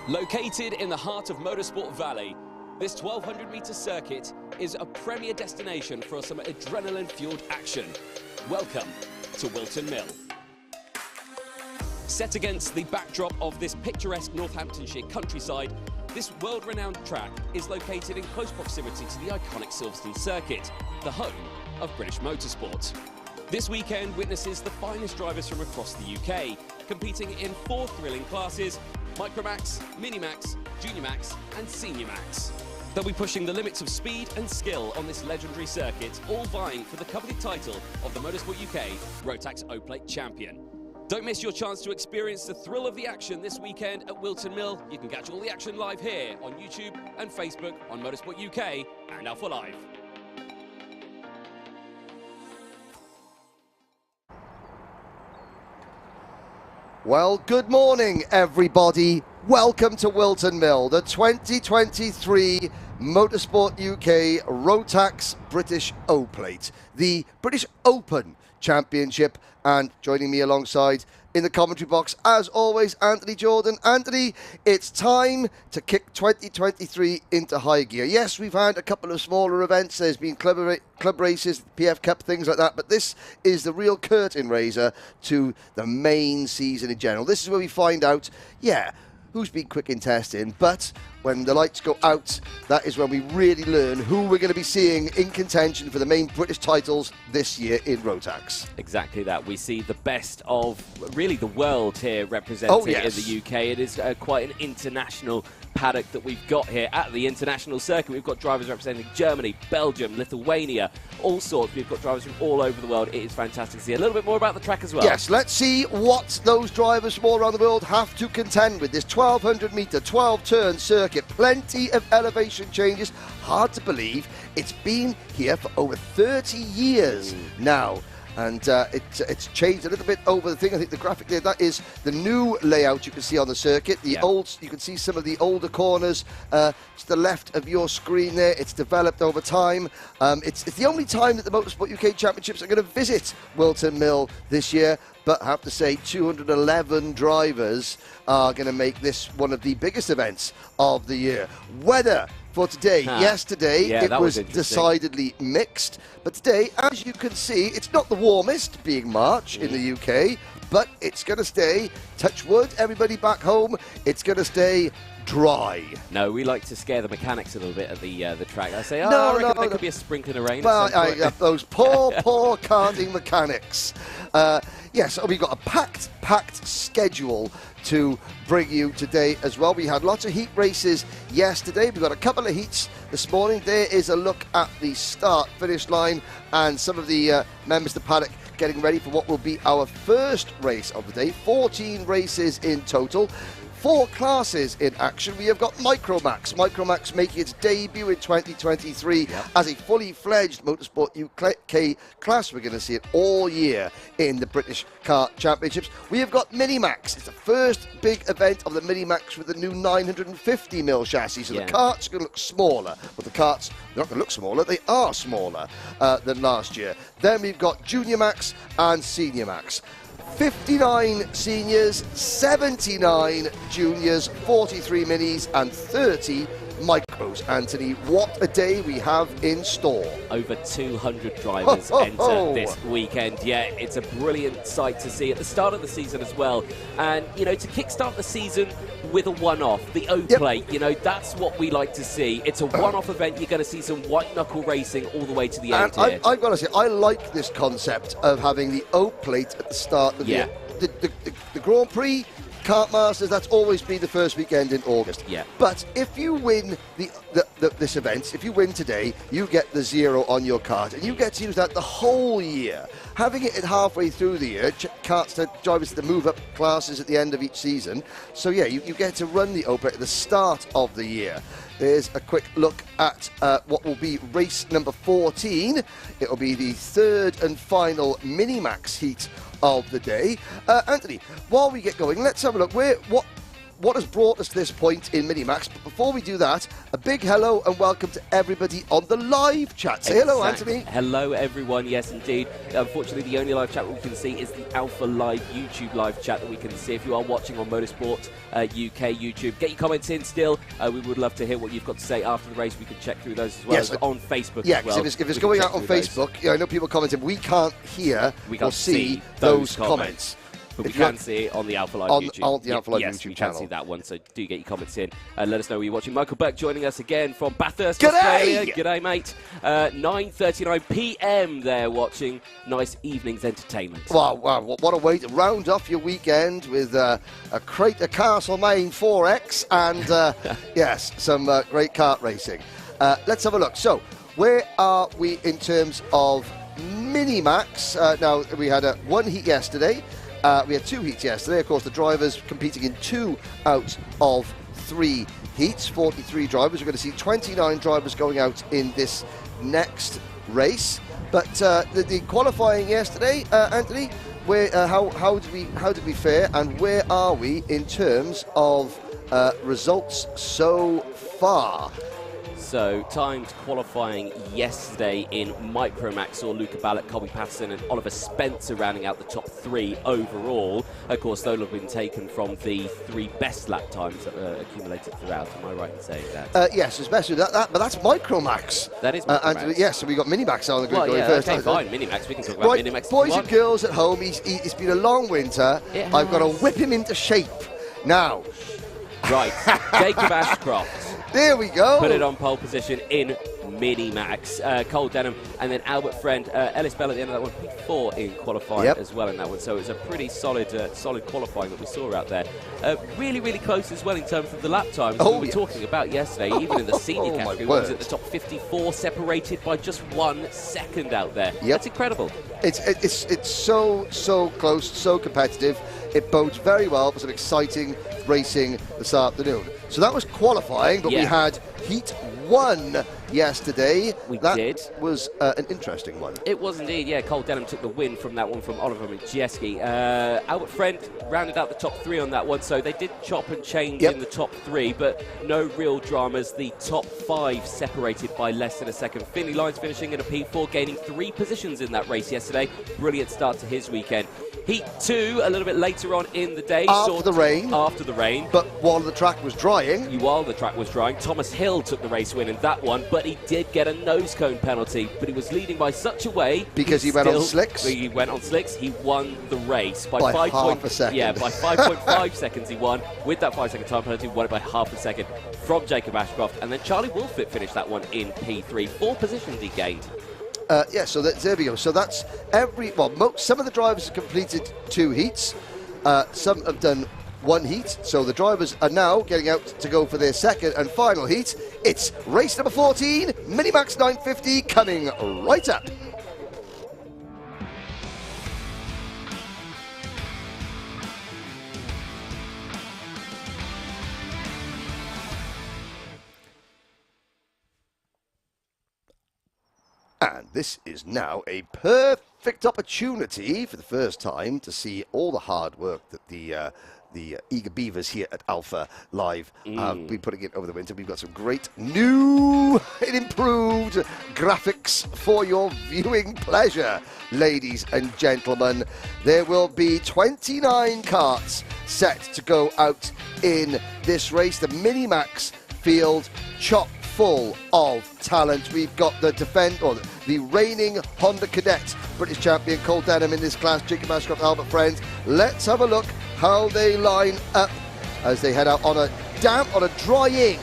Located in the heart of Motorsport Valley, this 1,200-metre circuit is a premier destination for some adrenaline-fueled action. Welcome to Whilton Mill. Set against the backdrop of this picturesque Northamptonshire countryside, this world-renowned track is located in close proximity to the iconic Silverstone circuit, the home of British motorsport. This weekend witnesses the finest drivers from across the UK, competing in 4 thrilling classes: Micromax, Minimax, Junior Max and Senior Max. They'll be pushing the limits of speed and skill on this legendary circuit, all vying for the coveted title of the Motorsport UK Rotax O-Plate Champion. Don't miss your chance to experience the thrill of the action this weekend at Whilton Mill. You can catch all the action live here on YouTube and Facebook on Motorsport UK and Alpha Live. Well, good morning, everybody. Welcome to Whilton Mill, the 2023 Motorsport UK Rotax British O-Plate, the British Open Championship. And joining me alongside in the commentary box, as always, Anthony Jordan. Anthony, it's time to kick 2023 into high gear. Yes, we've had a couple of smaller events. There's been club races, PF Cup, things like that. But this is the real curtain raiser to the main season in general. This is where we find out, who's been quick in testing, but when the lights go out, that is when we really learn who we're going to be seeing in contention for the main British titles this year in Rotax. Exactly that. We see the best of really the world here represented in the UK. It is quite an international paddock that we've got here at the international circuit. We've got drivers representing Germany, Belgium, Lithuania, all sorts. We've got drivers from all over the world. It is fantastic to see a little bit more about the track as well. Yes, let's see what those drivers from all around the world have to contend with. This 1,200-metre, 12-turn circuit, plenty of elevation changes. Hard to believe it's been here for over 30 years now. And it's changed a little bit over the thing. I think the graphic there, that is the new layout you can see on the circuit. The old, you can see some of the older corners to the left of your screen there. It's developed over time. It's the only time that the Motorsport UK Championships are going to visit Whilton Mill this year. But I have to say, 211 drivers are going to make this one of the biggest events of the year. Weather for today. Yesterday, it was decidedly mixed. But today, as you can see, it's not the warmest, being March in the UK, but it's going to stay, touch wood, everybody back home, it's going to stay dry. No, we like to scare the mechanics a little bit at the track. I say, I reckon there could be a sprinkling of rain. Well, those poor karting mechanics. Yes, we've got a packed schedule to bring you today as well. We had lots of heat races yesterday. We've got a couple of heats this morning. There is a look at the start-finish line and some of the members of the paddock getting ready for what will be our first race of the day. 14 races in total. 4 classes in action. We have got Micromax making its debut in 2023 as a fully fledged Motorsport UK class. We're going to see it all year in the British Kart Championships. We have got Minimax. It's the first big event of the Minimax with the new 950mm chassis. So the karts are going to look smaller. But the karts, they're not going to look smaller. They are smaller than last year. Then we've got Junior Max and Senior Max. 59 seniors, 79 juniors, 43 minis and 30 micros. Anthony, what a day we have in store. Over 200 drivers enter this weekend. Yeah, it's a brilliant sight to see at the start of the season as well. And, to kickstart the season with a one-off, the O-Plate, that's what we like to see. It's a one-off event. You're going to see some white-knuckle racing all the way to the end here. I've got to say, I like this concept of having the O-Plate at the start of the year. The Grand Prix, Kart Masters, that's always been the first weekend in August. But if you win this event, if you win today, you get the 0 on your kart, and you get to use that the whole year. Having it halfway through the year, drivers to move up classes at the end of each season. So you get to run the O-Plate at the start of the year. There's a quick look at what will be race number 14. It will be the third and final Minimax heat of the day. Anthony, while we get going, let's have a look. What has brought us to this point in Minimax? But before we do that, a big hello and welcome to everybody on the live chat. Say hello, Anthony. Hello, everyone. Yes, indeed. Unfortunately, the only live chat we can see is the Alpha Live YouTube live chat that we can see. If you are watching on Motorsport UK YouTube, get your comments in still. We would love to hear what you've got to say after the race. We can check through those as well. Yes, on Facebook as well. If it's going out on Facebook, I know people commenting, we can't hear or see those comments. But we can see it on the Alpha Live YouTube. On the Alpha Live YouTube YouTube channel. Can see that one, so do get your comments in and let us know where you're watching. Michael Burke joining us again from Bathurst, G'day! Australia. G'day, mate. 9:39 p.m. there watching. Nice evening's entertainment. Wow, what a way to round off your weekend with a Castlemaine 4X and, yes, some great kart racing. Let's have a look. So, where are we in terms of Minimax? Now, we had one heat yesterday. We had 2 heats yesterday. Of course, the drivers competing in 2 out of 3 heats. 43 drivers. We're going to see 29 drivers going out in this next race. But the qualifying yesterday, Anthony, how did we fare, and where are we in terms of results so far? So, timed qualifying yesterday in Micromax saw Luca Ballot, Colby Patterson and Oliver Spencer rounding out the top 3 overall. Of course, those have been taken from the 3 best lap times that accumulated throughout. Am I right in saying that? Yes, especially that, but that's Micromax. That is Micromax. Yes, so we got Minimax on the grid going first. Okay, fine, Minimax. We can talk about Minimax. Boys and girls at home, it's been a long winter. I've got to whip him into shape now. Right, Jacob Ashcroft. There we go. Put it on pole position in Minimax. Cole Denham and then Albert Friend. Ellis Bell at the end of that one, P4 in qualifying as well in that one. So it was a pretty solid qualifying that we saw out there. Really, really close as well in terms of the lap times we were talking about yesterday. Even in the senior category, one was at the top 54, separated by just 1 second out there. That's incredible. It's so close, so competitive. It bodes very well for some exciting racing this afternoon. So that was qualifying, but we had Heat 1 yesterday. That was an interesting one. It was indeed, yeah. Cole Denham took the win from that one from Oliver Majewski. Albert Friend rounded out the top 3 on that one, so they did chop and change in the top 3, but no real dramas. The top 5 separated by less than a second. Finley Lyons finishing in a P4, gaining 3 positions in that race yesterday. Brilliant start to his weekend. Heat 2 a little bit later on in the day. After the rain. But while the track was drying. Thomas Hill took the race win in that one, but he did get a nose cone penalty. But he was leading by such a way. Because he went on slicks? He went on slicks. He won the race by half a second. Yeah, by 5.5 seconds he won. With that 5-second time penalty, won it by half a second from Jacob Ashcroft. And then Charlie Wolfett finished that one in P3. 4 positions he gained. So there we go. So that's some of the drivers have completed 2 heats. Some have done 1 heat. So the drivers are now getting out to go for their second and final heat. It's race number 14, Minimax 950, coming right up. And this is now a perfect opportunity for the first time to see all the hard work that the eager beavers here at Alpha Live have been putting in over the winter. We've got some great new and improved graphics for your viewing pleasure, ladies and gentlemen. There will be 29 karts set to go out in this race. The Minimax field chock full of talent. We've got the reigning Honda Cadet British champion Cole Denham in this class, Jacob Ashcroft, Albert Friend. Let's have a look how they line up as they head out on a drying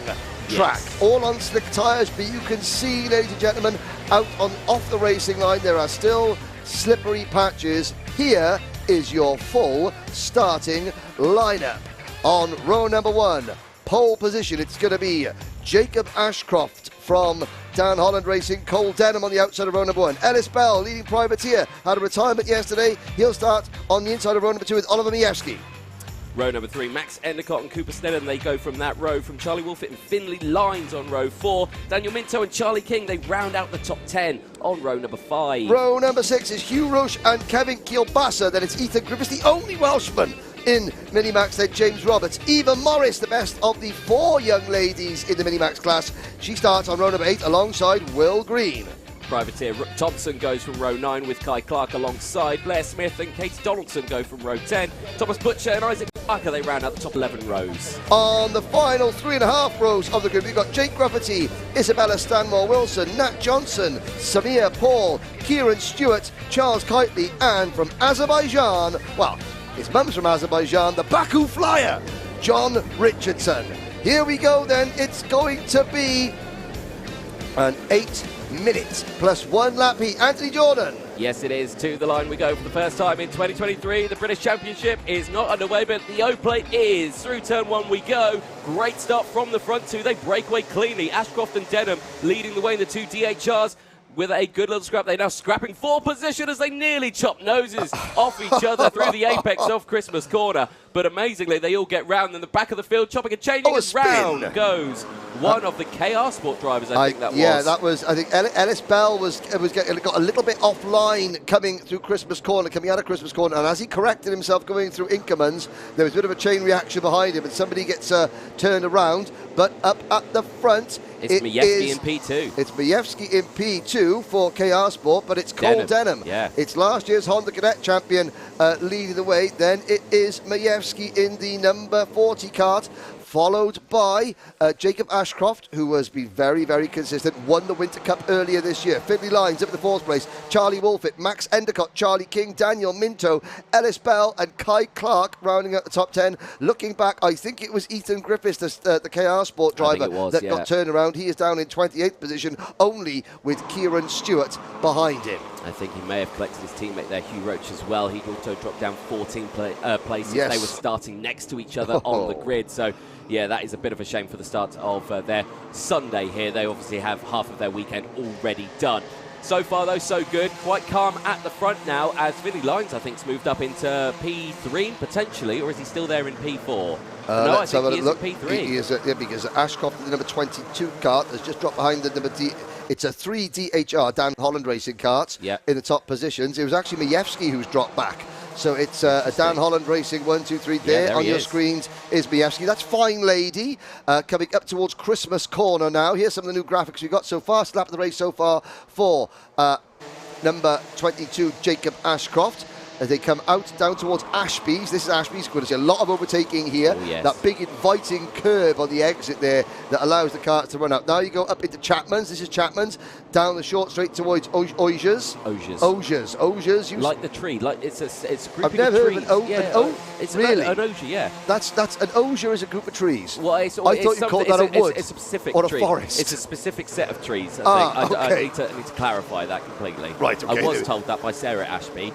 track, all on slick tyres. But you can see, ladies and gentlemen, off the racing line, there are still slippery patches. Here is your full starting lineup. On row number 1, pole position, it's going to be Jacob Ashcroft from Dan Holland Racing, Cole Denham on the outside of row number 1. Ellis Bell, leading privateer, had a retirement yesterday. He'll start on the inside of row number 2 with Oliver Majewski. Row number 3, Max Endicott and Cooper Snedden. They go from that row from Charlie Wolfett and Finley Lyons on row 4. Daniel Minto and Charlie King, they round out the top 10 on row number 5. Row number 6 is Hugh Roche and Kevin Kielbasa. Then it's Ethan Griffiths, the only Welshman In Minimax, then James Roberts. Eva Morris, the best of the 4 young ladies in the Minimax class. She starts on row number 8 alongside Will Green. Privateer Thompson goes from row 9 with Kai Clark alongside. Blair Smith and Katie Donaldson go from row 10. Thomas Butcher and Isaac Parker, they round out the top 11 rows. On the final 3.5 rows of the group, we've got Jake Grafferty, Isabella Stanmore-Wilson, Nat Johnson, Samir Paul, Kieran Stewart, Charles Kitely, and from Azerbaijan, well, his mum's from Azerbaijan, the Baku Flyer, John Richardson. Here we go then, it's going to be an 8 minutes plus 1 lap heat. Anthony Jordan. Yes, it is. To the line we go for the first time in 2023. The British Championship is not underway, but the O-plate is. Through turn 1 we go. Great start from the front 2. They break away cleanly. Ashcroft and Denham leading the way in the 2 DHRs. With a good little scrap, they're now scrapping for position as they nearly chop noses off each other through the apex of Christmas Corner. But amazingly, they all get round in the back of the field, chopping and changing, and round goes one of the KR Sport drivers, I think that was. Yeah, that was, I think Ellis Bell got a little bit offline coming through Christmas Corner, coming out of Christmas Corner, and as he corrected himself going through Inkermans, there was a bit of a chain reaction behind him, and somebody gets turned around, but up at the front, it's Majewski in P2. It's Majewski in P2 for KR Sport, but it's Cole Denham. Yeah. It's last year's Honda Cadet champion leading the way. Then it is Majewski in the number 40 kart, followed by Jacob Ashcroft, who has been very, very consistent, won the Winter Cup earlier this year. Finley Lyons up in the 4th place, Charlie Wolfett, Max Endicott, Charlie King, Daniel Minto, Ellis Bell and Kai Clark rounding out the top 10. Looking back, I think it was Ethan Griffiths, the KR Sport driver, got turned around. He is down in 28th position, only with Kieran Stewart behind him. I think he may have collected his teammate there, Hugh Roach, as well. He'd also dropped down 14 places. Yes. They were starting next to each other on the grid. So, yeah, that is a bit of a shame for the start of their Sunday here. They obviously have half of their weekend already done. So far, though, so good. Quite calm at the front now, as Finley Lyons, I think, has moved up into P3, potentially, or is he still there in P4? No, I think he is in P3. He is, because Ashcroft, the number 22 kart, has just dropped behind the number D. It's a 3 DHR, Dan Holland Racing karts, in the top positions. It was actually Majewski who's dropped back. So it's a Dan Holland Racing 1, 2, 3 there on your screens is Majewski. That's Fine Lady coming up towards Christmas Corner now. Here's some of the new graphics we've got so far. Lap of the race so far for number 22, Jacob Ashcroft. As they come out down towards Ashby's. This is Ashby's. Going to see a lot of overtaking here. Oh, yes. That big inviting curve on the exit there that allows the cars to run up. Now you go up into Chapman's. This is Chapman's. Down the short straight towards Ogiers. Ogiers. Like the tree. Like it's a group I've never of trees. heard of an It's really? an Ogier, yeah. That's an Ogier is a group of trees. Well, I thought you called that a wood. It's a specific or a tree. forest. It's a specific set of trees, I think. Okay. I need to clarify that completely. Right, okay. I was told that by Sarah Ashby.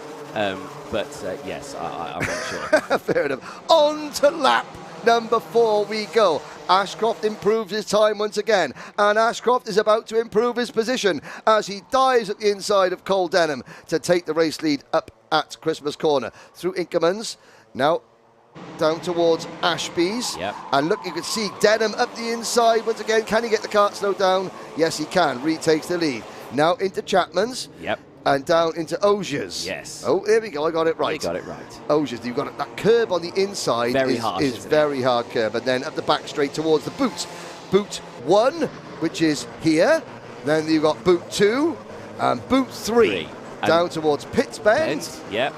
But yes, I'm not sure. Fair enough. On to lap number 4 we go. Ashcroft improves his time once again, and Ashcroft is about to improve his position as he dives at the inside of Cole Denham to take the race lead up at Christmas Corner. Through Inkermans, now down towards Ashby's. Yep. And look, you can see Denham up the inside once again. Can he get the kart slowed down? Yes, he can. Retakes the lead. Now into Chapman's. Yep. And down into Ogiers. Yes. Oh, there we go. I got it right. You got it right. Ogiers. You've got it. That curve on the inside is very hard curve. And then up the back straight towards the boot. Boot 1, which is here. Then you've got boot 2 and boot 3. Down towards Pitts Bend. Yep.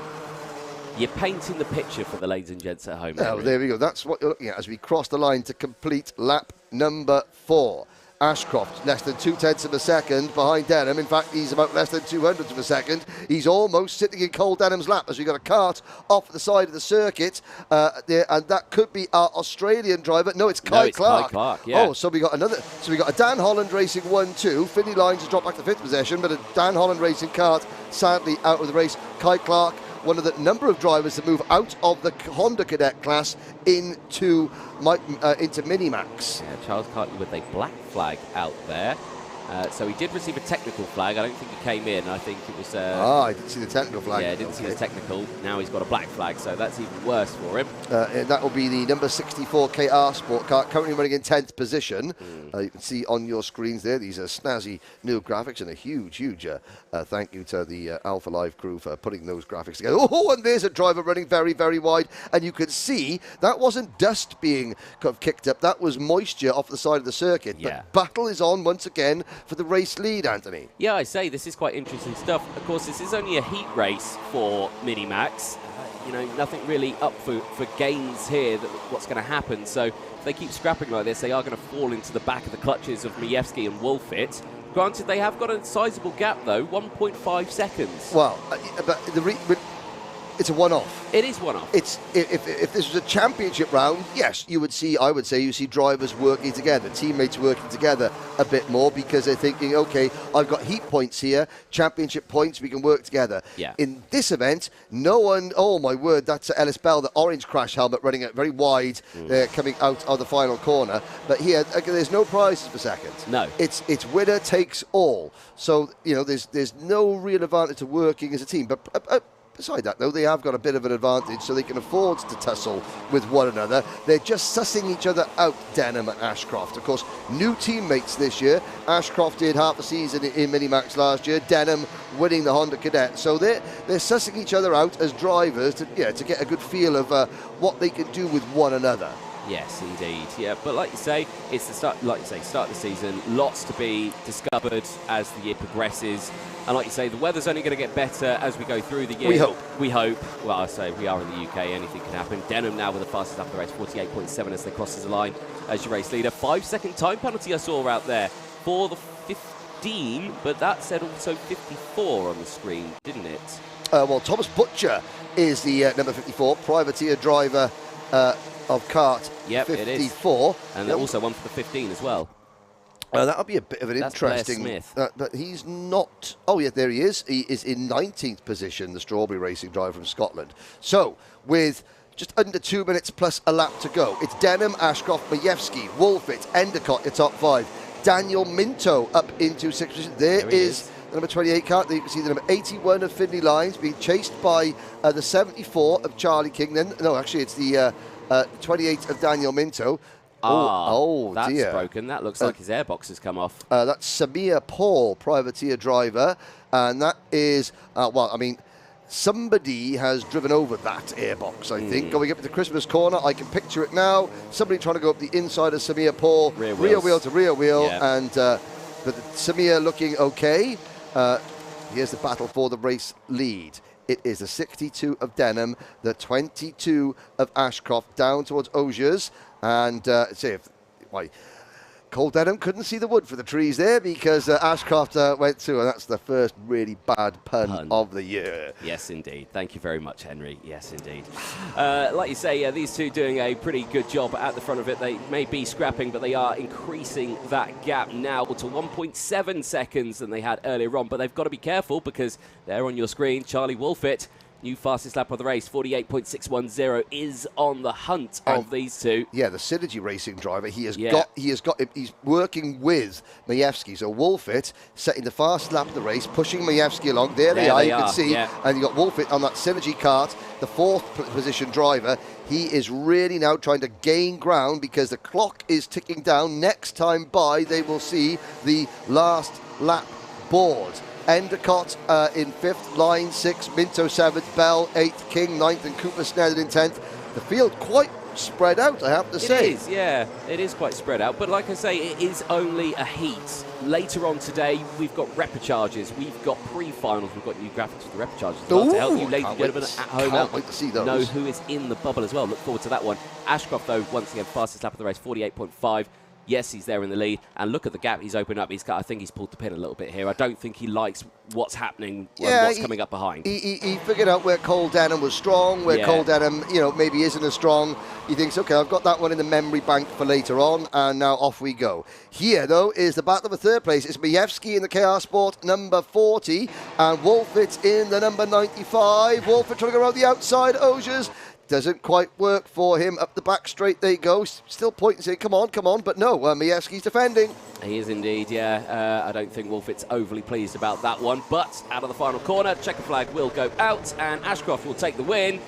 You're painting the picture for the ladies and gents at home. Oh, there we go. That's what you're looking at as we cross the line to complete lap number 4. Ashcroft, less than 0.2 of a second behind Denham. In fact, he's about less than 0.02 of a second. He's almost sitting in Cole Denham's lap as we've got a kart off the side of the circuit there, and that could be our Australian driver. No, it's Kai Clark. Kai Clark, yeah. Oh, so we got another. So we got a Dan Holland Racing 1-2. Finley Lyons has dropped back to 5th position, but a Dan Holland Racing kart sadly out of the race. Kai Clark, one of the number of drivers that move out of the Honda Cadet class into Minimax. Yeah, Charles Cartley with a black flag out there. So he did receive a technical flag. I don't think he came in. I think it was... I didn't see the technical flag. Yeah, I didn't see the technical. Now he's got a black flag, so that's even worse for him. And that will be the number 64 KR Sport car, currently running in 10th position. You can see on your screens there, these are snazzy new graphics, and a huge thank you to the Alpha Live crew for putting those graphics together. Oh, and there's a driver running very, very wide, and you can see that wasn't dust being kind of kicked up, that was moisture off the side of the circuit. Yeah. But battle is on once again for the race lead, Anthony. Yeah, I say this is quite interesting stuff. Of course, this is only a heat race for Minimax. You know, nothing really up for gains here, what's going to happen. So if they keep scrapping like this, they are going to fall into the back of the clutches of Majewski and Wolfit. Granted, they have got a sizable gap, though, 1.5 seconds. Well, but it's a one-off. It is one-off. It's if this was a championship round, yes, I would say you see drivers working together, teammates working together a bit more because they're thinking, okay, I've got heat points here, championship points, we can work together. Yeah. In this event, no one, oh my word, that's Ellis Bell, the orange crash helmet running it very wide, coming out of the final corner. But here, there's no prizes for second. No. It's winner takes all. So, you know, there's no real advantage to working as a team. But beside that, though, they have got a bit of an advantage, so they can afford to tussle with one another. They're just sussing each other out, Denham and Ashcroft. Of course, new teammates this year. Ashcroft did half a season in Minimax last year. Denham winning the Honda Cadet. So they're sussing each other out as drivers to get a good feel of what they can do with one another. Yes, indeed. Yeah, but like you say, it's the start. Like you say, start of the season. Lots to be discovered as the year progresses. And like you say, the weather's only going to get better as we go through the year. We hope. We hope. Well, I say we are in the UK. Anything can happen. Denham now with the fastest lap of the race, 48.7 as they crosses the line as your race leader. 5-second time penalty I saw out there for the 15, but that said also 54 on the screen, didn't it? Well, Thomas Butcher is the number 54 privateer driver of Kart. Yep, 54. it is. And also one for the 15 as well. That'll be a bit of an interesting... Blair Smith. But he's not... Oh, yeah, there he is. He is in 19th position, the Strawberry Racing driver from Scotland. So, with just under 2 minutes plus a lap to go, it's Denham, Ashcroft, Majewski, Wolfit, Endicott, your top 5. Daniel Minto up into 6th position. There is the number 28 car. You can see the number 81 of Finley Lyons being chased by the 74 of Charlie King. No, actually, it's the 28 of Daniel Minto. Oh, that's dear. broken. That looks like his airbox has come off. That's Samir Paul, privateer driver. And that is, somebody has driven over that airbox, I think. Going up to the Christmas corner, I can picture it now. Somebody trying to go up the inside of Samir Paul. Rear wheel to rear wheel. Yeah. And but Samir looking okay. Here's the battle for the race lead. It is the 62 of Denham, the 22 of Ashcroft down towards Osiers. And Cole Denham couldn't see the wood for the trees there because Ashcroft went through, and that's the first really bad pun of the year. Yes, indeed. Thank you very much, Henry. Yes, indeed. Like you say, these two doing a pretty good job at the front of it. They may be scrapping, but they are increasing that gap now to 1.7 seconds than they had earlier on. But they've got to be careful because there on your screen, Charlie Wolfit, new fastest lap of the race, 48.610, is on the hunt of these two. Yeah, the Synergy Racing driver. He's working with Majewski. So Wolfit setting the fastest lap of the race, pushing Majewski along. There they are, you can see. Yeah. And you got Wolfit on that Synergy kart, the 4th position driver. He is really now trying to gain ground because the clock is ticking down. Next time by, they will see the last lap board. Endicott in 5th, Line 6th, Minto 7th, Bell 8th, King 9th, and Cooper Sneddon in 10th. The field quite spread out, I have to say. It is, yeah. It is quite spread out. But like I say, it is only a heat. Later on today, we've got repecharges. We've got pre-finals. We've got new graphics for the repecharges. To help you, ladies and gentlemen, at home can't wait to see those. Know who is in the bubble as well. Look forward to that one. Ashcroft, though, once again, fastest lap of the race, 48.5. Yes, he's there in the lead, and look at the gap he's opened up. I think he's pulled the pin a little bit here. I don't think he likes what's happening and what's coming up behind. He figured out where Cole Denham was strong, where Cole Denham, maybe isn't as strong. He thinks, okay, I've got that one in the memory bank for later on, and now off we go. Here, though, is the battle of the 3rd place. It's Majewski in the KR Sport number 40, and Wolfit in the number 95. Wolfit trying to go around the outside, Osiers. doesn't quite work for him. Up the back straight they go. Still pointing, saying, come on. But no, Majewski's defending. He is indeed, yeah. I don't think Wolfit's overly pleased about that one. But out of the final corner, checker flag will go out, and Ashcroft will take the win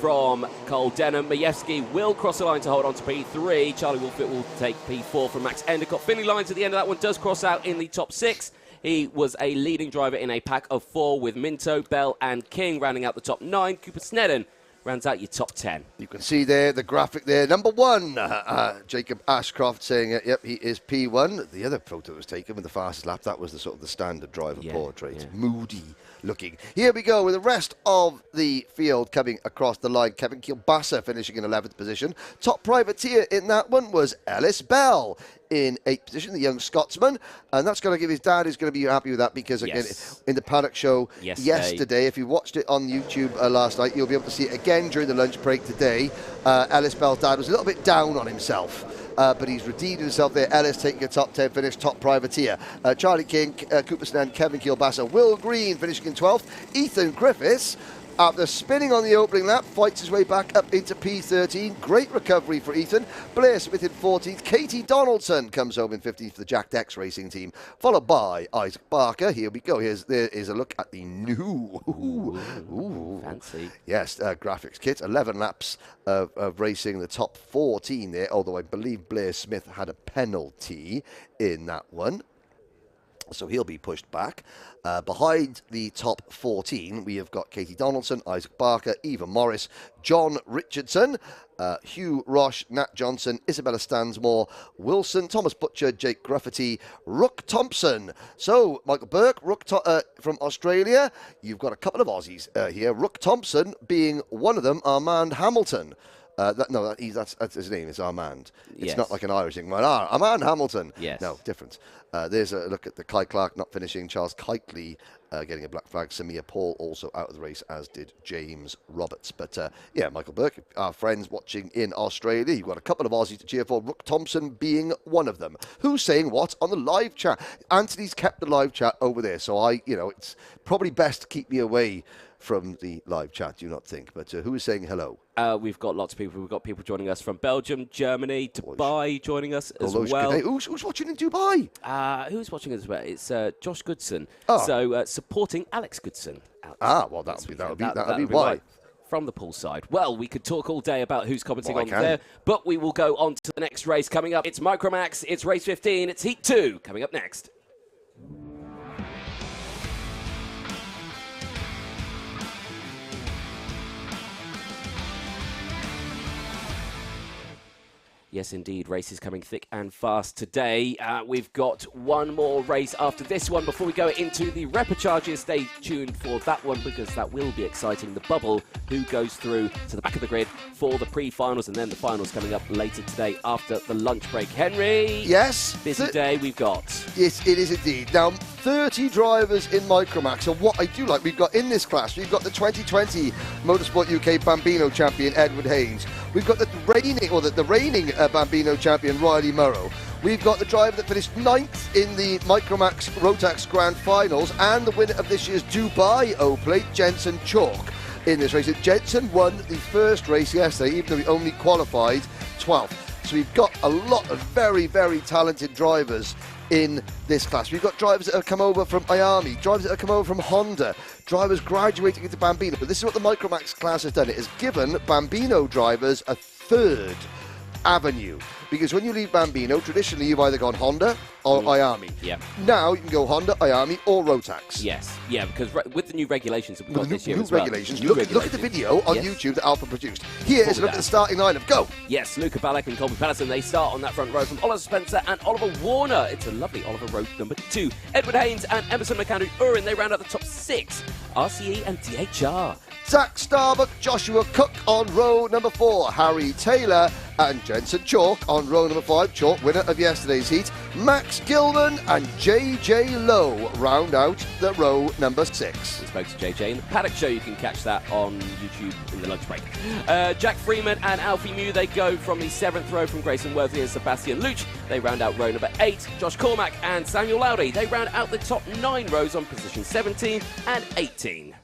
from Cole Denham. Majewski will cross the line to hold on to P3. Charlie Wolfit will take P4 from Max Endicott. Finley Lyons at the end of that one does cross out in the top 6. He was a leading driver in a pack of 4 with Minto, Bell and King rounding out the top 9. Cooper Snedden rounds out your top 10. You can see there the graphic there. Number 1, Jacob Ashcroft saying, yep, he is P1. The other photo was taken with the fastest lap. That was the sort of the standard driver portrait. Yeah. Moody looking. Here we go with the rest of the field coming across the line. Kevin Kielbasa finishing in 11th position. Top privateer in that one was Ellis Bell in 8th position, the young Scotsman, and that's going to give his dad, who's going to be happy with that, because again, in the paddock show yesterday, if you watched it on YouTube last night, you'll be able to see it again during the lunch break today. Ellis Bell's dad was a little bit down on himself. But he's redeemed himself there. Ellis taking a top 10 finish, top privateer. Charlie King, Cooper Snedden, Kevin Kielbasa, Will Green finishing in 12th. Ethan Griffiths, after spinning on the opening lap, fights his way back up into P13. Great recovery for Ethan. Blair Smith in 14th. Katie Donaldson comes home in 15th for the Jack Dex Racing team, followed by Isaac Barker. Here we go. There is a look at the new... Ooh, fancy. Yes, graphics kit. 11 laps of racing, the top 14 there, although I believe Blair Smith had a penalty in that one. So he'll be pushed back. Behind the top 14, we have got Katie Donaldson, Isaac Barker, Eva Morris, John Richardson, Hugh Roche, Nat Johnson, Isabella Stansmore, Wilson, Thomas Butcher, Jake Gruffity, Rook Thompson. So, Michael Burke, from Australia. You've got a couple of Aussies here. Rook Thompson being one of them, Armand Hamilton. That's his name, is Armand. It's not like an Irish thing. Armand Hamilton. Yes. No, different. There's a look at the Kai Clark not finishing. Charles Kitely getting a black flag. Samir Paul also out of the race, as did James Roberts. But yeah, Michael Burke, our friends watching in Australia. You've got a couple of Aussies to cheer for, Rook Thompson being one of them. Who's saying what on the live chat? Anthony's kept the live chat over there, so it's probably best to keep me away from the live chat, do you not think? But who is saying hello? We've got lots of people. We've got people joining us from Belgium, Germany, Dubai joining us as well. Who's watching in Dubai? Who's watching as well? It's Josh Goodson. Oh. So supporting Alex Goodson. Well, that'll be why. From the poolside. Well, we could talk all day about who's commenting on there, but we will go on to the next race coming up. It's Micromax, it's race 15, it's Heat 2 coming up next. Yes, indeed. Races coming thick and fast today. We've got one more race after this one before we go into the repecharges. Stay tuned for that one because that will be exciting. The bubble, who goes through to the back of the grid for the pre-finals, and then the finals coming up later today after the lunch break. Henry? Yes? Busy day we've got. Yes, it is indeed. Now, 30 drivers in Micromax, and what I do like, we've got in this class, we've got the 2020 Motorsport UK Bambino champion, Edward Haynes. We've got the reigning Bambino champion, Riley Murrow. We've got the driver that finished 9th in the Micromax Rotax Grand Finals and the winner of this year's Dubai O-Plate, Jensen Chalk, in this race. Jensen won the first race yesterday, even though he only qualified 12th. So we've got a lot of very, very talented drivers in this class. We've got drivers that have come over from Miami, drivers that have come over from Honda, drivers graduating into Bambino. But this is what the Micromax class has done. It has given Bambino drivers a third avenue. Because when you leave Bambino, traditionally you've either gone Honda or Miami. Yeah. Now you can go Honda, Miami or Rotax. Yes. Yeah, because with the new regulations that we've got this year new as well. Regulations. Look at the video on YouTube that Alpha produced. Here is a look at the starting lineup. Go! Yes, Luca Ballack and Colby Patterson, they start on that front row from Oliver Spencer and Oliver Warner. It's a lovely Oliver row number 2. Edward Haynes and Emerson McAndrew-Urin, they round out the top 6. RCE and DHR. Zach Starbuck, Joshua Cook on row number 4. Harry Taylor and Jensen Chalk on row number 5. Chalk, winner of yesterday's heat. Max Gilman and JJ Lowe round out the row number 6. We spoke to JJ in the Paddock Show. You can catch that on YouTube in the lunch break. Jack Freeman and Alfie Mew, they go from the 7th row from Grayson Worthy and Sebastian Luch. They round out row number 8. Josh Cormack and Samuel Lowdy, they round out the top 9 rows on position 17 and 18.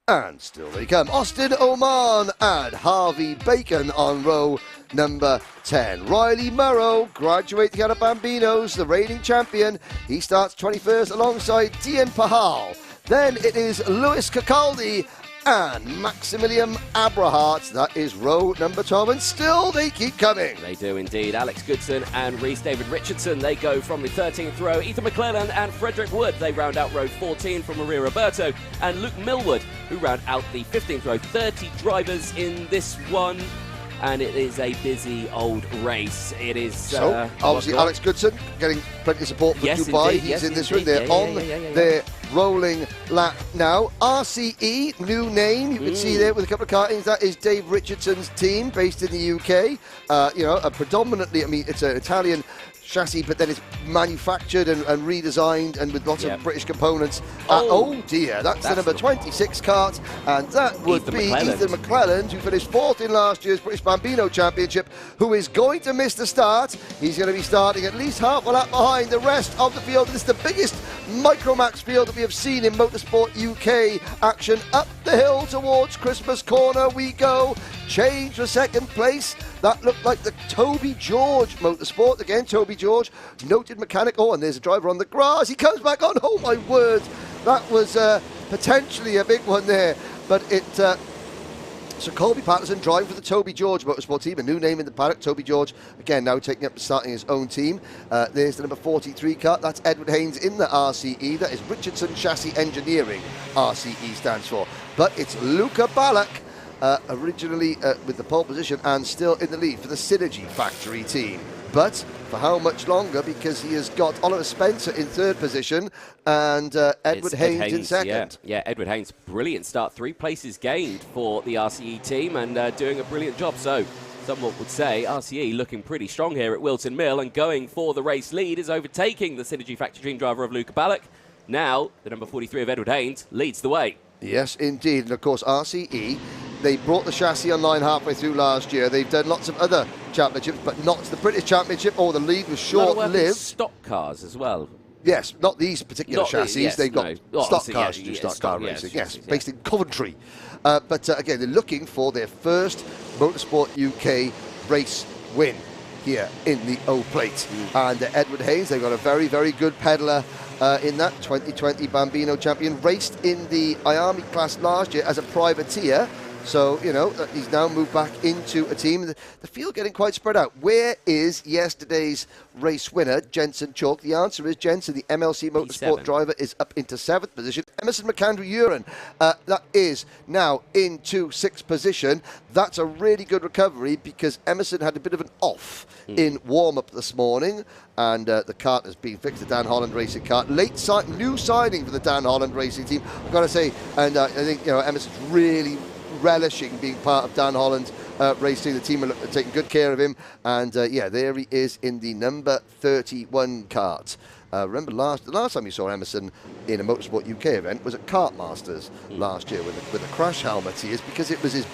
And still they come. Austin Oman and Harvey Bacon on row number 10. Riley Murrow, graduating out of Bambinos, the reigning champion. He starts 21st alongside Dian Pahal. Then it is Lewis Cacaldi and Maximilian Abrahart. That is row number 12, and still they keep coming. They do indeed. Alex Goodson and Rhys David Richardson, they go from the 13th row. Ethan McClellan and Frederick Wood, they round out row 14 from Maria Roberto. And Luke Millwood, who round out the 15th row. 30 drivers in this one. And it is a busy old race. It is... So, obviously, Alex Goodson getting plenty of support from Dubai. Indeed, He's in this room. They're on their rolling lap now. RCE, new name. You can see there with a couple of kartings. That is Dave Richardson's team based in the UK. You know, predominantly, I mean, it's an Italian chassis, but then it's manufactured and redesigned and with lots of British components. Oh dear, that's the number 26 kart, and that would be Ethan McClelland, who finished 4th in last year's British Bambino Championship, who is going to miss the start. He's going to be starting at least half a lap behind the rest of the field. This is the biggest Micromax field that we have seen in Motorsport UK action. Up the hill towards Christmas Corner we go. Change for second place. That looked like the Toby George Motorsport. Again, Toby George, noted mechanic. Oh, and there's a driver on the grass. He comes back on. Oh, my word. That was potentially a big one there. But it... So Colby Patterson driving for the Toby George Motorsport team, a new name in the paddock. Toby George, again, now taking up and starting his own team. There's the number 43 kart. That's Edward Haynes in the RCE. That is Richardson Chassis Engineering, RCE stands for. But it's Luca Ballack, originally with the pole position and still in the lead for the Synergy Factory team. But for how much longer? Because he has got Oliver Spencer in 3rd position and Edward Haynes in 2nd. Yeah, Edward Haynes, brilliant start. 3 places gained for the RCE team and doing a brilliant job. So, someone would say RCE looking pretty strong here at Whilton Mill, and going for the race lead is overtaking the Synergy Factory team driver of Luca Ballack. Now, the number 43 of Edward Haynes leads the way. Yes, indeed. And of course, RCE, they brought the chassis online halfway through last year. They've done lots of other championships, but not the British Championship, or the league was short-lived. Stock cars as well. Yes, not these particular chassis. They've got stock cars to do stock car racing. Yes, based in Coventry. But again, they're looking for their first Motorsport UK race win here in the O-Plate. And Edward Haynes, they've got a very, very good peddler in that 2020 Bambino champion. Raced in the IAMI class last year as a privateer. So, you know, he's now moved back into a team. The field getting quite spread out. Where is yesterday's race winner, Jensen Chalk? The answer is Jensen, the MLC Motorsport driver, is up into 7th position. Emerson McAndrew-Uren, that is now into 6th position. That's a really good recovery because Emerson had a bit of an off in warm-up this morning. And the kart has been fixed, the Dan Holland Racing kart. New signing for the Dan Holland Racing team, I've got to say. And I think, you know, Emerson's really relishing being part of Dan Holland Racing. The team are taking good care of him. And yeah, there he is in the number 31 kart. Remember the last time you saw Emerson in a Motorsport UK event was at Kart Masters last year with a crash helmet. He is, because it was his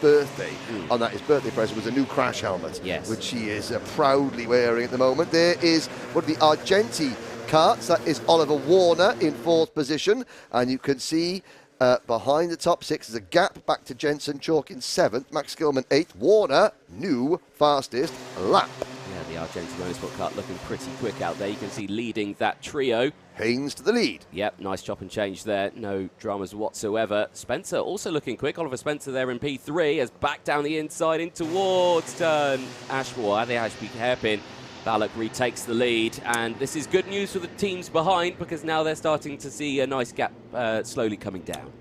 birthday. On that, his birthday present was a new crash helmet, which he is proudly wearing at the moment. There is one of the Argenti karts. That is Oliver Warner in 4th position, and you can see behind the top 6 there's a gap back to Jensen Chalk in 7th, Max Gilman 8th, Warner new fastest lap. Yeah, the Argenti Motorsport kart looking pretty quick out there. You can see leading that trio. Haynes to the lead. Yep, nice chop and change there. No dramas whatsoever. Spencer also looking quick. Oliver Spencer there in P3 as back down the inside in towards turn Ashmore. The Ashby hairpin. Ballack retakes the lead, and this is good news for the teams behind because now they're starting to see a nice gap slowly coming down.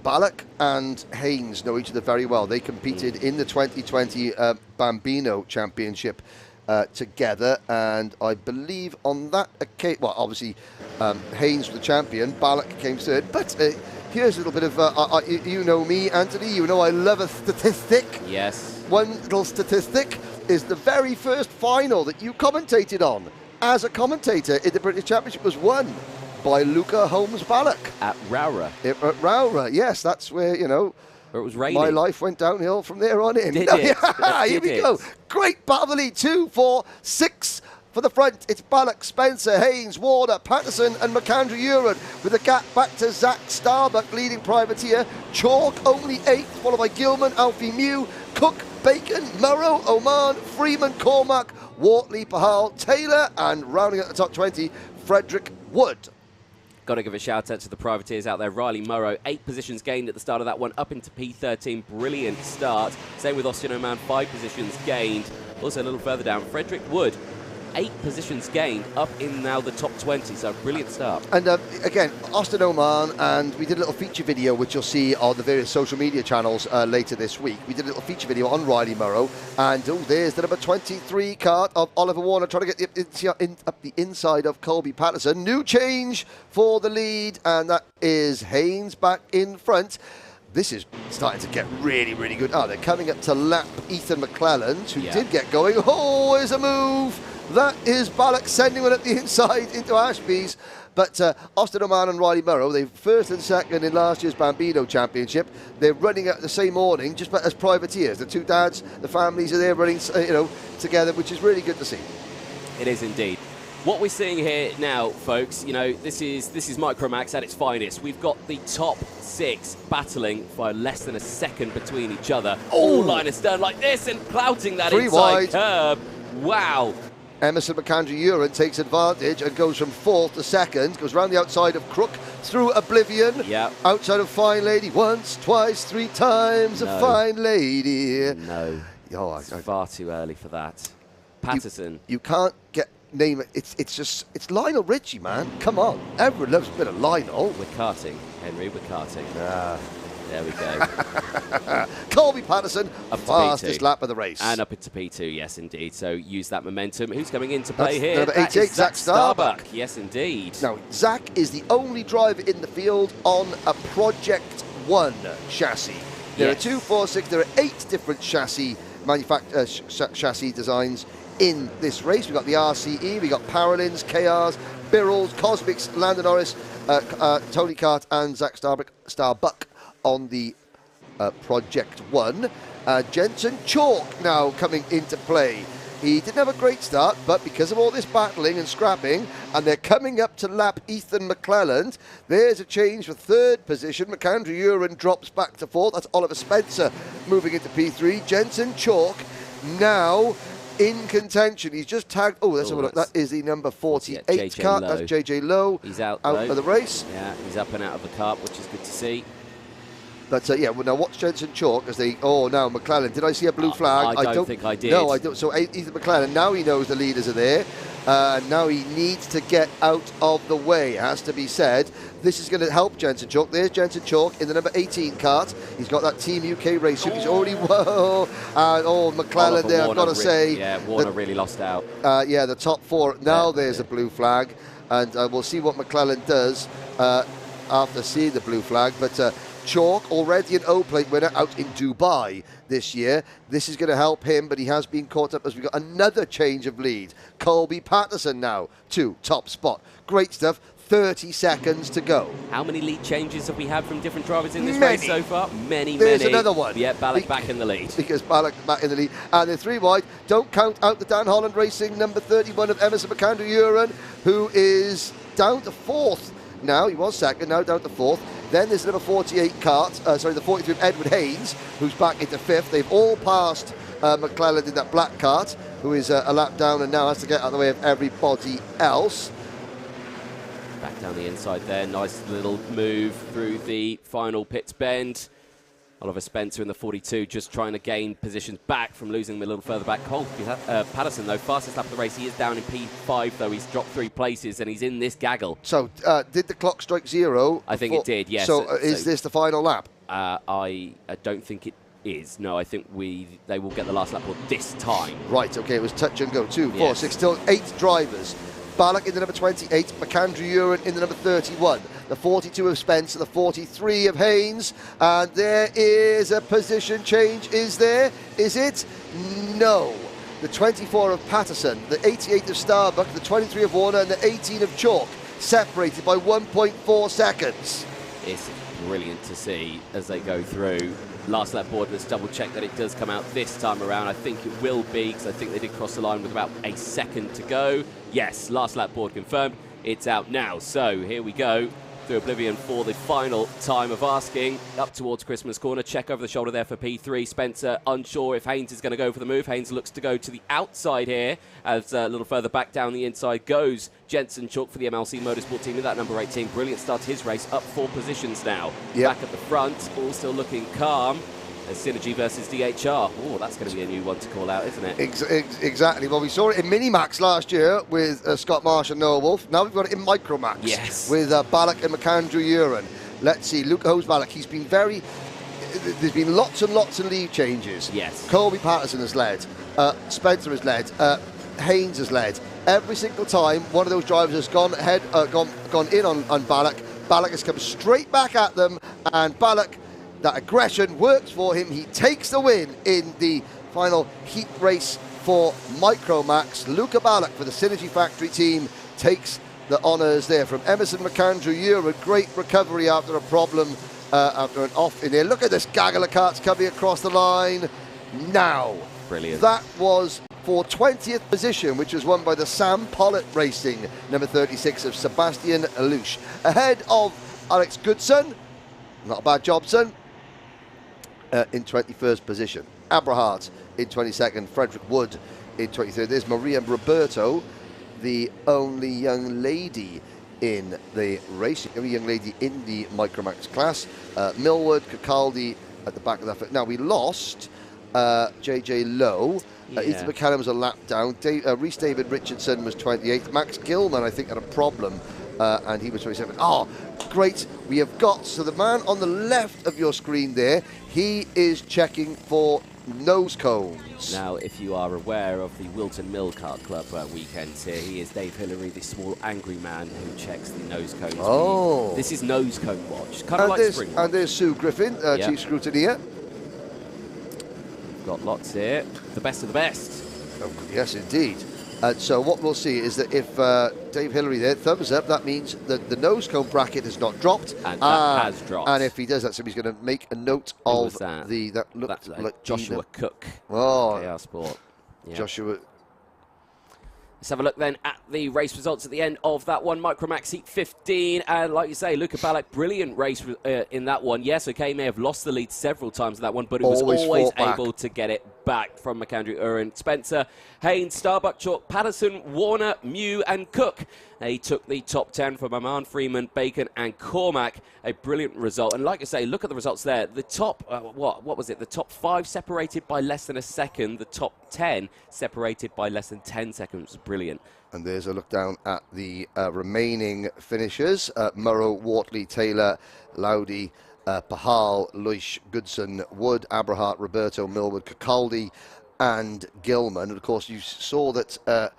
Ballack and Haynes know each other very well. They competed in the 2020 Bambino Championship together, and I believe on that occasion, well, obviously Haynes was the champion, Ballack came 3rd, but here's a little bit of, you know me, Anthony, you know I love a statistic. Yes. One little statistic is the very first final that you commentated on as a commentator in the British Championship was won by Luca Holmes Ballack. At Wera. At Wera, yes, that's where, you know, where it was raining. My life went downhill from there on in. Did it? Here we go. Great battle of the lead. 2, 4, 6, For the front, it's Balak, Spencer, Haynes, Warner, Patterson and McAndrew Uren, with the gap back to Zach Starbuck leading privateer. Chalk only 8th, followed by Gilman, Alfie Mew, Cook, Bacon, Murrow, Oman, Freeman, Cormac, Wortley, Pahal, Taylor, and rounding at the top 20, Frederick Wood. Got to give a shout out to the privateers out there. Riley Murrow, 8 positions gained at the start of that one, up into P13. Brilliant start. Same with Austin Oman, 5 positions gained. Also a little further down, Frederick Wood, 8 positions gained, up in now the top 20, so brilliant start. And again, Austin Oman, and we did a little feature video which you'll see on the various social media channels later this week. We did a little feature video on Riley Murrow, and there's the number 23 kart of Oliver Warner trying to get up the inside of Colby Patterson. New change for the lead, and that is Haynes back in front. This is starting to get really, really good. They're coming up to lap Ethan McClelland, who did get going. Oh, there's a move. That is Balak sending one up the inside into Ashby's. But Austin Oman and Riley Murrow, they first and second in last year's Bambino Championship. They're running at the same morning, just as privateers. The two dads, the families are there running, together, which is really good to see. It is indeed. What we're seeing here now, folks, this is Micromax at its finest. We've got the top 6 battling for less than a second between each other. All line astern like this and clouting that inside curb. Wow. Emerson McAndrew Uren takes advantage and goes from 4th to 2nd, goes round the outside of Crook, through Oblivion, outside of Fine Lady, once, twice, 3 times, a Fine Lady. No, it's far too early for that. Patterson. You can't name it. It's Lionel Richie, man. Come on. Everyone loves a bit of Lionel. We're karting, Henry, we're karting. There we go. Colby Patterson, up fastest lap of the race. And up into P2, yes, indeed. So use that momentum. Who's coming into play here? Number 88, Zach Starbuck. Yes, indeed. Now, Zach is the only driver in the field on a Project 1 chassis. There are 2, 4, 6, there are 8 different chassis chassis designs in this race. We've got the RCE, we've got Paralins, KRs, Birrells, Cosmics, Landon Norris, Tony Kart and Zach Starbuck on the Project 1. Jensen Chalk now coming into play. He didn't have a great start, but because of all this battling and scrapping, and they're coming up to lap Ethan McClelland, there's a change for 3rd position. McAndrew Uren drops back to 4th. That's Oliver Spencer moving into P3. Jensen Chalk now in contention. He's just tagged. Let's have a look. That is the number 48 kart. That's JJ Lowe. He's out of the race. Yeah, he's up and out of the kart, which is good to see. But now watch Jensen Chalk as they. Now McClelland. Did I see a blue flag? I don't think I did. No, I don't. So Ethan McClelland. Now he knows the leaders are there. Now he needs to get out of the way. It has to be said. This is going to help Jensen Chalk. There's Jensen Chalk in the number 18 kart. He's got that Team UK race suit. He's already McClelland there. I've got to say. Yeah, Warner really lost out. The top 4. Now there's a blue flag, and we'll see what McClelland does after seeing the blue flag. But Chalk, already an O-plate winner out in Dubai this year. This is going to help him, but he has been caught up as we've got another change of lead. Colby Patterson now to top spot. Great stuff. 30 seconds to go. How many lead changes have we had from different drivers in this race so far? Many. There's another one. Yeah, Balak back in the lead. Because Balak back in the lead. And the 3 wide. Don't count out the Dan Holland Racing number 31 of Emerson McAndrew Uren, who is down to 4th now. He was 2nd, now down to 4th. Then there's number 48 kart, the 43 of Edward Haynes, who's back into 5th. They've all passed McClelland in that black kart, who is a lap down and now has to get out of the way of everybody else. Back down the inside there, nice little move through the final pits bend. Oliver Spencer in the 42 just trying to gain positions back from losing them a little further back. Patterson, though, fastest lap of the race. He is down in P5, though. He's dropped 3 places, and he's in this gaggle. So, did the clock strike 0? I think it did, yes. So, is this the final lap? I don't think it is. No, I think they will get the last lap this time. Right, okay, it was touch and go. 2, 4, 6, still 8 drivers. Balak in the number 28, McAndrew Uren in the number 31, the 42 of Spencer, the 43 of Haynes, and there is a position change, is there? Is it? No. The 24 of Patterson, the 88 of Starbuck, the 23 of Warner, and the 18 of Chalk, separated by 1.4 seconds. It's brilliant to see as they go through. last lap board. Let's double check that it does come out this time around. I think it will be, because I think they did cross the line with about a second to go. Yes, last lap board confirmed. It's out now. So here we go through oblivion for the final time of asking. Up towards Christmas corner. Check over the shoulder there for P3. Spencer unsure if Haynes is going to go for the move. Haynes looks to go to the outside here, as a little further back down the inside goes Jensen Chalk for the MLC Motorsport team with that number 18. Brilliant start to his race, up 4 positions now. Back at the front, all still looking calm. As Synergy versus DHR. Oh, that's going to be a new one to call out, isn't it? Exactly. Well, we saw it in Minimax last year with Scott Marsh and Noah Wolf. Now we've got it in Micromax. Yes. With Ballack and McAndrew Uren. Let's see. Luke Hose-Ballack, he's been very... There's been lots and lots of lead changes. Yes. Colby Patterson has led. Spencer has led. Haynes has led. Every single time one of those drivers has gone ahead, gone in on Ballack. Ballack has come straight back at them, and Ballack, that aggression works for him. He takes the win in the final heat race for Micromax. Luca Ballack for the Synergy Factory team takes the honours there from Emerson McAndrew. A great recovery after a problem, after an off in there. Look at this gaggle of karts coming across the line now. Brilliant. That was for 20th position, which was won by the Sam Pollitt Racing, number 36 of Sebastian Alouche. Ahead of Alex Goodson. Not a bad job, son. In 21st position. Abrahart in 22nd, Frederick Wood in 23rd. There's Maria Roberto, the only young lady in the race, only young lady in the Micromax class. Millward, Cacaldi at the back of that. Now we lost JJ Lowe. Ethan McCallum was a lap down. Rhys David Richardson was 28th. Max Gilman, I think, had a problem, and he was 27th. Oh, great. We have got, so the man on the left of your screen there, he is checking for nose cones. Now, if you are aware of the Whilton Mill Kart Club weekends here, he is Dave Hillary, the small angry man who checks the nose cones. Oh. This is nose cone watch. Kind of like spring watch. And there's Sue Griffin, Chief Scrutineer. Got lots here. The best of the best. Oh, yes, indeed. So what we'll see is that if Dave Hillary there, thumbs up, that means that the nose cone bracket has not dropped. And that has dropped. And if he does that, somebody's going to make a note of that looked like Joshua Cook. Oh, KR Sport. Yeah. Joshua. Let's have a look then at the race results at the end of that one. Micromax Heat 15. And like you say, Luca Ballack, brilliant race in that one. Yes, okay, may have lost the lead several times in that one, but he was always able to get it back from McAndrew Uren. Spencer, Haynes, Starbuck, Chalk, Patterson, Warner, Mew and Cook. He took the top 10 from Aman, Freeman, Bacon and Cormac. A brilliant result. And like I say, look at the results there. The top, what was it? The top 5 separated by less than a second. The top 10 separated by less than 10 seconds. Brilliant. And there's a look down at the remaining finishers. Murrow, Wortley, Taylor, Lowdy, Pahal, Luish, Goodson, Wood, Abrahart, Roberto, Millward, Cacaldi and Gilman. And of course you saw that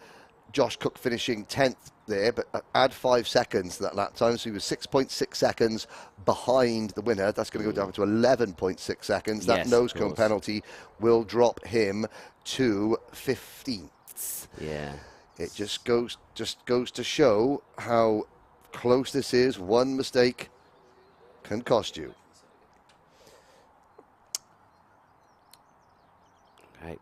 Josh Cook finishing 10th there, but add 5 seconds to that lap time, so he was 6.6 seconds behind the winner. That's going to go down to 11.6 seconds. That nose cone penalty will drop him to 15th. Yeah. It just goes to show how close this is. One mistake can cost you. Okay.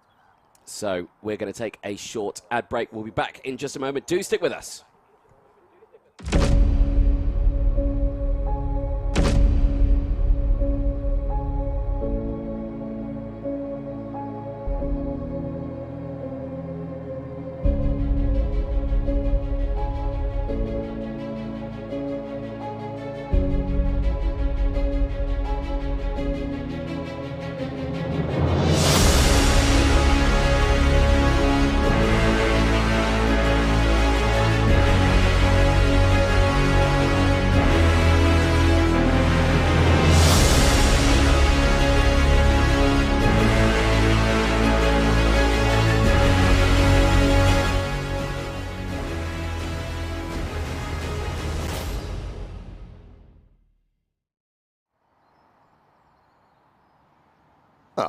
So we're going to take a short ad break. We'll be back in just a moment. Do stick with us.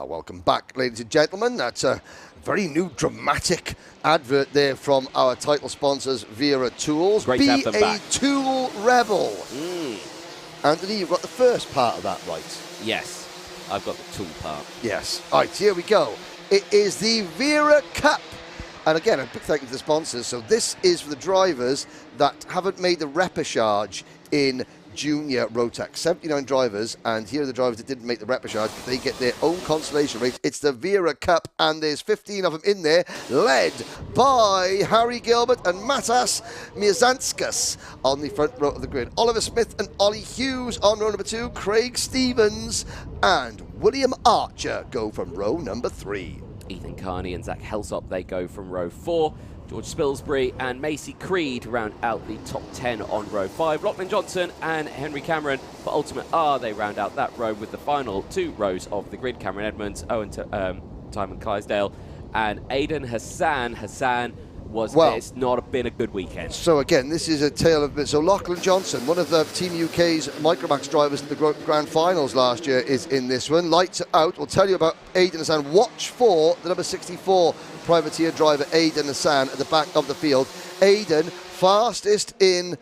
Welcome back, ladies and gentlemen. That's a very new dramatic advert there from our title sponsors, Wera Tools. Great Be to have them back. a tool rebel. Anthony, you've got the first part of that right. Yes. I've got the tool part. Yes. All right, here we go. It is the Wera Cup. And again, a big thank you to the sponsors. So this is for the drivers that haven't made the repechage in Junior Rotax. 79 drivers, and here are the drivers that didn't make the repechage. They get their own consolation race. It's the Wera Cup, and there's 15 of them in there, led by Harry Gilbert and Matas Miazanskas on the front row of the grid. Oliver Smith and Ollie Hughes on row number 2. Craig Stevens and William Archer go from row number 3. Ethan Carney and Zach Helsop, they go from row 4. George Spilsbury and Macy Creed round out the top 10 on row 5. Lachlan Johnson and Henry Cameron for Ultimate R, they round out that row with the final 2 rows of the grid. Cameron Edmonds, Owen Timon Clydesdale, and Aidan Hassan. It's not been a good weekend. So again, this is a tale of... So Lachlan Johnson, one of the Team UK's Micromax drivers in the Grand Finals last year, is in this one. Lights out. We'll tell you about Aidan Hassan. Watch for the number 64 privateer driver, Aidan Hassan, at the back of the field. Aidan, fastest in...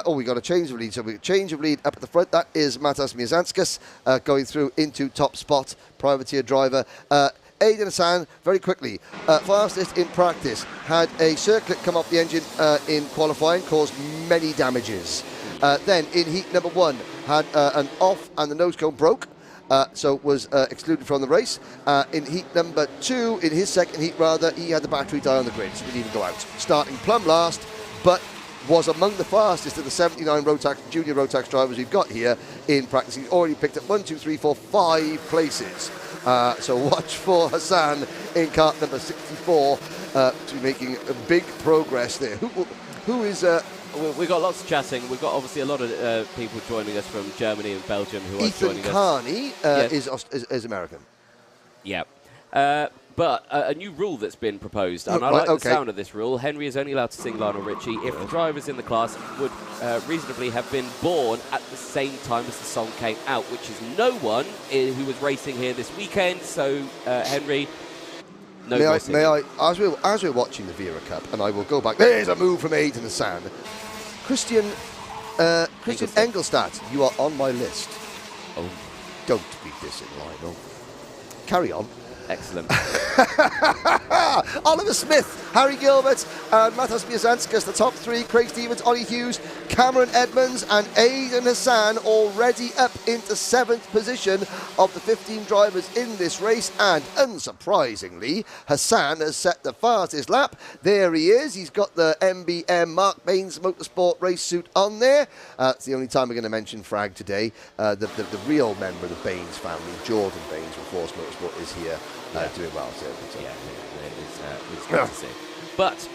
we got a change of lead. So we change of lead up at the front. That is Matas Miazanskas going through into top spot, privateer driver. Aidan Hassan, very quickly, fastest in practice, had a circlet come off the engine in qualifying, caused many damages. Then in heat number 1, had an off and the nose cone broke, so was excluded from the race. In heat number 2, in his second heat rather, he had the battery die on the grid, so didn't even go out. Starting plumb last, but was among the fastest of the 79 junior Rotax drivers we've got here in practice. He's already picked up 1, 2, 3, 4, 5 places. So watch for Hassan in kart number 64 to be making a big progress there. Who is... We've got lots of chatting. We've got obviously a lot of people joining us from Germany and Belgium who are joining us. Ethan Carney is American. Yeah. But a new rule that's been proposed, and I like the sound of this rule. Henry is only allowed to sing Lionel Richie if the drivers in the class would reasonably have been born at the same time as the song came out, which is no one who was racing here this weekend. So, Henry, no more singing. May I, as we're watching the Wera Cup, and I will go back, there's a move from Aidan Hassan. Christian Engelstadt, you are on my list. Oh. Don't be dissing Lionel. Carry on. Excellent. Oliver Smith, Harry Gilbert, and Matas Miazanskas, the top 3. Craig Stevens, Ollie Hughes, Cameron Edmonds, and Aidan Hassan already up into 7th position of the 15 drivers in this race. And unsurprisingly, Hassan has set the fastest lap. There he is. He's got the MBM Mark Baines Motorsport race suit on there. It's the only time we're going to mention Frag today. The real member of the Baines family, Jordan Baines from Force Motorsport, is here. Doing well, so. It's good to see. But,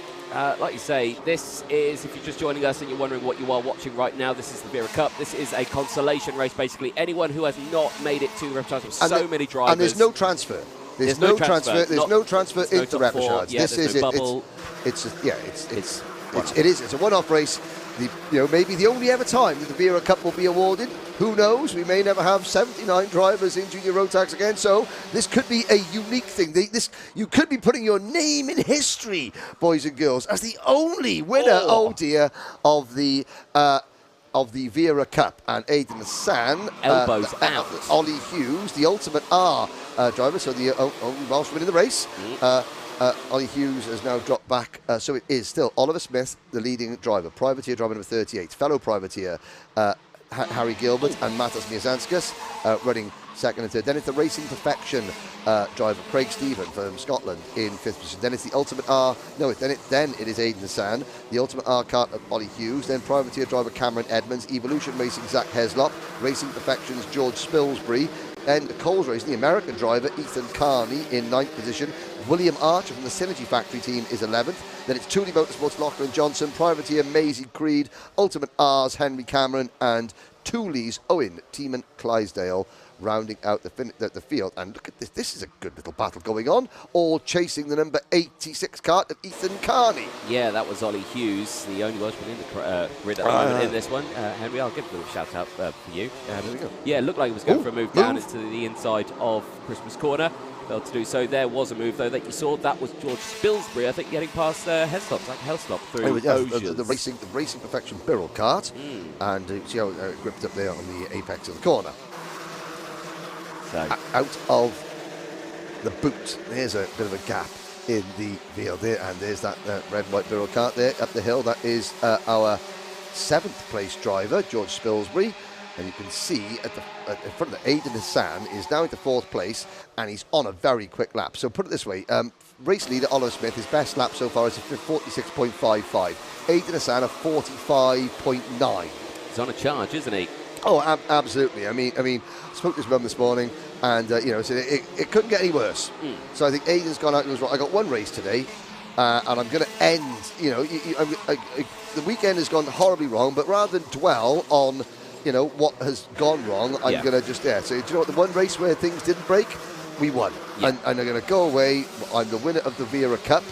like you say, this is, if you're just joining us and you're wondering what you are watching right now, this is the Wera Cup. This is a consolation race, basically. Anyone who has not made it to repechage, many drivers. And there's no transfer. There's no transfer. There's no transfer into repechage. Yeah, this is it. Bubble. It's a one-off race. Maybe the only ever time that the Wera Cup will be awarded. Who knows? We may never have 79 drivers in Junior Rotax again. So this could be a unique thing. You could be putting your name in history, boys and girls, as the only winner. Oh dear, of the Wera Cup. And Aidan Hassan, elbows out. Ollie Hughes, the Ultimate R driver, so the only Welshman in the race. Ollie Hughes has now dropped back, so it is still Oliver Smith, the leading driver, privateer driver number 38, fellow privateer Harry Gilbert and Matas Miazanskas running second and third. Then it's the Racing Perfection driver Craig Stevens from Scotland in 5th position. Then it's the Ultimate R. No, then it is Aidan Hassan, the Ultimate R kart of Ollie Hughes. Then privateer driver Cameron Edmonds, Evolution Racing Zach Heslop, Racing Perfection's George Spilsbury. Then the Coles Racing, the American driver Ethan Carney in 9th position. William Archer from the Synergy Factory team is 11th. Then it's Thule Motorsports, Lachlan Johnson, privateer Maisie Creed, Ultimate R's Henry Cameron, and Thule's Owen Timon Clydesdale rounding out the field. And look at this. This is a good little battle going on, all chasing the number 86 kart of Ethan Carney. Yeah, that was Ollie Hughes, the only Welshman in the grid at the moment in this one. Henry, I'll give a little shout out for you. There we go. Yeah, it looked like it was going for a move down into the inside of Christmas Corner. Failed to do so. There was a move, though, that you saw. That was George Spilsbury, I think, getting past Heslop through the Racing Perfection Birrell kart. And see how it gripped up there on the apex of the corner. So. out of the boot. There's a bit of a gap in the field there, and there's that red white Vero kart there up the hill. That is our 7th place driver, George Spilsbury, and you can see in front of the Aidan Hassan is now into 4th place, and he's on a very quick lap. So put it this way, race leader Oliver Smith, his best lap so far is 46.55. Aidan Hassan a 45.9. He's on a charge, isn't he? Oh, absolutely. I mean, I spoke to his mum this morning, and you know, so it couldn't get any worse. So I think Aidan's gone out and goes, right, I got one race today, and I'm going to end. You know, the weekend has gone horribly wrong, but rather than dwell on, you know, what has gone wrong, I'm going to just So do you know what? The one race where things didn't break, we won, and I'm going to go away. I'm the winner of the Wera Cup.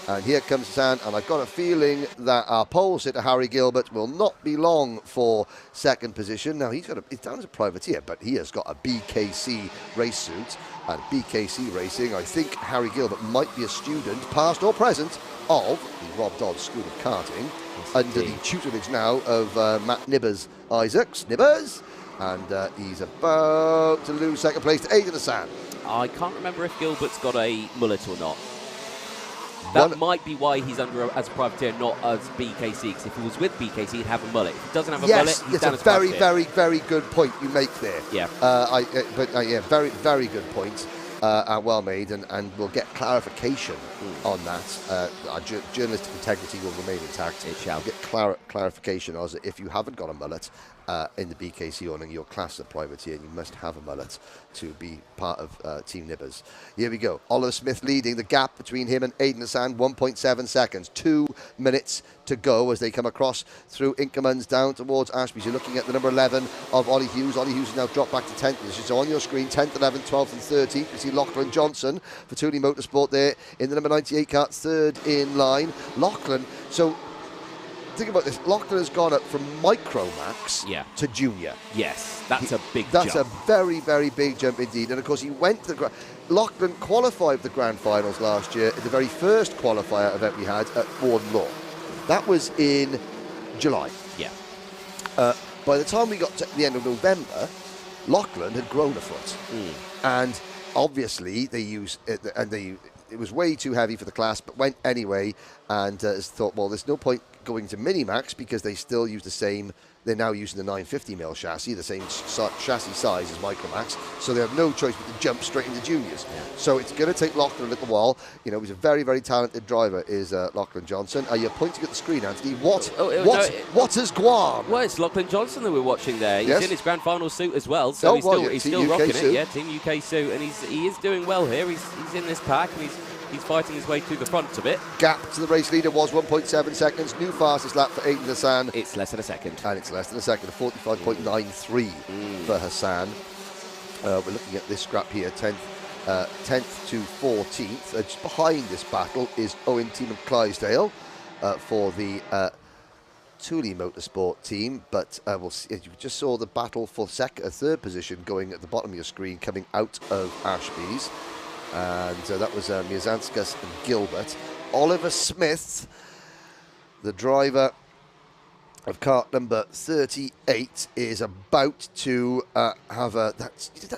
And here comes Hassan, and I've got a feeling that our pole sitter, Harry Gilbert, will not be long for 2nd position. Now, he's down as a privateer, but he has got a BKC race suit. And BKC Racing, I think Harry Gilbert might be a student, past or present, of the Rob Dodds School of Karting, under the tutelage now of Matt Nibbers Isaacs. Nibbers! And he's about to lose 2nd place to Aidan Hassan. I can't remember if Gilbert's got a mullet or not. That might be why he's under as a privateer, not as BKC, because if he was with BKC, he'd have a mullet. If he doesn't have a mullet, he's down as a privateer. Very, very good point you make there. Yeah. Yeah, very, very good point. And well made, and we'll get clarification on that. Our journalistic integrity will remain intact. It shall. We'll get clarification as if you haven't got a mullet in the BKC awning, you're classed as a privateer, and you must have a mullet to be part of Team Nibbers. Here we go. Oliver Smith leading. The gap between him and Aidan Hassan, 1.7 seconds. 2 minutes to go as they come across through Inkermans down towards Ashby's. You're looking at the number 11 of Ollie Hughes. Ollie Hughes has now dropped back to 10th position. So on your screen, 10th, 11th, 12th and 13th. You see Lachlan Johnson for Thule Motorsport there in the number 98 kart, 3rd in line. Lachlan, so think about this. Lachlan has gone up from Micromax to Junior. Yes, that's a big jump. That's a very, very big jump indeed. And of course, he went to the Lachlan qualified for the Grand Finals last year, the very first qualifier event we had at Warden Law. That was in July. Yeah. By the time we got to the end of November, Lachlan had grown a foot. And obviously, they used it, and it was way too heavy for the class, but went anyway, and thought, well, there's no point going to Minimax because they still use the same. They're now using the 950mm chassis, the same chassis size as Micromax, so they have no choice but to jump straight into juniors. So it's going to take Lachlan a little while. You know, he's a very, very talented driver, is Lachlan Johnson. You're pointing at the screen, Anthony. What has Guam? Well, it's Lachlan Johnson that we're watching there. He's in his Grand Final suit as well, so he's still UK rocking suit. it. Yeah, Team UK suit, and he is doing well here. He's in this pack, and he's fighting his way to the front of it. Gap to the race leader was 1.7 seconds. New fastest lap for Aidan Hassan. It's less than a second. And it's less than a second, 45.93 for Hassan. We're looking at this scrap here, 10th to 14th. Just behind this battle is Owen Team of Clydesdale for the Thule Motorsport team. But we'll see, you just saw the battle for 3rd position going at the bottom of your screen, coming out of Ashby's. And that was Miazanskas and Gilbert. Oliver Smith, the driver of kart number 38, is about to have that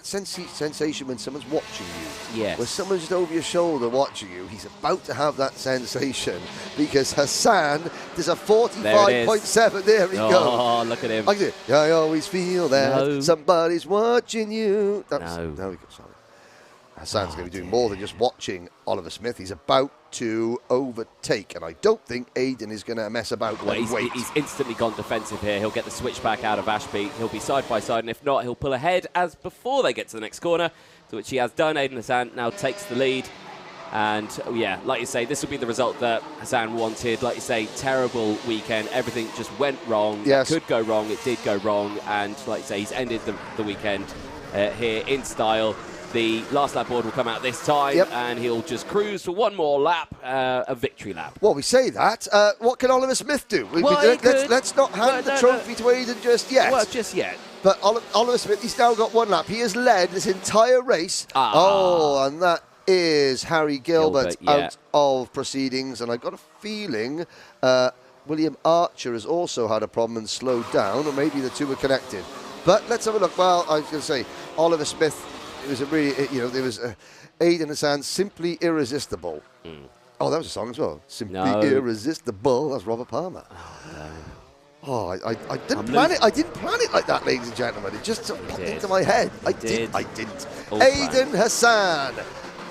sensation when someone's watching you. Yes. When someone's just over your shoulder watching you, he's about to have that sensation because Hassan does a 45.7. There he goes. Oh, look at him. I always feel that somebody's watching you. No, we go. Sorry. Hassan's going to be doing more than just watching Oliver Smith. He's about to overtake, and I don't think Aidan is going to mess about. Well, he's instantly gone defensive here. He'll get the switchback out of Ashby. He'll be side by side, and if not, he'll pull ahead as before they get to the next corner, to which he has done. Aidan Hassan now takes the lead. And, yeah, like you say, this will be the result that Hassan wanted. Like you say, terrible weekend. Everything just went wrong. Yes. It could go wrong. It did go wrong. And, like you say, he's ended the weekend here in style. The last lap board will come out this time, and he'll just cruise for one more lap, a victory lap. Well, we say that. What can Oliver Smith do? Let's not hand the trophy to Aidan just yet. Well, just yet. But Oliver Smith, he's now got one lap. He has led this entire race. And that is Harry Gilbert out of proceedings. And I've got a feeling William Archer has also had a problem and slowed down, or maybe the two are connected. But let's have a look. Well, I was going to say, Oliver Smith It was a really, there was Aidan Hassan, Simply Irresistible. Oh, that was a song as well. Simply Irresistible. That's Robert Palmer. Oh, I didn't plan it. I didn't plan it like that, ladies and gentlemen. It just popped into my head. I didn't. Aidan Hassan,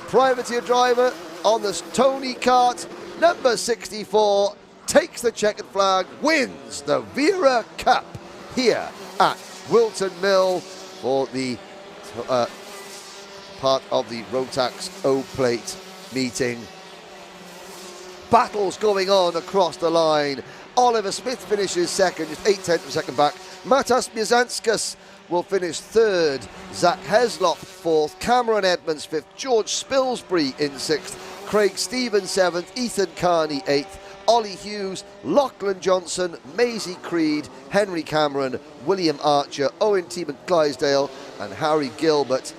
privateer driver on the Tony Kart, number 64, takes the checkered flag, wins the Wera Cup here at Whilton Mill for the part of the Rotax O-Plate meeting. Battles going on across the line. Oliver Smith finishes second, just 0.8 of a second back. Matas Mizanskas will finish third. Zach Heslop fourth. Cameron Edmonds fifth. George Spilsbury in sixth. Craig Stevens seventh. Ethan Carney eighth. Ollie Hughes, Lachlan Johnson, Maisie Creed, Henry Cameron, William Archer, Owen T. Clydesdale and Harry Gilbert.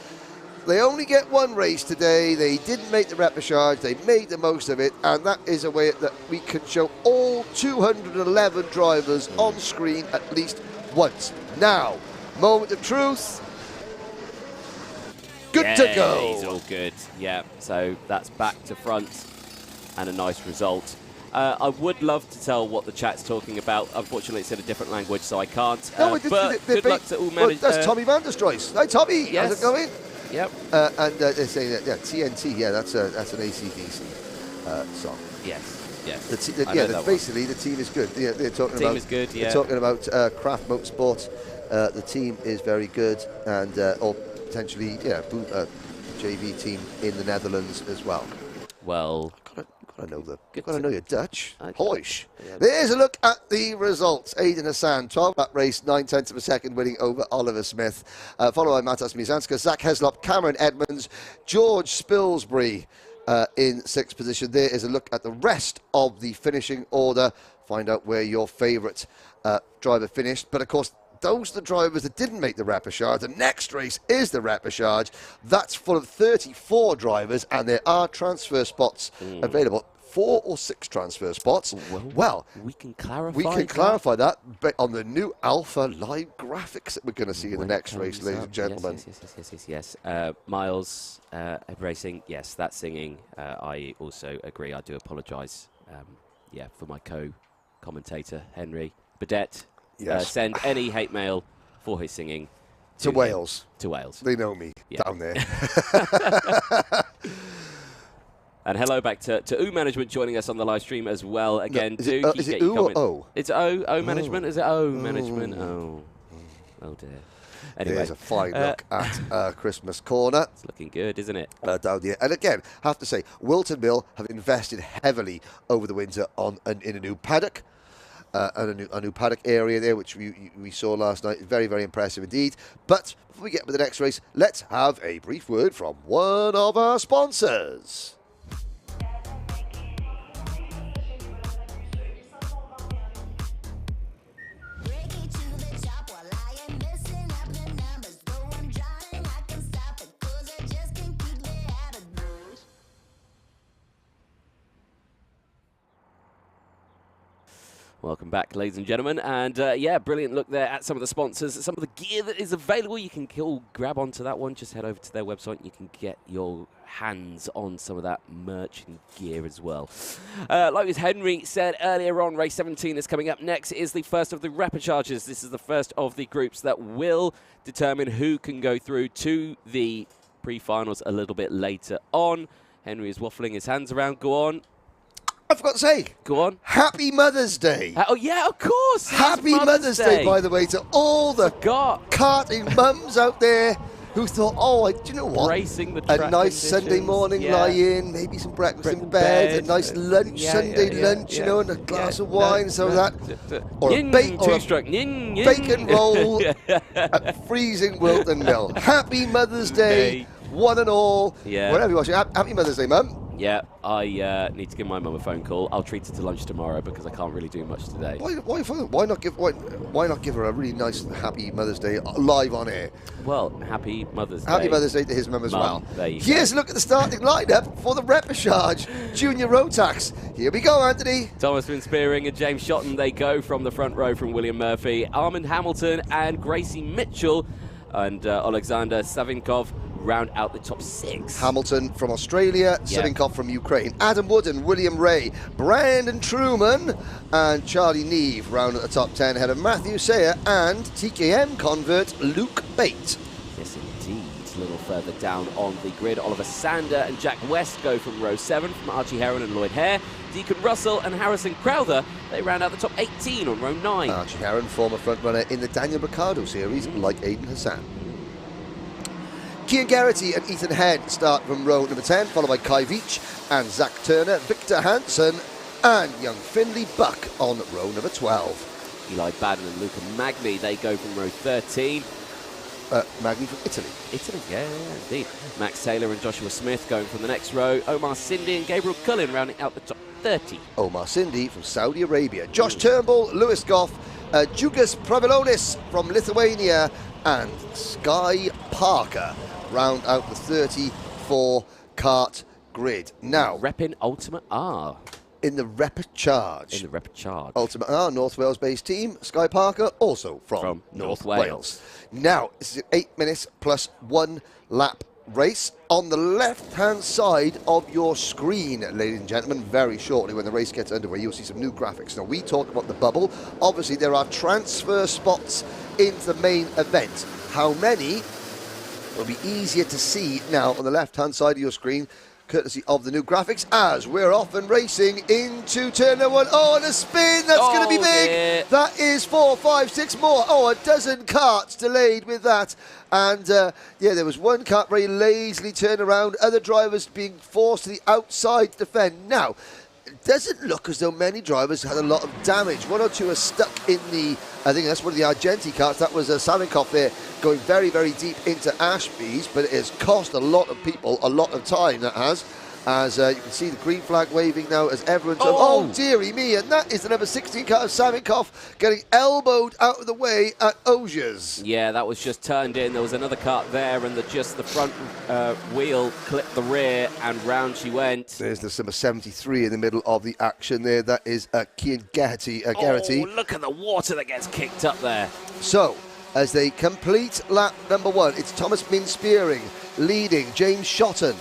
They only get one race today. They didn't make the repechage. They made the most of it, and that is a way that we can show all 211 drivers on screen at least once. Now, moment of truth. Good to go. He's all good. Yeah, so that's back to front and a nice result. I would love to tell what the chat's talking about. Unfortunately, it's in a different language, so I can't. No, but good luck to all managers. That's Tommy van der Stroys. Hi, Tommy. Yes. How's it going? Yep. And they're saying that, TNT, that's an AC/DC song. Yes. Basically, the team is good. Yeah, they're talking team about. Is good, yeah. They're talking about Craft Motorsport. The team is very good, and or potentially, JV team in the Netherlands as well. Well, Gotta know your Dutch. Hoish. There's a look at the results. Aidan Hassan, 12 lap race, 0.9 of a second, winning over Oliver Smith. Followed by Matas Mizanskas, Zach Heslop, Cameron Edmonds, George Spilsbury in sixth position. There is a look at the rest of the finishing order. Find out where your favourite driver finished. But of course, those are the drivers that didn't make the repechage. The next race is the repechage. That's full of 34 drivers, and there are transfer spots available. 4 or 6 transfer spots. Well, we can clarify that on the new Alpha Live graphics that we're going to see in the next race, ladies and gentlemen. Yes. Miles Racing, yes, that's singing. I also agree. I do apologise, for my co-commentator, Henry Bedette. Yes. Send any hate mail for his singing to Wales. To Wales. They know me down there. And hello back to O Management joining us on the live stream as well. Again, is it O or O? It's O Management. Is it O Management? Oh dear. Anyway, there's a fine look at Christmas Corner. It's looking good, isn't it? Down here. And again, have to say, Whilton Mill have invested heavily over the winter in a new paddock. And a new paddock area there, which we saw last night. Very, very impressive indeed. But before we get to the next race, let's have a brief word from one of our sponsors. Welcome back, ladies and gentlemen. And brilliant look there at some of the sponsors, some of the gear that is available. You can all grab onto that one. Just head over to their website and you can get your hands on some of that merch and gear as well. Like as Henry said earlier on, race 17 is coming up next. It is the first of the repechages. This is the first of the groups that will determine who can go through to the pre-finals a little bit later on. Henry is waffling his hands around. Go on. I forgot to say. Go on. Happy Mother's Day. Oh, yeah, of course. Happy Mother's Day, by the way, to all the karting mums out there who thought, do you know what? Racing the track a nice Sunday morning lie-in, maybe some breakfast in bed, a nice lunch, Sunday lunch, and a glass of wine, some of that. Or a bacon roll at freezing Whilton Mill. Happy Mother's Day, one and all. Yeah. Whatever you watch. Happy Mother's Day, Mum. Yeah, I need to give my mum a phone call. I'll treat her to lunch tomorrow because I can't really do much today. Why not give her a really nice Happy Mother's Day live on air? Well, Happy Mother's Day. Happy Mother's Day to his mum as well. There you Here's a look at the starting lineup for the repechage Junior Rotax. Here we go, Anthony. Thomas Van Spearing and James Shotton, they go from the front row from William Murphy. Armand Hamilton and Gracie Mitchell and Alexander Savinkov round out the top 6. Hamilton from Australia, Savinkov from Ukraine, Adam Wooden, William Ray, Brandon Truman, and Charlie Neve round at the top 10 ahead of Matthew Sayer and TKM convert Luke Bate. Yes, indeed. A little further down on the grid, Oliver Sander and Jack West go from row 7 from Archie Heron and Lloyd Hare. Deacon Russell and Harrison Crowther, they round out the top 18 on row 9. Archie Heron, former frontrunner in the Daniel Ricciardo series, like Aidan Hassan. Cian Geraghty and Ethan Head start from row number 10, followed by Kai Veach and Zach Turner, Victor Hansen and young Finley Buck on row number 12. Eli Baden and Luca Magni, they go from row 13. Magni from Italy. Italy, yeah, indeed. Max Taylor and Joshua Smith going from the next row. Omar Cindy and Gabriel Cullen rounding out the top 30. Omar Cindy from Saudi Arabia. Josh Turnbull, Lewis Goff, Džiugas Pravilonis from Lithuania, and Sky Parker round out the 34 kart grid. Now, repping Ultimate R. In the Repecharge. In the Repecharge. Ultimate R, North Wales-based team. Sky Parker, also from North Wales. Now, this is an 8 minutes plus 1 lap race. On the left-hand side of your screen, ladies and gentlemen, very shortly when the race gets underway, you'll see some new graphics. Now, we talk about the bubble. Obviously, there are transfer spots into the main event. How many will be easier to see now on the left-hand side of your screen, courtesy of the new graphics, as we're off and racing into turn number 1. Oh, and a spin, that's going to be big. Dear. That is 4, 5, 6 more. Oh, a dozen karts delayed with that. And yeah, there was one kart very lazily turned around, other drivers being forced to the outside to defend. Now, it doesn't look as though many drivers had a lot of damage. 1 or 2 are stuck in the, I think that's one of the Argenti karts. That was Savinkov there going very, very deep into Ashby's, but it has cost a lot of people a lot of time, that has. As you can see the green flag waving now as everyone's... Oh, dearie me, and that is the number 16 car of Savinkov getting elbowed out of the way at Ogiers. Yeah, that was just turned in. There was another kart there, and just the front wheel clipped the rear, and round she went. There's the number 73 in the middle of the action there. That is Cian Geraghty. Oh, look at the water that gets kicked up there. So, as they complete lap number 1, it's Thomas Min-Spearing leading, James Shotton,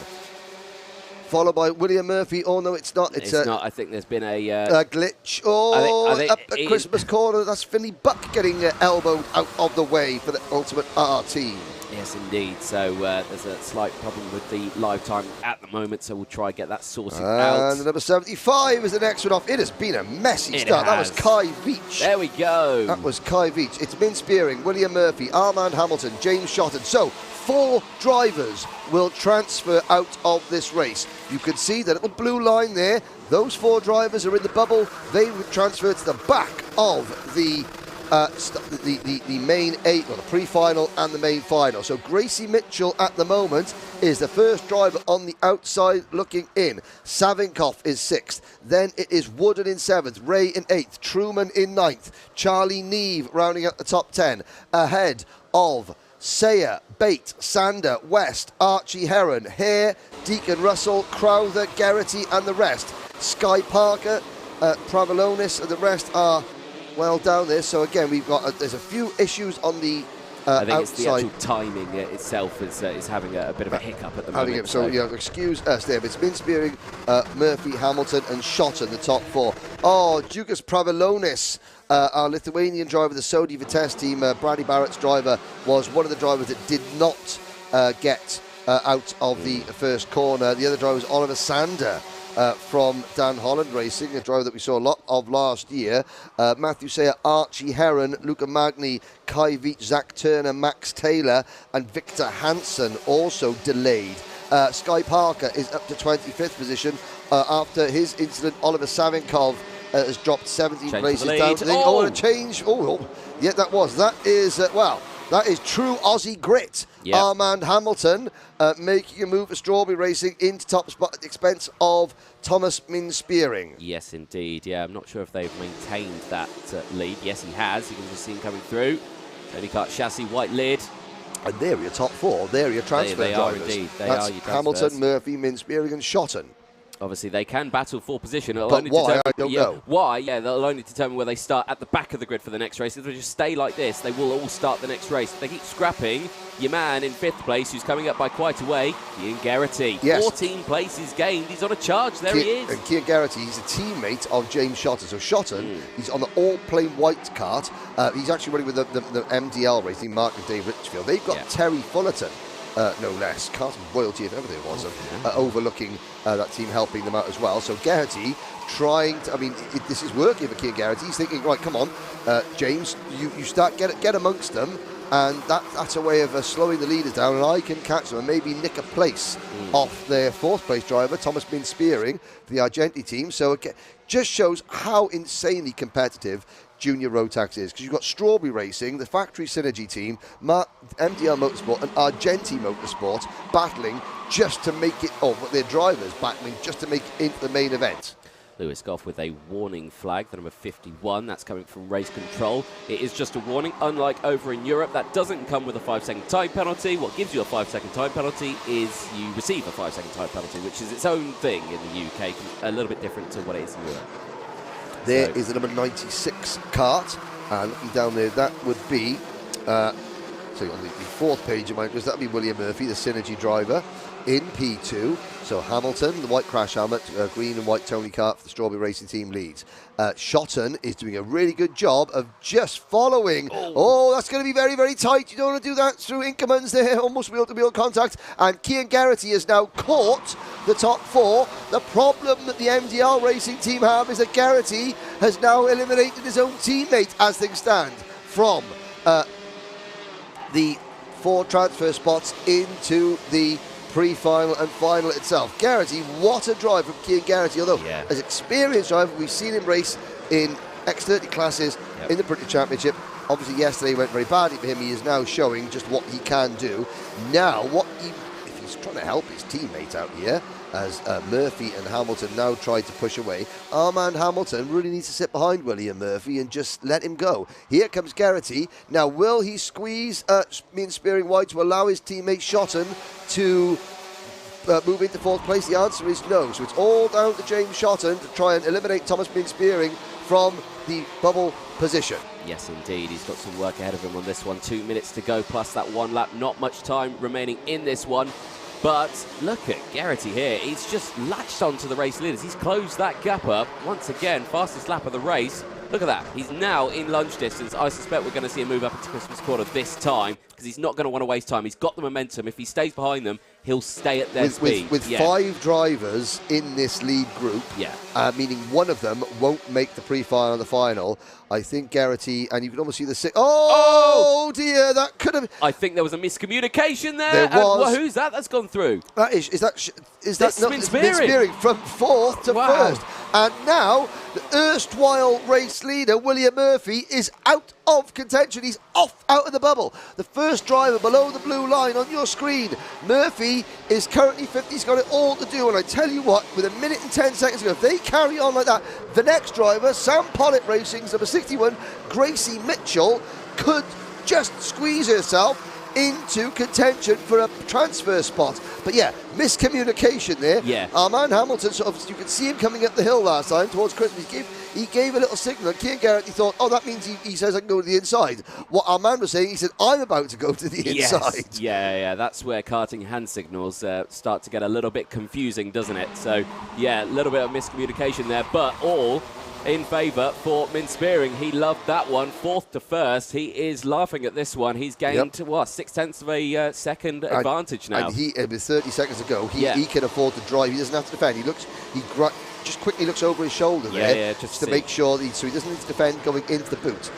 followed by William Murphy. Oh, no, it's not. It's not. I think there's been a glitch. Oh, I think up at Christmas corner. That's Finley Buck getting elbowed out of the way for the Ultimate R team. Yes, indeed. So there's a slight problem with the live time at the moment, so we'll try and get that sorted out. And the number 75 is the next one off. It has been a messy start. That was Kai Veach. There we go. That was Kai Veach. It's Min-Spearing, William Murphy, Armand Hamilton, James Shotton. So, 4 drivers will transfer out of this race. You can see the little blue line there. Those 4 drivers are in the bubble. They would transfer to the back of the main 8, or the pre-final and the main final. So Gracie Mitchell at the moment is the first driver on the outside looking in. Savinkov is 6th. Then it is Wooden in 7th, Ray in 8th, Truman in 9th, Charlie Neve rounding out the top 10, ahead of Sayer, Bate, Sander, West, Archie Heron, Hare, Deacon Russell, Crowther, Geraghty and the rest. Sky Parker, Pravilonis and the rest are well down there. So again, we've got there's a few issues on the I think outside. it's the actual timing itself is having a bit of a hiccup at the moment. So yeah, excuse us there. But it's Min-Spearing, Murphy, Hamilton and Shotton, the top 4. Oh, Džiugas Pravilonis, our Lithuanian driver, the Sodi Vitesse team, Brady Barrett's driver, was one of the drivers that did not get out of the first corner. The other driver was Oliver Sander, from Dan Holland Racing, a driver that we saw a lot of last year. Matthew Sayer, Archie Heron, Luca Magni, Kai Veach, Zach Turner, Max Taylor and Victor Hansen also delayed. Sky Parker is up to 25th position after his incident. Oliver Savinkov has dropped 17 places down to the... Oh, and a change. Yeah, that is, well, that is true Aussie grit. Yep. Armand Hamilton making a move for Strawberry Racing into top spot at the expense of Thomas Min-Spearing. Yes, indeed. Yeah, I'm not sure if they've maintained that lead. Yes, he has. You can just see him coming through. Tony Kart chassis, white lid. And there are your top 4. There are your transfer they drivers. Are indeed. They That's are your Hamilton, Murphy, Min-Spearing and Shotton. Obviously, they can battle for position. It'll But only why? determine, I don't know. Why? Yeah, they'll only determine where they start at the back of the grid for the next race. If they just stay like this, they will all start the next race. If they keep scrapping, your man in 5th place, who's coming up by quite a way, Cian Geraghty. Yes. 14 places gained. He's on a charge. There he is. And Cian Geraghty, he's a teammate of James Shotton. So Shotton, he's on the all-plain white kart. He's actually running with the MDL racing, Mark and Dave Richfield. They've got Terry Fullerton. No less, Carlton royalty if ever there was, overlooking that team, helping them out as well. So Geraghty trying to, this is working for Cian Geraghty. He's thinking, right, come on, James, you start, get amongst them, and that's a way of slowing the leaders down, and I can catch them and maybe nick a place off their 4th place driver, Thomas Bin Spearing, for the Argenti team. So it just shows how insanely competitive Junior Rotax is, because you've got Strawberry Racing, the Factory Synergy team, MDL Motorsport and Argenti Motorsport battling just to make it, their drivers battling just to make it into the main event. Lewis Goff with a warning flag, the number 51, that's coming from Race Control. It is just a warning, unlike over in Europe, that doesn't come with a 5-second time penalty. What gives you a 5-second time penalty is you receive a 5-second time penalty, which is its own thing in the UK, a little bit different to what it is in Europe. There is the number 96 Kart, and looking down there, that would be, so on the 4th page of mine, that would be William Murphy, the Synergy driver, in P2. So Hamilton, the white crash helmet, green and white Tony Kart for the Strawberry Racing team leads. Shotton is doing a really good job of just following. That's going to be very, very tight. You don't want to do that through Inkermans there, almost wheel-to-wheel contact. And Cian Geraghty has now caught the top 4. The problem that the MDL Racing team have is that Geraghty has now eliminated his own teammate as things stand from the 4 transfer spots into the pre-final and final itself. Geraghty, what a drive from Cian Geraghty, although as experienced driver, we've seen him race in X30 classes in the British Championship. Obviously yesterday went very badly for him. He is now showing just what he can do. Now, if he's trying to help his teammate out here, as Murphy and Hamilton now try to push away, our man Hamilton really needs to sit behind William Murphy and just let him go. Here comes Geraghty. Now, will he squeeze Bin Spearing wide to allow his teammate Shotton to move into 4th place? The answer is no. So it's all down to James Shotton to try and eliminate Thomas Bin Spearing from the bubble position. Yes, indeed. He's got some work ahead of him on this one. 2 minutes to go, plus that 1 lap. Not much time remaining in this one. But look at Geraghty here. He's just latched onto the race leaders. He's closed that gap up. Once again, fastest lap of the race. Look at that. He's now in lunge distance. I suspect we're going to see him move up into Christmas quarter this time, because he's not going to want to waste time. He's got the momentum. If he stays behind them, he'll stay at their speed. With 5 drivers in this lead group, meaning one of them won't make the pre-final and the final, I think Geraghty, and you can almost see the... Oh dear, that could have... I think there was a miscommunication there. There was. Who's that? That's gone through. Is that Bin Spearing from 4th to 1st. And now, the erstwhile race leader, William Murphy, is out of contention. He's out of the bubble. The first driver below the blue line on your screen. Murphy is currently 50. He's got it all to do. And I tell you what, with 1 minute and 10 seconds to go, if they carry on like that, the next driver, Sam Pollitt Racing's number 61, Gracie Mitchell, could just squeeze herself into contention for a transfer spot. But miscommunication there. Our man Hamilton, you could see him coming up the hill last time towards Christmas. He gave a little signal, and Cian Geraghty thought, that means he says I can go to the inside. What our man was saying, he said, I'm about to go to the inside. That's where karting hand signals start to get a little bit confusing, doesn't it? So, a little bit of miscommunication there, but all in favour for Bin Spearing. He loved that one, 4th to 1st. He is laughing at this one. He's gained, 6/10 of a second advantage now. And with 30 seconds to go, he can afford to drive. He doesn't have to defend. He just quickly looks over his shoulder just to make sure so he doesn't need to defend going into the boot.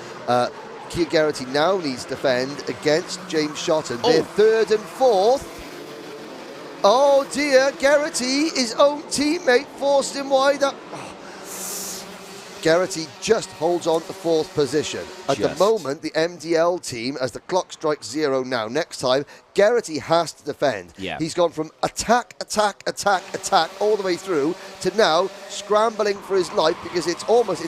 Cian Geraghty now needs to defend against James Shotton. They're 3rd and 4th. Oh dear, Geraghty, his own teammate, forced him wide up. Geraghty just holds on to 4th position. At the moment, the MDL team, as the clock strikes 0 now, next time, Geraghty has to defend. Yeah. He's gone from attack all the way through to now scrambling for his life, because it's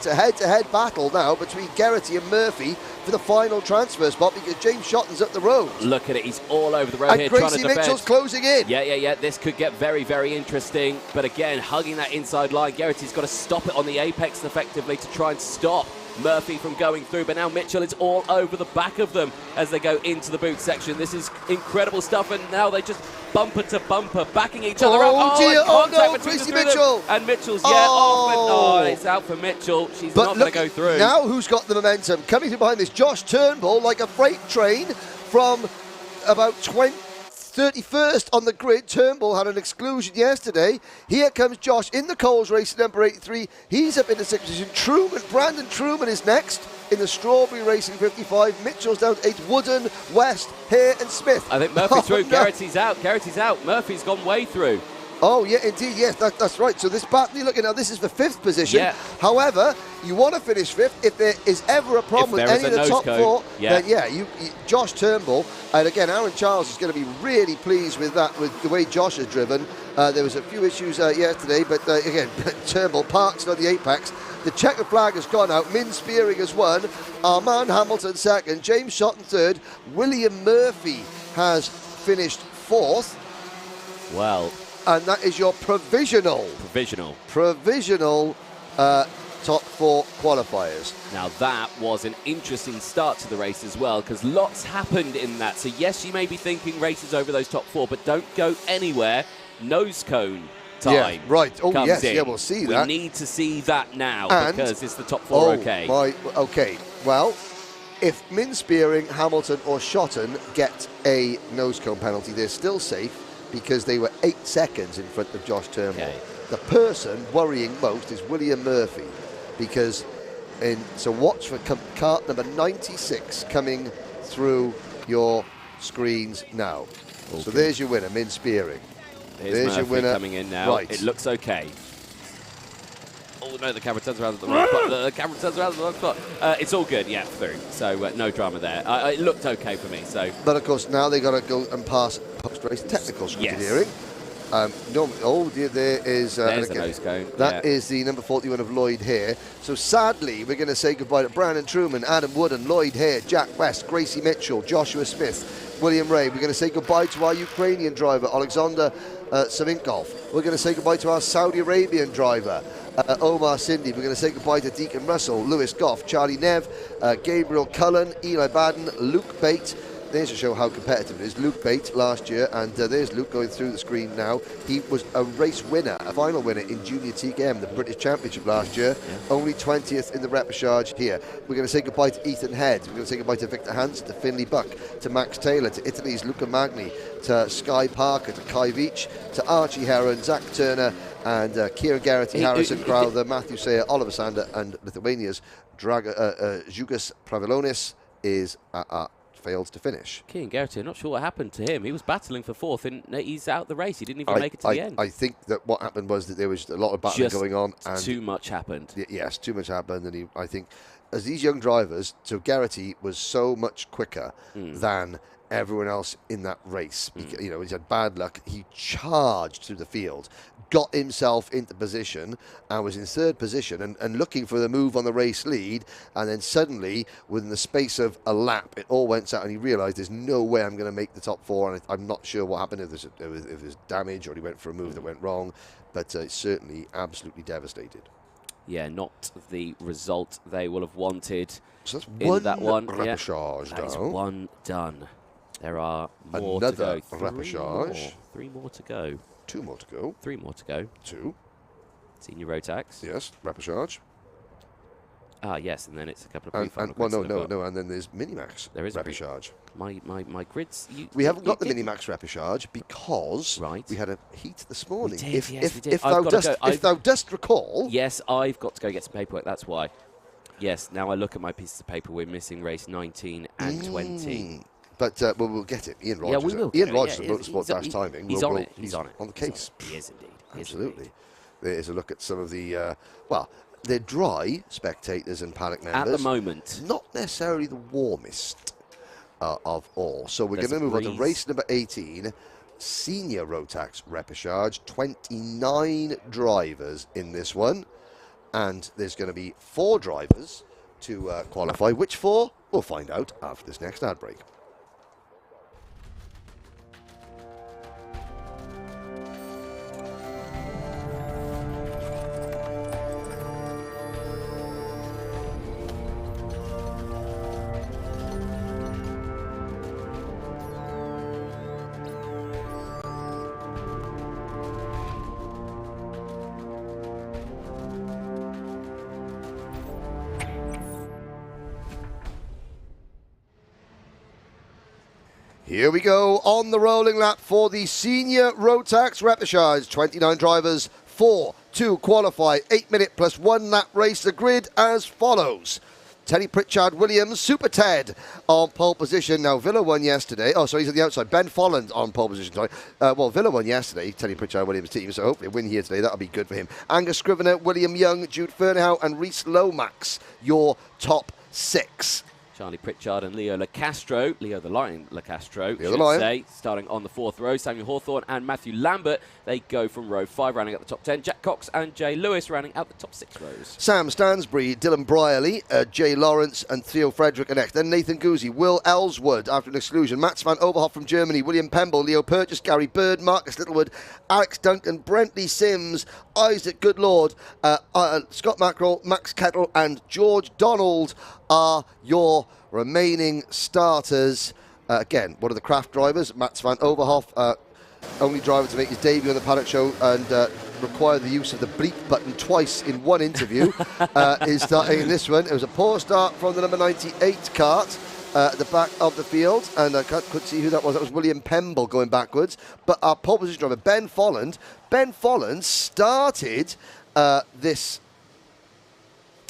a head-to-head battle now between Geraghty and Murphy for the final transfer spot, because James Shotton's up the road. Look at it, he's all over the road and here Gracie trying to defend. Mitchell's closing in. Yeah. This could get very, very interesting. But again, hugging that inside line, Geraghty's got to stop it on the apex effectively to try and stop Murphy from going through, but now Mitchell is all over the back of them as they go into the boot section. This is incredible stuff, and now they just bumper to bumper, backing each other up. Oh dear, oh no, between Gracie Mitchell. And Mitchell's, off, and it's out for Mitchell. She's not going to go through. Now who's got the momentum? Coming from behind this, Josh Turnbull, like a freight train from about 31st on the grid. Turnbull had an exclusion yesterday. Here comes Josh in the Coles race, number 83. He's up in the 6th position. Brandon Truman is next in the Strawberry Racing 55. Mitchell's down to 8. Wooden, West, Hare and Smith. I think Murphy's through. No. Geraghty's out. Murphy's gone way through. Oh, yeah, indeed, yes, that's right. So this battle, you're looking at, this is for 5th position. Yeah. However, you want to finish 5th. If there is ever a problem with any of the top 4, then you Josh Turnbull, and again, Aaron Charles is going to be really pleased with that, with the way Josh has driven. There was a few issues yesterday, but again, Turnbull parks on the apex. The checkered flag has gone out. Min Spearing has won. Armand Hamilton 2nd. James Shotton 3rd. William Murphy has finished 4th. Well. And that is your provisional top 4 qualifiers. Now that was an interesting start to the race as well, because lots happened in that. So yes, you may be thinking races over those top 4, but don't go anywhere. Nose cone time. Yeah, right. Oh yes, in. Yeah, we'll see that. We need to see that now, and because it's the top 4. Okay. Well, if Min Spearing, Hamilton or Shotton get a nose cone penalty, they're still safe, because they were 8 seconds in front of Josh Turnbull. Okay. The person worrying most is William Murphy, because so watch for cart number 96 coming through your screens now. Okay. So there's your winner, Min Spearing. There's your winner coming in now. Right. It looks okay. Oh no, the camera turns around at the wrong spot. It's all good, yeah, through. So no drama there. It looked okay for me. So, but of course now they got to go and pass post-race technical scrutineering. There is there's a nose cone. That is the number 41 of Lloyd Hare. So sadly, we're going to say goodbye to Brandon Truman, Adam Wooden, Lloyd Hare, Jack West, Gracie Mitchell, Joshua Smith, William Ray. We're going to say goodbye to our Ukrainian driver, Alexander Savinkov. We're going to say goodbye to our Saudi Arabian driver, Omar Sindhi. We're going to say goodbye to Deacon Russell, Lewis Goff, Charlie Nev, Gabriel Cullen, Eli Baden, Luke Bate. There's to show how competitive it is. Luke Bate last year, and there's Luke going through the screen now. He was a race winner, a final winner in Junior TKM, the British Championship last year. Yeah. Only 20th in the repechage here. We're going to say goodbye to Ethan Head. We're going to say goodbye to Victor Hansen, to Finley Buck, to Max Taylor, to Italy's Luca Magni, to Sky Parker, to Kai Veach, to Archie Heron, Zach Turner, and Kieran Geraghty, Harrison Crowther, Matthew Sayer, Oliver Sander, and Lithuania's Zhugas Pravilonis is failed to finish. Kieran Geraghty, I'm not sure what happened to him. He was battling for 4th, and he's out the race. He didn't even make it to the end. I think that what happened was that there was a lot of battling going on. And too much happened. Yes, too much happened, and I think as these young drivers, so Geraghty was so much quicker than everyone else in that race. You know, he's had bad luck. He charged through the field, got himself into position, and was in 3rd position and looking for the move on the race lead. And then suddenly, within the space of a lap, it all went out, and he realised there's no way I'm going to make the top 4. And I'm not sure what happened, if there's damage or he went for a move that went wrong, but certainly absolutely devastated. Yeah, not the result they will have wanted. So that's in that one. Repechage that is one done. There are more to go. Repechage. 3 more to go. 2 more to go. 3 more to go. 2. Senior Rotax. Yes, repechage. Ah, yes, and then it's a couple of pre-final no, and then there's Minimax. There is repechage. My grids. We haven't got the Minimax repechage because we had a heat this morning. We did, if thou dost recall. Yes, I've got to go get some paperwork. That's why. Yes, now I look at my pieces of paper. We're missing race 19 and 20. But we'll get it. Ian Rogers. Yeah, we will. Ian Rogers of Motorsport Timing. He's on it. He's on it. On the case. He is indeed. Absolutely. There's a look at some of the, they're dry spectators and paddock members. At the moment. Not necessarily the warmest. of all. So we're going to move on to race number 18, senior Rotax repechage. 29 drivers in this one, and there's going to be 4 drivers to qualify. Which 4? We'll find out after this next ad break. Here we go on the rolling lap for the senior Rotax repechage. 29 drivers, 4 to qualify. 8-minute plus 1 lap race. The grid as follows. Teddy Pritchard Williams, Super Ted on pole position. Now, Villa won yesterday. Oh, sorry, he's on the outside. Ben Folland on pole position. Sorry. Well, Villa won yesterday, Teddy Pritchard Williams' team, so hopefully a win here today. That'll be good for him. Angus Scrivener, William Young, Jude Fernhow, and Rhys Lomax, your top 6. Charlie Pritchard and Leo LaCastro, Leo the Lion LaCastro, say, starting on the 4th row. Samuel Hawthorne and Matthew Lambert, they go from row 5, rounding out the top 10. Jack Cox and Jay Lewis rounding out the top 6 rows. Sam Stansbury, Dylan Brierley, Jay Lawrence and Theo Frederick are next. Then Nathan Guzzi, Will Ellswood after an exclusion. Mats van Overhoff from Germany, William Pemble, Leo Purchase, Gary Bird, Marcus Littlewood, Alex Duncan, Brentley Sims, Isaac Goodlord, Scott Mackerel, Max Kettle and George Donald are your remaining starters. Again, one of the craft drivers, Mats van Overhoff, only driver to make his debut on the paddock show and required the use of the bleep button twice in one interview, is starting in this one. It was a poor start from the number 98 Kart at the back of the field, and I couldn't see who that was. That was William Pemble going backwards. But our pole position driver, Ben Folland started this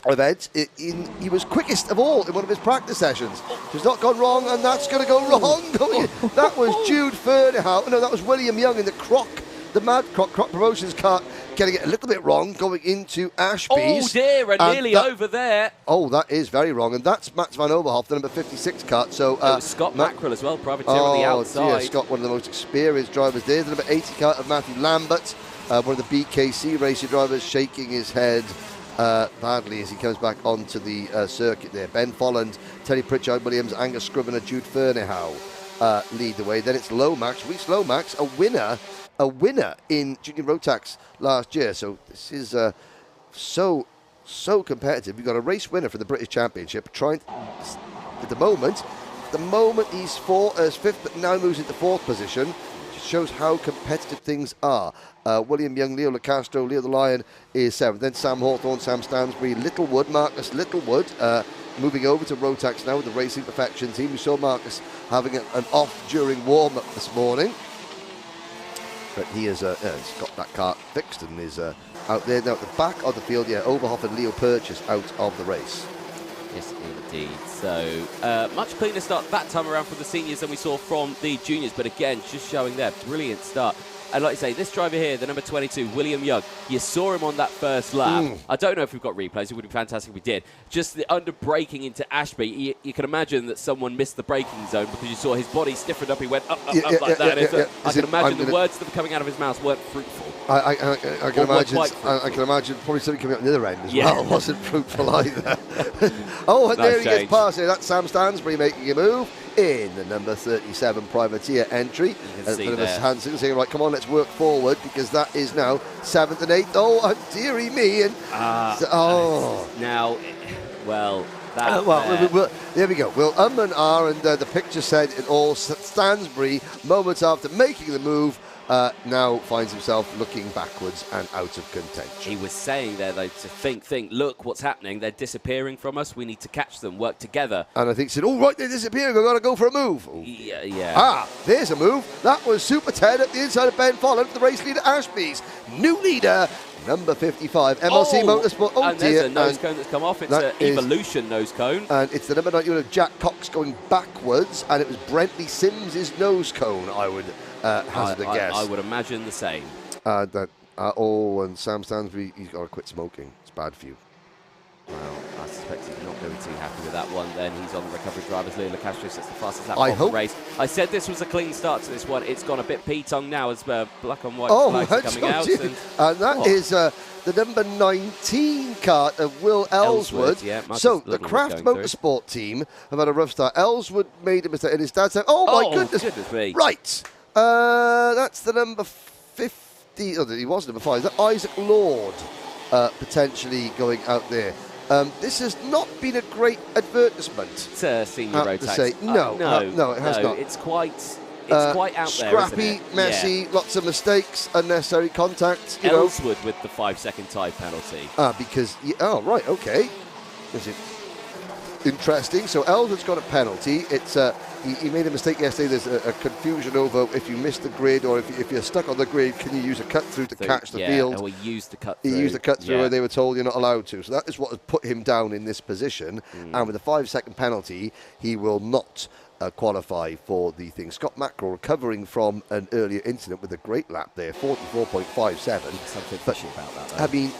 event. He was quickest of all in one of his practice sessions. He's not gone wrong, and that's going to go wrong. That was Jude Fernhow. No, that was William Young in the Mad Croc Promotions car, getting it a little bit wrong going into Ashby's. Oh dear, and nearly over there. Oh, that is very wrong, and that's Mats van Overhoff, the number 56 car. So it was Scott Mackerel as well, privateer on the outside. Dear, Scott, one of the most experienced drivers there. The number 80 car of Matthew Lambert, one of the BKC racing drivers, shaking his head badly as he comes back onto the circuit there. Ben Folland, Teddy Pritchard Williams, Angus Scrivener, Jude Fernhow lead the way. Then it's Lomax, Rhys Lomax, a winner in Junior Rotax last year. So this is so competitive. We've got a race winner for the British Championship. At the moment he's 5th, but now moves into 4th position. Shows how competitive things are. William Young, Leo LaCastro, Leo the Lion is 7th. Then Sam Hawthorne, Sam Stansbury, Marcus Littlewood, moving over to Rotax now with the Racing Perfection team. We saw Marcus having an off during warm-up this morning, but he has he's got that car fixed and is out there now at the back of the field. Yeah, Overhoff and Leo Purchase out of the race. Yes, indeed. So, much cleaner start that time around for the seniors than we saw from the juniors. But again, just showing their brilliant start. And like I say, this driver here, the number 22, William Young, you saw him on that first lap. I don't know if we've got replays. It would be fantastic if we did. Just the under braking into Ashby, you can imagine that someone missed the braking zone because you saw his body stiffened up. He went up like that. I can imagine the words that were coming out of his mouth weren't fruitful. I can imagine probably something coming out the other end as well. It wasn't fruitful either. Oh, and there he gets past here. That's Sam Stansbury making a move in the number 37 privateer entry. Hansen saying, right, come on, let's work forward, because that is now 7th and 8th. Oh, dearie me. And now, well, there we go. Well, and R, and the picture said it all. Stansbury, moments after making the move, now finds himself looking backwards and out of contention. He was saying there, though, to think, look, what's happening? They're disappearing from us. We need to catch them, work together. And I think he said, oh, right, they're disappearing. I've got to go for a move. Oh. Yeah. There's a move. That was Super Ted at the inside of Ben Folland for the race leader, Ashby's. New leader, number 55, MLC Motorsport. Oh, and there's a nose cone that's come off. It's an Evolution nose cone. And it's the number 91 of Jack Cox going backwards, and it was Brentley Sims' nose cone, I would hazard a guess. I would imagine the same. And Sam Stansbury, he's got to quit smoking. It's bad for you. Well, I suspect he's not going to be too happy with that one. Then he's on the recovery drivers. Leo Lacastro sets the fastest lap of the race. I said this was a clean start to this one. It's gone a bit P-tongue now as black and white flags are coming out. And that is the number 19 Kart of Will Ellswood. Yeah, so the Craft Motorsport team have had a rough start. Ellswood made a mistake, and his dad said, "Oh my goodness me!" Right, that's the number 50. Oh, he was number 5. Is that Isaac Lord potentially going out there? This has not been a great advertisement. It's a senior Rotax. No, it has not. It's quite out there, scrappy, messy, lots of mistakes, unnecessary contact. Ellswood with the 5-second tie penalty. Because right, okay. Is it interesting? So Ellswood's got a penalty. It's he made a mistake yesterday. There's a confusion over if you missed the grid or if you're stuck on the grid, can you use a cut through to catch the field? Or he used the cut through. He used the cut through, and they were told you're not allowed to. So that is what has put him down in this position. And with a 5-second penalty, he will not qualify for the thing. Scott Mackerel recovering from an earlier incident with a great lap there, 44.57. Something fishy about that, though. I mean,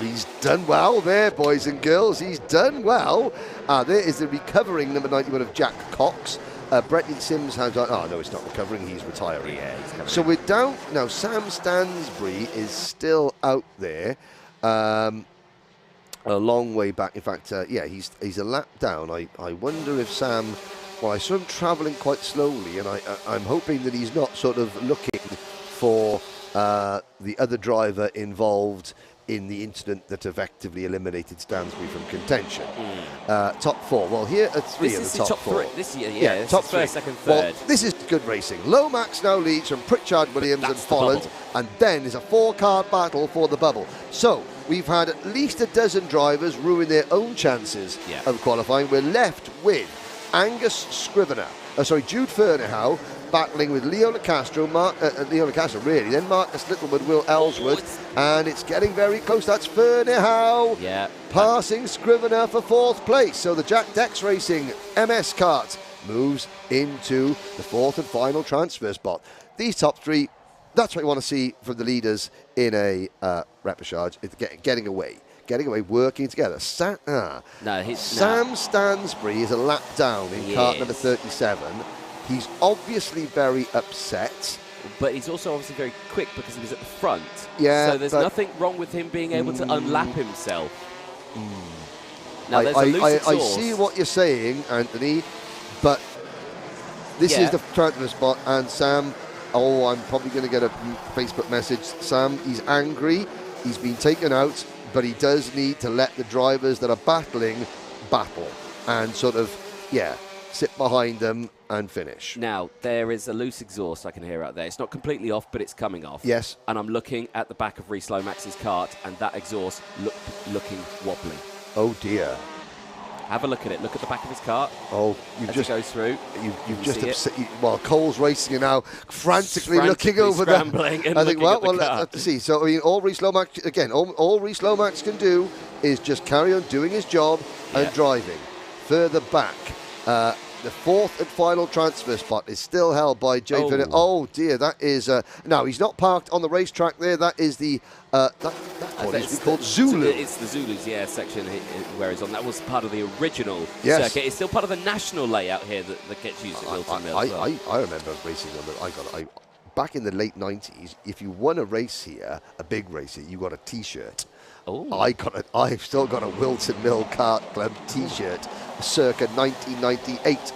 he's done well there, boys and girls. He's done well. There is the recovering number 91 of Jack Cox. Brenton Sims has... Oh, no, it's not recovering. He's retiring. Yeah, he's coming. So we're down... Now, Sam Stansbury is still out there. A long way back. In fact, he's a lap down. I wonder if Sam... Well, I saw him travelling quite slowly, and I'm hoping that he's not sort of looking for the other driver involved in the incident that effectively eliminated Stansbury from contention. Top 4. Well, here are 3 of the top 4. This year, top 3. First, second, third. Well, this is good racing. Lomax now leads from Pritchard, Williams and Folland, and then there's a 4-car battle for the bubble. So we've had at least a dozen drivers ruin their own chances of qualifying. We're left with Angus Scrivener, Jude Ferneyhough, battling with Leo Lacastro, then Marcus Littlewood, Will Ellswood, and it's getting very close. That's Ferneyhough passing Scrivener for 4th place. So the Jack Dex Racing MS Kart moves into the 4th and final transfer spot. These top 3, that's what you want to see from the leaders in a repechage. It's getting away, working together. Sam Stansbury is a lap down in kart number 37. He's obviously very upset. But he's also obviously very quick because he was at the front. Yeah, so there's nothing wrong with him being able to unlap himself. Now, I see what you're saying, Anthony, but this is the transfer spot, and Sam, I'm probably going to get a Facebook message. Sam, he's angry. He's been taken out, but he does need to let the drivers that are battling battle and sort of, sit behind them and finish. Now, there is a loose exhaust I can hear out there. It's not completely off, but it's coming off. Yes. And I'm looking at the back of Rhys Lomax's kart, and that exhaust looking wobbly. Oh, dear. Have a look at it. Look at the back of his kart. Oh, it goes through. You've just upset. While Cole's racing now, frantically looking over there. I think. Let's see. So I mean, all Rhys Lomax all Rhys Lomax can do is just carry on doing his job and driving. Further back, the 4th and final transfer spot is still held by Jade Vinner. Oh dear, that is no, he's not parked on the racetrack there. That is the that is called Zulu. It's the Zulus, section where he's on. That was part of the original circuit. It's still part of the national layout here that gets used at Whilton Mill. I remember racing on the. Back in the late 90s, if you won a race here, a big race here, you got a T-shirt. I've still got a Whilton Mill Kart Club T-shirt, circa 1998.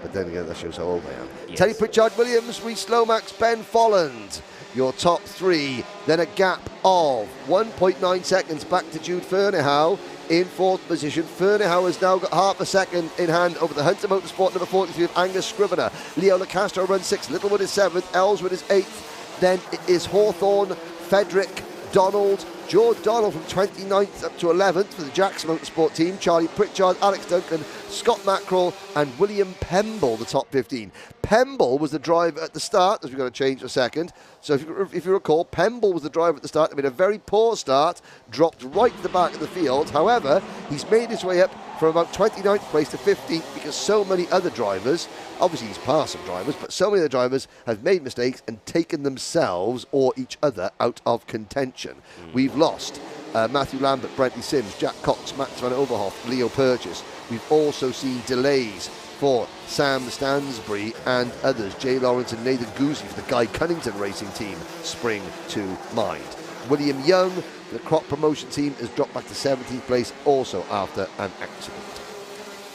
But then again, that shows how old I am. Yes. Teddy Pritchard Williams, Rhys Lomax, Ben Folland. Your top 3. Then a gap of 1.9 seconds back to Jude Ferneyhough in 4th position. Ferneyhough has now got half a second in hand over the Hunter Motorsport number 43 of Angus Scrivener. Leo Lacastro runs 6th. Littlewood is 7th. Ellswood is 8th. Then it is Hawthorne, Frederick, Donald, George Donald from 29th up to 11th for the Jackson Motorsport team. Charlie Pritchard, Alex Duncan, Scott Mackerel and William Pemble, the top 15. Pemble was the driver at the start, as we've got to change in a second. So if you recall, Pemble was the driver at the start. He made a very poor start, dropped right to the back of the field. However, he's made his way up from about 29th place to 15th because so many other drivers, obviously he's passed some drivers, but so many other drivers have made mistakes and taken themselves or each other out of contention. We've lost Matthew Lambert, Brentley Sims, Jack Cox, Max van Overhoff, Leo Purchase. We've also seen delays for Sam Stansbury and others. Jay Lawrence and Nathan Guzzi for the Guy Cunnington Racing Team spring to mind. William Young, the Crop Promotion Team, has dropped back to 17th place, also after an accident.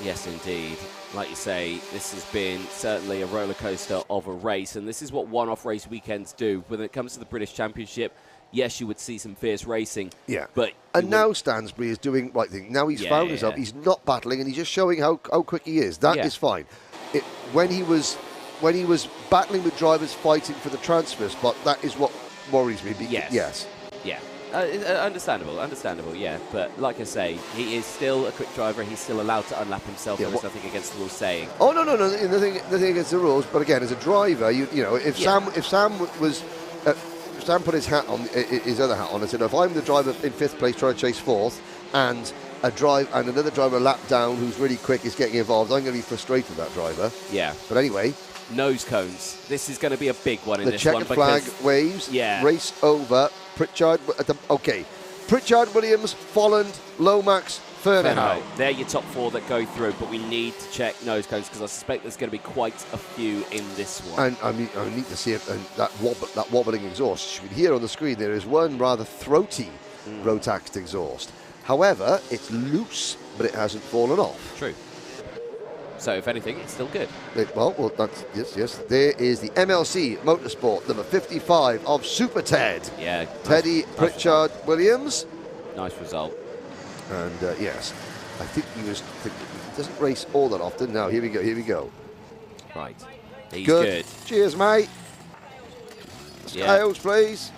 Yes, indeed. Like you say, this has been certainly a roller coaster of a race, and this is what one-off race weekends do. When it comes to the British Championship, yes, you would see some fierce racing. Yeah. But now Stansbury is doing the right thing. Now he's found himself. He's not battling, and he's just showing how quick he is. That is fine. When he was battling with drivers fighting for the transfer spot, that is what worries me. Yes. Yeah. Understandable, yeah. But like I say, he is still a quick driver. He's still allowed to unlap himself. There's nothing against the rules saying. Oh, no. Nothing against the rules. But again, as a driver, if Sam put his hat on, his other hat on, and said, if I'm the driver in 5th place trying to chase 4th, and another driver a lap down who's really quick is getting involved, I'm going to be frustrated with that driver. Yeah. But anyway. Nose cones. This is going to be a big one in this one. The checkered flag waves. Yeah. Race over. Pritchard. Pritchard, Williams, Folland, Lomax, Fernhow. They're your top 4 that go through, but we need to check nose cones because I suspect there's going to be quite a few in this one. And I need to see it, and that wobbling exhaust. You can hear on the screen there is one rather throaty Rotax exhaust. However, it's loose, but it hasn't fallen off. True. So, if anything, it's still good. Well, that's yes. There is the MLC Motorsport number 55 of Super Ted. Yeah. Teddy Pritchard Williams. Nice result. And yes, I think he doesn't race all that often. Now, here we go. Right. He's good. Cheers, mate. Yeah. Scales, please.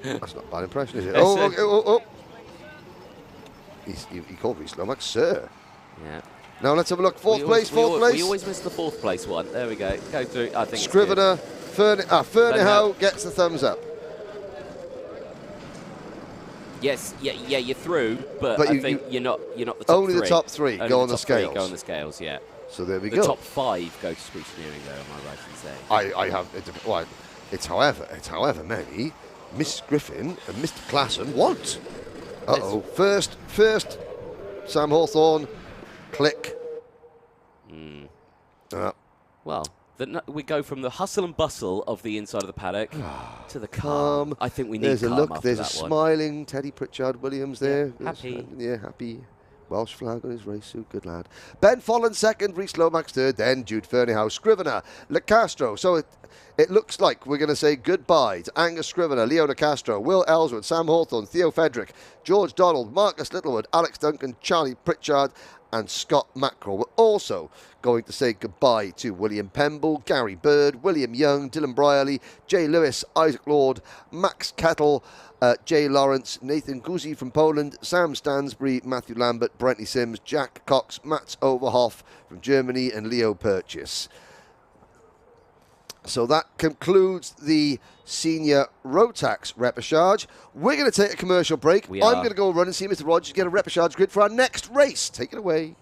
That's not a bad impression, is it? Oh. He called me Lomax, sir. Yeah. Now let's have a look. Fourth place. We always miss the 4th place one. There we go. Go through. I think Scrivener, Fernhow gets the thumbs up. Yes, you're through, but I think you're not the top 3. Only the top 3 go on the scales. Go on the scales, yeah. So there we go. The top 5 go to scrutineering, though. Am I right in saying? I have. It's however many Miss Griffin and Mr. Klassen want. First, Sam Hawthorne. Click. Well, we go from the hustle and bustle of the inside of the paddock to the calm. I think we need calm after that one. There's a smiling Teddy Pritchard Williams there. Yeah, happy. Happy. Welsh flag on his race suit, good lad. Ben Folland 2nd, Rhys Lomax 3rd, then Jude Fernhow, Scrivener, LeCastro. So it looks like we're going to say goodbye to Angus Scrivener, Leo LeCastro, Will Ellsworth, Sam Hawthorne, Theo Fedrick, George Donald, Marcus Littlewood, Alex Duncan, Charlie Pritchard, and Scott Mackerel. We're also going to say goodbye to William Pemble, Gary Bird, William Young, Dylan Brierley, Jay Lewis, Isaac Lord, Max Kettle, Jay Lawrence, Nathan Guzzi from Poland, Sam Stansbury, Matthew Lambert, Brentley Sims, Jack Cox, Mats Overhoff from Germany, and Leo Purchase. So that concludes the senior Rotax repechage. We're going to take a commercial break. I'm going to go run and see Mr. Rogers get a repechage grid for our next race. Take it away.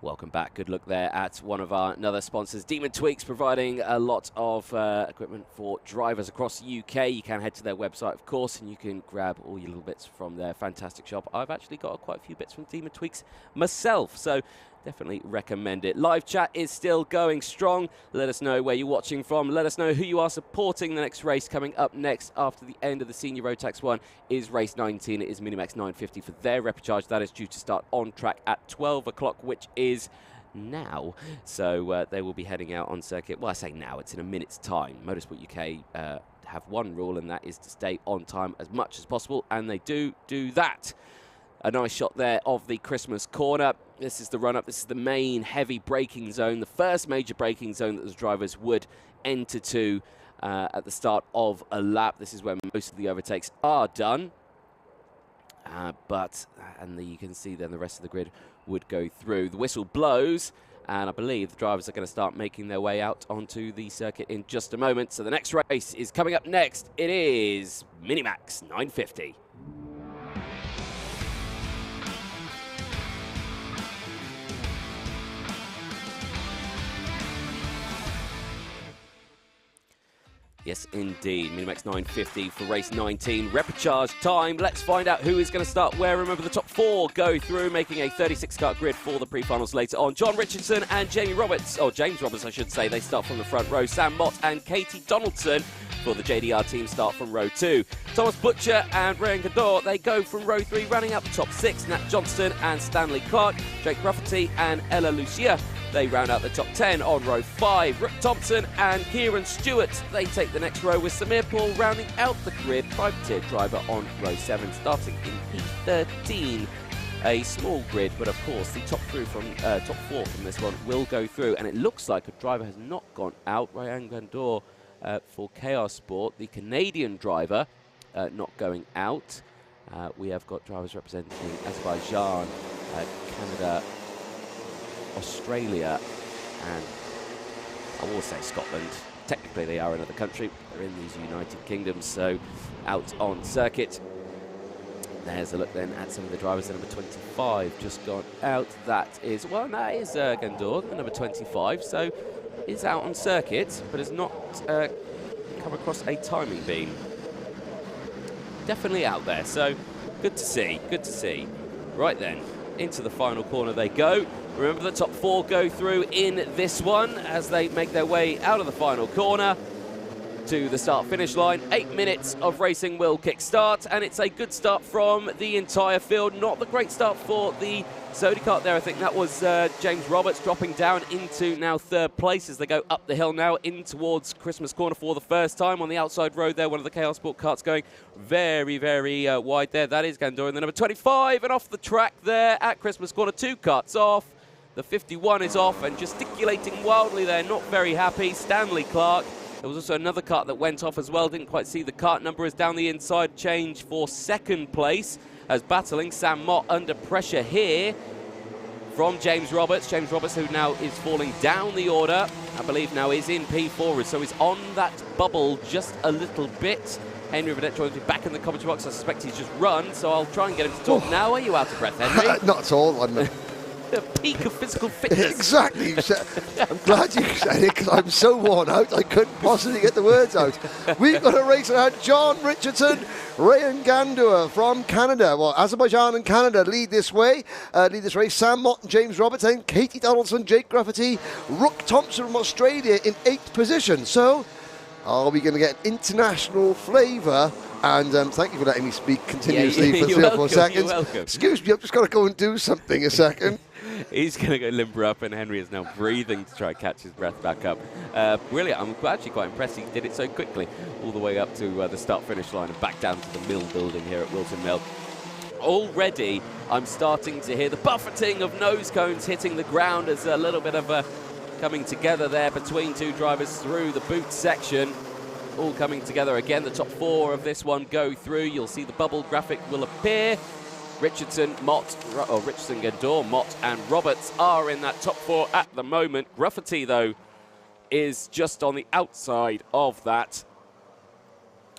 Welcome back. Good look there at one of our another sponsors, Demon Tweaks, providing a lot of equipment for drivers across the UK. You can head to their website, of course, and you can grab all your little bits from their fantastic shop. I've actually got quite a few bits from Demon Tweaks myself, so definitely recommend it. Live chat is still going strong. Let us know where you're watching from. Let us know who you are supporting. The next race coming up next after the end of the Senior Rotax 1 is race 19. It is Minimax 950 for their repechage. That is due to start on track at 12 o'clock, which is now. So they will be heading out on circuit. Well, I say now, it's in a minute's time. Motorsport UK have one rule, and that is to stay on time as much as possible, and they do that. A nice shot there of the Christmas corner. This is the run-up. This is the main heavy braking zone, the first major braking zone that the drivers would enter to at the start of a lap. This is where most of the overtakes are done. And you can see then the rest of the grid would go through. The whistle blows, and I believe the drivers are going to start making their way out onto the circuit in just a moment. So the next race is coming up next. It is Minimax 950. Yes, indeed. Minimax 950 for race 19. Repechage time. Let's find out who is going to start where. Remember, the top 4 go through, making a 36-kart grid for the pre-finals later on. John Richardson and James Roberts, I should say, they start from the front row. Sam Mott and Katie Donaldson for the JDR team start from row 2. Thomas Butcher and Ryan Gador, they go from row 3, running out the top 6. Nat Johnston and Stanley Clark, Jake Rafferty and Ella Lucia, they round out the top 10 on row 5. Rick Thompson and Kieran Stewart, they take the next row, with Samir Paul rounding out the grid, privateer driver on row 7, starting in P13. A small grid, but of course the top 4 from this one will go through, and it looks like a driver has not gone out. Ryan Gandor for Chaos Sport, the Canadian driver, not going out. We have got drivers representing Azerbaijan, Canada, Australia, and I will say Scotland. Technically they are another country, they're in these United Kingdoms, so out on circuit. There's a look then at some of the drivers. Number 25 just gone out. That is Gandor, the number 25, so is out on circuit, but has not come across a timing beam. Definitely out there, so good to see, good to see. Right then, into the final corner they go. Remember, the top 4 go through in this one as they make their way out of the final corner to the start-finish line. 8 minutes of racing will kick-start, and it's a good start from the entire field. Not the great start for the Zodicart there. I think that was James Roberts dropping down into now 3rd place as they go up the hill now in towards Christmas Corner for the first time. On the outside road there, one of the Chaos Sport karts going very, very wide there. That is Gandor in the number 25, and off the track there at Christmas Corner, 2 karts off. The 51 is off and gesticulating wildly there, not very happy. Stanley Clark. There was also another kart that went off as well. Didn't quite see the kart number, is down the inside change for 2nd place as battling Sam Mott under pressure here from James Roberts. James Roberts, who now is falling down the order, I believe now is in P4, so he's on that bubble just a little bit. Henry Vedette joins me back in the commentary box. I suspect he's just run, so I'll try and get him to talk now. Are you out of breath, Henry? Not at all. I'm the peak of physical fitness. Exactly. I'm glad you said it, because I'm so worn out I couldn't possibly get the words out. We've got a race ahead. John Richardson, Ryan Gandor from Canada. Well, Azerbaijan and Canada lead this race. Sam Mott and James Roberts, and Katie Donaldson, Jake Rafferty, Rook Thompson from Australia in 8th position. So, are we going to get international flavour? And thank you for letting me speak continuously for 3 or 4 seconds. Excuse me, I've just got to go and do something a second. He's going to go limber up, and Henry is now breathing to try and catch his breath back up. Really, I'm actually quite impressed he did it so quickly, all the way up to the start-finish line and back down to the Mill building here at Whilton Mill. Already, I'm starting to hear the buffeting of nose cones hitting the ground as a little bit of a coming together there between 2 drivers through the boot section. All coming together again. The top 4 of this one go through. You'll see the bubble graphic will appear. Richardson, Gandor, Mott and Roberts are in that top 4 at the moment. Rafferty, though, is just on the outside of that.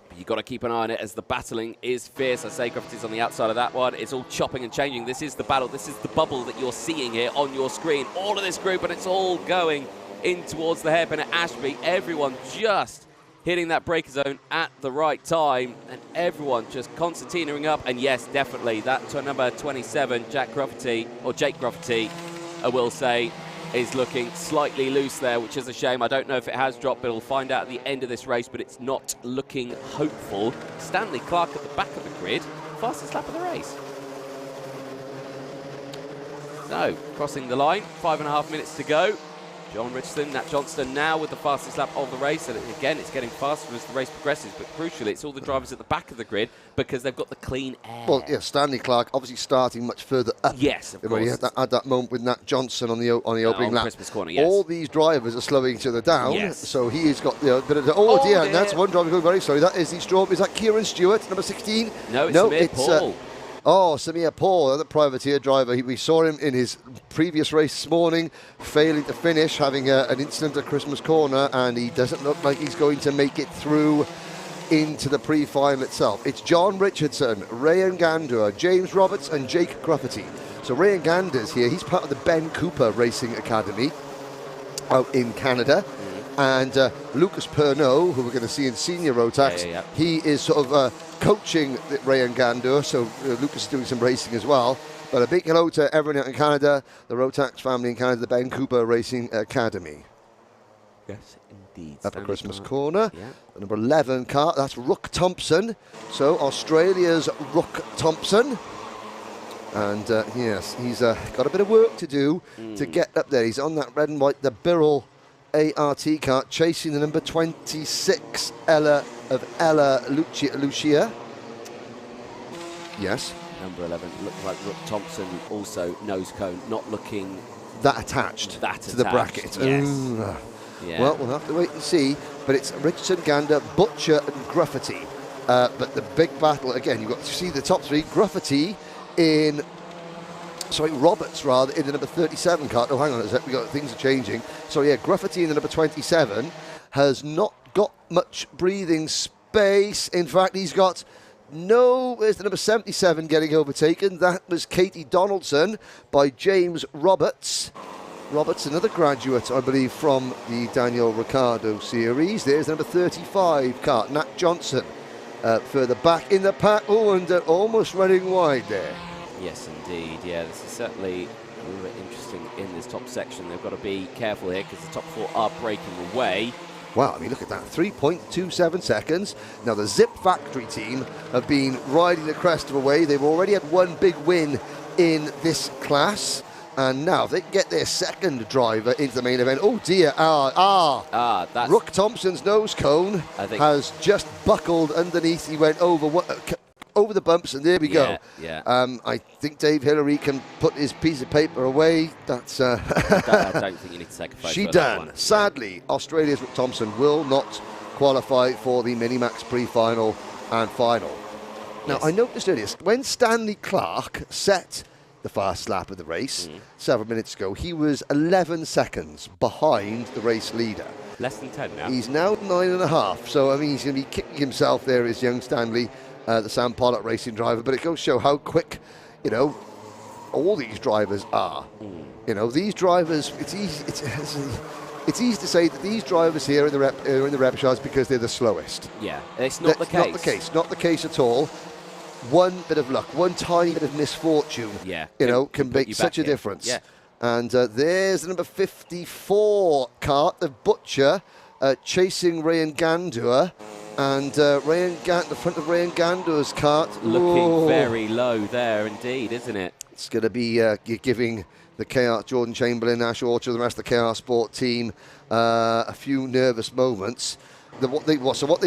But you've got to keep an eye on it as the battling is fierce. I say Rafferty's on the outside of that one. It's all chopping and changing. This is the battle. This is the bubble that you're seeing here on your screen. All of this group, and it's all going in towards the hairpin at Ashby. Everyone just hitting that breaker zone at the right time, and everyone just concertinaing up. And yes, definitely, that number 27, Jake Rafferty, I will say, is looking slightly loose there, which is a shame. I don't know if it has dropped, but we'll find out at the end of this race, but it's not looking hopeful. Stanley Clark at the back of the grid, fastest lap of the race. So, crossing the line, 5.5 minutes to go. John Richardson, Nat Johnston now with the fastest lap of the race, and again it's getting faster as the race progresses, but crucially it's all the drivers at the back of the grid because they've got the clean air. Well, yeah, Stanley Clark obviously starting much further up. Yes, of course. He had that moment with Nat Johnson on the opening lap. Christmas Corner, yes. All these drivers are slowing each other down, yes. So he's got a bit of dear, and that's one driver going very slowly. That is the Is that Kieran Stewart, number 16? No, it's Paul. Oh, Samir Paul, another privateer driver. We saw him in his previous race this morning, failing to finish, having an incident at Christmas Corner, and he doesn't look like he's going to make it through into the pre-final itself. It's John Richardson, Ryan Gandua, James Roberts, and Jake Gruffety. So Ryan Ganda's here. He's part of the Ben Cooper Racing Academy out in Canada. And Lucas Pernaud, who we're going to see in senior Rotax, he is sort of coaching Ryan Gandua, so Lucas is doing some racing as well. But a big hello to everyone out in Canada, the Rotax family in Canada, the Ben Cooper Racing Academy. Yes, indeed. Up at Christmas Corner. Yeah. The number 11 car, that's Rook Thompson. So Australia's Rook Thompson. And yes, he's got a bit of work to do to get up there. He's on that red and white, the Birrell ART car, chasing the number 26, Ella Lucia. Yes. Number 11, looks like Rook Thompson, also nose cone, not looking that attached to the bracket. Yes. Yeah. Well, we'll have to wait and see. But it's Richardson, Gander, Butcher, and Gruffety. But the big battle again. You've got to see the top three. Gruffety in, Roberts rather in the number 37 car. Oh, hang on a sec. Things are changing. So yeah, Gruffety in the number 27 has not got much breathing space. In fact, he's got where's the number 77 getting overtaken? That was Katie Donaldson by James Roberts. Roberts, another graduate, I believe, from the Daniel Ricciardo series. There's number 35 car, Nat Johnson, further back in the pack. Oh, and almost running wide there. Yes, indeed. Yeah, this is certainly a little bit interesting in this top section. They've got to be careful here because the top four are breaking away. Wow, I mean, look at that, 3.27 seconds. Now, the Zip Factory team have been riding the crest of a wave. They've already had one big win in this class. And now, if they can get their second driver into the main event, oh dear, that's Rook Thompson's nose cone has just buckled underneath. He went over the bumps, and there we go. Yeah. I think Dave Hillary can put his piece of paper away. That's. I don't think you need to take a photo. She done. Sadly, Australia's Rook Thompson will not qualify for the Minimax pre-final and final. Now, Yes. I noticed earlier when Stanley Clark set the fast lap of the race several minutes ago, he was 11 seconds behind the race leader. Less than 10 now. He's now 9.5. So I mean, he's going to be kicking himself there, as young Stanley. The Sam Pollock racing driver, but it goes to show how quick, all these drivers are. These drivers, it's easy to say that these drivers here are in the Repshaws because they're the slowest. Yeah, it's not the case. Not the case at all. One bit of luck, one tiny bit of misfortune, can make such a difference. Yeah. And there's the number 54 Kart, the Butcher, chasing Ryan Gandua. And the front of Ryan Gandua's kart. Looking very low there indeed, isn't it? It's going to be giving the KR, Jordan Chamberlain, Ash Orchard, the rest of the KR Sport team a few nervous moments. What they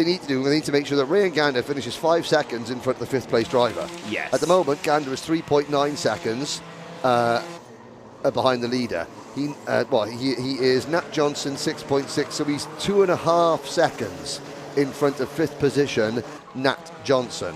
need to do, they need to make sure that Ryan Gandua finishes 5 seconds in front of the 5th place driver. Yes. At the moment, Gandua is 3.9 seconds behind the leader. He is Nat Johnson 6.6, so he's 2.5 seconds in front of 5th position, Nat Johnson.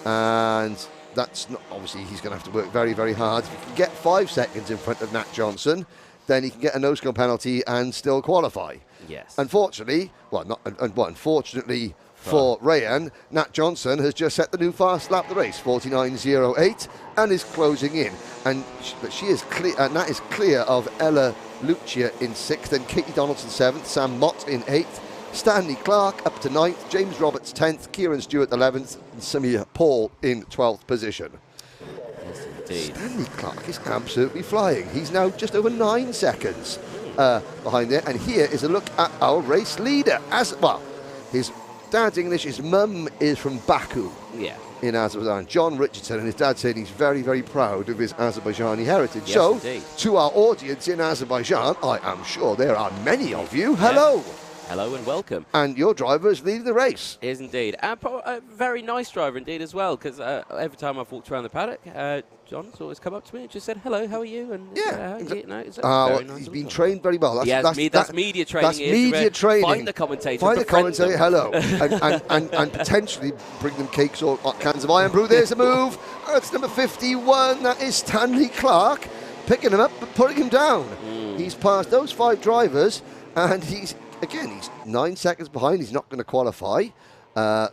And that's not, obviously he's going to have to work very, very hard. If he can get 5 seconds in front of Nat Johnson, then he can get a nose cone penalty and still qualify. Yes. Unfortunately, unfortunately for Rayan, Nat Johnson has just set the new fast lap of the race, 49.08, and is closing in. But she is clear. Nat is clear of Ella Lucia in 6th, and Katie Donaldson 7th, Sam Mott in 8th. Stanley Clark up to 9th, James Roberts 10th, Kieran Stewart 11th, and Samir Paul in 12th position. Yes, indeed. Stanley Clark is absolutely flying. He's now just over 9 seconds behind there. And here is a look at our race leader. His dad's English, his mum is from Baku in Azerbaijan. John Richardson, and his dad said he's very, very proud of his Azerbaijani heritage. Yes, so, indeed. to our audience in Azerbaijan, I am sure there are many of you. Hello. Hello and welcome. And your driver is leading the race. Is indeed. And a very nice driver indeed as well, because every time I've walked around the paddock, John's always come up to me and just said, hello, how are you? And exactly. It's well, nice he's been trained very well. That's media training. That's media training. Find the commentator. Find the commentator, hello. and potentially bring them cakes or cans of Iron Brew. There's a move. It's number 51. That is Stanley Clark. Picking him up but putting him down. He's passed those 5 drivers, and he's 9 seconds behind. He's not going to qualify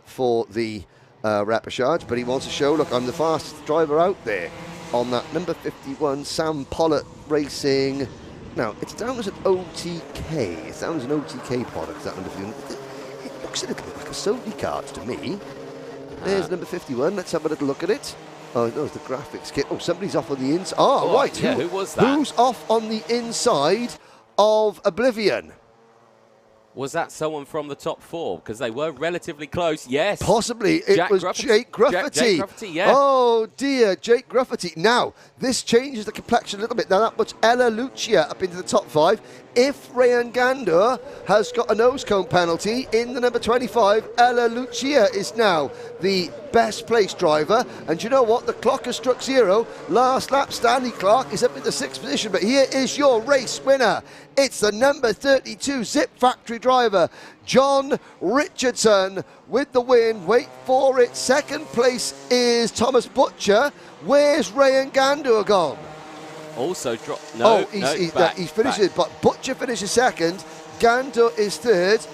for the repechage, but he wants to show, look, I'm the fastest driver out there on that number 51, Sam Pollitt Racing. Now, it's down as an OTK. It's down as an OTK product, that number 51. It looks a little bit like a Sony card to me. There's number 51. Let's have a little look at it. Oh, there's the graphics kit. Oh, somebody's off on the inside. Oh, right. Yeah, who was that? Who's off on the inside of Oblivion? Was that someone from the top 4? Because they were relatively close. Yes. Possibly. It was Jake Gruffety. Jake Gruffety, yeah. Oh, dear. Jake Gruffety. Now, this changes the complexion a little bit. Now, that puts Ella Lucia up into the top 5. If Rayan Gandour has got a nose cone penalty in the number 25, Ella Lucia is now the best placed driver. And you know what? The clock has struck 0. Last lap, Stanley Clark is up in the 6th position. But here is your race winner. It's the number 32 Zip Factory driver, John Richardson, with the win. Wait for it. 2nd place is Thomas Butcher. Where's Rayan Gandour gone? Also dropped. No, he's finished, but Butcher finishes 2nd. Gandour is 3rd,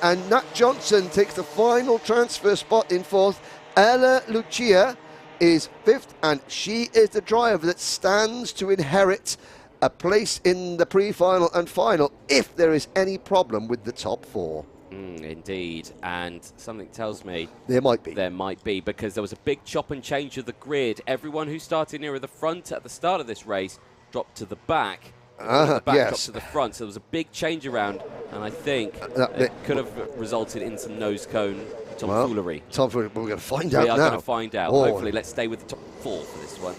and Nat Johnson takes the final transfer spot in 4th. Ella Lucia is 5th, and she is the driver that stands to inherit a place in the pre-final and final if there is any problem with the top 4. Indeed, and something tells me there might be, because there was a big chop and change of the grid. Everyone who started near the front at the start of this race dropped to the back. The back dropped to the front, so there was a big change around, and I think it could have resulted in some nose cone tomfoolery. We're going to find out now. We are going to find out. Hopefully, let's stay with the top 4 for this one.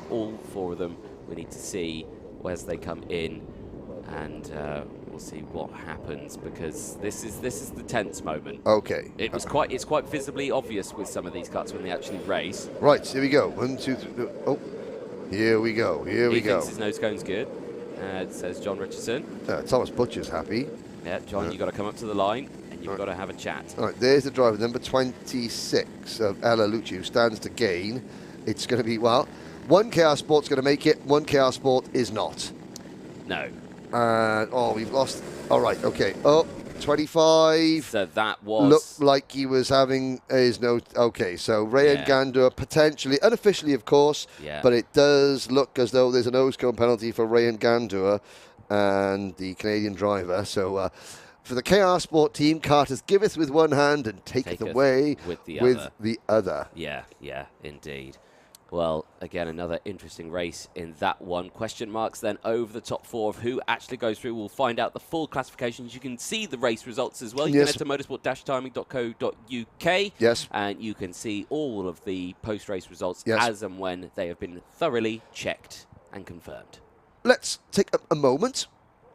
All 4 of them. We need to see as they come in, and we'll see what happens, because this is the tense moment. Okay. It's quite visibly obvious with some of these cuts when they actually race. Right, here we go. 1, 2, 3. Oh, here we go. He thinks his nose cone's good. It says John Richardson. Thomas Butcher's happy. Yeah, John, you've got to come up to the line and you've got to have a chat. All right, there's the driver, number 26 of Ella Lucci, who stands to gain. It's going to be, well, one KR Sport's going to make it, one KR Sport is not. No. And, we've lost. All right, okay. Oh, 25. So that was... Looked like he was having his nose... Okay, so Rayan Gandour potentially, unofficially of course, but it does look as though there's a nose cone penalty for Rayan Gandour and the Canadian driver. So for the KR Sport team, Carter's giveth with one hand and taketh away with the other. Yeah, indeed. Well, again, another interesting race in that one. Question marks then over the top 4 of who actually goes through. We'll find out the full classifications. You can see the race results as well. You can head to motorsport-timing.co.uk. Yes. And you can see all of the post-race results as and when they have been thoroughly checked and confirmed. Let's take a moment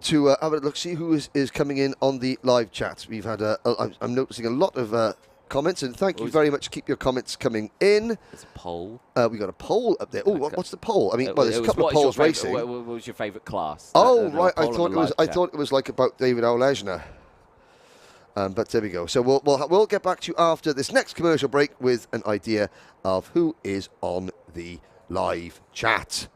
to have a look, see who is coming in on the live chat. We've had I'm noticing a lot of comments, and thank you very much. Keep your comments coming in. There's a poll. We got a poll up there. Oh, what's the poll? I mean, there's a couple of polls racing. What was your favourite class? Oh, right. I thought it was like about David O'Lesner. But there we go. So we'll get back to you after this next commercial break with an idea of who is on the live chat.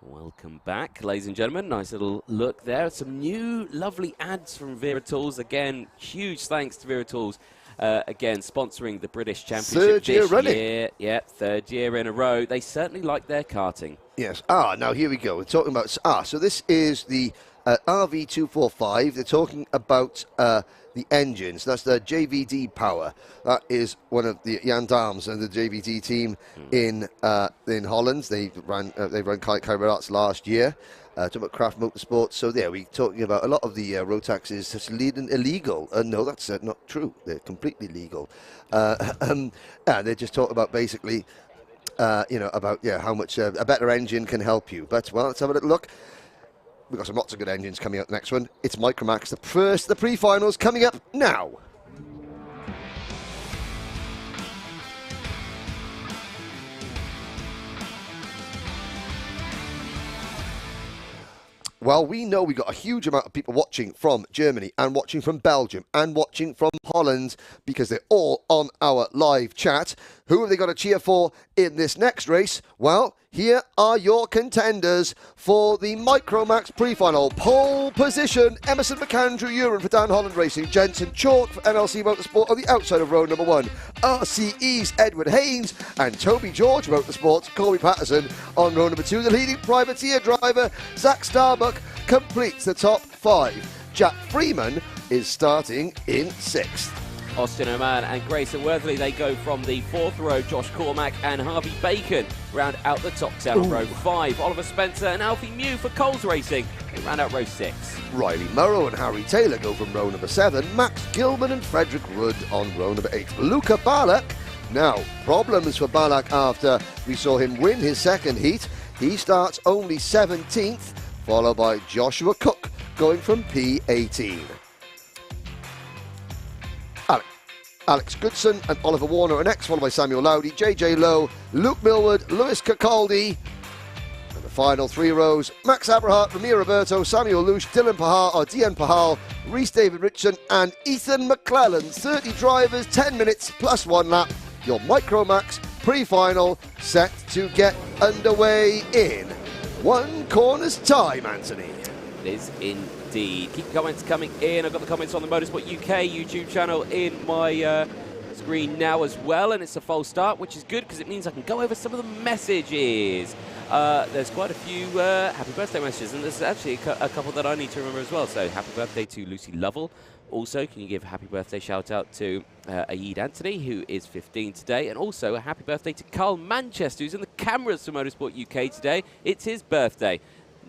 Welcome back, ladies and gentlemen. Nice little look there. Some new lovely ads from Wera Tools. Again, huge thanks to Wera Tools. Again, sponsoring the British Championship this year running. Yeah, 3rd year in a row. They certainly like their karting. Yes. Now here we go. We're talking about... so this is the RV245. They're talking about the engines. That's the JVD power. That is one of the Jan Daams and the JVD team in Holland. They ran Kart last year. Talking about Craft Motorsport. So there, we're talking about a lot of the Rotaxes that's leading illegal. No, that's not true. They're completely legal. And they just talk about basically, about how much a better engine can help you. But well, let's have a little look. We've got some lots of good engines coming up next one. It's Micromax, the pre-finals coming up now. Well, we know we got a huge amount of people watching from Germany and watching from Belgium and watching from Holland because they're all on our live chat. Who have they got to cheer for in this next race? Well, here are your contenders for the Micromax pre-final. Pole position, Emerson McAndrew Uren for Dan Holland Racing, Jensen Chalk for MLC Motorsport on the outside of row number 1, RCE's Edward Haynes and Toby George Motorsport, Corby Patterson on row number 2. The leading privateer driver, Zach Starbuck, completes the top 5. Jack Freeman is starting in 6th. Austin Oman and Grayson Worthley, they go from the 4th row. Josh Cormack and Harvey Bacon round out the top 10 on row 5. Oliver Spencer and Alfie Mew for Coles Racing, they round out row 6. Riley Murrow and Harry Taylor go from row number 7. Max Gilman and Frederick Rudd on row number 8. Luca Balak, now problems for Balak after we saw him win his second heat. He starts only 17th, followed by Joshua Cook going from P18. Alex Goodson and Oliver Warner are next, followed by Samuel Lowdy, JJ Lowe, Luke Millward, Lewis Cacaldi. And the final 3 rows, Max Abrahart, Ramir Roberto, Samuel Lush, Dylan Pahal or Dian Pahal, Reese David Richardson and Ethan McClellan. 30 drivers, 10 minutes plus 1 lap. Your Micromax pre-final set to get underway in 1 corner's time, Anthony. It is indeed. Keep comments coming in. I've got the comments on the Motorsport UK YouTube channel in my screen now as well, and it's a false start, which is good because it means I can go over some of the messages. There's quite a few happy birthday messages, and there's actually a couple that I need to remember as well. So happy birthday to Lucy Lovell. Also, can you give a happy birthday shout out to Aid Anthony, who is 15 today, and also a happy birthday to Carl Manchester, who's in the cameras for Motorsport UK today. It's his birthday.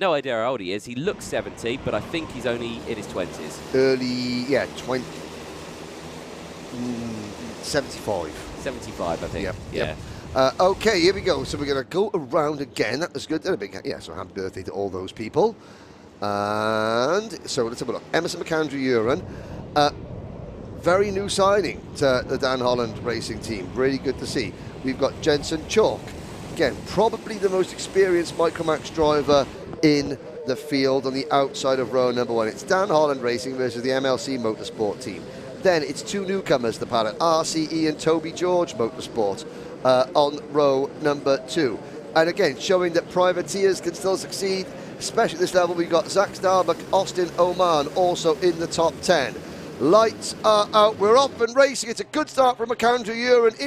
No idea how old he is. He looks 70, but I think he's only in his 20s. Early, 75. 75, I think. Yep. Okay, here we go. So we're going to go around again. That was good. So happy birthday to all those people. And so let's have a look. Emerson McAndrew Uren. Very new signing to the Dan Holland Racing team. Really good to see. We've got Jensen Chalk. Again, probably the most experienced Micromax driver in the field on the outside of row number 1. It's Dan Holland Racing versus the MLC Motorsport team. Then it's 2 newcomers to the paddock, RCE and Toby George Motorsport on row number 2. And again, showing that privateers can still succeed, especially at this level. We've got Zach Starbuck, Austin Oman also in the top 10. Lights are out. We're off and racing. It's a good start from McAndrew Uren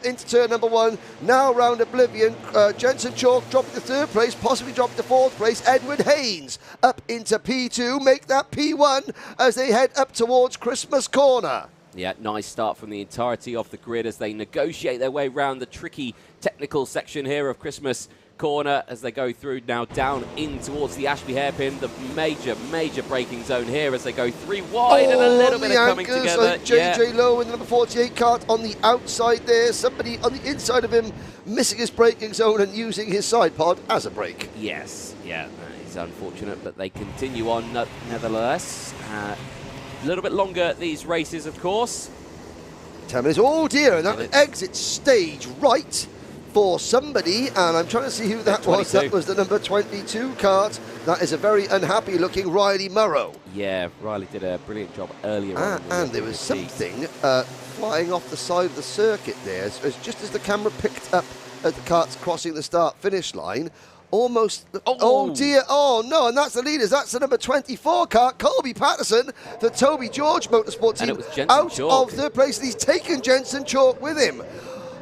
into turn number 1. Now round Oblivion. Jensen Chalk dropping to 3rd place, possibly dropping to 4th place. Edward Haynes up into P2. Make that P1 as they head up towards Christmas Corner. Yeah, nice start from the entirety of the grid as they negotiate their way around the tricky technical section here of Christmas Corner as they go through now down in towards the Ashby hairpin, the major braking zone here as they go 3 wide and a little bit of coming together. JJ Lowe in the number 48 Kart on the outside there, somebody on the inside of him missing his braking zone and using his side pod as a brake. Yes, yeah, that is unfortunate, but they continue on nevertheless. A little bit longer these races, of course. 10 minutes. Oh dear, and that exit stage right for somebody, and I'm trying to see who that was. That was the number 22 Kart. That is a very unhappy looking Riley Murrow. Yeah, Riley did a brilliant job earlier on. And there was something flying off the side of the circuit there, just as the camera picked up at the karts crossing the start-finish line. Almost, oh dear, oh no, and that's the leaders. That's the number 24 Kart, Colby Patterson, the Toby George Motorsport team, out of 3rd place, and he's taken Jensen Chalk with him.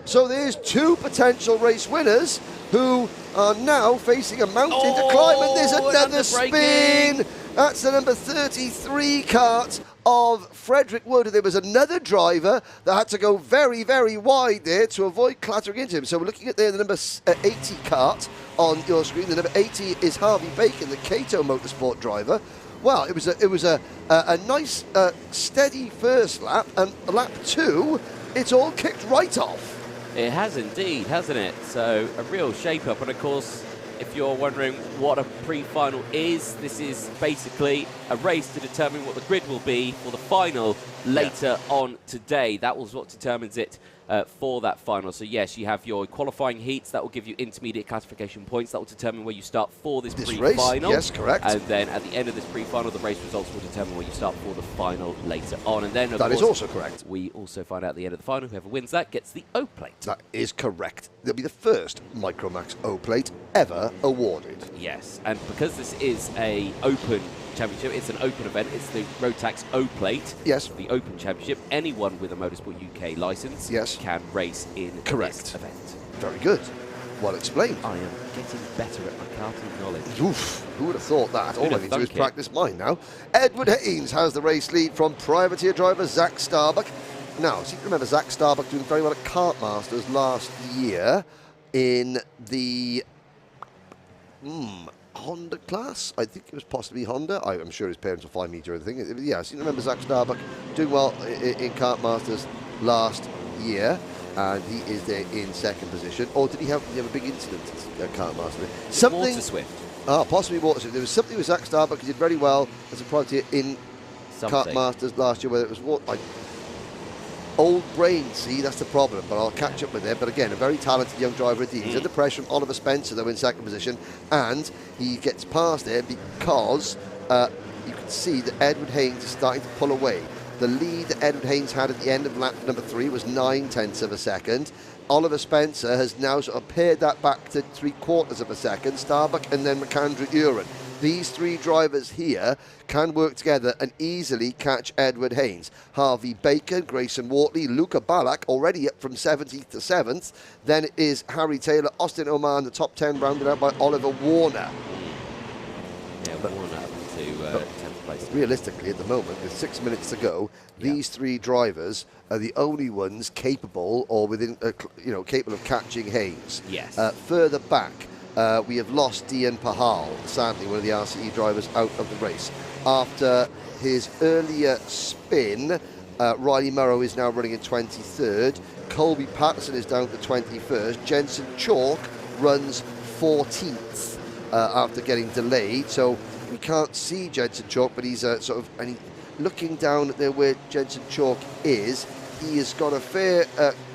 So there's 2 potential race winners who are now facing a mountain to climb, and there's another spin. That's the number 33 kart of Frederick Wood. There was another driver that had to go very, very wide there to avoid clattering into him. So we're looking at there the number 80 kart on your screen. The number 80 is Harvey Bacon, the Cato Motorsport driver. Well, it was a nice, steady first lap, and lap 2, it's all kicked right off. It has indeed, hasn't it? So a real shape-up, and of course, if you're wondering what a pre-final is, this is basically a race to determine what the grid will be for the final later on today. That was what determines it for that final. So yes, you have your qualifying heats. That will give you intermediate classification points. That will determine where you start for this pre-final. Yes, correct. And then at the end of this pre-final, the race results will determine where you start for the final later on. And then, of that course, is also correct. We also find out at the end of the final, whoever wins that gets the O plate. That is correct. There'll be the first Micromax O plate ever awarded. Yes, and because this is a open championship, it's an open event, it's the Rotax O plate. Yes. The Open Championship. Anyone with a Motorsport UK licence can race in this event. Very good. Well explained. I am getting better at my karting knowledge. Oof, who would have thought that? All I need to do is practice mine now. Edward Haynes has the race lead from privateer driver Zach Starbuck. Now, see, remember Zach Starbuck doing very well at Kart Masters last year in the Honda class. I think it was possibly Honda. I'm sure his parents will find me during the thing. Yeah, I seem to remember Zach Starbuck doing well in Kart Masters last year, and he is there in second position. Or did he have a big incident at Kart Masters? Something. Waterswift. Possibly Waterswift. There was something with Zach Starbuck. He did very well as a privateer in Kart Masters last year, whether it was old brain, see, that's the problem, but I'll catch up with it. But again, a very talented young driver indeed. He's under pressure from Oliver Spencer, though, in second position, and he gets past there because you can see that Edward Haynes is starting to pull away. The lead that Edward Haynes had at the end of lap number 3 was 9/10 of a second. Oliver Spencer has now sort of pared that back to 3/4 of a second. Starbuck and then McAndrew Uren. These three drivers here can work together and easily catch Edward Haynes. Harvey Bacon, Grayson Wortley, Luca Ballack already up from 17th to 7th. Then it is Harry Taylor, Austin Oman, the top 10 rounded out by Oliver Warner. Yeah, but Warner up to 10th place. Realistically, at the moment, with 6 minutes to go, these three drivers are the only ones capable or within, capable of catching Haynes. Yes. Further back, we have lost Dian Pahal, sadly, one of the RCE drivers, out of the race. After his earlier spin, Riley Murrow is now running in 23rd. Colby Patterson is down to 21st. Jensen Chalk runs 14th after getting delayed. So we can't see Jensen Chalk, but he's looking down at there where Jensen Chalk is. He has got a fair,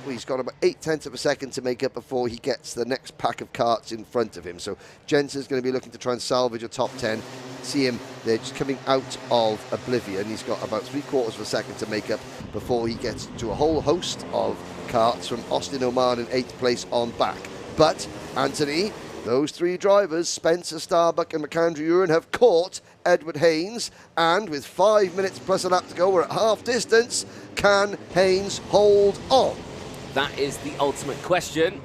he's got about 8/10 of a second to make up before he gets the next pack of karts in front of him. So Jensen's going to be looking to try and salvage a top 10. See him, they're just coming out of oblivion. He's got about 3/4 of a second to make up before he gets to a whole host of karts from Austin Oman in 8th place on back. But, Anthony, those three drivers, Spencer, Starbuck and McAndrew Uren, have caught Edward Haynes, and with 5 minutes plus a lap to go, we're at half distance. Can Haynes hold on? That is the ultimate question.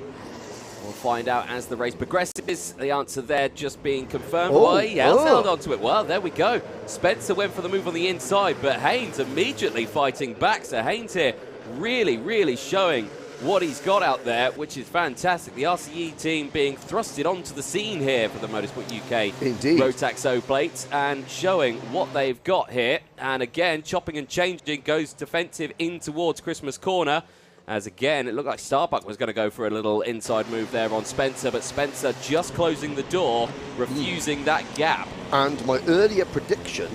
We'll find out as the race progresses. The answer there just being confirmed. He has held on to it. Well, there we go. Spencer went for the move on the inside, but Haynes immediately fighting back. So Haynes here really, really showing what he's got out there, which is fantastic. The RCE team being thrusted onto the scene here for the Motorsport UK Rotax O plates and showing what they've got here. And again, chopping and changing, goes defensive in towards Christmas Corner. As again, it looked like Starbuck was going to go for a little inside move there on Spencer, but Spencer just closing the door, refusing that gap. And my earlier prediction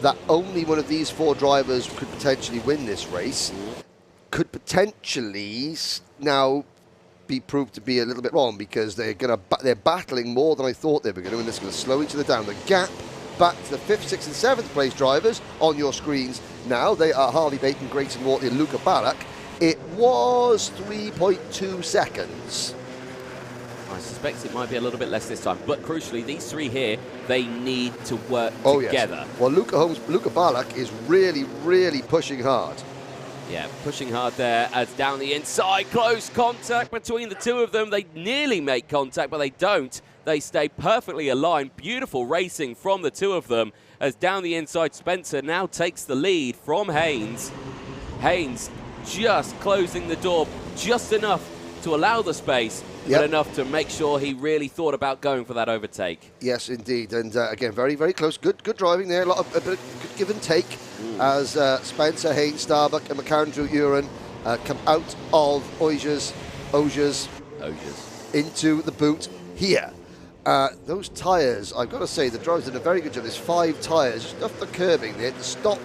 that only one of these four drivers could potentially win this race could potentially now be proved to be a little bit wrong, because they're battling more than I thought they were going to, and this is going to slow each other down. The gap back to the 5th, 6th and 7th place drivers on your screens now. They are Harvey Bacon, Grayson Wortley and Luca Ballack. It was 3.2 seconds. I suspect it might be a little bit less this time, but crucially, these three here, they need to work together. Yes. Well, Luca Ballack is really, really pushing hard. Yeah, pushing hard there as down the inside. Close contact between the two of them. They nearly make contact, but they don't. They stay perfectly aligned. Beautiful racing from the two of them as down the inside, Spencer now takes the lead from Haynes. Haynes just closing the door just enough to allow the space, but enough to make sure he really thought about going for that overtake. Yes, indeed. And again, very, very close. Good driving there. A bit of good give and take as Spencer, Haynes, Starbuck and McAndrew Uren come out of Ogiers into the boot here. Those tyres, I've got to say, the drivers did a very good job. There's 5 tyres just off the curbing there to stop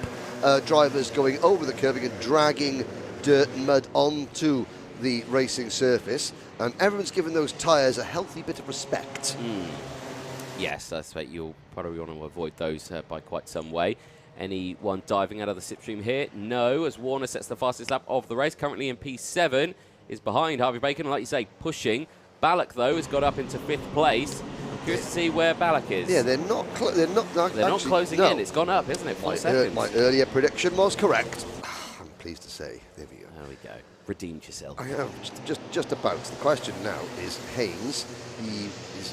drivers going over the curbing and dragging dirt and mud onto the racing surface. And everyone's given those tyres a healthy bit of respect. Yes, I suspect you'll probably want to avoid those by quite some way. Anyone diving out of the slipstream here? No, as Warner sets the fastest lap of the race, currently in P7, is behind Harvey Bacon, like you say, pushing. Ballack, though, has got up into 5th place. Curious to see where Ballack is. Yeah, they're not closing in. It's gone up, isn't it? 4 seconds. My earlier prediction was correct. I'm pleased to say. There we go. There we go. Redeemed yourself. I am just about. The question now is Haynes. He is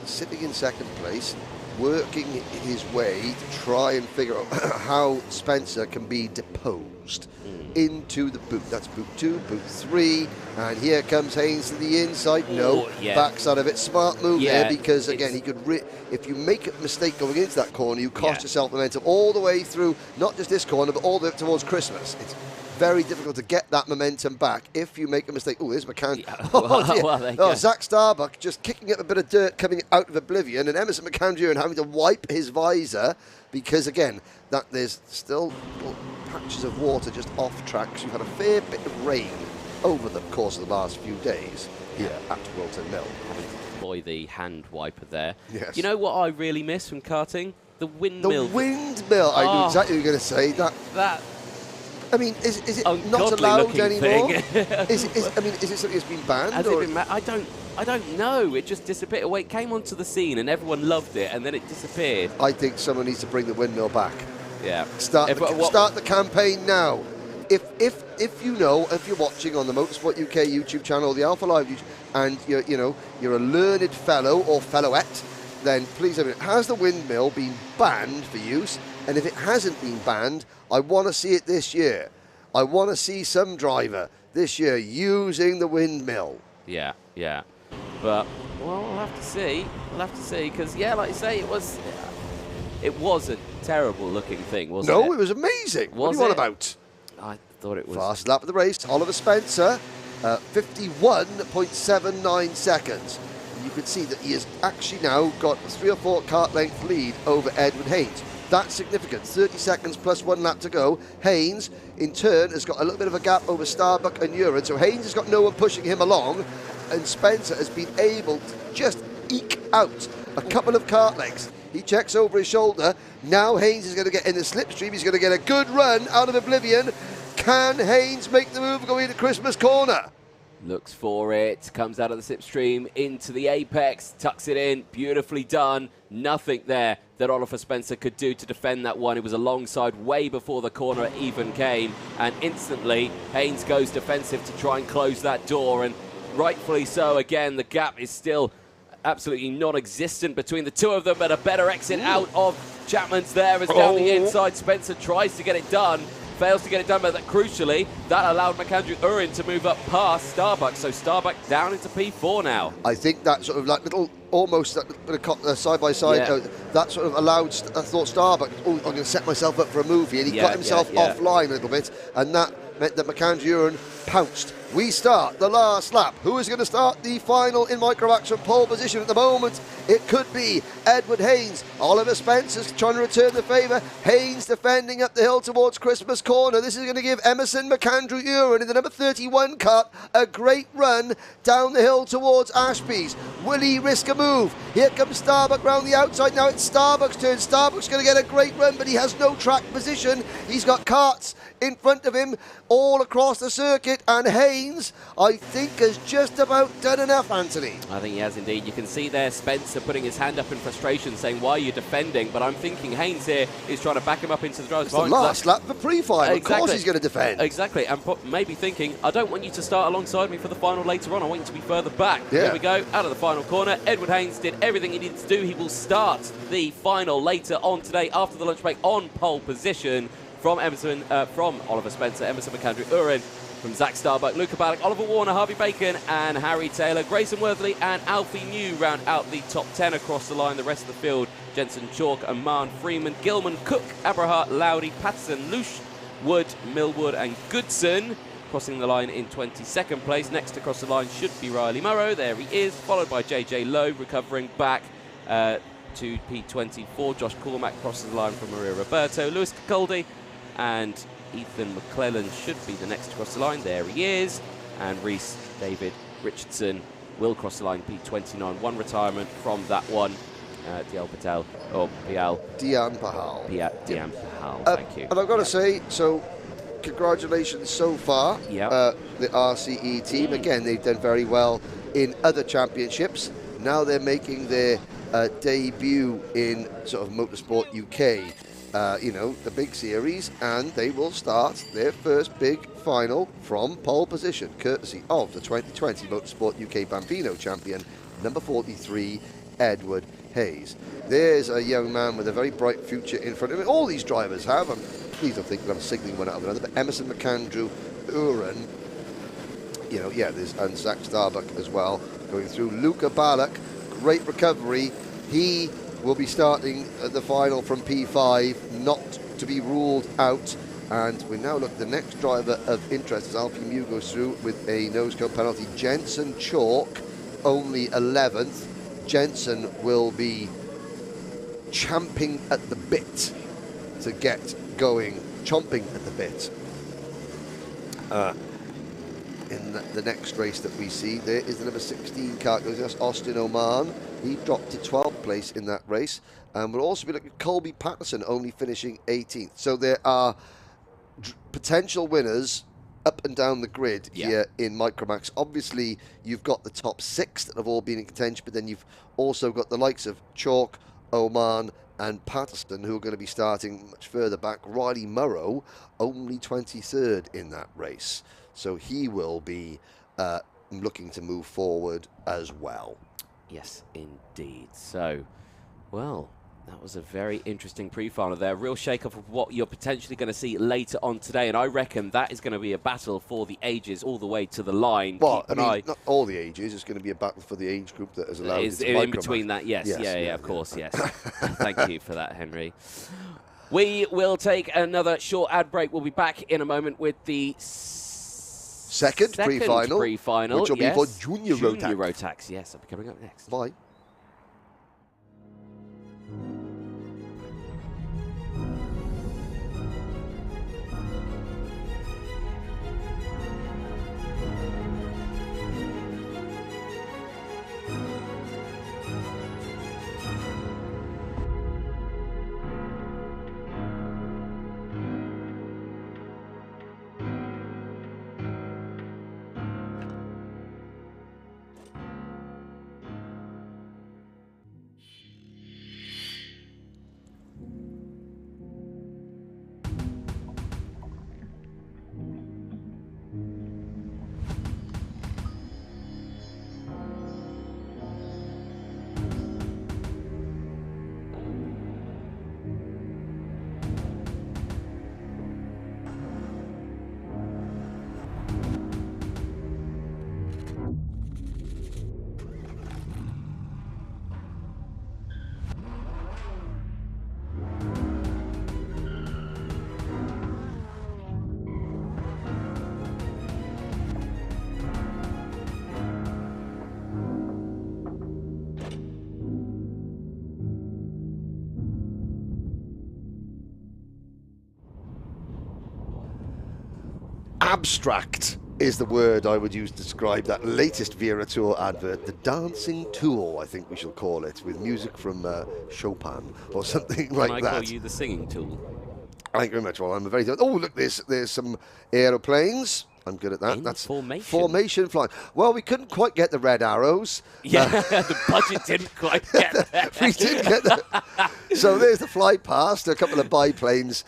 sitting in 2nd place, working his way to try and figure out how Spencer can be deposed into the boot. That's boot 2, boot 3, and here comes Haynes to the inside. Backs out of it. Smart move there, because again, he could. If you make a mistake going into that corner, you cost yourself momentum all the way through, not just this corner, but all the way up towards Christmas. It's very difficult to get that momentum back if you make a mistake. Oh, there's McCann. Zach Starbuck just kicking up a bit of dirt coming out of oblivion, and Emerson McAndrew having to wipe his visor because, again, that there's still patches of water just off track. You've had a fair bit of rain over the course of the last few days here at Whilton Mill. Deploy the hand wiper there. Yes. You know what I really miss from karting? The windmill. The windmill. I knew exactly what you were going to say. That. I mean, is it not allowed anymore? Is it something that's been banned? Has it been I don't know. It just disappeared. Well, it came onto the scene and everyone loved it, and then it disappeared. I think someone needs to bring the windmill back. Yeah. Start the campaign now. If you know, if you're watching on the Motorsport UK YouTube channel, the Alpha Live YouTube, and you're a learned fellow or fellowette, then please, has the windmill been banned for use? And if it hasn't been banned, I want to see it this year. I want to see some driver this year using the windmill. Yeah. But, well, we'll have to see. Because, like you say, it was a terrible looking thing, wasn't it? No, it was amazing. What are you on about? I thought it was. Fast lap of the race. Oliver Spencer, 51.79 seconds. You can see that he has actually now got a 3 or 4 kart length lead over Edward Haynes. That's significant. 30 seconds plus 1 lap to go. Haynes, in turn, has got a little bit of a gap over Starbuck and Uren. So Haynes has got no one pushing him along, and Spencer has been able to just eke out a couple of kart lengths. He checks over his shoulder. Now Haynes is going to get in the slipstream. He's going to get a good run out of oblivion. Can Haynes make the move going into Christmas corner? Looks for it, comes out of the slipstream into the apex, tucks it in, beautifully done. Nothing there that Oliver Spencer could do to defend that one. It was alongside way before the corner even came, and instantly Haynes goes defensive to try and close that door, and rightfully so. Again, the gap is still absolutely non-existent between the two of them, but a better exit out of Chapman's there as down the inside. Spencer tries to get it done. Fails to get it done, but that, that allowed McAndrew Uren to move up past Starbuck. So Starbuck down into P4 now. I think that sort of like little, almost that side by side, that sort of allowed, I thought Starbuck, I'm going to set myself up for a movie, and he got himself offline a little bit, and that meant that McAndrew Uren pounced. We start the last lap. Who is going to start the final in micro action pole position at the moment? It could be Edward Haynes. Oliver Spencer's trying to return the favour. Haynes defending up the hill towards Christmas corner. This is going to give Emerson McAndrew Uren in the number 31 cut a great run down the hill towards Ashby's. Will he risk a move? Here comes Starbuck round the outside. Now it's Starbuck's turn. Starbuck's going to get a great run, but he has no track position. He's got karts in front of him all across the circuit, and Haynes, I think, has just about done enough, Anthony. I think he has indeed. You can see there Spencer putting his hand up in frustration, saying, why are you defending? But I'm thinking Haynes here is trying to back him up into the driver's point. The last lap for pre-final. Exactly. Of course he's going to defend. Exactly, and maybe thinking, I don't want you to start alongside me for the final later on. I want you to be further back. Yeah. Here we go, out of the final corner. Edward Haynes did everything he needed to do. He will start the final later on today after the lunch break on pole position from Oliver Spencer, Emerson McAndrew, Uren, from Zach Starbuck, Luca Ballack, Oliver Warner, Harvey Bacon and Harry Taylor. Grayson Worthley and Alfie New round out the top 10 across the line. The rest of the field, Jensen Chalk, Aman Freeman, Gilman, Cook, Abrahart, Lowdy, Patterson, Lush, Wood, Millwood and Goodson. Crossing the line in 22nd place. Next to cross the line should be Riley Murrow. There he is, followed by JJ Lowe, recovering back to P24. Josh Cormack crosses the line from Maria Roberto. Lewis Capaldi and Ethan McClellan should be the next to cross the line. There he is. And Reese David Richardson will cross the line, P29. One retirement from that one. Dial Patel, or Pial. Dian Pahal. Dian Pahal, thank you. And I've got to say, so congratulations so far, the RCE team. Again, they've done very well in other championships. Now they're making their debut in sort of Motorsport UK, you know, the big series, and they will start their first big final from pole position, courtesy of the 2020 Motorsport UK Bambino champion, number 43, Edward Hayes. There's a young man with a very bright future in front of him. All these drivers have. Please don't think that I'm signaling one out of another, but Emerson McAndrew, Uren, you know, and Zach Starbuck as well going through. Luca Ballack, great recovery. He will be starting at the final from P5, not to be ruled out. And we now look at the next driver of interest as Alfie Mew goes through with a nose cone penalty. Jensen Chalk, only 11th. Jensen will be champing at the bit to get going, chomping at the bit. In the next race that we see, there is the number 16 car, goes against Austin Oman. He dropped to 12th place in that race. And we'll also be looking at Colby Patterson, only finishing 18th. So there are potential winners up and down the grid here in Micromax. Obviously, you've got the top 6 that have all been in contention, but then you've also got the likes of Chalk, Oman, and Patterson, who are going to be starting much further back. Riley Murrow, only 23rd in that race. So he will be looking to move forward as well. Yes, indeed. So, well, that was a very interesting pre-final there. Real shake-off of what you're potentially going to see later on today. And I reckon that is going to be a battle for the ages all the way to the line. Well, I mean, not all the ages. It's going to be a battle for the age group that is allowed to in between that, yes. Yeah, of course, yes. Thank you for that, Henry. We will take another short ad break. We'll be back in a moment with the second pre-final, which will be for Junior Rotax. Junior Rotax, yes. I'll be coming up next. Bye. Abstract is the word I would use to describe that latest Wera Tour advert. The dancing tool, I think we shall call it, with music from Chopin or something like that. Can I call you the singing tool? Thank you very much, Roll. I'm very good. Oh, look, there's some aeroplanes. I'm good at that. That's formation flying. Well, we couldn't quite get the red arrows. Yeah, the budget didn't quite get there. We didn't get that. So there's the fly past, a couple of biplanes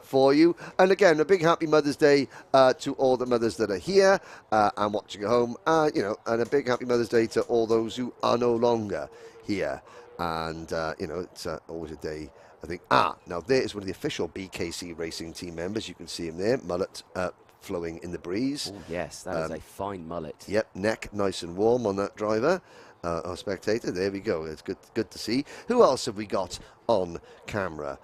for you. And again, a big happy Mother's Day to all the mothers that are here and watching at home. And a big happy Mother's Day to all those who are no longer here. And, it's always a day, I think. Now there is one of the official BKC Racing team members. You can see him there, mullet flowing in the breeze. Oh, yes, that is a fine mullet. Yep, neck nice and warm on that driver. Our spectator, there we go. It's good to see. Who else have we got on camera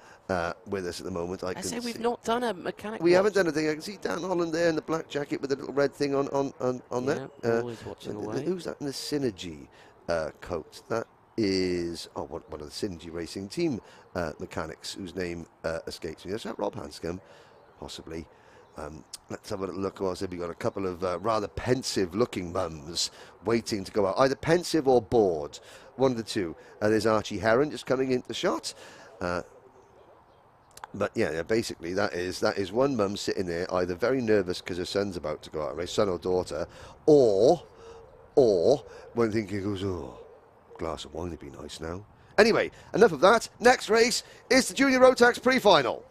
with us at the moment? I say we've not done a mechanic. We haven't done anything. I can see Dan Holland there in the black jacket with a little red thing on there. Always watching away. Who's that in the Synergy coat? That is one of the Synergy Racing team mechanics whose name escapes me. Is that Rob Hanscom? Possibly. Let's have a look. I said we've got a couple of rather pensive-looking mums waiting to go out, either pensive or bored, one of the two. There's Archie Heron just coming into the shot. But yeah, basically that is one mum sitting there, either very nervous because her son's about to go out, race, son or daughter, or one thinking goes, oh, glass of wine would be nice now. Anyway, enough of that. Next race is the Junior Rotax pre-final.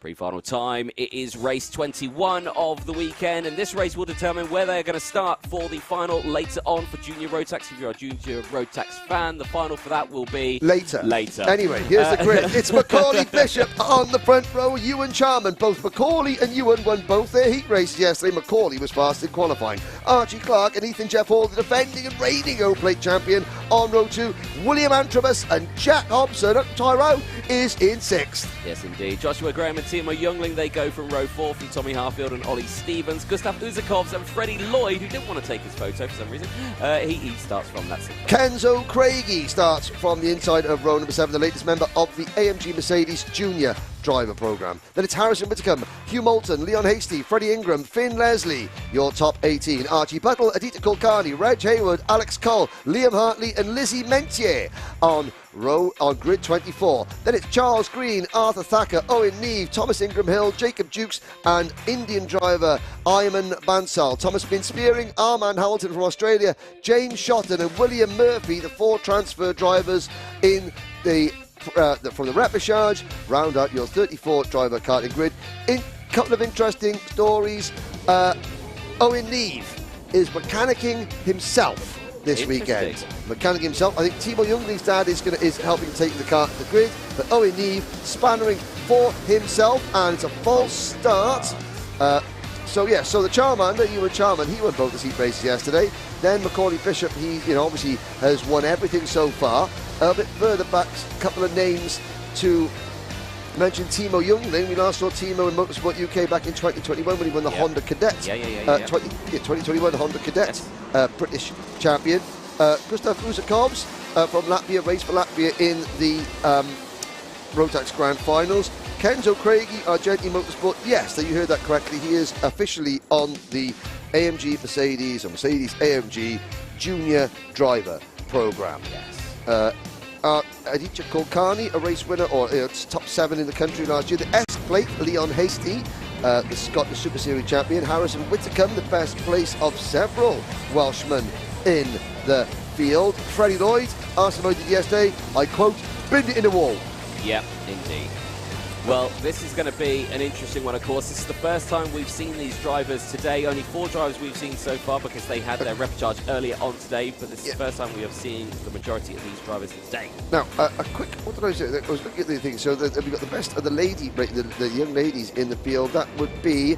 Pre-final time, it is race 21 of the weekend, and this race will determine where they're going to start for the final later on for Junior Rotax. If you're a Junior Rotax fan, the final for that will be later. Anyway, here's the grid. It's Macaulay Bishop on the front row, Ewan Charman. Both Macaulay and Ewan won both their heat races yesterday. Macaulay was fast in qualifying. Archie Clark and Ethan Jeff Hall, the defending and reigning O-Plate champion, on row 2. William Antrobus and Jack Hobson at Tyrone is in 6th. Yes, indeed. Joshua Graham and Timo Youngling, they go from row 4 from Tommy Harfield and Ollie Stevens. Gustav Uzakovs and Freddie Lloyd, who didn't want to take his photo for some reason, he starts from that 6th. Kenzo Craigie starts from the inside of row number 7, the latest member of the AMG Mercedes Junior driver program. Then it's Harrison Whitcomb, Hugh Moulton, Leon Hasty, Freddie Ingram, Finn Leslie, your top 18. Archie Buttle, Adita Kulkarni, Reg Hayward, Alex Cole, Liam Hartley and Lizzie Mentier on grid 24. Then it's Charles Green, Arthur Thacker, Owen Neve, Thomas Ingram Hill, Jacob Jukes and Indian driver Ayman Bansal. Thomas Bin Spearing, Armand Hamilton from Australia, James Shotton and William Murphy, the 4 transfer drivers in the from the repechage. Round out your 34 driver karting grid. In a couple of interesting stories, Owen Neve is mechanicking himself this weekend. Mechanicking himself. I think Timo Youngling's dad is helping take the car to the grid, but Owen Neve spannering for himself, and it's a false start. So the Charmander, Ewan Charman, he won both the heat races yesterday. Then Macaulay Bishop, he obviously has won everything so far. A bit further back, a couple of names to mention. Timo Youngling, we last saw Timo in Motorsport UK back in 2021 when he won the Honda Cadet. 2021 Honda Cadet, British champion. Gustav Uzakovs from Latvia, raced for Latvia in the Rotax Grand Finals. Kenzo Craigie, Argenti Motorsport, yes, you heard that correctly, he is officially on the AMG Mercedes, or Mercedes AMG Junior Driver Program. Yes. Aditya Kulkarni, a race winner, or top 7 in the country last year. The S plate, Leon Hasty, the Scottish Super Series champion. Harrison Whitcomb, the best place of several Welshmen in the field. Freddie Lloyd, Arsenal did yesterday, I quote, "Binned it in the wall." Yep, indeed. Well, this is going to be an interesting one, of course. This is the first time we've seen these drivers today. Only 4 drivers we've seen so far because they had their repechage earlier on today, but this is the first time we have seen the majority of these drivers today. Now, a quick, what did I say? I was looking at the thing. So we've got the best of the young ladies in the field. That would be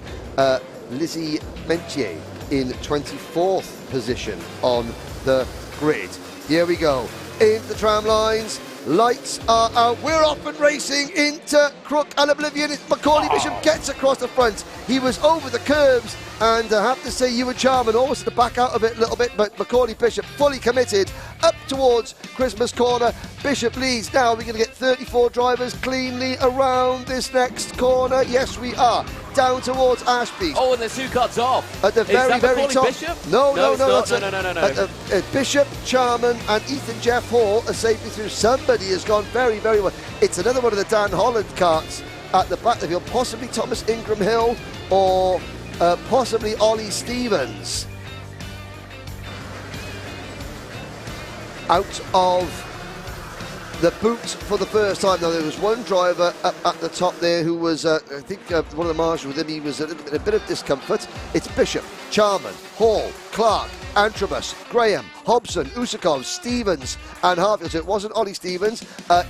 Lizzie Mentier in 24th position on the grid. Here we go. In the tram lines, lights are out. We're off and racing into crook and oblivion. Macaulay Bishop gets across the front. He was over the curbs, and I have to say, Ewan Charman almost had to back out of it a little bit, but Macaulay Bishop fully committed up towards Christmas corner. Bishop leads. Now we're going to get 34 drivers cleanly around this next corner. Yes, we are. Down towards Ashby. Oh, and there's 2 cuts off. At the very top. Bishop? No. No. Bishop, Charman, and Ethan Jeff Hall are safely through. Somebody has gone very, very well. It's another one of the Dan Holland karts at the back of the field. Possibly Thomas Ingram Hill or possibly Ollie Stevens. Out of the boot for the first time. Now, there was one driver up at the top there who was, I think, one of the marshals with him. He was in a bit of discomfort. It's Bishop, Charman, Hall, Clark, Antrobus, Graham, Hobson, Usakov, Stevens, and Harfield. So it wasn't Ollie Stevens,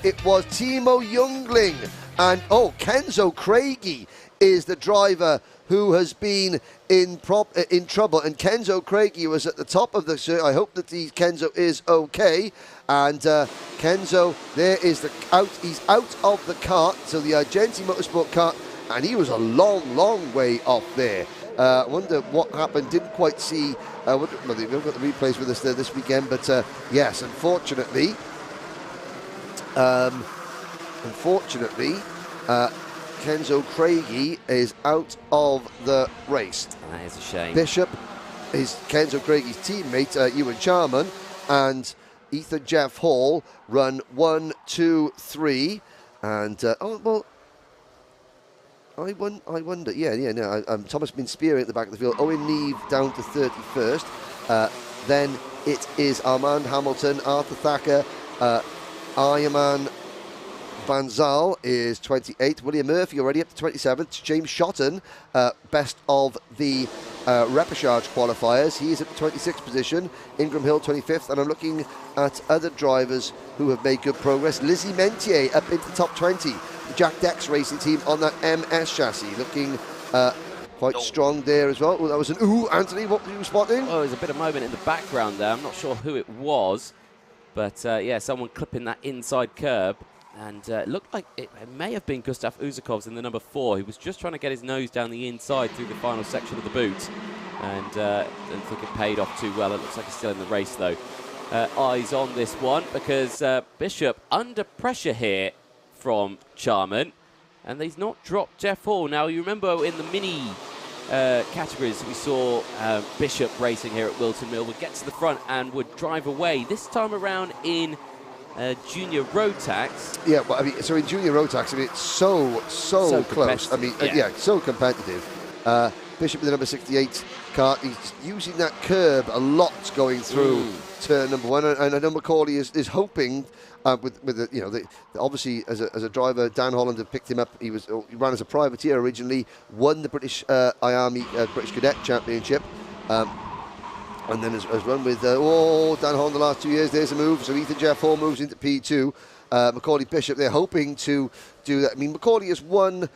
it was Timo Jungling. And, Kenzo Craigie is the driver who has been in trouble. And Kenzo Craigie was at the top of the circuit. I hope that Kenzo is okay. And Kenzo, there is he's out of the kart, so the Argenti Motorsport kart, and he was a long, long way off there. I wonder what happened, didn't quite see, we've got the replays with us there this weekend, but yes, unfortunately, Kenzo Craigie is out of the race. That is a shame. Bishop is Kenzo Craigie's teammate, Ewan Charman, and Ethan Jeff Hall run 1, 2, 3, and I wonder. Thomas been spearing at the back of the field. Owen Neve down to 31st. Then it is Armand Hamilton, Arthur Thacker, Ayman Van Zaal is 28th. William Murphy already up to 27th. James Shotton, best of the repechage qualifiers. He is at the 26th position. Ingram Hill 25th. And I'm looking at other drivers who have made good progress. Lizzie Mentier up into the top 20. The Jack Dex racing team on that MS chassis. Looking quite strong there as well. That was an Anthony, what were you spotting? Oh, there's a bit of movement in the background there. I'm not sure who it was. But someone clipping that inside curb. And it looked like it may have been Gustav Uzakovs in the number 4. He was just trying to get his nose down the inside through the final section of the boot. And didn't think it paid off too well. It looks like he's still in the race, though. Eyes on this one because Bishop under pressure here from Charman. And he's not dropped Jeff Hall. Now, you remember in the mini categories we saw Bishop racing here at Whilton Mill would get to the front and would drive away. This time around in Junior Rotax. Yeah, well, I mean, so in Junior Rotax, I mean, it's so close. I mean, so competitive. Bishop with the number 68 kart, he's using that curb a lot going through turn number 1, and I know Macaulay is hoping with the, obviously as a driver, Dan Holland had picked him up. He ran as a privateer originally, won the British Army British Cadet Championship. And then has run with Dan Holland the last 2 years. There's a move. So Ethan Jeff Hall moves into P2. Macaulay Bishop, they're hoping to do that. I mean, Macaulay has won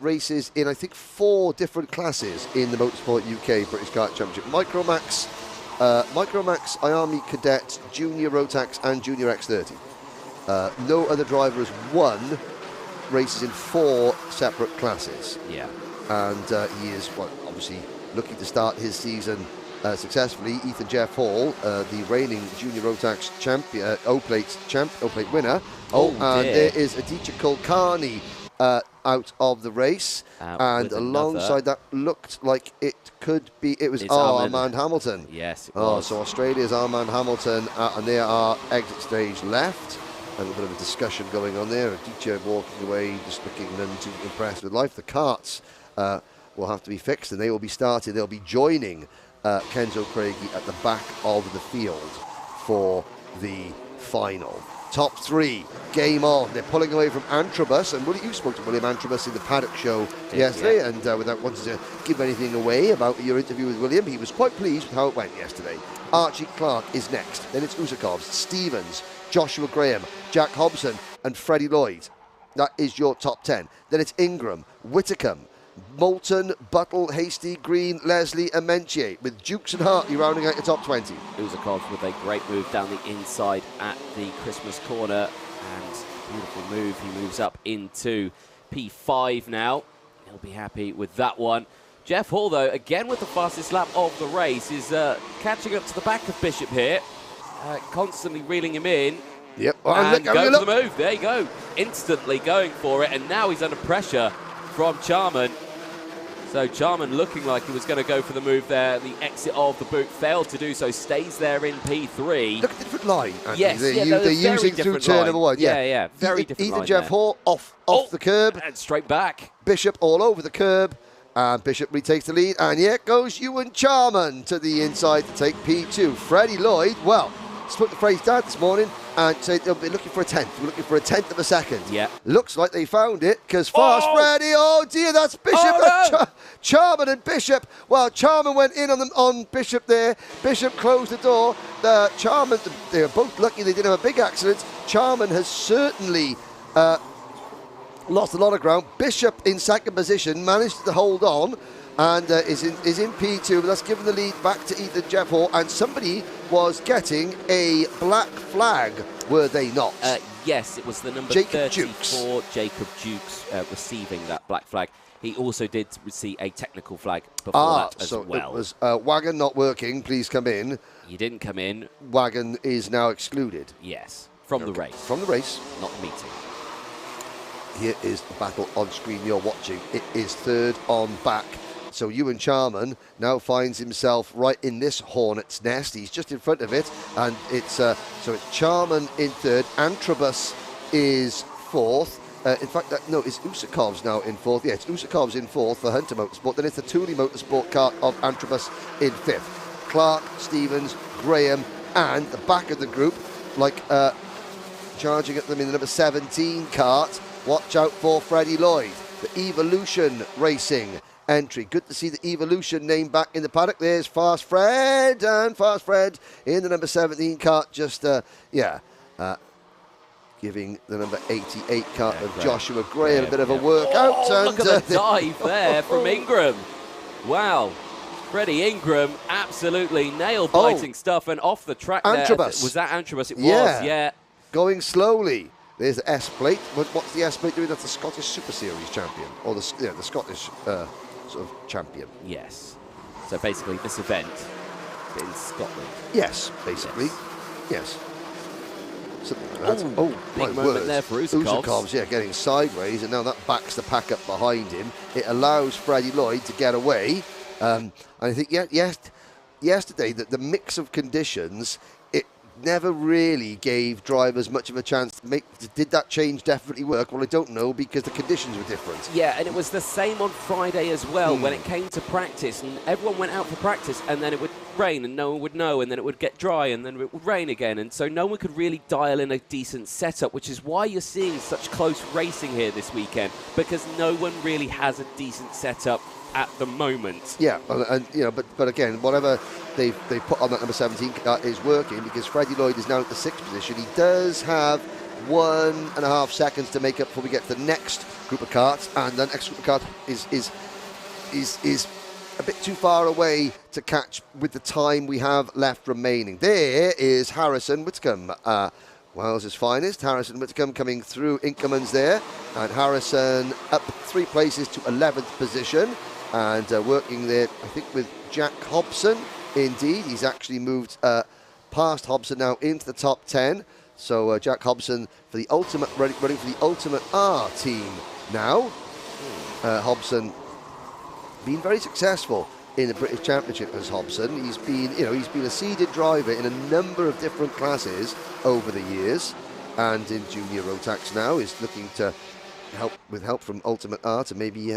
races in, I think, 4 different classes in the Motorsport UK British Kart Championship. Micromax, IAMI Cadet, Junior Rotax, and Junior X30. No other driver has won races in 4 separate classes. Yeah. And he is, obviously looking to start his season successfully. Ethan Jeff Hall, the reigning Junior Rotax champion, O-Plate winner. And there is Aditya Kulkarni out of the race. And alongside that looked like it could be, it was Armand Hamilton. Yes, it was. So Australia's Armand Hamilton, and there are exit stage left. A little bit of a discussion going on there. Aditya walking away, just looking none too impressed with life. The karts will have to be fixed, and they will be starting. They'll be joining Kenzo Craigie at the back of the field for the final. Top 3, game on. They're pulling away from Antrobus, and you spoke to William Antrobus in the paddock show yesterday, and without wanting to give anything away about your interview with William, he was quite pleased with how it went yesterday. Archie Clark is next. Then it's Usakovs, Stevens, Joshua Graham, Jack Hobson, and Freddie Lloyd. That is your top 10. Then it's Ingram, Whitacombe, Moulton, Buttle, Hasty, Green, Leslie, and Mentier, with Dukes and Hartley rounding out your top 20. Uzakovs with a great move down the inside at the Christmas corner, and beautiful move. He moves up into P5 now. He'll be happy with that one. Jeff Hall, though, again with the fastest lap of the race, is catching up to the back of Bishop here, constantly reeling him in. Yep. And go for the move. There you go. Instantly going for it, and now he's under pressure from Charman. So Charman looking like he was going to go for the move there. The exit of the boot failed to do so, stays there in P3. Look at the different line. Yes, they're using through turn number 1. Yeah, very different line Jeff Hall off the curb. And straight back. Bishop all over the curb. And Bishop retakes the lead. And here goes Ewan Charman to the inside to take P2. Freddie Lloyd, well, split the phrase down this morning and said they'll be looking for a tenth. We're looking for a tenth of a second. Yeah. Looks like they found it because fast Freddie. Oh dear, that's Bishop. Oh, no. Charman and Bishop. Well, Charman went in on Bishop there. Bishop closed the door. Charman, they were both lucky they didn't have a big accident. Charman has certainly lost a lot of ground. Bishop in second position managed to hold on and is in P2, but that's given the lead back to Ethan Jeff Hall, and somebody was getting a black flag, were they not? Yes, it was the number Jacob 34, Jukes. Jacob Jukes, receiving that black flag. He also did receive a technical flag before that as so well. It was Wagon not working, please come in. He didn't come in. Wagon is now excluded. Yes, from the race. From the race. Not the meeting. Here is the battle on screen you're watching. It is third on back. So Ewan Charman now finds himself right in this hornet's nest. He's just in front of it, and it's so it's Charman in third. Antrobus is fourth. In fact, it's Usakov's now in fourth. Yeah, it's Usakov's in fourth for Hunter Motorsport. Then it's the Thule Motorsport kart of Antrobus in fifth. Clark, Stevens, Graham, and the back of the group, like charging at them in the number 17 kart. Watch out for Freddie Lloyd, the Evolution Racing entry. Good to see the Evolution name back in the paddock. There's Fast Fred, and Fast Fred in the number 17 kart, just giving the number 88 kart of Joshua Graham a bit of a workout. And look at the dive there from Ingram. Wow. Freddie Ingram, absolutely nail-biting stuff, and off the track Antrobus. there. Was that Antrobus? It was, yeah. Going slowly. There's the S plate. What's the S plate doing? That's the Scottish Super Series champion, or the Scottish sort of champion. Yes. So basically, this event in Scotland. Yes, basically. Yes. Big moment there for Usakovs. Usakovs, getting sideways, and now that backs the pack up behind him. It allows Freddie Lloyd to get away. And I think, yesterday, the mix of conditions, it never really gave drivers much of a chance to make. Did that change definitely work? Well, I don't know, because the conditions were different. Yeah, and it was the same on Friday as well when it came to practice, and everyone went out for practice, and then it would rain and no one would know, and then it would get dry and then it would rain again, and so no one could really dial in a decent setup, which is why you're seeing such close racing here this weekend, because no one really has a decent setup at the moment. Yeah, and but again, whatever they put on that number 17 is working, because Freddie Lloyd is now at the 6th position. He does have 1.5 seconds to make up before we get to the next group of karts, and the next group of karts is a bit too far away to catch with the time we have left remaining. There is Harrison Whitcomb, Wales' finest. Harrison Whitcomb coming through Inkerman's there, and Harrison up 3 places to 11th position, and working there, I think, with Jack Hobson. Indeed, he's actually moved past Hobson now into the top 10. So Jack Hobson for the ultimate, running for the Ultimate R team now. Hobson been very successful in the British Championship as Hobson. He's been, he's been a seeded driver in a number of different classes over the years, and in Junior Rotax now is looking to help from Ultimate R to maybe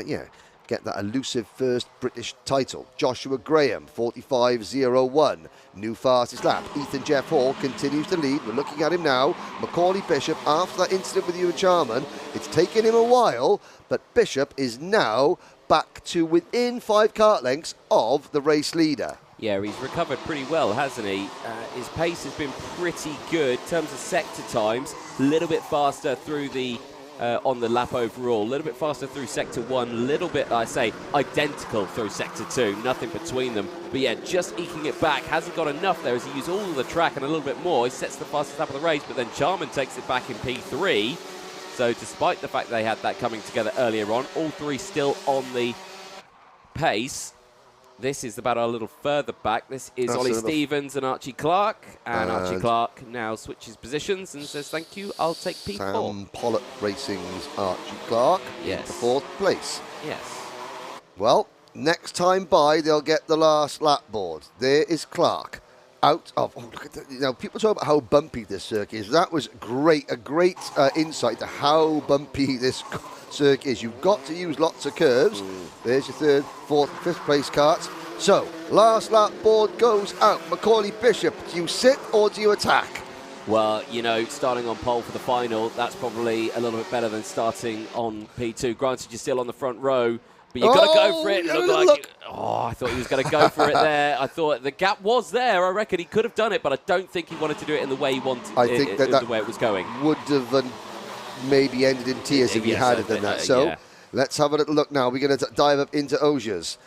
get that elusive first British title. Joshua Graham, 45.01, new fastest lap. Ethan Jeff Hall continues to lead. We're looking at him now. Macaulay Bishop, after that incident with Ewan Charman, it's taken him a while, but Bishop is now back to within 5 kart lengths of the race leader. Yeah, he's recovered pretty well, hasn't he? His pace has been pretty good in terms of sector times. A little bit faster through the on the lap overall, a little bit faster through sector 1, a little bit, I say, identical through sector 2, nothing between them. But yeah, just eking it back. Hasn't got enough there as he used all of the track and a little bit more. He sets the fastest lap of the race, but then Charman takes it back in P3. So despite the fact they had that coming together earlier on, all three still on the pace. This is the battle a little further back. This is Ollie Stevens and Archie Clark. And Archie Clark now switches positions and says, thank you, I'll take P4. Sam Pollock Racing's Archie Clark in the 4th place. Yes. Well, next time by, they'll get the last lap board. There is Clark. Out of, oh, look at that. You know, people talk about how bumpy this circuit is. That was great, a great insight to how bumpy this circuit is. You've got to use lots of curves. There's your 3rd, 4th, 5th place karts. So, last lap board goes out. Macaulay Bishop, do you sit or do you attack? Well, you know, starting on pole for the final, that's probably a little bit better than starting on P2. Granted, you're still on the front row, but you've got to go for it. I thought he was going to go for it there. I thought the gap was there. I reckon he could have done it, but I don't think he wanted to do it in the way he wanted. I think that the way it was going would have maybe ended in tears if he had done that. So let's have a little look now. We're going to dive up into Osiers.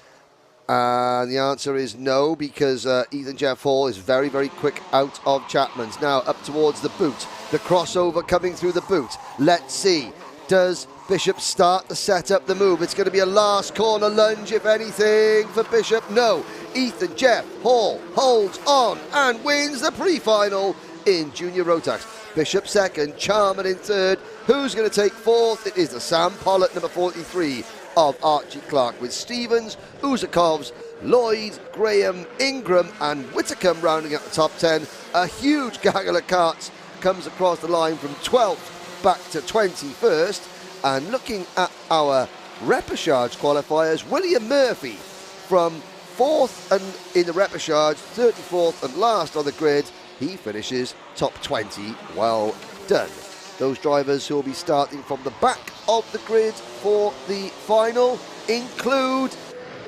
And the answer is no, because Ethan Jeff Hall is very, very quick out of Chapman's. Now up towards the boot. The crossover coming through the boot. Let's see. Does Bishop start to set up the move? It's going to be a last corner lunge, if anything, for Bishop. No. Ethan Jeff Hall holds on and wins the pre-final in Junior Rotax. Bishop 2nd, Charman in 3rd. Who's going to take 4th? It is the Sam Pollock, number 43, of Archie Clark, with Stevens, Uzakovs, Lloyd, Graham, Ingram and Whitacombe rounding out the top 10. A huge gaggle of karts comes across the line from 12th back to 21st. And looking at our repechage qualifiers, William Murphy from 4th and in the repechage, 34th and last on the grid. He finishes top 20. Well done. Those drivers who will be starting from the back of the grid for the final include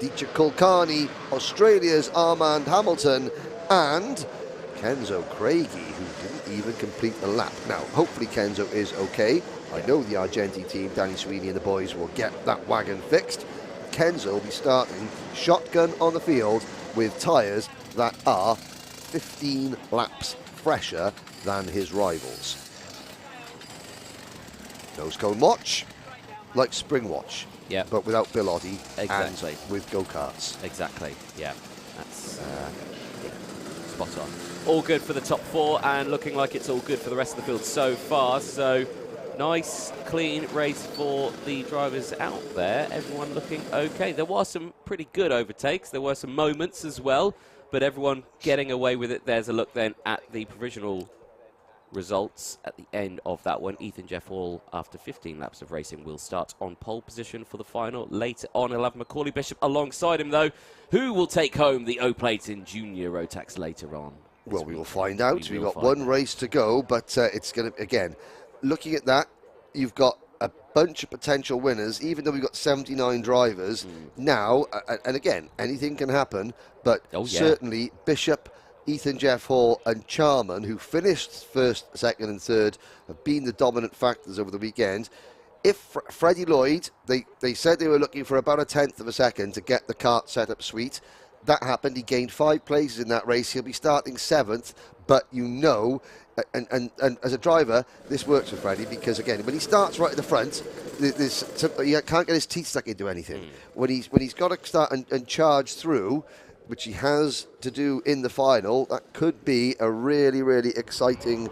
Dietrich Kulkarni, Australia's Armand Hamilton, and Kenzo Craigie, who didn't even complete the lap. Now, hopefully Kenzo is okay. I know the Argenti team, Danny Sweeney and the boys, will get that wagon fixed. Kenzo will be starting shotgun on the field with tyres that are 15 laps fresher than his rivals. Nose cone watch, like spring watch, but without Bill Oddie and with go-karts. Exactly, that's spot on. All good for the top 4 and looking like it's all good for the rest of the field so far. So nice, clean race for the drivers out there. Everyone looking okay. There were some pretty good overtakes. There were some moments as well, but everyone getting away with it. There's a look then at the provisional results at the end of that one. Ethan Jeff Hall, after 15 laps of racing, will start on pole position for the final. Later on, he'll have Macaulay Bishop alongside him, though. Who will take home the O-Plate in Junior Rotax later on? Well, we will find out. We've got one race to go, but it's going to, again, looking at that, you've got a bunch of potential winners, even though we've got 79 drivers now, and again, anything can happen, but certainly Bishop, Ethan Jeff Hall and Charman, who finished 1st, 2nd and 3rd, have been the dominant factors over the weekend. If Freddie Lloyd, they said they were looking for about 1/10 of a second to get the kart set up sweet. That happened. He gained 5 places in that race. He'll be starting 7th, but you know, and as a driver, this works for Freddie because, again, when he starts right at the front, he can't get his teeth stuck into anything. When he's got to start and charge through, which he has to do in the final, that could be a really, really exciting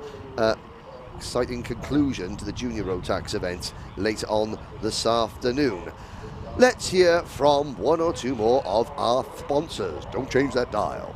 conclusion to the Junior Rotax event later on this afternoon. Let's hear from one or two more of our sponsors. Don't change that dial.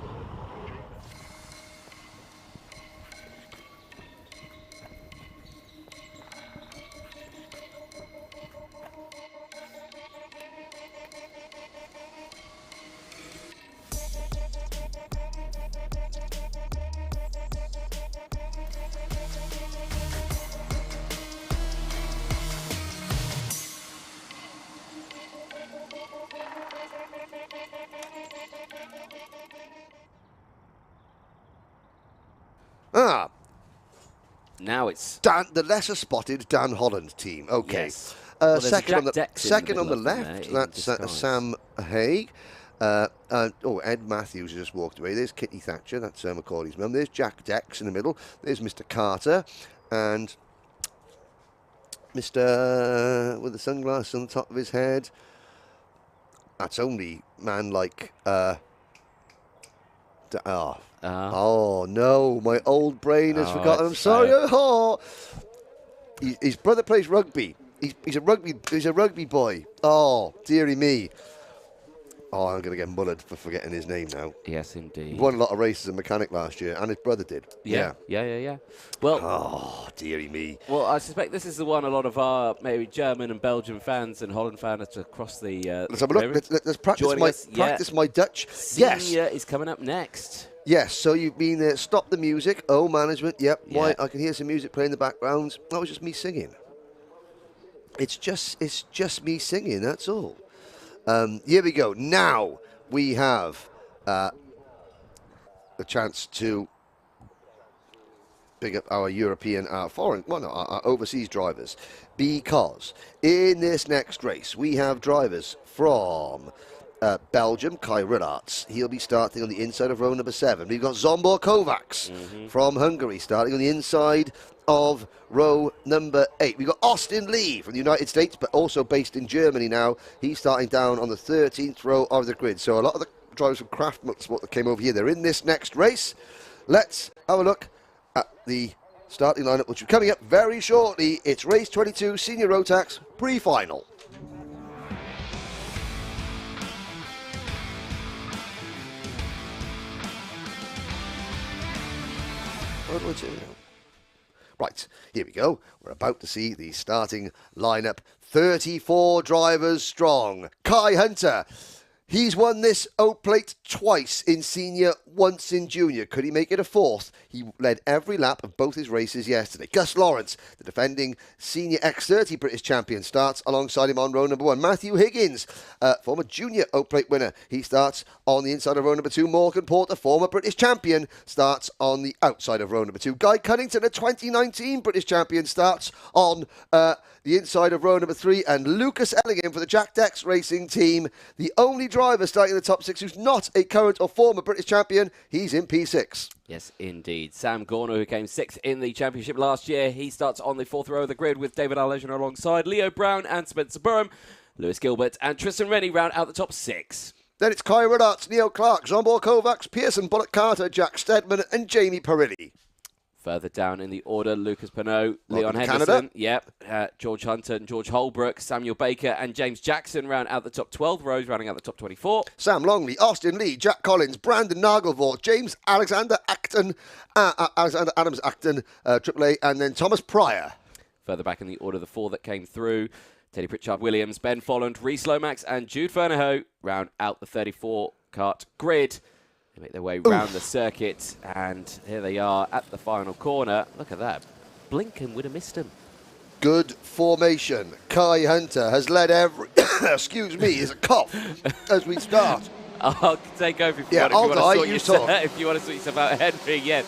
Now it's Dan, the lesser spotted Dan Holland team. Okay. Yes. Well, second on the left, that's Sam Haig. Ed Matthews just walked away. There's Kitty Thatcher, that's Macaulay's mum. There's Jack Dex in the middle. There's Mr. Carter. And Mr. with the sunglasses on the top of his head. That's only man like... Oh, no, my old brain has forgotten. I'm sorry. Oh. His brother plays rugby. He's a rugby boy. Oh, dearie me. Oh, I'm going to get mullered for forgetting his name now. Yes, indeed. He won a lot of races as a mechanic last year, and his brother did. Yeah. Well, oh, dearie me. Well, I suspect this is the one a lot of our maybe German and Belgian fans and Holland fans across the. Let's have a look. Let's practice my Dutch. Senior is coming up next. Yes, so you've been stop the music. Oh, management. Yep. Yeah. Why? I can hear some music playing in the background. That was just me singing. It's just me singing. That's all. Here we go. Now we have the chance to big up our European, our overseas drivers, because in this next race we have drivers from Belgium, Kai Rillarts. He'll be starting on the inside of row number 7. We've got Zsombor Kovacs from Hungary starting on the inside of row number 8. We've got Austin Lee from the United States, but also based in Germany now. He's starting down on the 13th row of the grid. So a lot of the drivers from Craft Motorsport that came over here, they're in this next race. Let's have a look at the starting lineup, which is coming up very shortly. It's race 22, Senior Rotax pre-final. Right, here we go. We're about to see the starting lineup. 34 drivers strong. Kai Hunter. He's won this Oak Plate twice in senior, once in junior. Could he make it a fourth? He led every lap of both his races yesterday. Gus Lawrence, the defending senior X30 British champion, starts alongside him on row number 1. Matthew Higgins, former junior Oak Plate winner. He starts on the inside of row number 2. Morgan Porter, former British champion, starts on the outside of row number 2. Guy Cunnington, a 2019 British champion, starts on the inside of row number 3. And Lucas Ellingham for the Jack Dex Racing team, the only driver starting in the top 6 who's not a current or former British champion. He's in P6. Yes, indeed. Sam Gorner, who came 6th in the championship last year, he starts on the 4th row of the grid with David Allegin alongside Leo Brown and Spencer Burham. Lewis Gilbert and Tristan Rennie round out the top 6. Then it's Kai Rillarts, Neil Clark, Zsombor Kovacs, Pearson, Bullock Carter, Jack Steadman and Jamie Perilli. Further down in the order, Lucas Pinot, Leon Henderson, George Hunter and George Holbrook, Samuel Baker and James Jackson round out the top 12 rows, rounding out the top 24. Sam Longley, Austin Lee, Jack Collins, Brandon Nagelvort, James Alexander Acton, Alexander Adams Acton, AAA, and then Thomas Pryor. Further back in the order, the 4 that came through, Teddy Pritchard-Williams, Ben Folland, Reece Lomax and Jude Fernahoe round out the 34 kart grid. They make their way round the circuit, and here they are at the final corner. Look at that. Blinken would have missed him. Good formation. Kai Hunter has led every... excuse me, is a cough as we start. I'll take over if you if you want to sort yourself out, Henry. Yeah,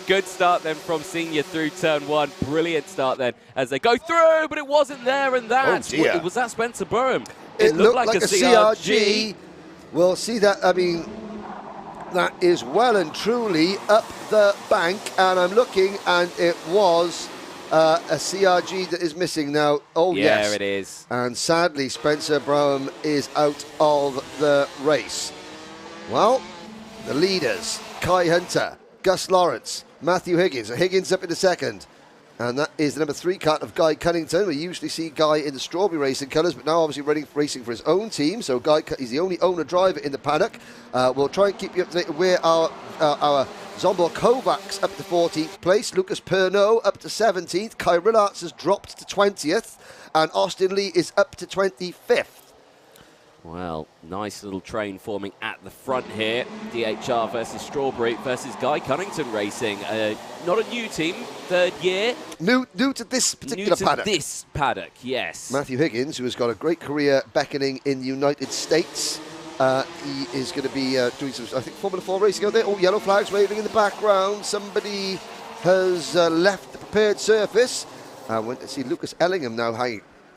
good start then from senior through turn 1. Brilliant start then as they go through, but it wasn't there, and that was that Spencer Burham. It looked like a CRG. We'll see that. I mean, that is well and truly up the bank, and I'm looking, and it was a CRG that is missing now. Oh, yes. Yeah, it is. And sadly, Spencer Burham is out of the race. Well, the leaders, Kai Hunter, Gus Lawrence, Matthew Higgins. Higgins up in the second. And that is the number 3 kart of Guy Cunnington. We usually see Guy in the strawberry racing colours, but now obviously racing for his own team. So Guy is the only owner driver in the paddock. We'll try and keep you up to date where our Zsombor Kovacs up to 14th place. Lucas Perneau up to 17th. Kai Rillarts has dropped to 20th. And Austin Lee is up to 25th. Well, nice little train forming at the front here. DHR versus Strawberry versus Guy Cunnington Racing. Not a new team, 3rd year. New to this particular paddock. This paddock, yes. Matthew Higgins, who has got a great career beckoning in the United States. He is going to be doing some, I think, Formula 4 racing out there. Oh, yellow flags waving in the background. Somebody has left the prepared surface. I went to see Lucas Ellingham now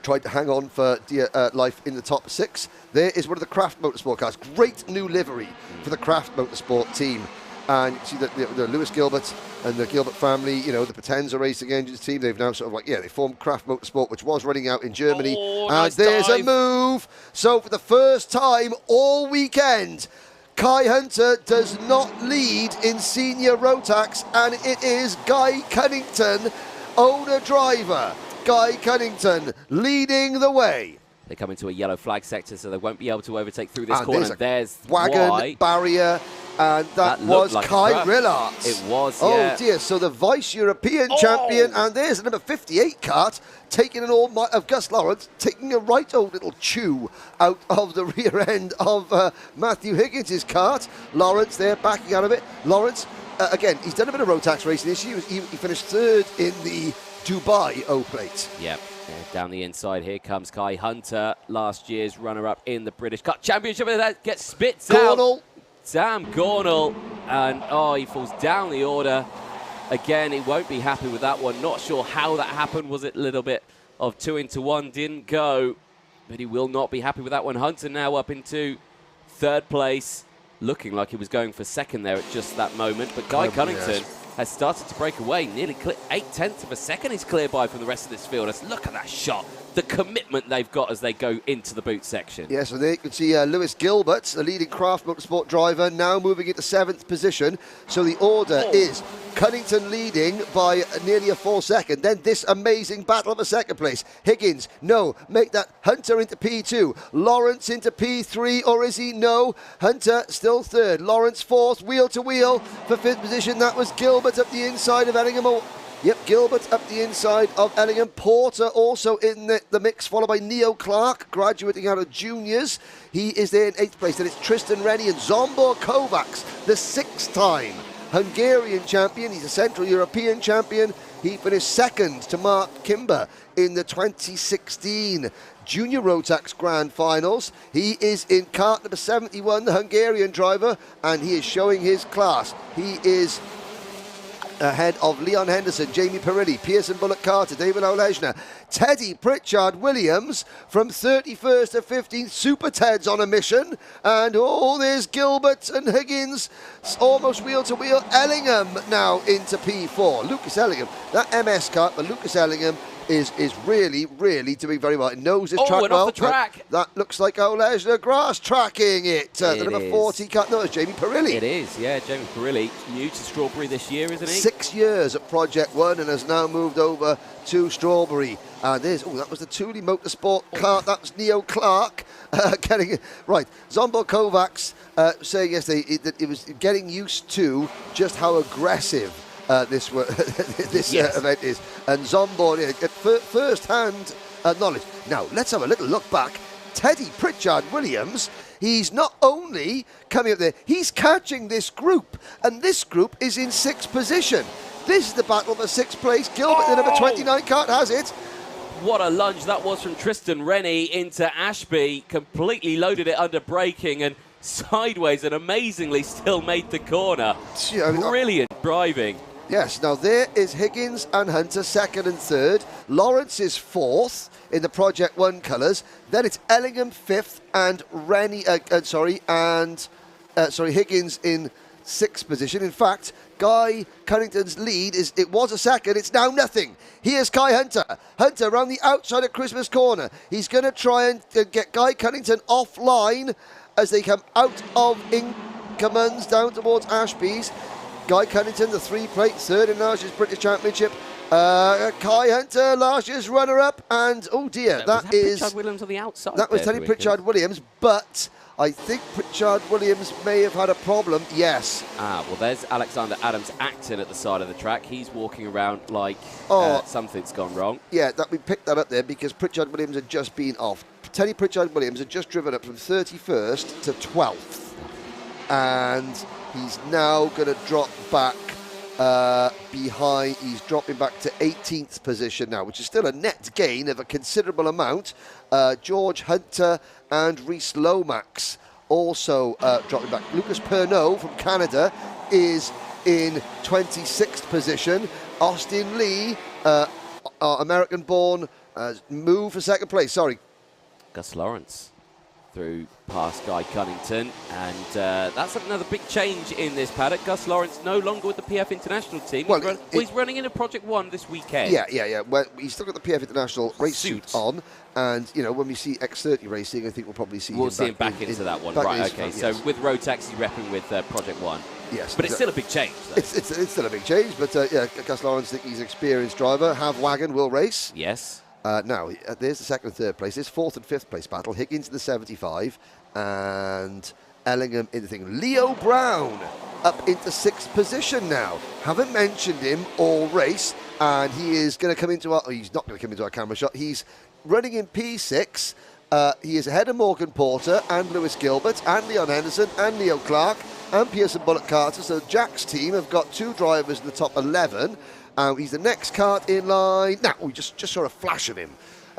tried to hang on for dear life in the top 6. There is one of the Craft Motorsport cars. Great new livery for the Craft Motorsport team. And you see that the Lewis Gilbert and the Gilbert family, you know, the Potenza Racing Engines team, they've now sort of they formed Kraft Motorsport, which was running out in Germany. Oh, and nice there's dive. a move. So for the first time all weekend, Kai Hunter does not lead in senior Rotax, and it is Guy Cunnington, owner-driver. Guy Cunnington leading the way. They come into a yellow flag sector, so they won't be able to overtake through this corner. And there's wagon why. barrier, and that was like Kai Rillarts. It was, Oh dear, so the vice-European champion, and there's number 58 Kart, taking an all of Gus Lawrence, taking a right old little chew out of the rear end of Matthew Higgins' Kart. Lawrence there, backing out of it. Lawrence, again, he's done a bit of Rotax racing this year. He finished third in the Dubai O-Plate. Yep. Down the inside, here comes Kai Hunter, last year's runner-up in the British Kart Championship. That gets spits out. Sam Gornall, and he falls down the order. Again, he won't be happy with that one. Not sure how that happened. Was it a little bit of 2 into 1? Didn't go, but he will not be happy with that one. Hunter now up into third place, looking like he was going for second there at just that moment. But Guy Cunnington has started to break away. Nearly 8/10 of a second he's clear by from the rest of this field. Let's look at that shot. The commitment they've got as they go into the boot section. Yeah, so there you can see Lewis Gilbert, the leading Kraft Motorsport driver, now moving into 7th position. So the order is Cunnington leading by nearly a full second. Then this amazing battle of a second place. Higgins, no, make that. Hunter into P2. Lawrence into P3, or is he? No. Hunter still third. Lawrence fourth, wheel to wheel for 5th position. That was Gilbert up the inside of Ellingham. Yep, Gilbert up the inside of Ellingham. Porter also in the mix, followed by Neo Clark, graduating out of juniors. He is there in 8th place. Then it's Tristan Rennie and Zombor Kovacs, the 6th-time Hungarian champion. He's a Central European champion. He finished second to Mark Kimber in the 2016 Junior Rotax Grand Finals. He is in kart number 71, the Hungarian driver, and he is showing his class. He is ahead of Leon Henderson, Jamie Perilli, Pearson Bullock Carter, David Olejna, Teddy Pritchard Williams from 31st to 15th. Super Ted's on a mission. And there's Gilbert and Higgins almost wheel to wheel. Ellingham now into P4. Lucas Ellingham, that MS kart, but Lucas Ellingham is really, really doing very well. It knows his track and well. Off the track. That looks like Olejna grass tracking it. The number 40 kart. No, it's Jamie Perilli. It is, yeah. Jamie Perilli, new to Strawberry this year, isn't he? 6 years at Project One and has now moved over to Strawberry. And that was the Thule Motorsport kart. That was Neo Clark getting it right. Zombor Kovacs saying yesterday that it was getting used to just how aggressive this event is. And Zombor, first-hand knowledge. Now, let's have a little look back. Teddy Pritchard Williams, he's not only coming up there, he's catching this group. And this group is in 6th position. This is the battle for 6th place. Gilbert, the number 29 kart, has it. What a lunge that was from Tristan Rennie into Ashby. Completely loaded it under braking and sideways, and amazingly still made the corner. Brilliant driving. Yes, now there is Higgins and Hunter, 2nd and 3rd. Lawrence is 4th in the Project One colours. Then it's Ellingham 5th and Higgins in 6th position. In fact, Guy Cunnington's lead was a second. It's now nothing. Here's Kai Hunter. Hunter around the outside of Christmas Corner. He's going to try and get Guy Cunnington offline as they come out of Inkermans down towards Ashby's. Guy Cunnington, the 3-plate, 3rd in last year's British Championship. Kai Hunter, last year's runner-up, and was Pritchard Williams on the outside. That was Teddy Pritchard Williams, but I think Pritchard Williams may have had a problem. Yes. Well, there's Alexander Adams Acton at the side of the track. He's walking around like something's gone wrong. Yeah, we picked that up there because Pritchard Williams had just been off. Teddy Pritchard Williams had just driven up from 31st to 12th, and he's now going to drop back behind. He's dropping back to 18th position now, which is still a net gain of a considerable amount. George Hunter and Reese Lomax also dropping back. Lucas Pernaud from Canada is in 26th position. Austin Lee, American-born, moved for 2nd place. Sorry. Gus Lawrence, through past Guy Cunnington, and that's another big change in this paddock. Gus Lawrence no longer with the PF International team. Well, he's running in a Project 1 this weekend. Yeah. Well, he's still got the PF International race suit on, and when we see X30 racing, I think we'll probably see him back into that one. Right, okay. So with Rotax, he's repping with Project 1. Yes. But it's still a big change, though. It's still a big change, but Gus Lawrence, I think he's an experienced driver. Have Wagon will race. Yes. Now, there's the second and third place. There's fourth and fifth place battle. Higgins in the 75 and Ellingham in the thing. Leo Brown up into sixth position now. Haven't mentioned him all race, and he is going to come into he's not going to come into our camera shot. He's running in P6. He is ahead of Morgan Porter and Lewis Gilbert and Leon Henderson and Leo Clark and Pearson Bullock Carter. So Jack's team have got 2 drivers in the top 11. He's the next Kart in line. Now, we just saw a flash of him.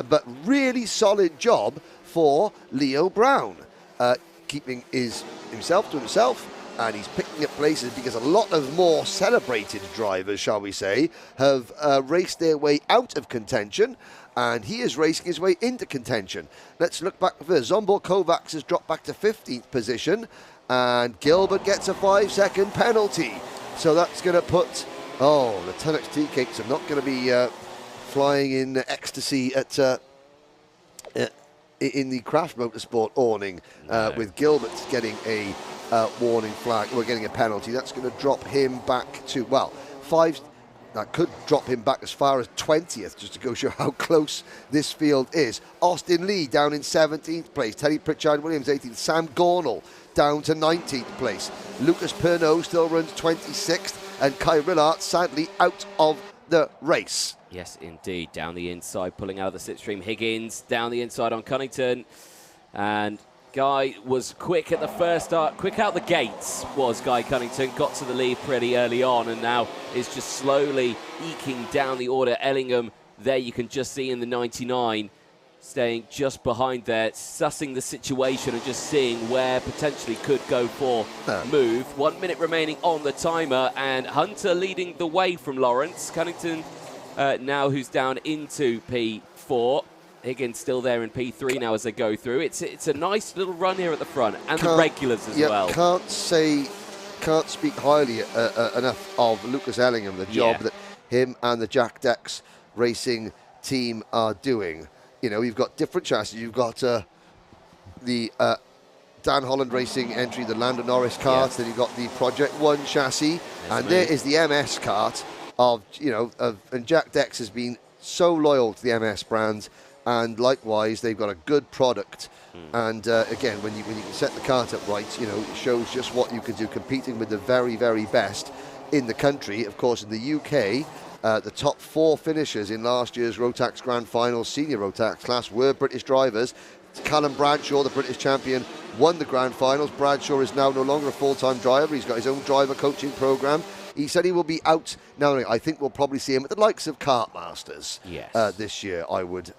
But really solid job for Leo Brown. Keeping himself to himself, and he's picking up places because a lot of more celebrated drivers, shall we say, have raced their way out of contention, and he is racing his way into contention. Let's look back first. Zombor Kovacs has dropped back to 15th position, and Gilbert gets a 5-second penalty. So that's going to put... Oh, the 10X tea cakes are not going to be flying in ecstasy at in the Craft Motorsport awning, with Gilbert getting a warning flag. We're getting a penalty. That's going to drop him back to, well, 5. That could drop him back as far as 20th, just to go show how close this field is. Austin Lee down in 17th place. Teddy Pritchard-Williams 18th. Sam Gornall down to 19th place. Lucas Perneau still runs 26th. And Kai Rillart sadly out of the race. Yes, indeed. Down the inside, pulling out of the slipstream. Higgins down the inside on Cunnington. And Guy was quick at the first start. Quick out the gates was Guy Cunnington. Got to the lead pretty early on and now is just slowly eking down the order. Ellingham, there you can just see in the 99, staying just behind there, sussing the situation and just seeing where potentially could go for move. 1 minute remaining on the timer, and Hunter leading the way from Lawrence. Cunnington now who's down into P4. Higgins still there in P3 now as they go through. It's a nice little run here at the front, and the regulars as well. Can't speak highly enough of Lucas Ellingham, the job that him and the Jack Dex Racing team are doing. You've got different chassis. You've got the Dan Holland Racing entry, the Lando Norris kart. Then you've got the Project 1 chassis. There is the MS kart and Jack Dex has been so loyal to the MS brand. And likewise, they've got a good product. And again, when you can set the kart up right, it shows just what you can do, competing with the very, very best in the country. Of course, in the UK, the top 4 finishers in last year's Rotax Grand Final senior Rotax class were British drivers. Callum Bradshaw, the British champion, won the Grand Finals. Bradshaw is now no longer a full-time driver. He's got his own driver coaching program. He said he will be out. Now, I think we'll probably see him at the likes of Kart Masters this year. I would,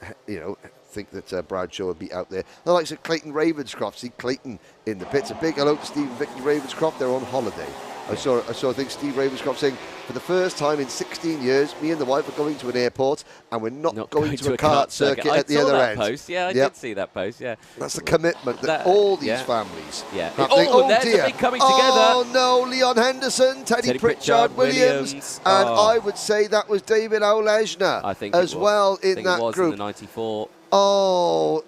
think that Bradshaw would be out there. The likes of Clayton Ravenscroft. See Clayton in the pits. A big hello to Steve and Vicky Ravenscroft. They're on holiday. I saw I think Steve Ravenscroft saying, for the first time in 16 years, me and the wife are going to an airport and we're not going to a kart circuit at the other end. Post. Yeah, I did see that post, yeah. That's the commitment that all these families have. Oh dear. Coming together. Oh, no, Leon Henderson, Teddy Pritchard-Williams. And I would say that was David Auleshna as well in that group. In the 94. Oh,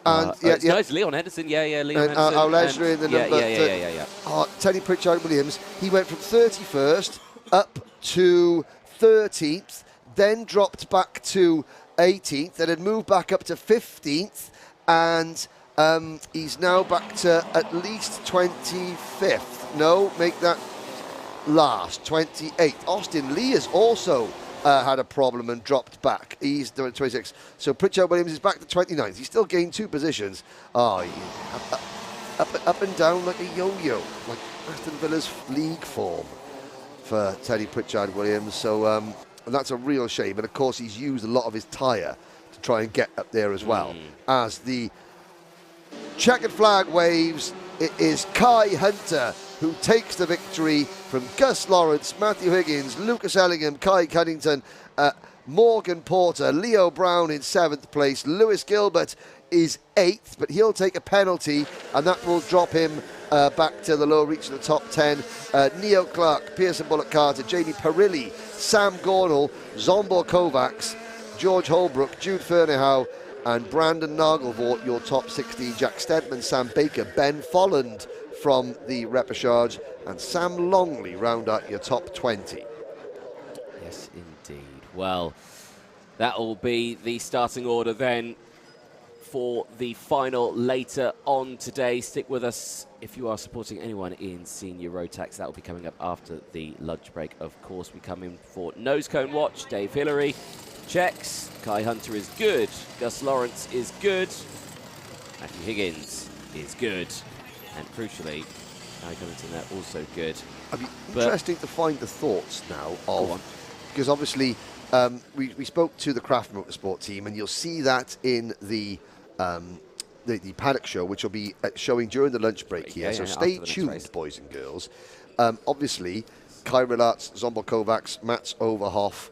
and no, it's Leon Henderson. Leon Henderson. Auleshna in the number. Teddy Pritchard-Williams, he went from 31st up to 13th, then dropped back to 18th, then had moved back up to 15th, and he's now back to at least 25th. No, make that last, 28th. Austin Lee has also had a problem and dropped back. He's doing 26th. So Pritchard-Williams is back to 29th. He's still gained 2 positions. Up and down like a yo-yo, like Aston Villa's league form for Teddy Pritchard-Williams. So and that's a real shame. And of course, he's used a lot of his tyre to try and get up there as well. As the checkered flag waves, it is Kai Hunter who takes the victory from Gus Lawrence, Matthew Higgins, Lucas Ellingham, Kai Cunnington, Morgan Porter, Leo Brown in 7th place, Lewis Gilbert is 8th, but he'll take a penalty, and that will drop him back to the lower reach of the top 10. Neo Clark, Pearson Bullock Carter, Jamie Perilli, Sam Gornall, Zombor Kovacs, George Holbrook, Jude Ferneyhough, and Brandon Nagelvort, your top 16. Jack Stedman, Sam Baker, Ben Folland from the repechage, and Sam Longley round out your top 20. Yes, indeed. Well, that will be the starting order then for the final later on today. Stick with us if you are supporting anyone in Senior Rotax. That will be coming up after the lunch break. Of course, we come in for Nose Cone Watch. Dave Hillary checks. Kai Hunter is good. Gus Lawrence is good. Matthew Higgins is good. And crucially, Harry Covington, they're also good. It'd be interesting to find the thoughts now of, because obviously we spoke to the Craft Motorsport team, and you'll see that in the paddock show, which will be showing during the lunch break here. So stay tuned, boys and girls. Obviously, Kai Relatz, Zombor Kovacs, Mats Overhoff,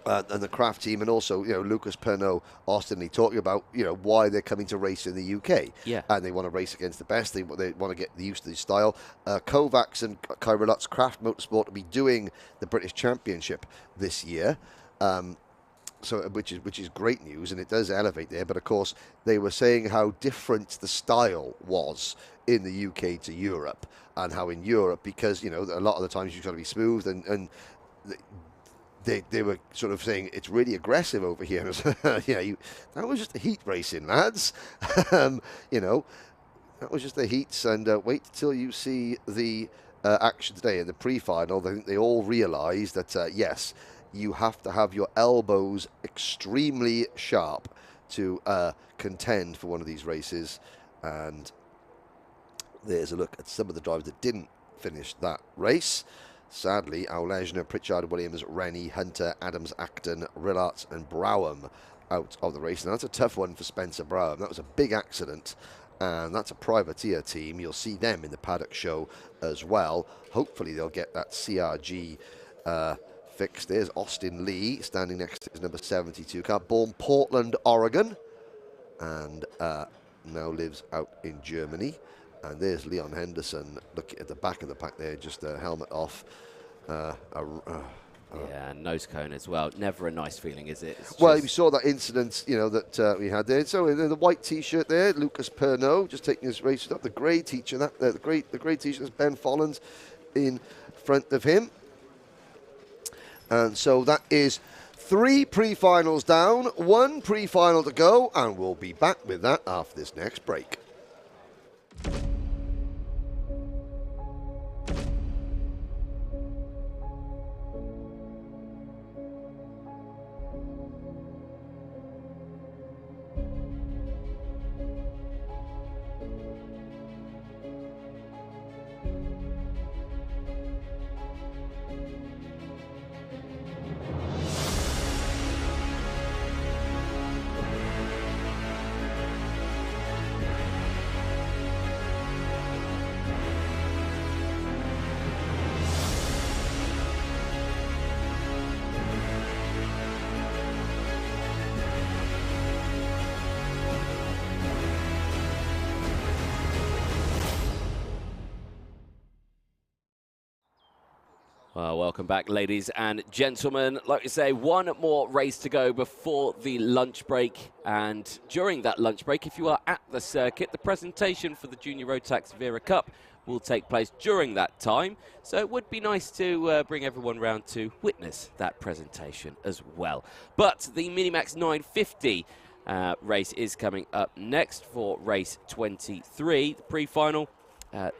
and the Craft team, and also Lucas Pernod, Austin Lee, talking about why they're coming to race in the UK. Yeah, and they want to race against the best. They want to get used to the style. Kovacs and Kai Relatz, Craft Motorsport, will be doing the British Championship this year. So which is great news, and it does elevate there. But of course, they were saying how different the style was in the UK to Europe, and how in Europe, because a lot of the times you've got to be smooth, and they were sort of saying it's really aggressive over here. That was just the heat racing, lads. That was just the heats, and wait till you see the action today in the pre-final. I think they all realise that yes, you have to have your elbows extremely sharp to contend for one of these races. And there's a look at some of the drivers that didn't finish that race. Sadly, Aulejner, Pritchard, Williams, Rennie, Hunter, Adams, Acton, Rillarts and Browham out of the race. And that's a tough one for Spencer Browham. That was a big accident, and that's a privateer team. You'll see them in the paddock show as well. Hopefully they'll get that CRG fixed. There's Austin Lee standing next to his number 72 car, born Portland, Oregon, and now lives out in Germany. And there's Leon Henderson looking at the back of the pack there, just a helmet off. Yeah, nose cone as well. Never a nice feeling, is it? Well, we saw that incident, that we had there. So in the white T-shirt there, Lucas Pernod just taking his race up. The grey T-shirt, the grey T-shirt is Ben Folland in front of him. And so that is 3 pre-finals down, 1 pre-final to go, and we'll be back with that after this next break. Well, welcome back, ladies and gentlemen. Like I say, one more race to go before the lunch break. And during that lunch break, if you are at the circuit, the presentation for the Junior Rotax Wera Cup will take place during that time. So it would be nice to bring everyone round to witness that presentation as well. But the Minimax 950 race is coming up next for race 23, the pre-final.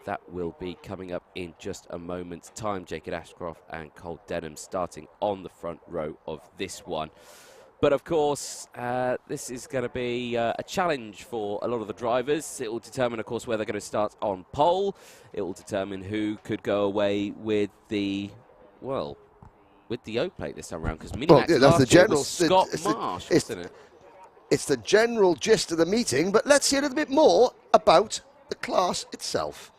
That will be coming up in just a moment's time. Jacob Ashcroft and Cole Denham starting on the front row of this one. But of course, this is going to be a challenge for a lot of the drivers. It will determine, of course, where they're going to start on pole. It will determine who could go away with the, with the O-plate this time around. Because Minimax that's the general. Scott Marsh, isn't it? It's the general gist of the meeting, but let's hear a little bit more about the class itself.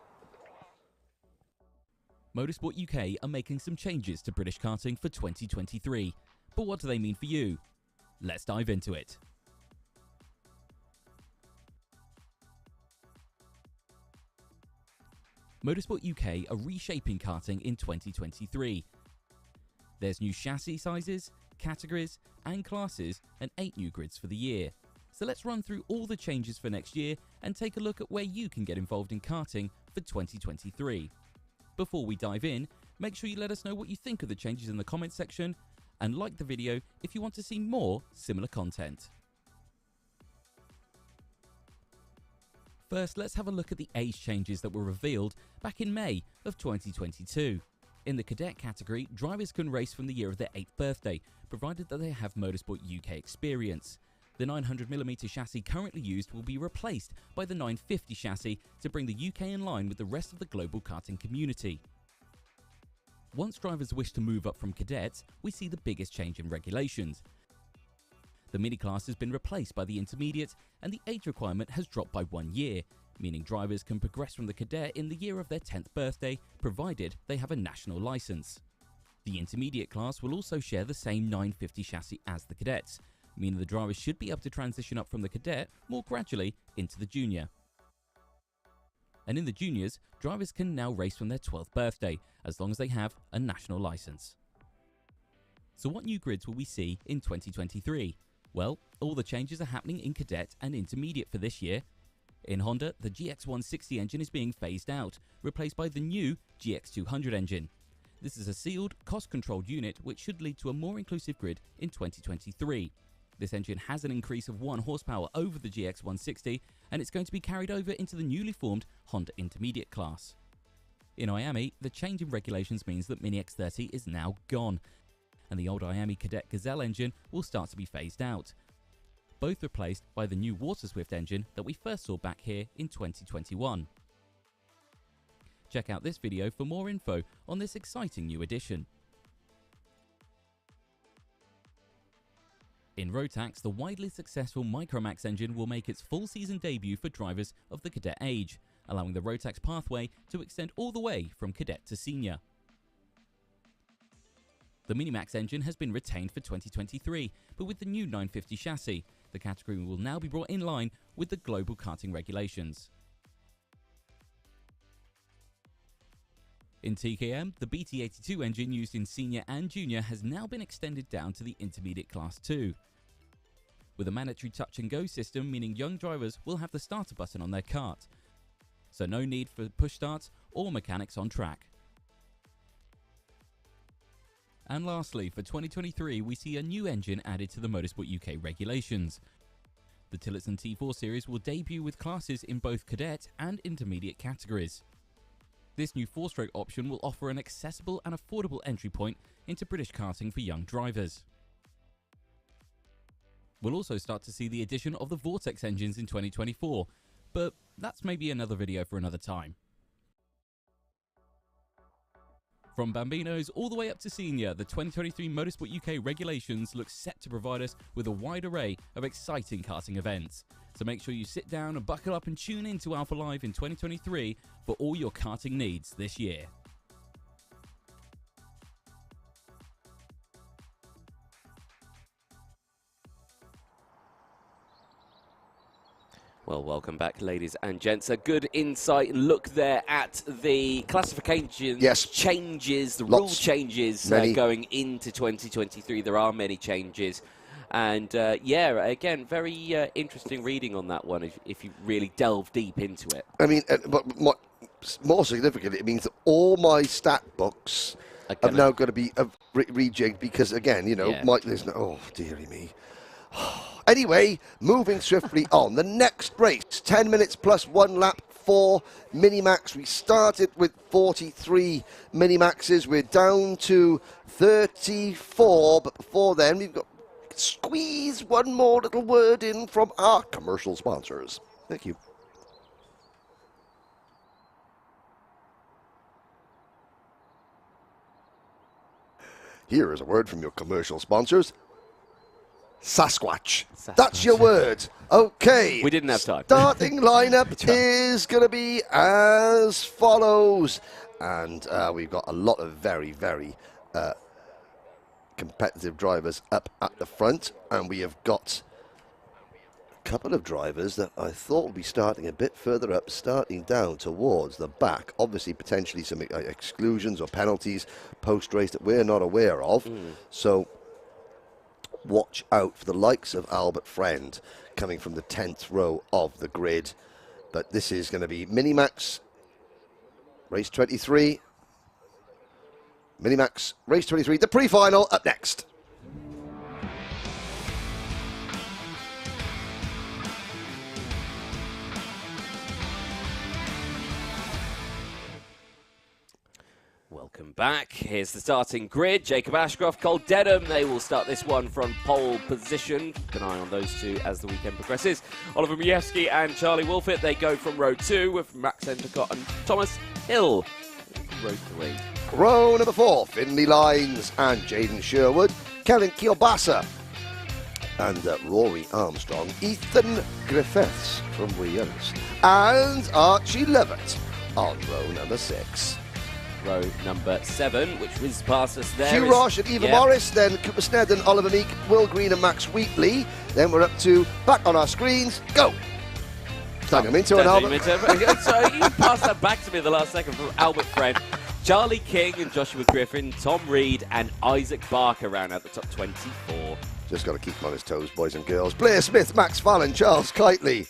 Motorsport UK are making some changes to British karting for 2023. But what do they mean for you? Let's dive into it. Motorsport UK are reshaping karting in 2023. There's new chassis sizes, categories and classes, and 8 new grids for the year. So let's run through all the changes for next year and take a look at where you can get involved in karting for 2023. Before we dive in, make sure you let us know what you think of the changes in the comments section, and like the video if you want to see more similar content. First, let's have a look at the age changes that were revealed back in May of 2022. In the cadet category, drivers can race from the year of their 8th birthday, provided that they have Motorsport UK experience. The 900mm chassis currently used will be replaced by the 950 chassis to bring the UK in line with the rest of the global karting community. Once drivers wish to move up from cadets, we see the biggest change in regulations. The mini class has been replaced by the intermediate, and the age requirement has dropped by 1 year, meaning drivers can progress from the cadet in the year of their 10th birthday, provided they have a national license. The intermediate class will also share the same 950 chassis as the cadets, meaning the drivers should be able to transition up from the cadet more gradually into the junior. And in the juniors, drivers can now race from their 12th birthday, as long as they have a national license. So what new grids will we see in 2023? Well, all the changes are happening in cadet and intermediate for this year. In Honda, the GX160 engine is being phased out, replaced by the new GX200 engine. This is a sealed, cost-controlled unit which should lead to a more inclusive grid in 2023. This engine has an increase of 1 horsepower over the GX160, and it's going to be carried over into the newly formed Honda Intermediate class. In IAME, the change in regulations means that Mini X30 is now gone, and the old IAME Cadet Gazelle engine will start to be phased out, both replaced by the new WaterSwift engine that we first saw back here in 2021. Check out this video for more info on this exciting new addition. In Rotax, the widely successful Micromax engine will make its full season debut for drivers of the cadet age, allowing the Rotax pathway to extend all the way from cadet to senior. The Minimax engine has been retained for 2023, but with the new 950 chassis, the category will now be brought in line with the global karting regulations. In TKM, the BT82 engine used in senior and junior has now been extended down to the intermediate class 2. With a mandatory touch and go system, meaning young drivers will have the starter button on their kart, so no need for push starts or mechanics on track. And lastly, for 2023, we see a new engine added to the Motorsport UK regulations. The Tillotson T4 series will debut with classes in both cadet and intermediate categories. This new 4-stroke option will offer an accessible and affordable entry point into British karting for young drivers. We'll also start to see the addition of the Vortex engines in 2024, but that's maybe another video for another time. From Bambinos all the way up to senior, the 2023 Motorsport UK regulations look set to provide us with a wide array of exciting karting events. So make sure you sit down and buckle up and tune in to Alpha Live in 2023 for all your karting needs this year. Well, welcome back, ladies and gents. A good insight look there at the classification changes, the rule changes going into 2023. There are many changes. And, yeah, again, very interesting reading on that one if you really delve deep into it. I mean, but more significantly, it means that all my stat books are now going to be rejigged because, again, you know, there's no... Oh, dearie me. Anyway, moving swiftly on. The next race, 10 minutes plus 1 lap for Minimax. We started with 43 Minimaxes. We're down to 34, but before then we've got squeeze one more little word in from our commercial sponsors. Thank you. Here is a word from your commercial sponsors. Sasquatch. That's your word. Okay. We didn't have time. Starting lineup is going to be as follows. And we've got a lot of very, very competitive drivers up at the front. And we have got couple of drivers that I thought would be starting a bit further up, starting down towards the back. Obviously, potentially some exclusions or penalties post-race that we're not aware of. So watch out for the likes of Albert Friend coming from the 10th row of the grid. But this is going to be Minimax race 23. Minimax race 23, the pre-final up next. Welcome back. Here's the starting grid. Jacob Ashcroft, Cole Dedham. They will start this one from pole position. Keep an eye on those two as the weekend progresses. Oliver Majewski and Charlie Wolfett, they go from row 2 with Max Endicott and Thomas Hill from row 3. Row number 4, Finlay Lines and Jaden Sherwood, Kevin Kielbasa and Rory Armstrong, Ethan Griffiths from Williams, and Archie Levitt on row number 6. Row number 7, which whizzes past us there. Hugh Roche and Eva Morris, then Cooper Snedden, Oliver Meek, Will Green and Max Wheatley. Then we're up to, back on our screens, go! Daniel Minto and Albert. So you passed that back to me the last second from Albert Friend. Charlie King and Joshua Griffin, Tom Reed and Isaac Barker round out the top 24. Just got to keep him on his toes, boys and girls. Blair Smith, Max Fallon, Charles Kitely,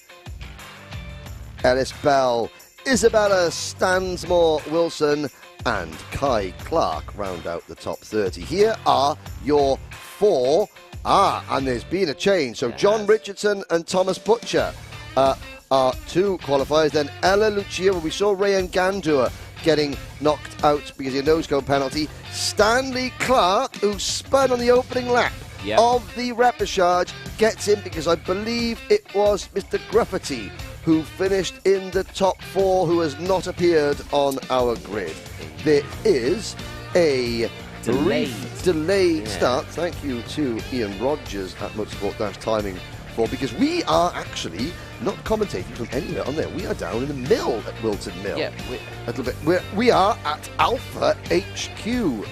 Ellis Bell, Isabella Stansmore Wilson and Kai Clark round out the top 30. Here are your 4. And there's been a change. So John Richardson and Thomas Butcher are 2 qualifiers. Then Ella Lucia, where we saw Rayan Gandour getting knocked out because of a nose cone penalty. Stanley Clark, who spun on the opening lap of the repechage, gets in because I believe it was Mr. Gruffity who finished in the top 4, who has not appeared on our grid. There is a delayed start. Thank you to Ian Rogers at Motorsport-Timing because we are actually not commentating from anywhere on there. We are down in the mill at Whilton Mill. Yeah, a little bit. We are at Alpha HQ,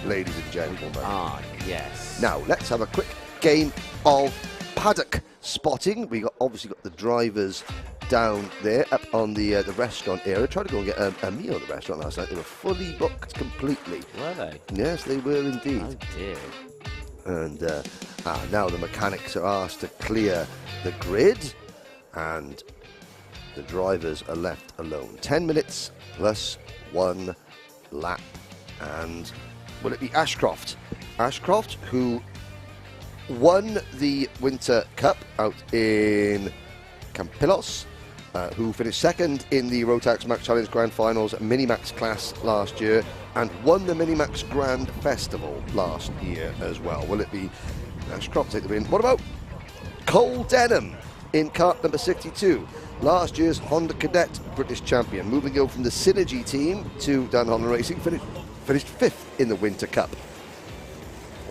ladies and gentlemen. Yes. Now let's have a quick game of paddock spotting. We obviously got the drivers down there up on the restaurant area. Tried to go and get a meal at the restaurant last night. They were fully booked completely. Were they? Yes, they were indeed. Oh dear. And now the mechanics are asked to clear the grid, and the drivers are left alone. 10 minutes plus 1 lap. And will it be Ashcroft? Ashcroft, who won the Winter Cup out in Campillos, who finished second in the Rotax Max Challenge Grand Finals Minimax class last year and won the Minimax Grand Festival last year as well. Will it be Ashcroft take the win? What about Cole Denham in kart number 62? Last year's Honda Cadet British champion, moving over from the Synergy team to Dan Honda Racing, finished 5th in the Winter Cup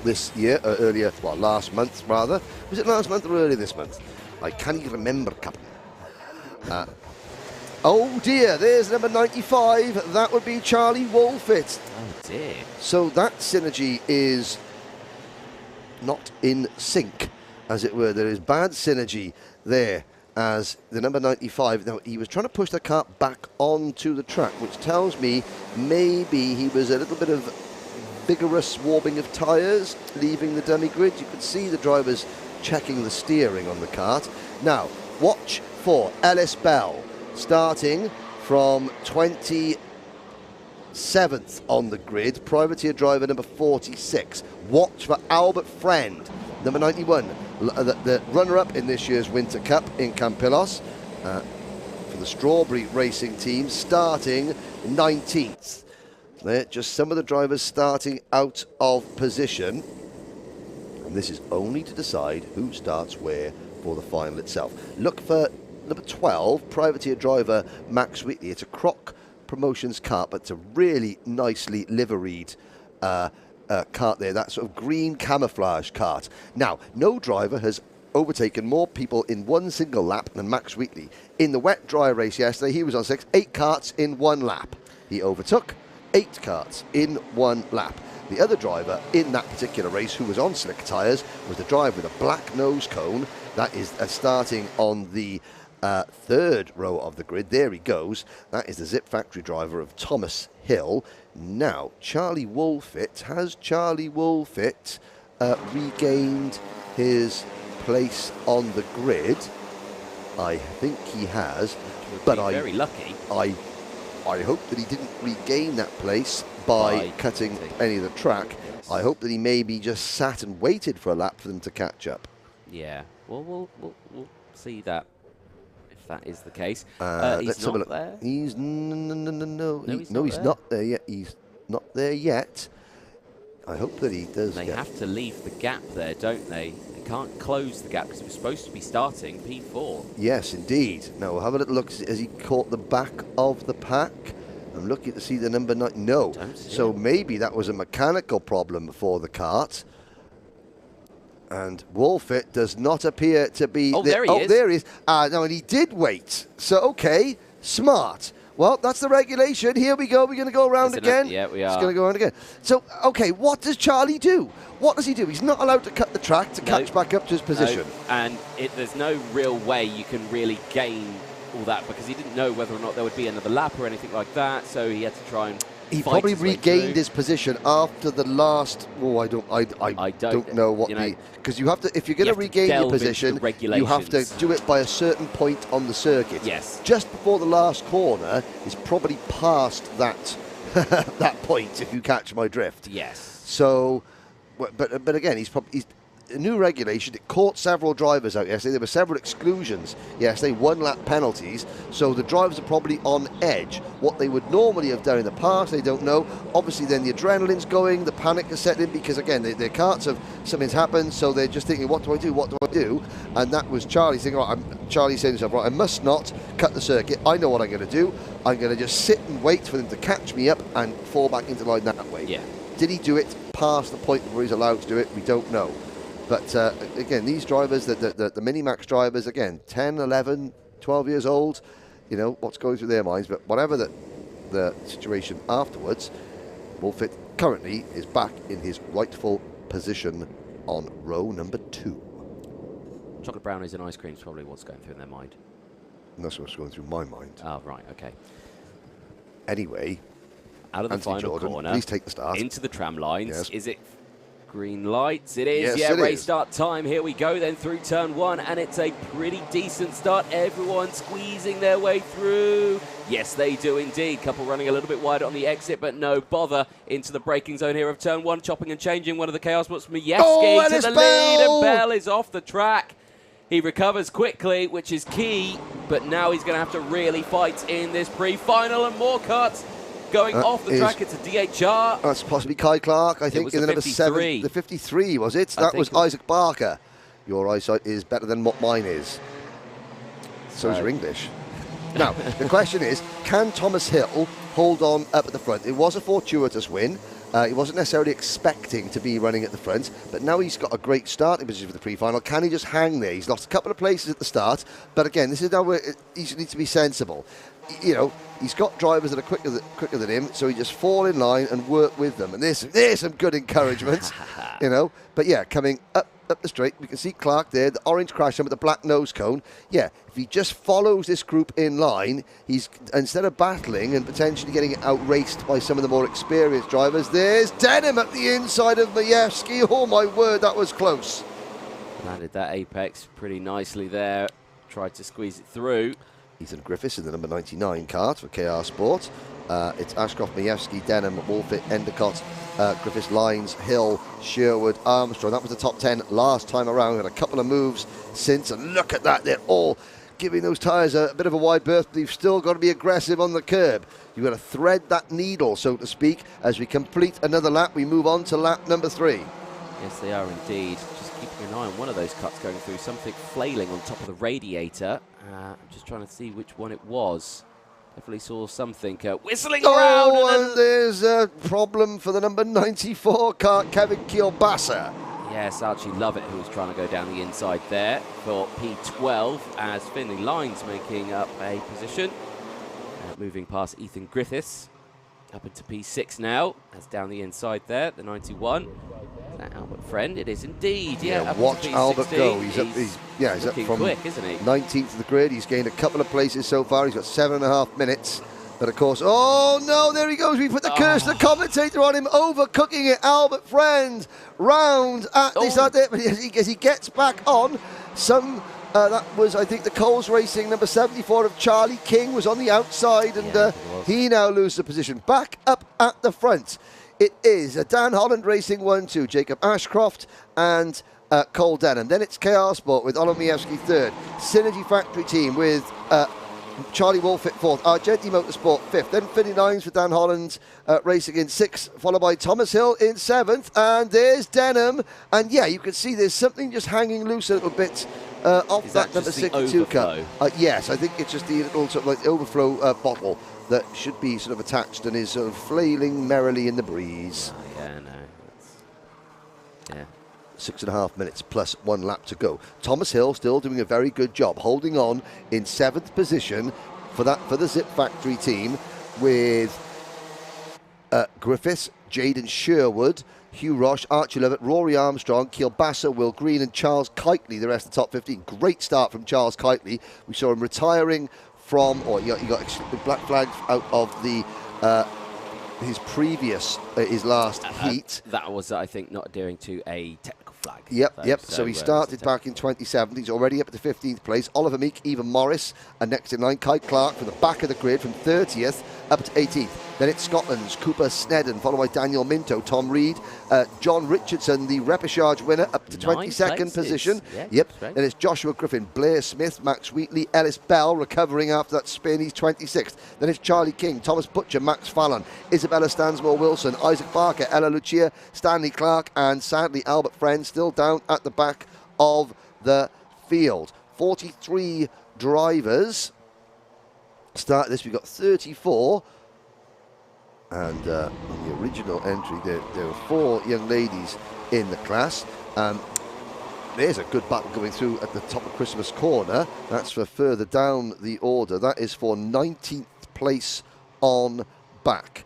this year, last month rather. Was it last month or earlier this month? I can't even remember, Captain. Oh dear, there's number 95. That would be Charlie Wolfett. Oh dear. So that Synergy is not in sync, as it were. There is bad synergy there as the number 95. Now, he was trying to push the car back onto the track, which tells me maybe he was a little bit of vigorous warming of tyres, leaving the dummy grid. You could see the drivers checking the steering on the kart. Now, watch for Ellis Bell, starting from 27th on the grid, privateer driver number 46. Watch for Albert Friend, number 91, the runner-up in this year's Winter Cup in Campillos, for the Strawberry Racing team, starting 19th. They're just some of the drivers starting out of position. And this is only to decide who starts where for the final itself. Look for number 12, privateer driver Max Wheatley. It's a Croc Promotions kart, but it's a really nicely liveried kart there, that sort of green camouflage kart. Now, no driver has overtaken more people in one single lap than Max Wheatley. In the wet dry race yesterday, he was on 8 karts in 1 lap. He overtook 8 karts in 1 lap. The other driver in that particular race who was on slick tyres was the driver with a black nose cone, That is starting on the third row of the grid. There he goes. That is the Zip Factory driver of Thomas Hill. Now, Charlie Woolfit. Has Charlie Woolfit regained his place on the grid? I think he has, but very lucky. I hope that he didn't regain that place by cutting any of the track. Yes. I hope that he maybe just sat and waited for a lap for them to catch up. Yeah, well, we'll see that if that is the case. He's not there. He's he's not there yet. He's not there yet. I hope that he does. They have to leave the gap there, don't they? They can't close the gap because it was supposed to be starting P4. Yes, indeed. Now we'll have a little look. Has he caught the back of the pack? I'm looking to see the number 9. No. So maybe that was a mechanical problem for the kart. And Woolfit does not appear to be... Oh, there he is. Oh, there he is. No, and he did wait. So, okay, smart. Well, that's the regulation. Here we go. We're going to go around again. Yeah, we are. It's going to go around again. So, okay, what does Charlie do? What does he do? He's not allowed to cut the track to catch back up to his position. No. And there's no real way you can really gain all that because he didn't know whether or not there would be another lap or anything like that. So he had to try and... He probably regained his position after the last. Oh, I don't know what because you have to. If you're going to regain your position, you have to do it by a certain point on the circuit. Yes. Just before the last corner is probably past that that point. If you catch my drift. Yes. So, but again, he's a new regulation. It caught several drivers out yesterday. There were several exclusions yesterday, 1-lap penalties. So the drivers are probably on edge. What they would normally have done in the past, they don't know. Obviously, then the adrenaline's going, the panic is set in because, again, their karts have, something's happened, so they're just thinking, what do I do? What do I do? And that was Charlie thinking, right, Charlie saying to himself, right, I must not cut the circuit. I know what I'm going to do. I'm going to just sit and wait for them to catch me up and fall back into line that way. Yeah. Did he do it past the point where he's allowed to do it? We don't know. But again, these drivers, the Minimax drivers, again, 10, 11, 12 years old, you know, what's going through their minds. But whatever the situation afterwards, Woolfit currently is back in his rightful position on row number 2. Chocolate brownies and ice cream is probably what's going through in their mind. And that's what's going through my mind. Oh, right, okay. Anyway, out of the final corner, please take the start. Into the tram lines. Yes. Is it green lights? It is. Yes, yeah, race start time. Here we go then through turn 1, and it's a pretty decent start. Everyone squeezing their way through. Yes, they do indeed. Couple running a little bit wider on the exit, but no bother into the braking zone here of turn 1. Chopping and changing. One of the chaos spots. Majewski to the lead, and Bell is off the track. He recovers quickly, which is key, but now he's going to have to really fight in this pre-final, and more cuts going off the track. It's a DHR. That's possibly Kai Clark, I think, in the number 7. The 53, was it? That was Isaac Barker. Your eyesight is better than what mine is. So is your English. Now, the question is, can Thomas Hill hold on up at the front? It was a fortuitous win. He wasn't necessarily expecting to be running at the front, but now he's got a great starting position for the pre-final. Can he just hang there? He's lost a couple of places at the start, but again, this is now where he needs to be sensible. You know, he's got drivers that are quicker than him, so he just fall in line and work with them. And there's some good encouragement, you know. But yeah, coming up the straight, we can see Clark there, the orange crash with the black nose cone. Yeah, if he just follows this group in line, he's, instead of battling and potentially getting outraced by some of the more experienced drivers, there's Denham at the inside of Majewski. Oh my word, that was close. Landed that apex pretty nicely there. Tried to squeeze it through. Ethan Griffiths in the number 99 kart for KR Sport. It's Ashcroft, Majewski, Denham, Woolfit, Endicott, Griffiths, Lines, Hill, Sherwood, Armstrong. That was the top 10 last time around. Had a couple of moves since, and look at that. They're all giving those tyres a bit of a wide berth, but you've still got to be aggressive on the curb. You've got to thread that needle, so to speak. As we complete another lap, we move on to lap number 3. Yes, they are indeed. Just keeping an eye on one of those cuts going through. Something flailing on top of the radiator. I'm just trying to see which one it was. Definitely saw something whistling around. And there's a problem for the number 94 kart, Kevin Kielbasa. Yes, Archie Lovett, who was trying to go down the inside there for P12, as Finley Lines making up a position. Moving past Ethan Griffiths. Up into P6 now. That's down the inside there, the 91. Is that Albert Friend, it is indeed. Yeah, watch Albert go. He's up from quick, isn't he? 19th of the grid. He's gained a couple of places so far. He's got 7.5 minutes. But of course, oh no, there he goes. We put the curse of the commentator on him, overcooking it. Albert Friend round at this, but as he gets back on, that was, I think, the Coles Racing number 74 of Charlie King was on the outside, and he now loses the position. Back up at the front, it is Dan Holland Racing 1-2, Jacob Ashcroft and Cole Denham. Then it's KR Sport with Olomievsky third, Synergy Factory Team with Charlie Wolfit fourth, Argenti Motorsport fifth, then 59s for Dan Holland Racing in sixth, followed by Thomas Hill in seventh, and there's Denham, and you can see there's something just hanging loose a little bit off that number 62 car. Yes, I think it's just the little sort of like overflow bottle that should be sort of attached and is sort of flailing merrily in the breeze. 6.5 minutes plus 1 lap to go. Thomas Hill still doing a very good job, holding on in 7th position for the Zip Factory team with Griffiths, Jaden Sherwood, Hugh Roche, Archie Lovett, Rory Armstrong, Kielbasa, Will Green and Charles Kitely, the rest of the top 15. Great start from Charles Kitely. We saw him retiring from, he got black flags out of the his last heat. That was, I think, not adhering to a technical flag. Yep. So he started back in 2017. He's already up to 15th place. Oliver Meek, Evan Morris, and next in line, Kite Clark from the back of the grid from 30th up to 18th. Then it's Scotland's Cooper Snedden, followed by Daniel Minto, Tom Reed, John Richardson, the repechage winner, up to 22nd position. Then it's Joshua Griffin, Blair Smith, Max Wheatley, Ellis Bell recovering after that spin. He's 26th. Then it's Charlie King, Thomas Butcher, Max Fallon, Isabella Stansmore Wilson, Isaac Barker, Ella Lucia, Stanley Clark, and sadly Albert Friend still down at the back of the field. 43 drivers. Start this, we've got 34. And on the original entry, there were 4 young ladies in the class. There's a good battle going through at the top of Christmas Corner. That's for further down the order. That is for 19th place on back.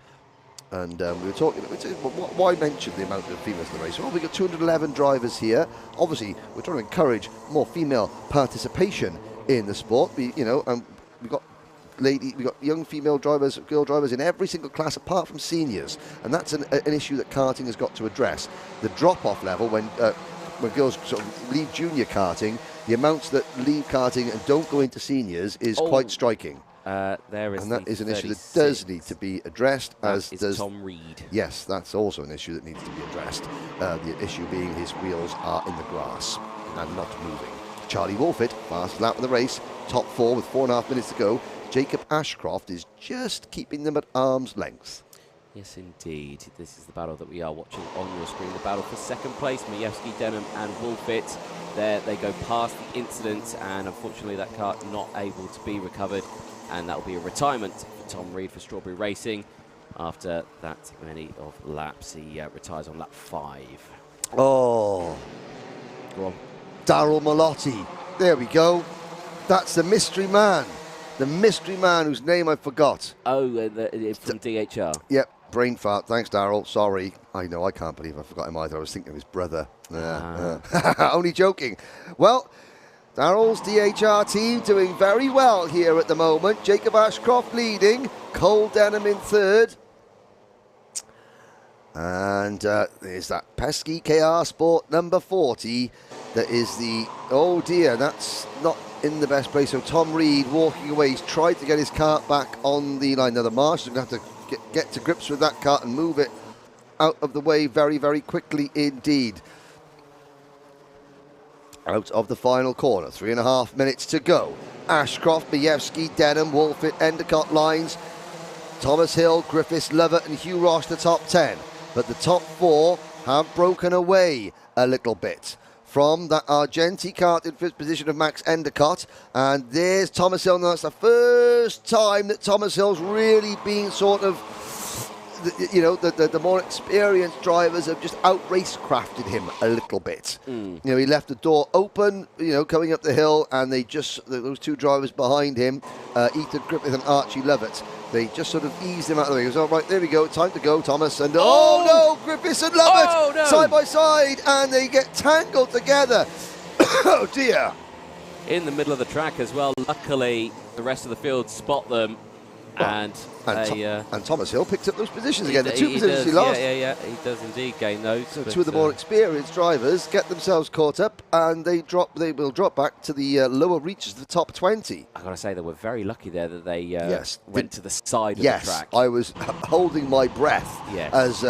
And we were talking, why mention the amount of females in the race? Well, we've got 211 drivers here. Obviously, we're trying to encourage more female participation in the sport. We've got young female drivers, girl drivers in every single class apart from seniors, and that's an issue that karting has got to address. The drop-off level when girls sort of leave junior karting, the amounts that leave karting and don't go into seniors is quite striking. And that is an issue that does need to be addressed. As does Tom Reed. Yes, that's also an issue that needs to be addressed. The issue being his wheels are in the grass and not moving. Charlie Wolfit, fastest lap of the race, top 4 with 4.5 minutes to go. Jacob Ashcroft is just keeping them at arm's length. Yes, indeed. This is the battle that we are watching on your screen. The battle for second place, Majewski, Denham and Wolfit. There they go past the incident, and unfortunately that car not able to be recovered. And that will be a retirement for Tom Reed for Strawberry Racing. After that many of laps, he retires on lap 5. Oh. Go on. Daryl Malotti. There we go. That's the mystery man. The mystery man whose name I forgot. Oh, from DHR. Yep, brain fart. Thanks, Daryl. Sorry. I know, I can't believe I forgot him either. I was thinking of his brother. Only joking. Well, Daryl's DHR team doing very well here at the moment. Jacob Ashcroft leading. Cole Denham in third. And there's that pesky KR Sport number 40. That is the... Oh, dear, that's not in the best place. So Tom Reed walking away. He's tried to get his cart back on the line. Now the marshal's going to have to get to grips with that cart and move it out of the way very, very quickly indeed. Out of the final corner. 3.5 minutes to go. Ashcroft, Majewski, Denham, Wolfit, Endicott lines. Thomas Hill, Griffiths, Lovett and Hugh Roche the top 10. But the top 4 have broken away a little bit from that Argenti kart in fifth position of Max Endicott. And there's Thomas Hill. Now that's the first time that Thomas Hill's really been sort of the more experienced drivers have just out-race crafted him a little bit. You know, he left the door open, coming up the hill, and those two drivers behind him, Ethan Griffith and Archie Lovett, they just sort of eased him out of the way. He goes, all right, there we go, time to go, Thomas. And oh no, Griffiths and Lovett side by side, and they get tangled together. Oh dear. In the middle of the track as well. Luckily, the rest of the field spot them. And Thomas Hill picked up those positions again. The two positions he lost. Yeah, he does indeed gain those. So two of the more experienced drivers get themselves caught up, and they will drop back to the lower reaches of the top 20. I've got to say, they were very lucky there that they went to the side of the track. Yes, I was holding my breath as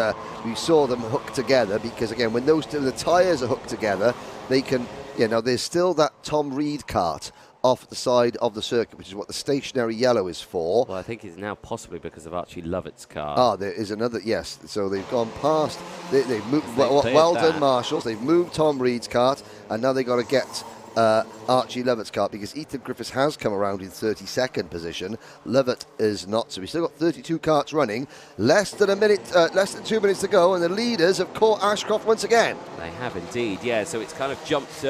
we saw them hook together, because again, when the tyres are hooked together, they can, there's still that Tom Reed kart off the side of the circuit, which is what the stationary yellow is for. Well, I think it's now possibly because of Archie Lovett's car. There is another, yes. So they've gone past, they've moved, well done, Marshals. They've moved Tom Reed's kart, and now they've got to get Archie Lovett's kart, because Ethan Griffiths has come around in 32nd position. Lovett is not, so we've still got 32 karts running. Less than 2 minutes to go, and the leaders have caught Ashcroft once again. They have indeed, yeah. So it's kind of jumped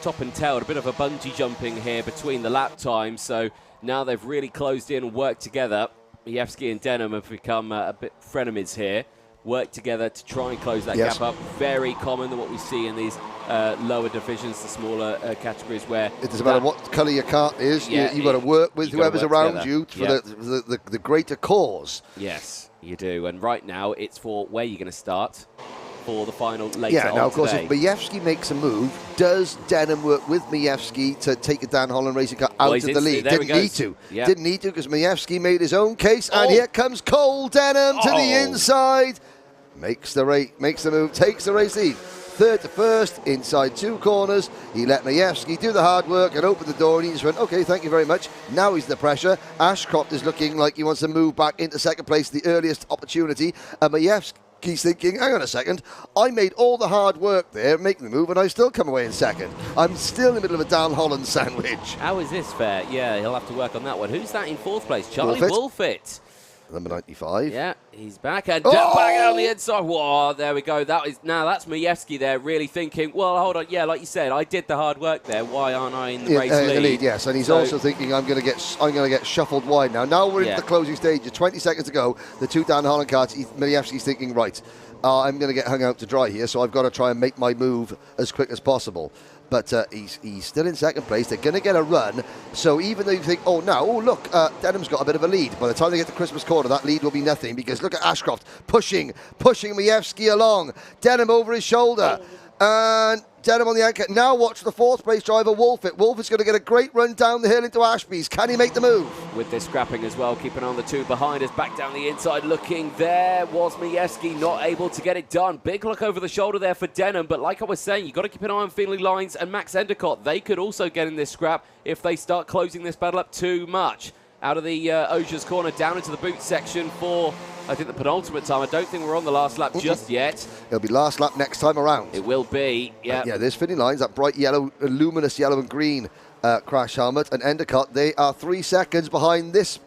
top and tail, a bit of a bungee jumping here between the lap times. So now they've really closed in and worked together. Majewski and Denham have become a bit frenemies here. Work together to try and close that gap up. Very common than what we see in these lower divisions, the smaller categories, where it doesn't matter what colour your kart is. You've got to work with whoever's around you for the greater cause. Yes, you do. And right now, it's for where you're going to start for the final later on now of course today. If Majewski makes a move, does Denham work with Majewski to take a Dan Holland racing car out of the lead? Didn't need to. Yep. Didn't need to, because Majewski made his own case, and here comes Cole Denham to the inside. Makes the move, takes the race lead. Third to first, inside 2 corners. He let Majewski do the hard work and open the door, and he just went, okay, thank you very much. Now he's the pressure. Ashcroft is looking like he wants to move back into second place, the earliest opportunity. And Majewski's thinking, hang on a second, I made all the hard work there, making the move, and I still come away in second. I'm still in the middle of a Dan Holland sandwich. How is this fair? Yeah, he'll have to work on that one. Who's that in 4th place? Charlie Wolfett. Number 95. Yeah, he's back and back on the inside. Whoa, there we go. That's Majewski there, really thinking, well, hold on. Yeah, like you said, I did the hard work there. Why aren't I in the race lead? Yes, and he's also thinking, I'm going to get shuffled wide now. Now we're into the closing stages. 20 seconds to go. The 2 Dan Holland karts. Majewski's thinking, right, I'm going to get hung out to dry here, so I've got to try and make my move as quick as possible. But he's still in second place. They're going to get a run. So even though you think, look, Denham's got a bit of a lead. By the time they get to Christmas Corner, that lead will be nothing, because look at Ashcroft pushing Majewski along. Denham over his shoulder. And Denham on the anchor. Now watch the 4th place driver, Wolfett. Wolfett's going to get a great run down the hill into Ashby's. Can he make the move? With this scrapping as well, keeping on the 2 behind us. Back down the inside, looking. There was Majewski, not able to get it done. Big look over the shoulder there for Denham. But like I was saying, you've got to keep an eye on Finley Lines and Max Endicott. They could also get in this scrap if they start closing this battle up too much. Out of the Osiers corner, down into the boot section for, I think, the penultimate time. I don't think we're on the last lap just yet. It'll be last lap next time around. It will be, yeah. There's Finley Lines, that bright yellow, luminous yellow and green crash helmet. And Endicott, they are 3 seconds behind this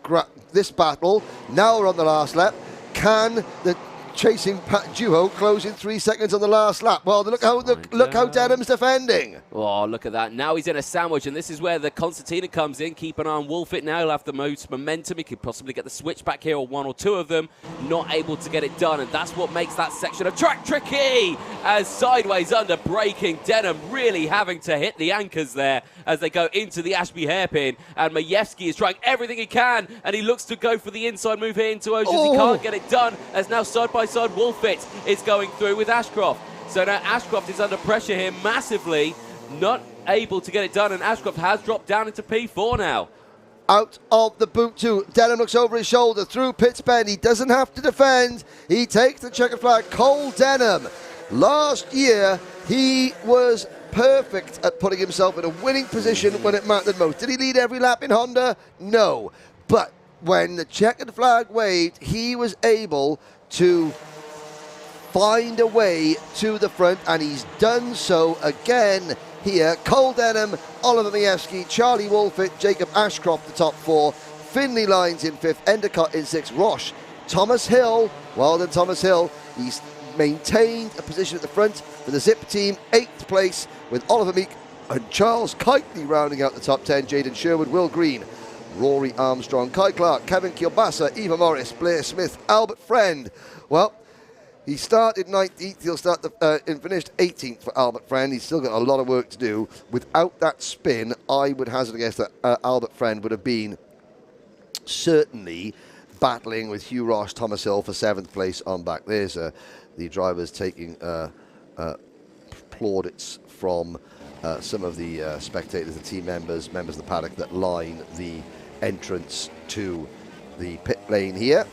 battle. Now we're on the last lap. Can the chasing duo close in 3 seconds on the last lap? Well, look how Denham's defending. Oh, look at that. Now he's in a sandwich, and this is where the concertina comes in. Keep an eye on Wolfett now. He'll have the most momentum. He could possibly get the switch back here, or 1 or 2 of them. Not able to get it done, and that's what makes that section of track tricky. As sideways under braking, Denham really having to hit the anchors there as they go into the Ashby hairpin. And Majewski is trying everything he can, and he looks to go for the inside move here into Oceans. He can't get it done, as now side by side Wolfett is going through with Ashcroft. So now Ashcroft is under pressure here massively, not able to get it done, and Ashcroft has dropped down into P4 now. Out of the boot too. Denham looks over his shoulder through Pitts Bend. He doesn't have to defend. He takes the checkered flag. Cole Denham. Last year, he was perfect at putting himself in a winning position when it mattered most. Did he lead every lap in Honda? No. But when the checkered flag waved, he was able to find a way to the front, and he's done so again here. Cole Denham, Oliver Majewski, Charlie Wolfett, Jacob Ashcroft, the top 4. Finley Lines in 5th, Endicott in 6th, Roche Thomas Hill. Well done, Thomas Hill. He's maintained a position at the front for the Zip team, 8th place, with Oliver Meek and Charles Kitely rounding out the top 10. Jaden Sherwood, Will Green, Rory Armstrong, Kai Clark, Kevin Kielbasa, Eva Morris, Blair Smith, Albert Friend. Well, he started 19th, he'll start and finished 18th for Albert Friend. He's still got a lot of work to do. Without that spin, I would hazard a guess that Albert Friend would have been certainly battling with Hugh Ross, Thomas Hill for 7th place on back. There's the drivers taking plaudits from some of the spectators, the team members of the paddock that line the entrance to the pit lane here.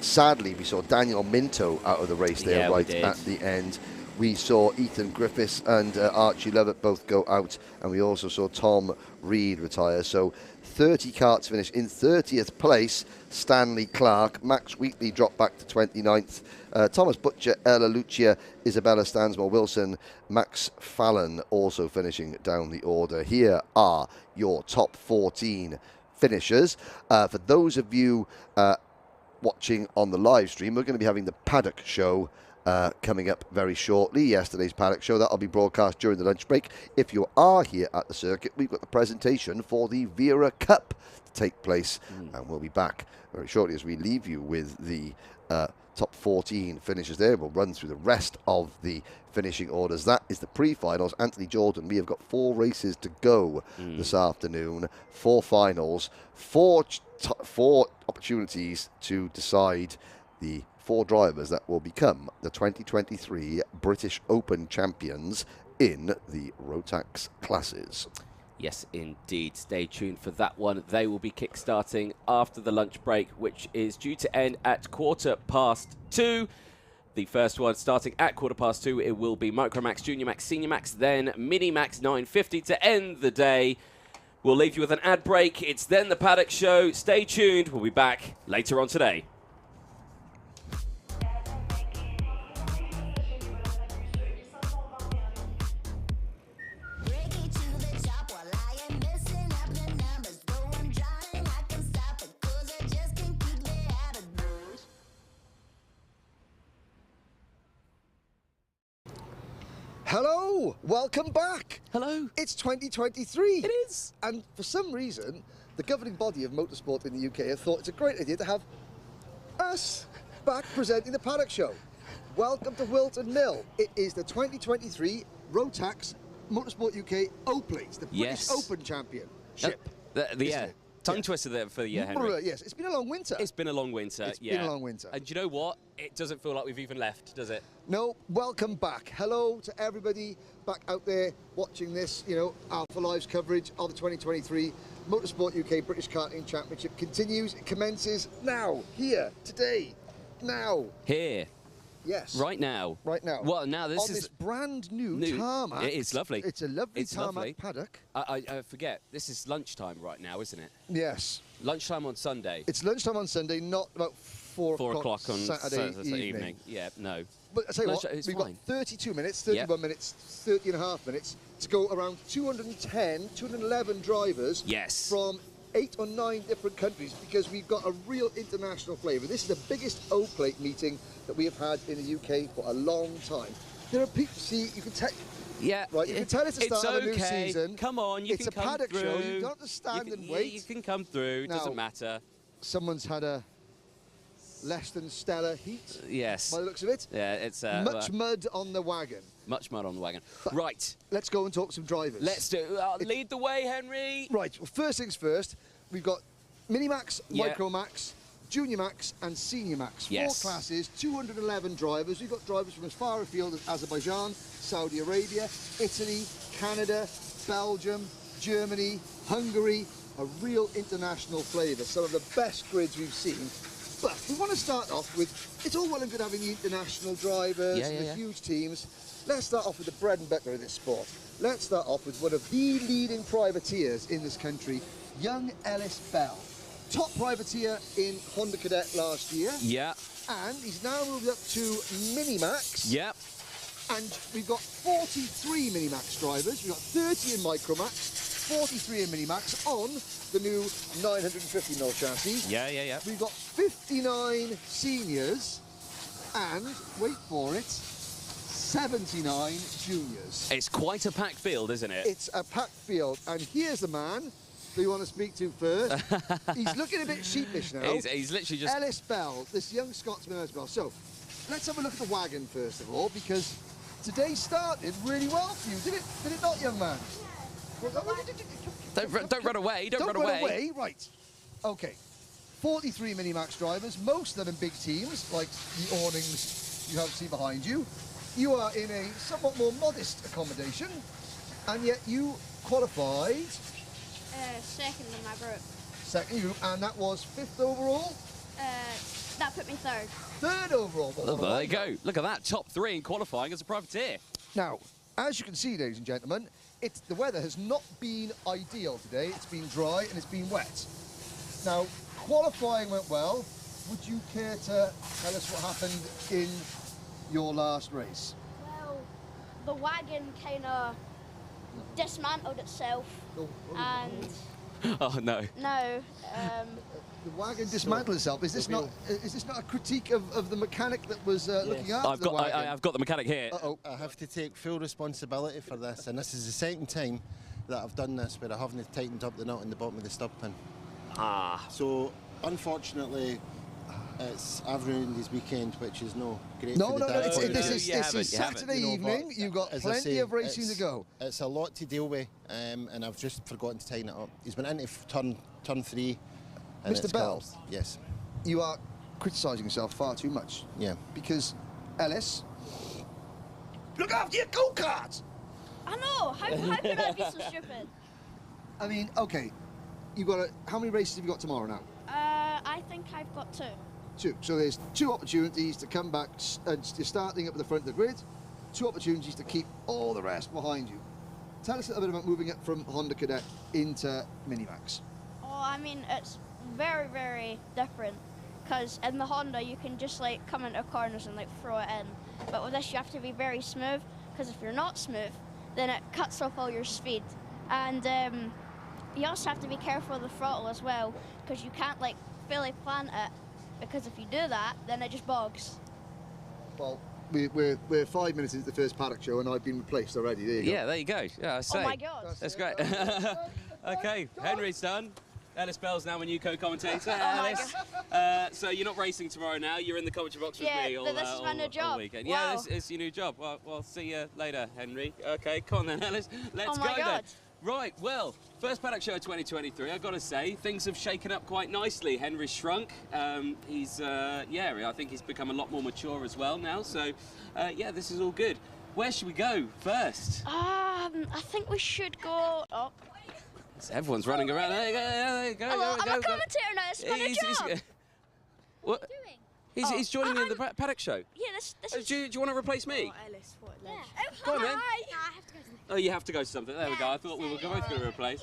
Sadly, we saw Daniel Minto out of the race there right at the end. We saw Ethan Griffiths and Archie Lovett both go out, and we also saw Tom Reed retire. So 30 karts finish in 30th place. Stanley Clark, Max Wheatley dropped back to 29th. Thomas Butcher, Ella Lucia, Isabella Stansmore Wilson, Max Fallon also finishing down the order. Here are your top 14 finishers. For those of you watching on the live stream, we're going to be having the paddock show coming up very shortly. Yesterday's paddock show, that'll be broadcast during the lunch break. If you are here at the circuit, we've got the presentation for the Wera Cup to take place, and we'll be back very shortly as we leave you with the top 14 finishers there. We'll run through the rest of the finishing orders. That is the pre-finals. Anthony Jordan, we have got 4 races to go this afternoon, 4 finals, 4 opportunities to decide the 4 drivers that will become the 2023 British Open champions in the Rotax classes. Yes, indeed. Stay tuned for that one. They will be kick-starting after the lunch break, which is due to end at 2:15. The first one starting at 2:15, it will be Micro Max, Junior Max, Senior Max, then Mini Max 950 to end the day. We'll leave you with an ad break. It's then the Paddock Show. Stay tuned. We'll be back later on today. Hello, welcome back. Hello. It's 2023. It is. And for some reason, the governing body of motorsport in the UK have thought it's a great idea to have us back presenting the Paddock Show. Welcome to Whilton Mill. It is the 2023 Rotax Motorsport UK O-Plates, the British Open Championship. Tongue twister there for you, Henry. Yes, it's been a long winter. It's been a long winter, It's been a long winter. And you know what? It doesn't feel like we've even left, does it? No, welcome back. Hello to everybody back out there watching this, Alpha Live's coverage of the 2023 Motorsport UK British Karting Championship continues. It commences now, here, today, now. Here. Yes. Right now. Right now. Well, now this on is this brand new tarmac. It is lovely. It's a lovely tarmac lovely. paddock. I forget. This is lunchtime right now, isn't it? Yes. Lunchtime on Sunday. It's lunchtime on Sunday, not about 4 o'clock on Saturday evening. Yeah, no. But I tell you what, we've got 32 minutes, 31 minutes, 30 and a half minutes to go around 210, 211 drivers from 8 or 9 different countries, because we've got a real international flavour. This is the biggest O-Plate meeting that we have had in the UK for a long time. There are people, see, you can tell... Yeah, right. You can tell it's the start of a new season. Come on, you can come through. It's a paddock show. You don't have to stand and wait. You can come through. Now, doesn't matter. Someone's had a less than stellar heat. Yes. By the looks of it. Yeah, it's much mud on the wagon. Much mud on the wagon. But right. Let's go and talk some drivers. Let's do. Lead the way, Henry. Right. Well, first things first. We've got Mini Max, Micro Max, Junior Max and Senior Max. 4 classes, 211 drivers. We've got drivers from as far afield as Azerbaijan, Saudi Arabia, Italy, Canada, Belgium, Germany, Hungary. A real international flavour. Some of the best grids we've seen. But we want to start off with, it's all well and good having the international drivers and the huge teams. Let's start off with the bread and butter of this sport. Let's start off with one of the leading privateers in this country, young Ellis Bell. Top privateer in Honda Cadet last year. Yeah. And he's now moved up to Mini Max. Yeah. And we've got 43 Mini Max drivers. We've got 30 in Micro Max, 43 in Minimax on the new 950mm chassis. Yeah. We've got 59 seniors and, wait for it, 79 juniors. It's quite a packed field, isn't it? It's a packed field, and here's the man that you want to speak to first. He's looking a bit sheepish now. He's literally just... Ellis Bell, this young Scotsman as well. So, let's have a look at the wagon first of all, because today started really well for you, did it not, young man? Don't run away, don't run away. Right. Okay. 43 Minimax drivers, most of them in big teams, like the awnings you have to see behind you. You are in a somewhat more modest accommodation, and yet you qualified... second in my group. Second group, and that was 5th overall? That put me 3rd. 3rd overall. Oh, there you go. Look at that, top 3 in qualifying as a privateer. Now, as you can see, ladies and gentlemen, the weather has not been ideal today. It's been dry and it's been wet. Now, qualifying went well. Would you care to tell us what happened in your last race? Well, the wagon kind of dismantled itself, and Oh no. the wagon dismantled itself. Is this not a critique of the mechanic that was looking after the wagon? I've got the mechanic here. I have to take full responsibility for this, and this is the second time that I've done this where I haven't tightened up the nut in the bottom of the stub pin. So unfortunately, I've ruined his weekend, which is no great. No, for the dads. this is Saturday evening. You've got plenty of racing to go. It's a lot to deal with, and I've just forgotten to tighten it up. He's been into turn 3. Mr. Bell, yes, you are criticising yourself far too much. Yeah. Because Ellis, look after your go-karts. I know. How could I be so stupid? I mean, okay, how many races have you got tomorrow now? I think I've got 2. 2. So there's 2 opportunities to come back and starting up at the front of the grid, 2 opportunities to keep all the rest behind you. Tell us a little bit about moving it from Honda Cadet into Minimax. Oh, I mean, it's very, very different, because in the Honda you can just like come into corners and like throw it in, but with this you have to be very smooth, because if you're not smooth then it cuts off all your speed, and you also have to be careful of the throttle as well, because you can't like fully plant it, because if you do that then it just bogs. Well, we're 5 minutes into the first paddock show and I've been replaced already. There you go. Yeah, there you go. Yeah, I say. Oh my god. That's great. Okay, Henry's done. Ellis Bell's now my new co-commentator. Oh Ellis, so you're not racing tomorrow now. You're in the commentary box with me all, this is my new job. all weekend. Wow. Yeah, this is your new job. Well, we'll see you later, Henry. Okay, come on then, Ellis. Let's Oh my go God. then. Right, well, first paddock show of 2023. I've got to say, things have shaken up quite nicely. Henry's shrunk. He's, I think he's become a lot more mature as well now. So, yeah, this is all good. Where should we go first? I think we should go up. Everyone's running around. There you go. Hello, I'm a commentator now. It's my new job. What? He's joining me in the paddock show. Yeah, this is... Do you want to replace me? Ellis, what? Yeah. Go on then. I have to go to the... Oh, you have to go to something. There we go. I thought we were both going to replace.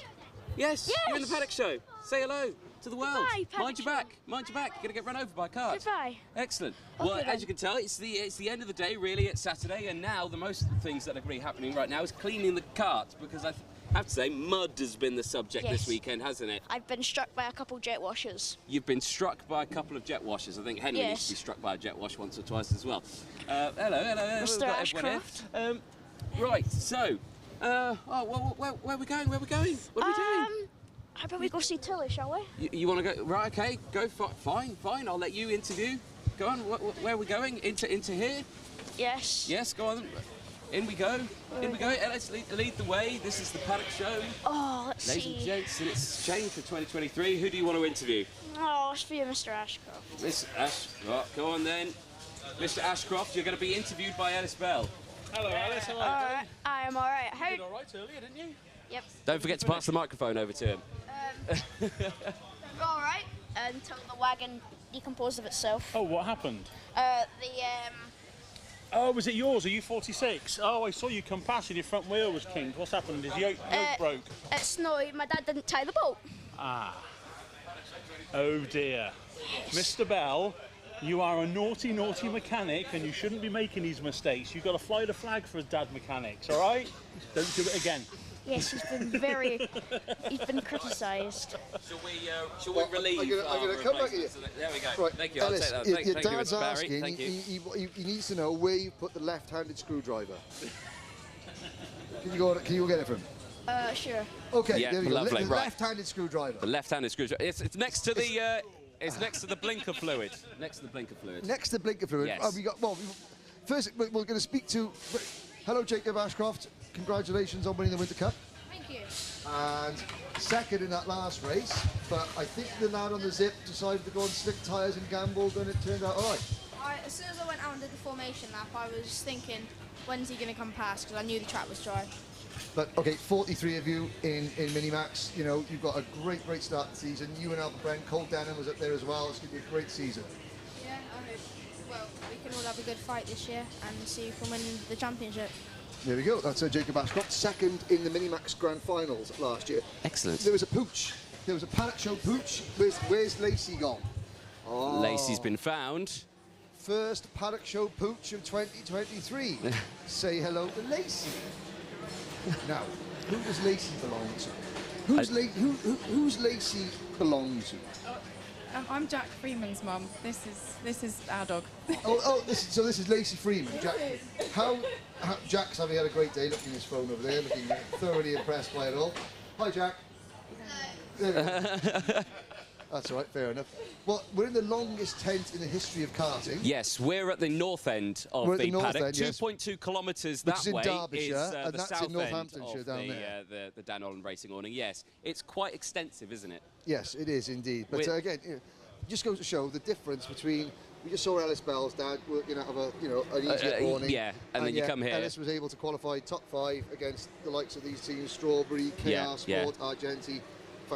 Yes, you're in the paddock show. Say hello to the world. Goodbye, paddock Mind your back. Mind your back. You're going to get run over by cars. Goodbye. Excellent. Okay, Well, then. as you can tell, it's the end of the day, really. It's Saturday, and now the most things that are really happening right now is cleaning the kart, because I have to say, mud has been the subject this Yes. weekend, hasn't it? I've been struck by a couple jet washers. You've been struck by a couple of jet washers. I think Henry Yes. needs to be struck by a jet wash once or twice as well. Hello. We've Mr. got everyone here. Right, so, where are we going? What are we doing? How about we go see Tilly, shall we? You want to go? Right, okay, go. Fine. I'll let you interview. Go on. Where are we going? Into here? Yes. Yes. Go on. In we go. Let's lead the way. This is the paddock show. Oh, let's Ladies see. and gents, and it's changed for 2023. Who do you want to interview? Oh, it's for you, Mr. Ashcroft. Miss Ashcroft. Go on then. Mr. Ashcroft, you're going to be interviewed by Ellis Bell. Hello, Alice. Hello. Alright, I am alright. You did How... all right earlier, didn't you? Yep. Don't forget to pass the microphone over to him. Alright, until the wagon decomposed of itself. Oh, what happened? Oh, was it yours? Are you 46? Oh, I saw you come past and your front wheel was kinked. What's happened? Is the yoke broke? It's no, my dad didn't tie the bolt. Ah. Oh dear. Mr. Bell, you are a naughty, naughty mechanic and you shouldn't be making these mistakes. You've got to fly the flag for dad mechanics, all right? Don't do it again. Yes, he's been criticised. Shall we relieve I'm gonna come back here. There we go. Right, Thank you. Ellis, I'll take that. your Thank you, dad's Mr. Barry. asking, Thank you. he needs to know where you put the left-handed screwdriver. Can you go get it from him? Sure. Okay, Yeah, there we go. lovely, The right. lefty-handed screwdriver. The left-handed screwdriver. It's next to the. It's next to the blinker fluid. Next to the blinker fluid. Next to the blinker fluid. Yes. First, we're going to speak to. Hello, Jacob Ashcroft. Congratulations on winning the Winter Cup. Thank you. And second in that last race, but I think the lad on the zip decided to go on slick tyres and gambled, and it turned out all right. As soon as I went out and did the formation lap, I was thinking, when's he going to come past? Because I knew the track was dry. But okay, 43 of you in Minimax. You know, you've got a great start to the season. You and Albert Brent, Cole Denham was up there as well. It's going to be a great season. Yeah, I hope. Well, we can all have a good fight this year and see who can win the championship. There we go. That's Jacob Ashcroft, second in the Minimax Grand Finals last year. Excellent. There was a pooch. There was a paddock show pooch. Where's Lacey gone? Oh. Lacey's been found. First paddock show pooch of 2023. Say hello to Lacey. Now, who does Lacey belong to? Who's Lacey belong to? I'm Jack Freeman's mum. This is our dog. So this is Lacey Freeman. Jack's having had a great day looking at his phone over there, looking thoroughly impressed by it all. Hi, Jack. That's all right, fair enough. Well, we're in the longest tent in the history of karting. Yes, we're at the north end of the paddock. 2.2 kilometres that way Derbyshire, is and the that's south in Northamptonshire end down of the Dan Holland Racing awning. Yes, it's quite extensive, isn't it? Yes, it is indeed. But again, just goes to show the difference between. We just saw Ellis Bell's dad working out of an easier awning. Yeah, and then you come here. Ellis was able to qualify top 5 against the likes of these teams: Strawberry, KR Sport, Argenti.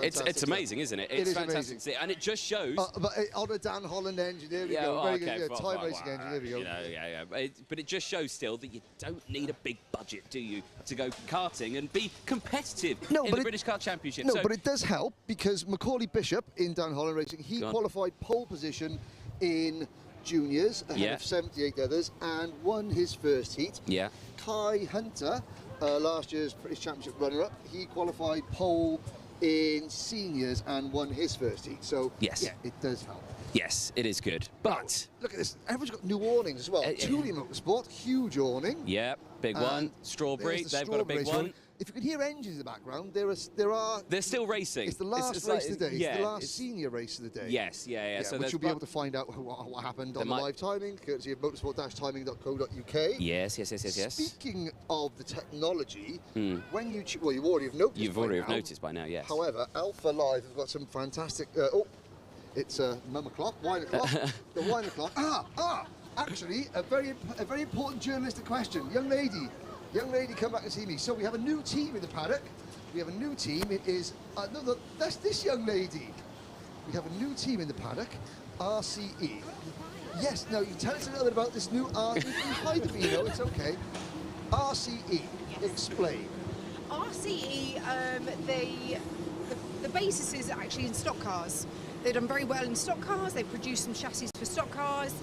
It's amazing, isn't it? It's fantastic to see, and it just shows. But on a Dan Holland engine, there we go. Very good. Time racing engine, there we go. But it just shows still that you don't need a big budget, do you, to go karting and be competitive in the British Kart Championship? No, but it does help because Macaulay Bishop in Dan Holland Racing, he qualified pole position in juniors ahead of 78 others and won his first heat. Yeah. Kai Hunter, last year's British Championship runner-up, he qualified pole in seniors and won his first heat. So yes, it does help. Yes, it is good. But look at this. Everyone's got new awnings as well. Thule Motorsport, huge awning. Yeah, big one. Strawberry, they've got a big one. If you can hear engines in the background, they're still racing. It's the last race of the day. It's the last senior race of the day. Yes, yeah. So which you'll be able to find out what happened on the live timing, courtesy of motorsport-timing.co.uk. Yes. Speaking of the technology, when you you've already have noticed. You've already have noticed by now, yes. However, Alpha Live have got some fantastic. It's mum o'clock, wine o'clock. The wine o'clock. Actually, a very important journalistic question, young lady. Young lady, come back and see me. So we have a new team in the paddock. We have a new team. It is that's this young lady. We have a new team in the paddock, RCE. Yes. Now you tell us a little bit about this new RCE. Hi, Davino. It's okay. RCE. Explain. RCE. The basis is actually in stock cars. They've done very well in stock cars. They've produced some chassis for stock cars,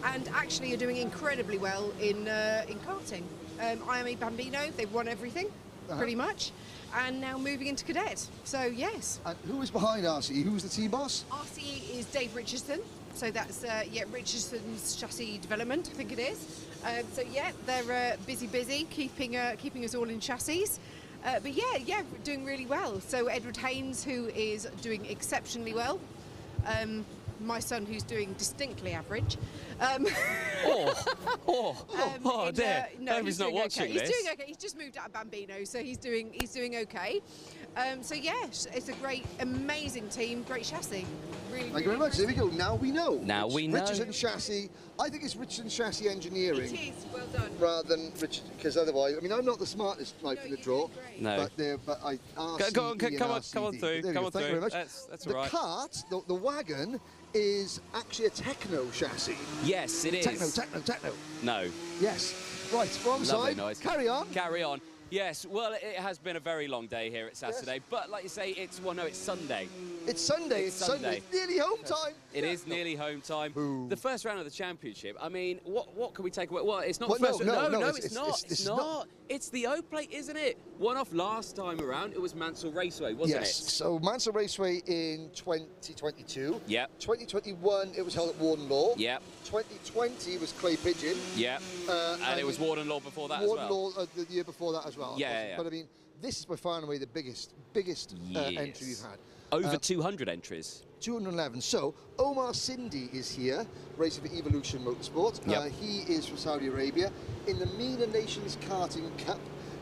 and actually are doing incredibly well in karting. IME Bambino, they've won everything, pretty much, and now moving into cadet. So yes. And who is behind RCE? Who's the team boss? RCE is Dave Richardson. So that's Richardson's chassis development, I think it is. So yeah, they're busy, keeping us all in chassis. But yeah, doing really well. So Edward Haynes, who is doing exceptionally well. My son, who's doing distinctly average. Dear. No, he's not watching this. He's doing okay. He's just moved out of Bambino, so he's doing okay. So yeah, it's a great, amazing team, great chassis. Really, Thank you very much. There we go. Now we know. Now we know. Richardson Chassis. I think it's Richardson Chassis Engineering. It is. Well done. Rather than Richard, because otherwise, I mean, I'm not the smartest knife in the draw. No. But I. Go on, come on through. Come on through. Thank you very much. That's all right. The Kart, the wagon, is actually a techno chassis. Yes, it is. Techno. No. Yes. Right, wrong Lovely side. noise. Carry on. Carry on. Yes, well, it has been a very long day here at Saturday, but like you say, it's Sunday. It's Sunday. It's Sunday. It's nearly home time. It is nearly home time. Boo. The first round of the championship. I mean, what can we take away? Well, it's not Well, the first. no, It's not. It's not. It's the O plate, isn't it? One off last time around. It was Mansell Raceway, wasn't it? Yes. So Mansell Raceway in 2022. Yep. 2021 it was held at Warden Law. Yep. 2020 was Clay Pigeon. Yep. And it was Warden Law before that Warden as well. Law the year before that as well. Yeah. But I mean, this is by far and away the biggest entry we've had. Over 200 entries. 211. So Omar Sindi is here, racing for Evolution Motorsport. Yep. He is from Saudi Arabia. In the MENA Nations Karting Cup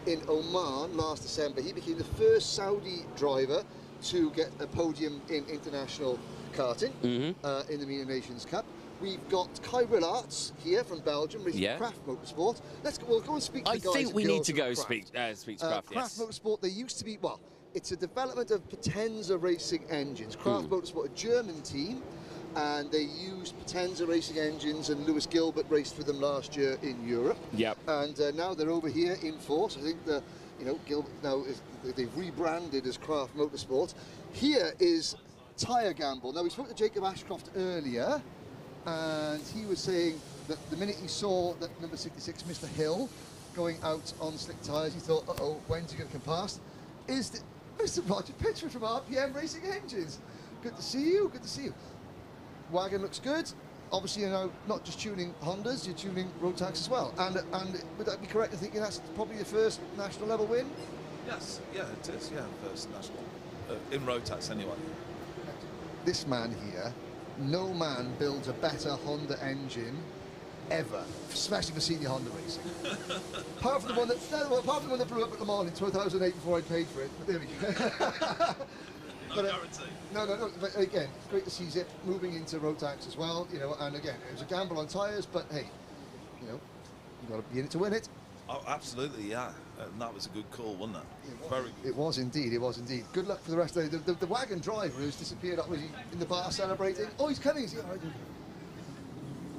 in Oman last December, he became the first Saudi driver to get a podium in international karting in the MENA Nations Cup. We've got Kai Rillarts here from Belgium, racing for Craft Motorsport. We'll go and speak to the guys. I think we need to go speak to Craft. Craft Motorsport. They used to be it's a development of Potenza racing engines. Craft Motorsport, a German team, and they used Potenza racing engines, and Lewis Gilbert raced for them last year in Europe. Yep. And now they're over here in force. I think Gilbert now they've rebranded as Craft Motorsport. Here is Tyre Gamble. Now we spoke to Jacob Ashcroft earlier, and he was saying that the minute he saw that number 66, Mr. Hill, going out on slick tyres, he thought, uh-oh, when's he going to come past? Is Mr. Roger Pitchford from RPM Racing Engines. Good to see you, good to see you. Wagon looks good. Obviously, you're now not just tuning Hondas, you're tuning Rotax as well. And would that be correct in thinking that's probably your first national level win? Yes, yeah, it is, yeah, first national. In Rotax anyway. This man here, no man builds a better Honda engine ever, especially for senior Honda racing. apart from the one that blew up at Le Mans in 2008 before I paid for it. But there we go. No guarantee. No. But again, it's great to see Zip moving into Rotax as well. And again, it was a gamble on tyres, but hey, you got to be in it to win it. Oh, absolutely, yeah. And that was a good call, wasn't it? Very good. It was indeed. It was indeed. Good luck for the rest of the day. The wagon driver who's disappeared. Was he in the bar celebrating? Oh, he's coming. Is he?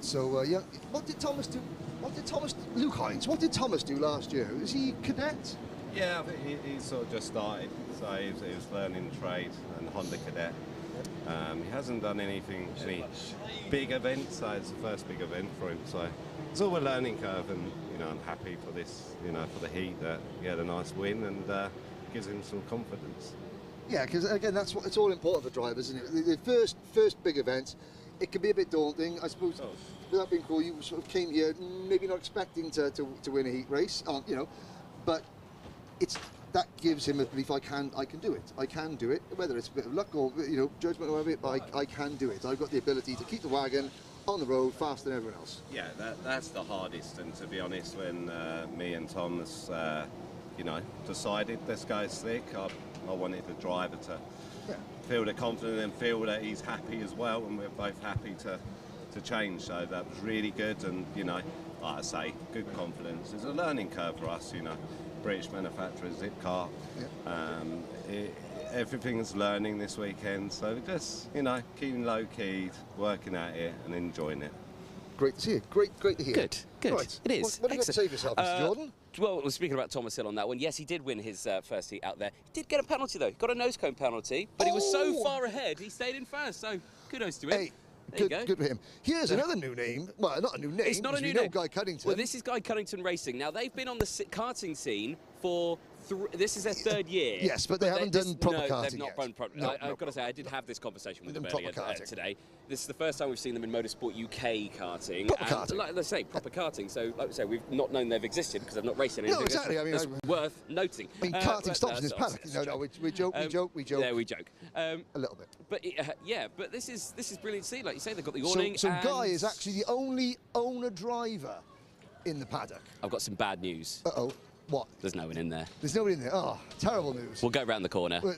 So, what did Thomas do? Luke Hines, what did Thomas do last year? Was he cadet? Yeah, I think he sort of just started, so he was learning trade and Honda cadet. He hasn't done any big events, so it's the first big event for him. So it's all a learning curve, and I'm happy for this, for the heat that he had a nice win and gives him some confidence. Yeah, because again, it's all important for drivers, isn't it? The first big event. It can be a bit daunting, I suppose. Without being cool, you sort of came here, maybe not expecting to win a heat race, but that gives him a belief. I can do it. I can do it. Whether it's a bit of luck or judgment or whatever, but I can do it. I've got the ability to keep the wagon on the road faster than everyone else. Yeah, that's the hardest. And to be honest, when me and Thomas, decided let's go slick, I wanted the driver to feel the confidence and feel that he's happy as well, and we're both happy to change. So that was really good, and like I say, good confidence. It's a learning curve for us, British manufacturer, Zipcar. Everything's learning this weekend, so just keeping low key, working at it and enjoying it. Great to see you. Great to hear. Good. Right. It is. What have you got to say for yourself, Mr. Jordan? Well, speaking about Thomas Hill on that one, yes, he did win his first heat out there. He did get a penalty, though. He got a nose cone penalty, but he was so far ahead, he stayed in first, so kudos to him. Hey, good for him. Here's another new name. Well, not a new name. It's not a new name. Guy Cuddington. Well, this is Guy Cuddington Racing. Now, they've been on the karting scene for... This is their third year. Yes, but they haven't done proper karting they've not done proper. I've got to say, I did have this conversation with them earlier today. This is the first time we've seen them in Motorsport UK karting. Proper karting. Like let's say, proper karting. So, like we say, we've not known they've existed because they've not raced anything. No, exactly. It's worth noting. Karting stops in this paddock. No, we joke. Yeah, we joke. A little bit. But but this is brilliant to see. Like you say, they've got the awning. So Guy is actually the only owner-driver in the paddock. I've got some bad news. Uh-oh. What? There's no one in there. There's nobody in there. Oh, terrible news. We'll go around the corner. We'll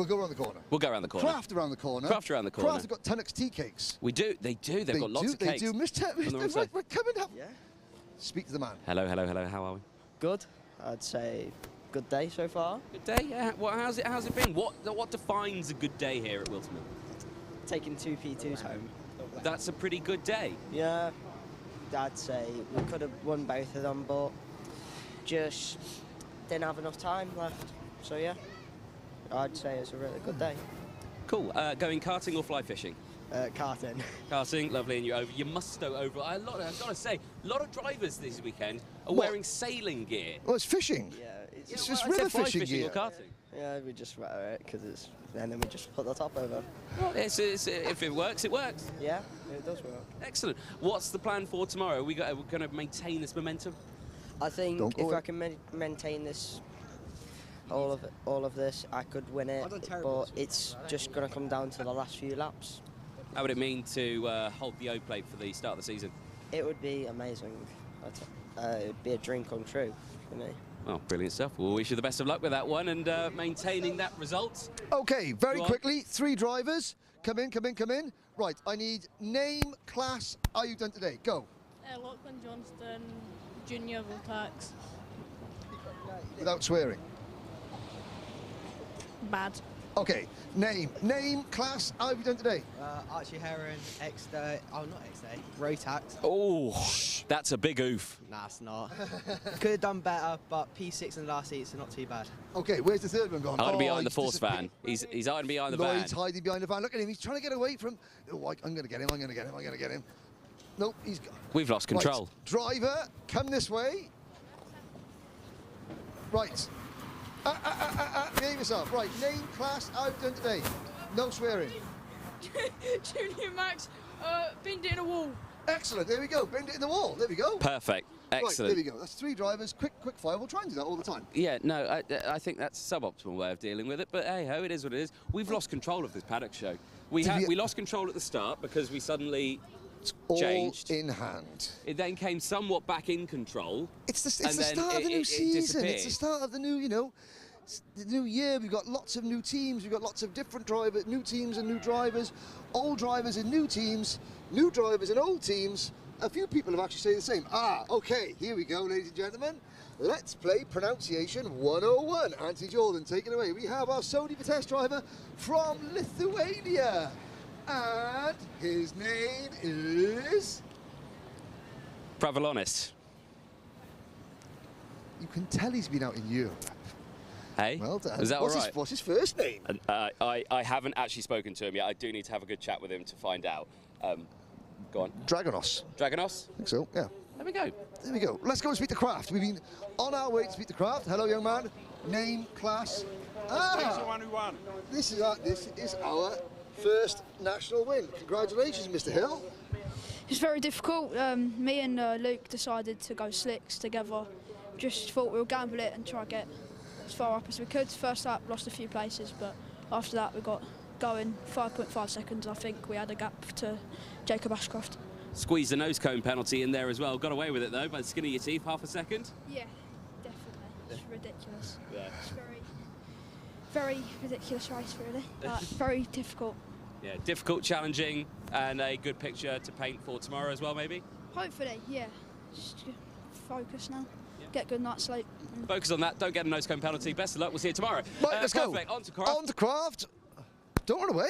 go around the corner. We'll go around the corner. Craft around the corner. Craft around the corner. Craft have got Tunnocks tea cakes. We do. They do. They've got lots of cakes. They do. Mr. Right, come and have. Yeah. Speak to the man. Hello. How are we? Good. I'd say good day so far. Good day. Yeah. How's it been? What defines a good day here at Whilton Mill? Taking 2 P2s home. That's a pretty good day. Yeah. I'd say we could have won both of them, but just didn't have enough time left. So yeah, I'd say it's a really good day. Cool. Going karting or fly fishing? Karting. Karting, lovely, and you're over. You must stow over. I've got to say, a lot of drivers this weekend are wearing sailing gear. Well, it's fishing. Yeah, it's just river fishing gear. Or karting. Yeah, we just wear it because and then we just put the top over. Well, if it works, it works. Yeah, it does work. Excellent. What's the plan for tomorrow? We're going to maintain this momentum. I think if I can maintain this, all of this, I could win it. But it's just going to come down to the last few laps. How would it mean to hold the O plate for the start of the season? It would be amazing. It'd be a dream come true for me. Well, brilliant stuff. We'll wish you the best of luck with that one and maintaining that result. Okay, very quickly, 3 drivers. Come in. Right, I need name, class. How you done today? Go. Lachlan Johnston, Junior Rotax. Without swearing. Bad. Okay, name, class. How have you done today? Archie Heron, Exeter, not Exeter, Rotax. Oh, that's a big oof. Nah, it's not. Could have done better, but P6 in the last heat, so not too bad. Okay, where's the third one gone? Hiding behind the force van. He's hiding behind the van. Lloyd's hiding behind the van. Look at him. He's trying to get away from. Oh, I'm going to get him. Nope, he's. We've lost control. Right. Driver, come this way. Right. Name yourself. Right, name, class, how have you done today? No swearing. Junior Max, binned it in a wall. Excellent, there we go. Binned it in the wall. There we go. Perfect. Excellent. Right, there we go. That's 3 drivers. Quick fire. We'll try and do that all the time. Yeah, no, I think that's a suboptimal way of dealing with it, but hey ho, it is what it is. We've lost control of this paddock show. We lost control at the start because we suddenly changed. All in hand. It then came somewhat back in control. It's the start of the new season. It's the start of the new, the new year. We've got lots of new teams. We've got lots of different drivers, new teams and new drivers, old drivers and new teams, new drivers and old teams. A few people have actually said the same. Okay, here we go, ladies and gentlemen. Let's play pronunciation 101. Anthony Jordan, take it away. We have our Sony test driver from Lithuania. And his name is... Pravalonis. You can tell he's been out in Europe. Hey, well done. Is that all right? What's his first name? I haven't actually spoken to him yet. I do need to have a good chat with him to find out. Go on. Dragonos. Dragonos? I think so, yeah. There we go. There we go. Let's go and speak to Kraft. We've been on our way to speak to Kraft. Hello, young man. Name, class. He's the one who won. This is our first national win. Congratulations, Mr. Hill. It's very difficult. Me and Luke decided to go slicks together. Just thought we would gamble it and try to get as far up as we could. First lap, lost a few places, but after that we got going 5.5 seconds. I think we had a gap to Jacob Ashcroft. Squeezed the nose cone penalty in there as well. Got away with it though by the skin of your teeth, half a second. Yeah, definitely. It's ridiculous. Yeah. It's very ridiculous race, really. Very difficult. Yeah, difficult, challenging, and a good picture to paint for tomorrow as well, maybe? Hopefully, yeah. Just focus now. Get good night's sleep. Focus on that. Don't get a nose cone penalty. Best of luck. We'll see you tomorrow. Right, let's go. On to Kraft. On to Kraft. Don't run away.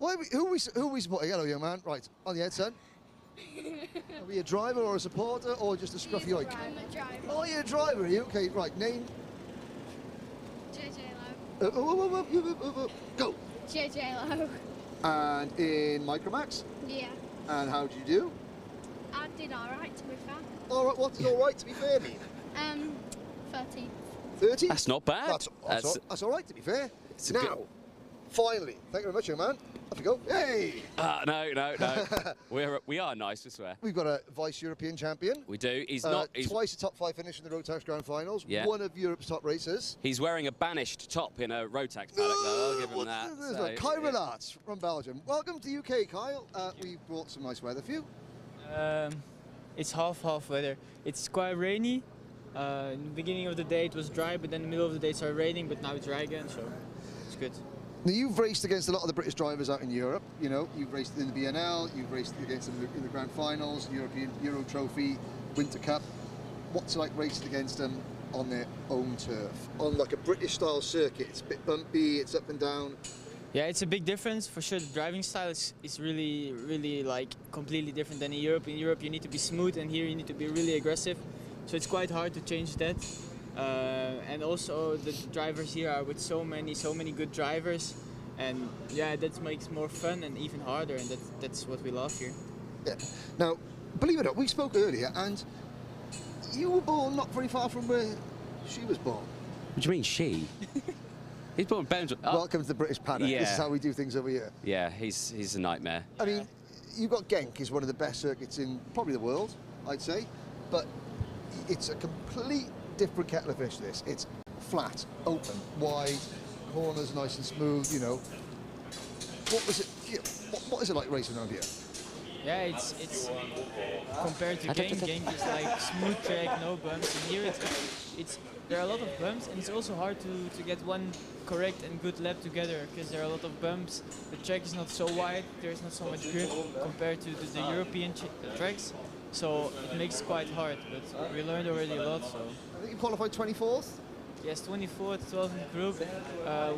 Who are we supporting? Hello, young man. Right, on the head, son. Are we a driver or a supporter or just a scruffy oik? I'm a driver. Oh, you're a driver, are you? Okay, right, name. JJ Lowe. Go. JJ Lowe. And in Micromax? Yeah. And how did you do? I did alright, to be fair. All right, what does all right to be fair mean? 13. 30? That's not bad. That's all right, to be fair. Now, finally, thank you very much, young man. Off you go. Hey! No. we are nice, I swear. We've got a vice-European champion. We do. He's twice a top 5 finish in the Rotax Grand Finals. Yeah. One of Europe's top racers. He's wearing a banished top in a Rotax paddock, though. I'll give him that. So, Kyle Relats from Belgium. Welcome to the UK, Kyle. We've brought some nice weather for you. It's half weather. It's quite rainy. In the beginning of the day it was dry, but then in the middle of the day it started raining, but now it's dry again, so it's good. Now, you've raced against a lot of the British drivers out in Europe. You know, you've raced in the BNL, you've raced against them in the Grand Finals, European Euro Trophy, Winter Cup. What's it like racing against them on their own turf? On like a British-style circuit, it's a bit bumpy, it's up and down. Yeah, it's a big difference for sure. The driving style is really like completely different than in Europe. In Europe you need to be smooth, and here you need to be really aggressive. So it's quite hard to change that. And also the drivers here are with so many good drivers, and yeah, that makes more fun and even harder, and that's what we love here. Yeah. Now, believe it or not, we spoke earlier, and you were born not very far from where she was born. What do you mean, she? He's born in Belgium. Oh. Welcome to the British paddock. Yeah. This is how we do things over here. Yeah, he's a nightmare. I mean, you've got Genk is one of the best circuits in probably the world, I'd say, but it's a complete different kettle of fish. This, it's flat, open, wide, corners nice and smooth. You know, what was it? You know, what is it like racing around here? Yeah, it's compared to Genk is like smooth track, no bumps. And here there are a lot of bumps, and it's also hard to get one correct and good lap together because there are a lot of bumps. The track is not so wide, there's not so much grip compared to the European tracks, so it makes it quite hard. But we learned already a lot. So I think you qualified 24th. Yes, 24th, 12th in the group,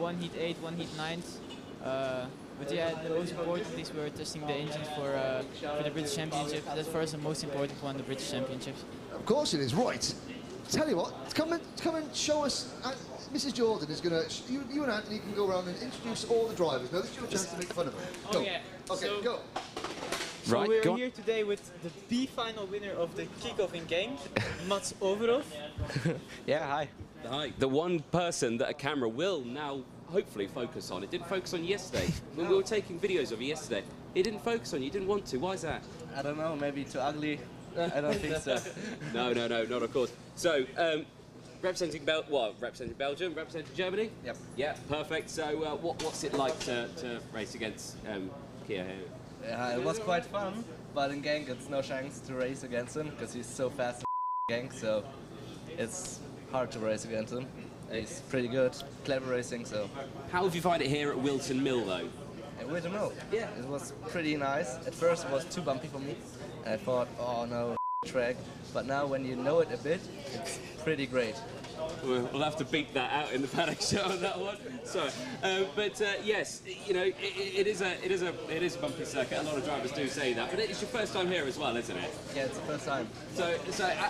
one heat 8, one heat 9th. But yeah, the most important is we're testing the engines for the British Championship. That's for us the most important one, the British Championships. Of course it is, right. Tell you what, come and show us. Mrs. Jordan is going to. You and Anthony can go around and introduce all the drivers. Now this is your chance to make fun of them. Oh Go. yeah. Okay, so, go. So right, we're here today with the B-final winner of the kickoff in Genk, Mats Overhoff. Yeah, hi. Hi. The one person that a camera will now hopefully focus on. It didn't focus on yesterday. When we were taking videos of you yesterday, it didn't focus on you. You didn't want to. Why is that? I don't know, maybe too ugly. I don't think so. No, not of course. So, representing Belgium, representing Germany? Yep. Yeah, perfect. So, what's it like to race against Kia here? Yeah, it was quite fun, but in Genk it's no chance to race against him because he's so fast in Genk, so it's hard to race against him. He's pretty good, clever racing, so. How have you find it here at Whilton Mill, though? At Whilton Mill? Yeah. It was pretty nice. At first it was too bumpy for me, and I thought, oh no, track. But now when you know it a bit, it's pretty great. We'll have to beat that out in the paddock show on that one. Sorry, but yes, you know, it is a bumpy circuit. A lot of drivers do say that, but it's your first time here as well, isn't it? Yeah, it's the first time. So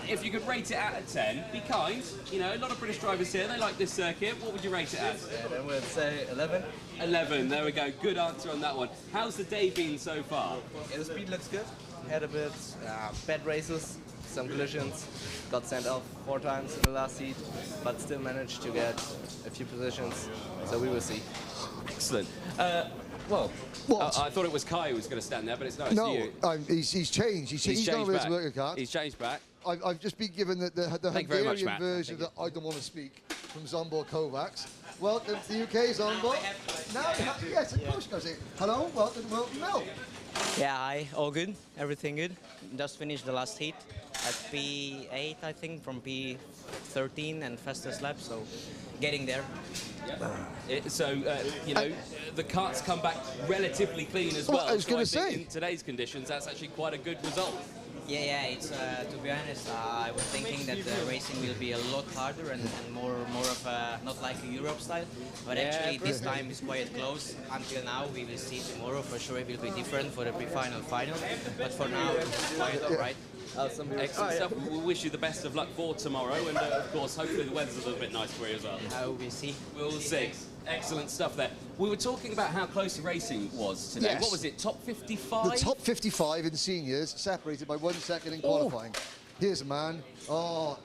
if you could rate it out of 10, be kind. You know, a lot of British drivers here, they like this circuit. What would you rate it as? Yeah, then we'd say 11. 11. There we go. Good answer on that one. How's the day been so far? Yeah, the speed looks good. Had a bit bad races. Some collisions, got sent off 4 times in the last heat, but still managed to get a few positions, so we will see. Excellent. Well, I thought it was Kai who was going to stand there, but it's not. No, it's you. He's changed. He's not changed to work a car. He's changed back. I've just been given the Hungarian version that I don't want to speak from Zsombor Kovacs. Welcome to the UK, Zsombor. Now, yes, of course, I say hello, welcome to Whilton Mill. Yeah, hi, all good, everything good. Just finished the last heat at P8, I think, from P13 and fastest lap, so getting there. You know, the kart's come back relatively clean as well. I was going to say. In today's conditions, that's actually quite a good result. Yeah, it's to be honest, I was thinking that the racing will be a lot harder and more of a, not like a Europe style, but actually this time is quite close. Until now, we will see tomorrow, for sure it will be different for the pre-final, final, but for now it's quite alright. Excellent stuff. We wish you the best of luck for tomorrow, and of course, hopefully the weather's a little bit nice for you as well. We'll see. We'll see. Excellent stuff there. We were talking about how close the racing was today. Yes. What was it, top 55? The top 55 in seniors, separated by 1 second in qualifying. Here's a man. Oh,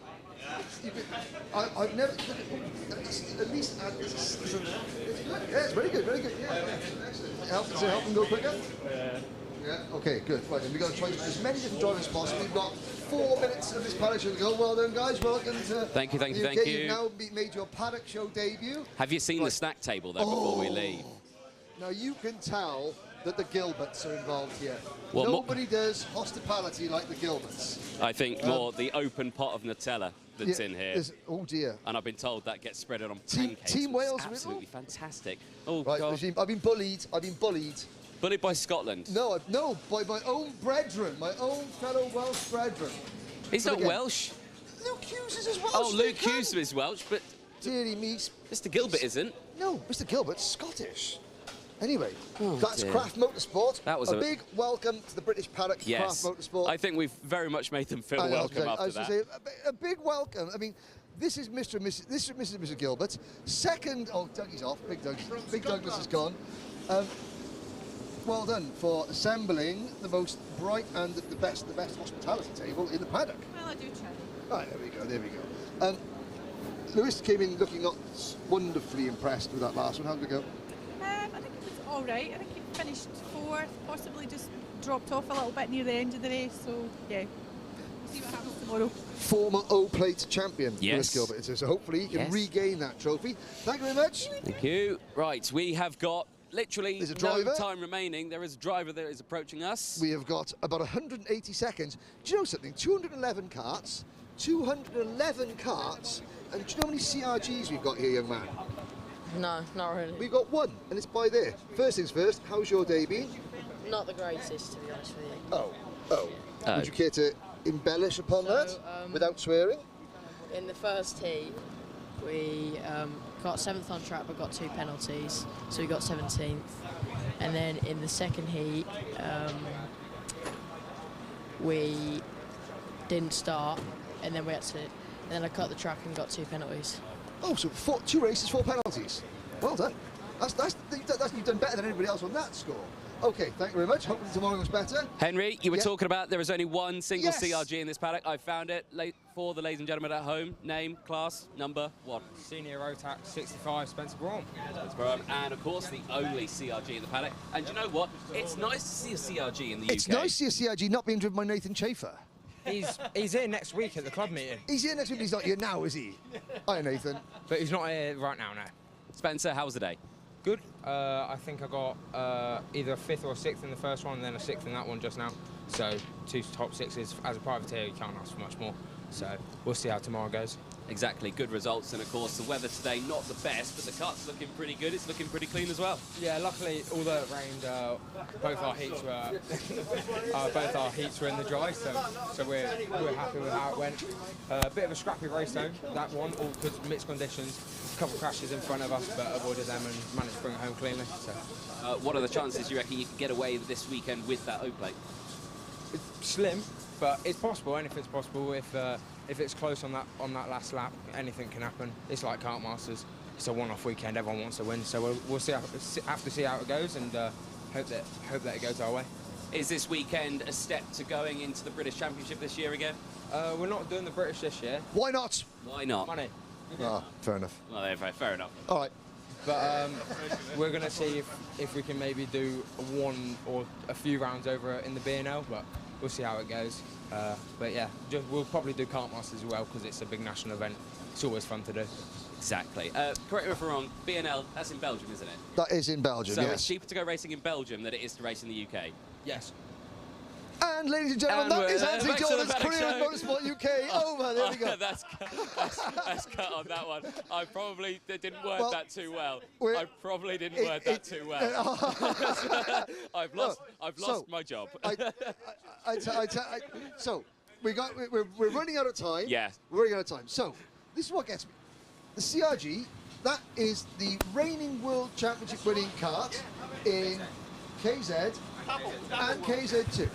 I've never. At least. Yeah, it's very good, very good. Yeah, excellent. Help him go quicker. Yeah. Okay, good. Right, then we've got to try to as many different drivers as possible. We've got 4 minutes of this paddock show to go. Well done, guys. Welcome to Thank you. You've now made your paddock show debut. Have you seen the snack table there before we leave? Now you can tell that the Gilberts are involved here. Well, nobody does hospitality like the Gilberts. I think more the open pot of Nutella that's in here. Oh dear. And I've been told that gets spread on pancakes. Team Wales absolutely fantastic. Oh right, God. I've been bullied. Bullied by Scotland? No, by my own brethren, my own fellow Welsh brethren. He's not Welsh. Luke Hughes is Welsh. Oh, Luke Hughes is Welsh, but... Deary me. Mr. Gilbert isn't. No, Mr. Gilbert's Scottish. Anyway, that's dear. Craft Motorsport. That was a big welcome to the British paddock, Yes. Craft Motorsport. I think we've very much made them feel welcome after that. Say, a big welcome. I mean, this is Mr. and Mrs. This is Mrs. and Mr. Gilbert. Second, Dougie's off. Big Douglas is gone. Well done for assembling the most bright and the best hospitality table in the paddock. Well, I do try. Right, there we go. Lewis came in looking not wonderfully impressed with that last one. How did it go? I think it was all right. I think he finished 4th, possibly just dropped off a little bit near the end of the race. So yeah, we'll see what happens tomorrow. Former O-Plate champion, Lewis Yes. Gilbert. So hopefully he can regain that trophy. Thank you very much. Thank you. Right, we have got literally There's a driver. no time remaining. There is a driver that is approaching us. We have got about 180 seconds. Do you know something? 211 karts. 211 karts. And do you know how many CRGs we've got here, young man? No, not really. We've got one, and it's by there. First things first, how's your day been? Not the greatest, to be honest with you. Oh. Would you care to embellish upon that without swearing? In the first heat, we got 7th on track but got 2 penalties, so we got 17th. And then in the second heat, we didn't start, and then we had to. Then I cut the track and got 2 penalties. Oh, so 2 races, 4 penalties. Well done. You've done better than anybody else on that score. Okay, thank you very much. Hopefully tomorrow was better. Henry, you were talking about there is only one single Yes. CRG in this paddock. I found it for the ladies and gentlemen at home. Name, class, number, what? Senior Rotax 65, Spencer Braun. And of course, the only CRG in the paddock. And you know what? It's nice to see a CRG in the UK. It's nice to see a CRG not being driven by Nathan Chafer. He's here next week at the club meeting. He's here next week, but he's not here now, is he? Hi, Nathan. But he's not here right now, no. Spencer, how was the day? Good. I think I got either a 5th or a 6th in the first one, and then a 6th in that one just now. So 2 top 6s. As a privateer, you can't ask for much more. So we'll see how tomorrow goes. Exactly, good results, and of course the weather today not the best, but the kart's looking pretty good. It's looking pretty clean as well. Yeah, luckily, although it rained, both our heats were in the dry, so we're happy with how it went. A bit of a scrappy race though, that one, all because mixed conditions. A couple of crashes in front of us, but avoided them and managed to bring it home cleanly. So. What are the chances you reckon you can get away this weekend with that O-plate? It's slim, but it's possible. Anything's possible if it's close on that last lap. Anything can happen. It's like Kart Masters. It's a one-off weekend. Everyone wants to win, so we'll see. Have to see how it goes, and hope that it goes our way. Is this weekend a step to going into the British Championship this year again? We're not doing the British this year. Why not? Why not? Money. Fair enough. Well, fair enough. All right. But we're going to see if we can maybe do one or a few rounds over in the B&L, but we'll see how it goes. But yeah, we'll probably do Kart Masters as well because it's a big national event. It's always fun to do. Exactly. Correct me if I'm wrong, B&L, that's in Belgium, isn't it? That is in Belgium, so yes. It's cheaper to go racing in Belgium than it is to race in the UK? Yes. And ladies and gentlemen, that is Anthony Jordan's career in Motorsport UK over. There we go. That's cut on that one. I probably didn't word that too well. I've lost my job. So we're running out of time. Yeah. We're running out of time. So this is what gets me. The CRG, that is the reigning World Championship winning kart in KZ and KZ2.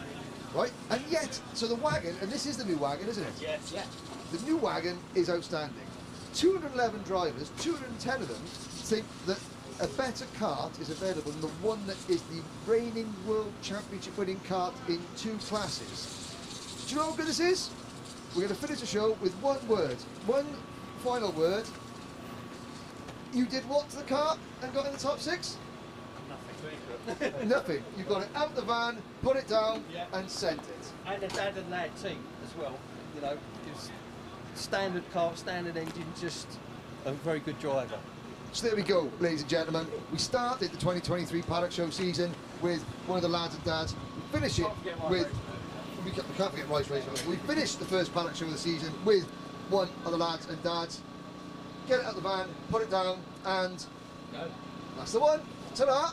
Right? And yet, so the wagon, and this is the new wagon, isn't it? Yes. Yeah. The new wagon is outstanding. 211 drivers, 210 of them think that a better kart is available than the one that is the reigning World Championship winning kart in 2 classes. Do you know how good this is? We're going to finish the show with one word. One final word. You did what to the kart and got in the top 6? Nothing. You got it out the van, put it down, and sent it. And it's added an ad team as well. You know, it's standard car, standard engine, just a very good driver. So there we go, ladies and gentlemen. We started the 2023 Paddock Show season with one of the lads and dads. We finish it with. We can't forget Rice Race. We finished the first Paddock Show of the season with one of the lads and dads. Get it out the van, put it down, and that's the one. Ta-da!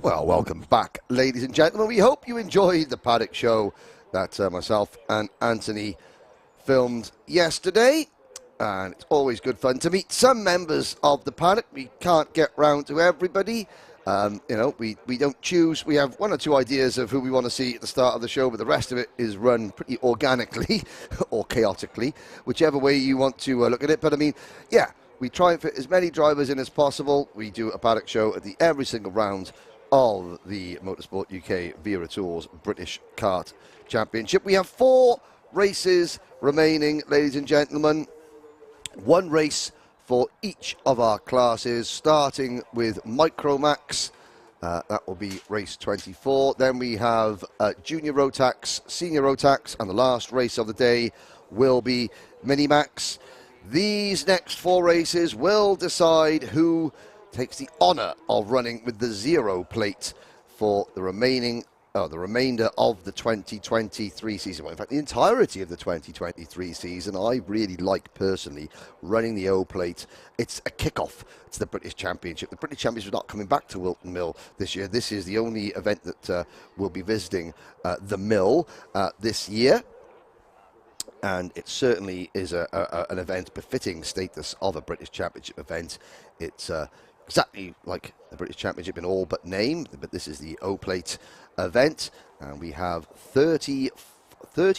Well, welcome back, ladies and gentlemen. We hope you enjoyed the paddock show that myself and Anthony filmed yesterday. And it's always good fun to meet some members of the paddock. We can't get round to everybody. We don't choose. We have one or two ideas of who we want to see at the start of the show, but the rest of it is run pretty organically or chaotically, whichever way you want to look at it. But I mean, yeah, we try and fit as many drivers in as possible. We do a paddock show at every single round of the Motorsport UK Wera Tours British Kart Championship. We have 4 races remaining, ladies and gentlemen. 1 race for each of our classes, starting with Micromax. That will be race 24. Then we have Junior Rotax, Senior Rotax, and the last race of the day will be Minimax. These next 4 races will decide who takes the honour of running with the 0 plate for the remainder of the 2023 season. Well, in fact, the entirety of the 2023 season. I really like, personally, running the O plate. It's a kick-off to the British Championship. The British Championship is not coming back to Whilton Mill this year. This is the only event that will be visiting the Mill this year. And it certainly is an event befitting status of a British Championship event. It's exactly like the British Championship in all but name, but this is the O-Plate event, and we have 30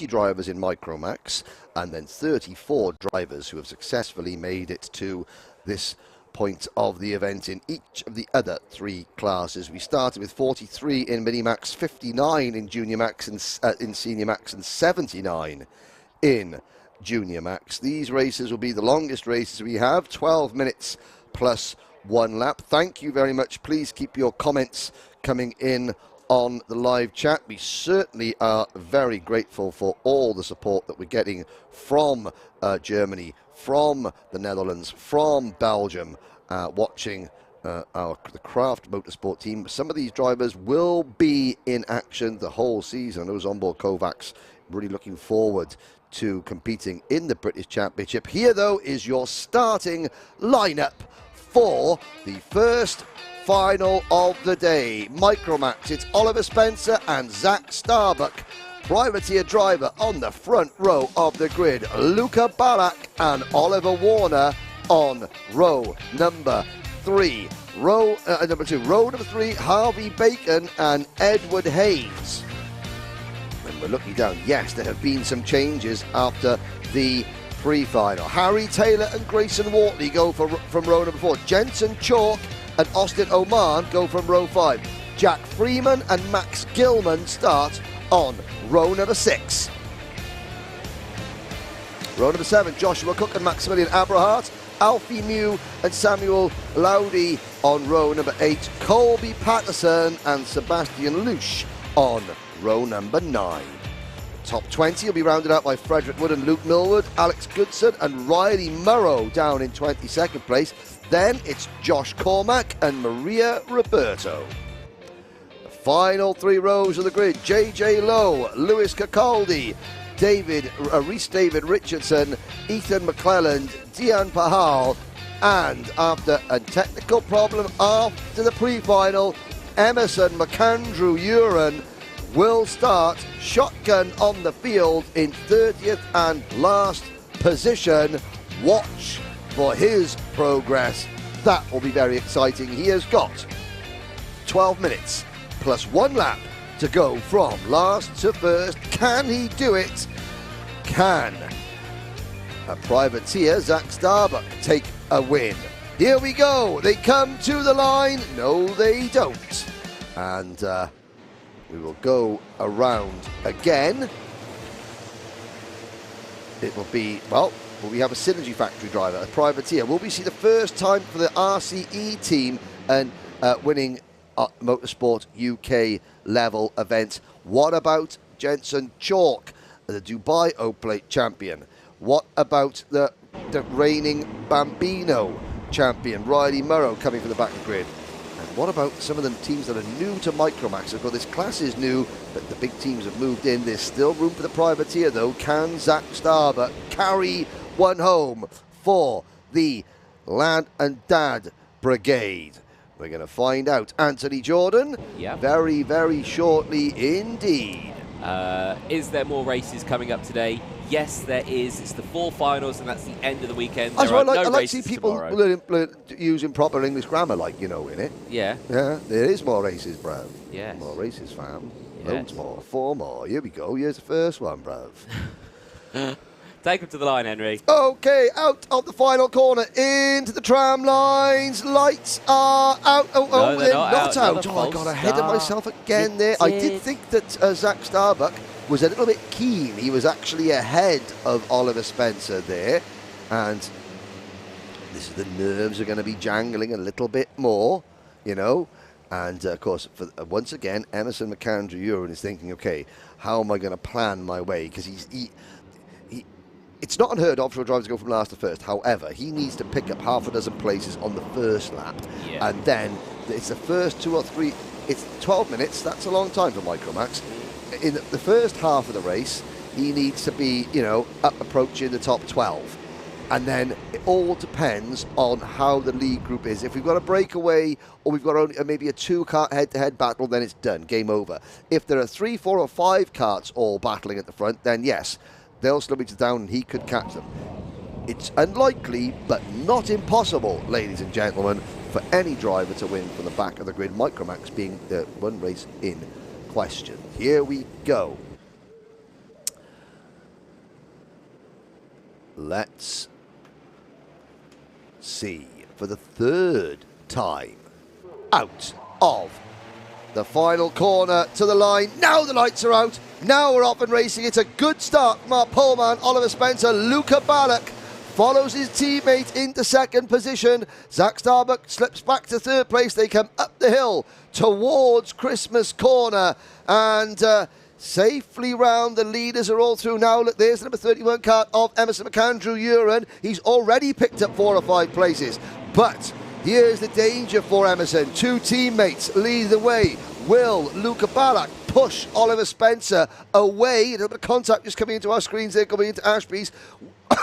drivers in Micromax, and then 34 drivers who have successfully made it to this point of the event in each of the other 3 classes. We started with 43 in Minimax, 59 in Junior Max, and in Senior Max, and 79 in Junior Max. These races will be the longest races we have, 12 minutes plus 1 lap. Thank you very much. Please keep your comments coming in on the live chat. We certainly are very grateful for all the support that we're getting from Germany, from the Netherlands, from Belgium, watching the Craft Motorsport team. Some of these drivers will be in action the whole season. Those onboard Kovacs, really looking forward to competing in the British Championship. Here, though, is your starting lineup for the first final of the day. Micromax, it's Oliver Spencer and Zach Starbuck. Privateer driver on the front row of the grid, Luca Ballack and Oliver Warner on row number 3. Row number 2, row number 3, Harvey Bacon and Edward Hayes. When we're looking down, yes, there have been some changes after the pre-final. Harry Taylor and Grayson Wortley go from row number 4. Jensen Chalk and Austin Oman go from row 5. Jack Freeman and Max Gilman start on row number 6. Row number 7, Joshua Cook and Maximilian Abrahart. Alfie Mew and Samuel Lowdy on row number 8. Colby Patterson and Sebastian Lusch on row number 9. Top 20 will be rounded out by Frederick Wood and Luke Millwood, Alex Goodson and Riley Murrow down in 22nd place. Then it's Josh Cormack and Maria Roberto. The final 3 rows of the grid, JJ Lowe, Lewis Cacaldi, Rhys David Richardson, Ethan McClelland, Dian Pahal, and after a technical problem after the pre-final, Emerson McAndrew Uren will start shotgun on the field in 30th and last position. Watch for his progress. That will be very exciting. He has got 12 minutes plus 1 lap to go from last to first. Can he do it? Can a privateer, Zach Starbuck, take a win? Here we go. They come to the line. No, they don't. And we will go around again. It will be, well, we have a Synergy Factory driver, a privateer. Will we see the first time for the RCE team and winning Motorsport UK level event? What about Jensen Chalk, the Dubai O-Plate champion? What about the reigning Bambino champion, Riley Murrow, coming from the back of the grid? And what about some of the teams that are new to Micromax? Well, this class is new, but the big teams have moved in. There's still room for the privateer, though. Can Zach Starbuck carry one home for the Lad and Dad Brigade? We're going to find out. Anthony Jordan, very, very shortly indeed. Is there more races coming up today? Yes, there is. It's the 4 finals, and that's the end of the weekend. I There are like no to races see people using proper English grammar, like, you know, in it. Yeah. Yeah, there is more races, bruv. Yes. More races, fam. Yes. Loads more. 4 more. Here we go. Here's the first one, bruv. Take him to the line, Henry. Okay, out of the final corner, into the tram lines. Lights are out. No, they're not not out. out. I got ahead of myself again there. I did think that Zach Starbuck was a little bit keen. He was actually ahead of Oliver Spencer there. And this is the nerves are going to be jangling a little bit more, you know. And, of course, once again, Emerson McAndrew-Uren is thinking, okay, how am I going to plan my way? Because it's not unheard of for a driver to go from last to first. However, he needs to pick up half a dozen places on the first lap. Yeah. And then it's the first 2 or 3. It's 12 minutes. That's a long time for Micromax. In the first half of the race, he needs to be, you know, up approaching the top 12. And then it all depends on how the lead group is. If we've got a breakaway or we've got only maybe a 2-kart head-to-head battle, then it's done, game over. If there are 3, 4 or 5 karts all battling at the front, then yes, they'll slow each other down and he could catch them. It's unlikely, but not impossible, ladies and gentlemen, for any driver to win from the back of the grid, Micromax being the one race in question. Here we go. Let's see, for the 3rd time, out of the final corner to the line. Now the lights are out. Now we're off and racing. It's a good start from our poleman, Oliver Spencer. Luca Ballack follows his teammate into 2nd position. Zach Starbuck slips back to 3rd place. They come up the hill towards Christmas Corner and safely round. The leaders are all through now. Look, there's the number 31 kart of Emerson McAndrew-Uren. He's already picked up 4 or 5 places. But here's the danger for Emerson. 2 teammates lead the way. Will Luca Ballack push Oliver Spencer away? A little bit of contact just coming into our screens there, coming into Ashby's.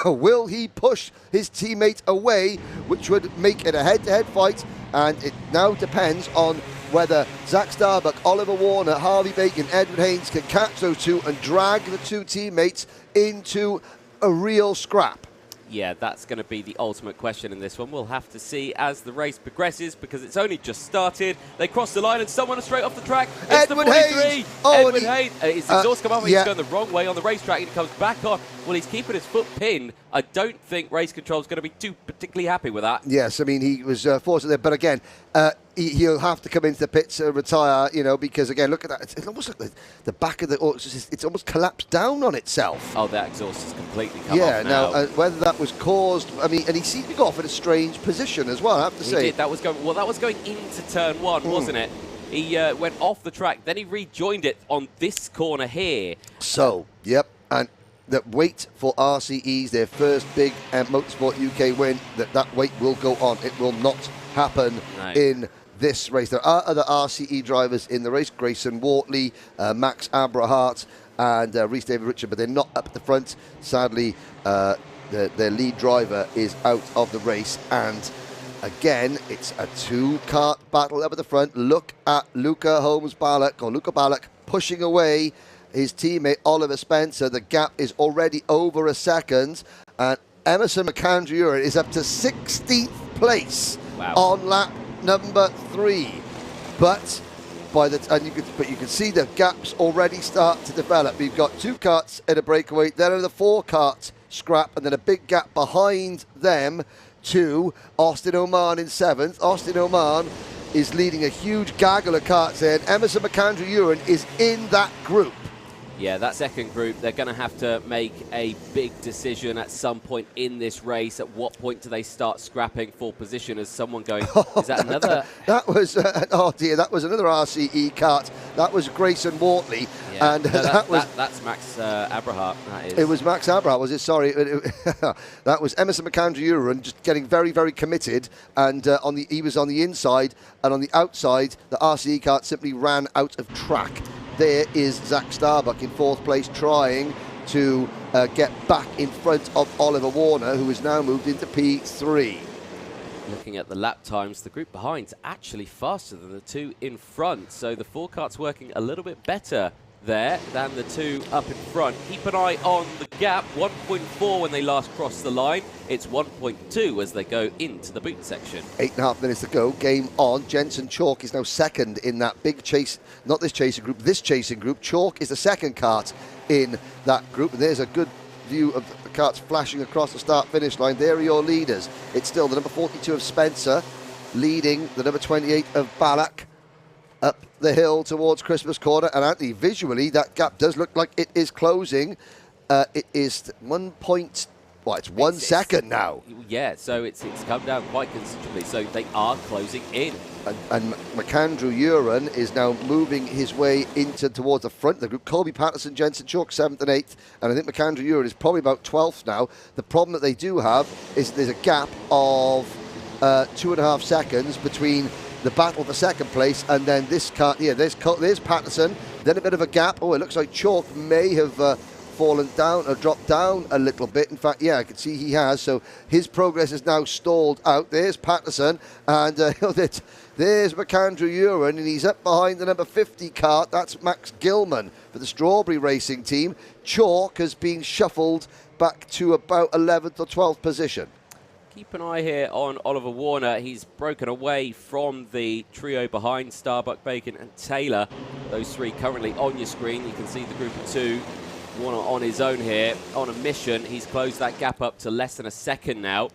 Will he push his teammate away, which would make it a head-to-head fight? And it now depends on whether Zach Starbuck, Oliver Warner, Harvey Bacon, Edward Haynes can catch those 2 and drag the 2 teammates into a real scrap. Yeah, that's going to be the ultimate question in this one. We'll have to see as the race progresses because it's only just started. They cross the line and someone is straight off the track. It's Edward the 43. Haynes. Oh, Edward Haynes. His exhaust come up and yeah. he's going the wrong way on the racetrack and he comes back on. Well, he's keeping his foot pinned. I don't think race control is going to be too particularly happy with that. Yes, I mean, he was forced there. But again, he'll have to come into the pits and retire, you know, because, again, look at that. It's almost like the back of the... it's almost collapsed down on itself. Oh, that exhaust has completely come off now. Yeah, whether that was caused... I mean, and he seemed to go off in a strange position as well, I have to say. He did. That was going into turn 1, wasn't it? He went off the track, then he rejoined it on this corner here. So, yep, and the wait for RCEs, their first big Motorsport UK win, that wait will go on. It will not happen in this race. There are other RCE drivers in the race, Grayson Wortley, Max Abrahart, and Rhys David Richard, but they're not up at the front. Sadly, their lead driver is out of the race, and again, it's a 2-kart battle up at the front. Look at Luca Ballack pushing away his teammate Oliver Spencer. The gap is already over a second, and Emerson McAndrew is up to 16th place on lap number 3. But you can see the gaps already start to develop. We've got 2 karts in a breakaway, then another 4 karts scrap, and then a big gap behind them to Austin Oman in 7th. Austin Oman is leading a huge gaggle of karts there, and Emerson McAndrew-Uren is in that group. Yeah, that second group, they're going to have to make a big decision at some point in this race. At what point do they start scrapping for position? As someone going, is that another? That was, oh dear, that was another RCE kart. That was Grayson Wortley. Yeah. And no, that's Max Abrahart. That is. It was Max Abrahart, was it? Sorry. That was Emerson McAndrew-Uren just getting very, very committed. And he was on the inside, and on the outside, the RCE kart simply ran out of track. There is Zach Starbuck in 4th place trying to get back in front of Oliver Warner, who has now moved into P3. Looking at the lap times, the group behind's actually faster than the two in front. So the 4 kart's working a little bit better there than the 2 up in front. Keep an eye on the gap. 1.4 when they last crossed the line. It's 1.2 as they go into the boot section. 8.5 minutes to go. Game on. Jensen Chalk is now second in that big chase. Not this chasing group, this chasing group. Chalk is the second kart in that group. And there's a good view of the karts flashing across the start-finish line. There are your leaders. It's still the number 42 of Spencer leading the number 28 of Balak up the hill towards Christmas Corner. And Anthony, visually, that gap does look like it is closing. It is 1 second now. Yeah, so it's come down quite considerably. So they are closing in. And McAndrew Uren is now moving his way towards the front of the group. Colby Patterson, Jensen Chalk, 7th and 8th. And I think McAndrew Uren is probably about 12th now. The problem that they do have is there's a gap of 2.5 seconds between the battle for second place and then this car. Yeah, there's Patterson. Then a bit of a gap. Oh, it looks like Chalk may have fallen down or dropped down a little bit. In fact, yeah, I can see he has. So his progress is now stalled out. There's Patterson, and there's McAndrew Uren, and he's up behind the number 50 kart. That's Max Gilman for the Strawberry Racing team. Chalk has been shuffled back to about 11th or 12th position. Keep an eye here on Oliver Warner. He's broken away from the trio behind Starbuck, Bacon and Taylor. Those 3 currently on your screen. You can see the group of 2. Warner on his own here, on a mission. He's closed that gap up to less than a second now.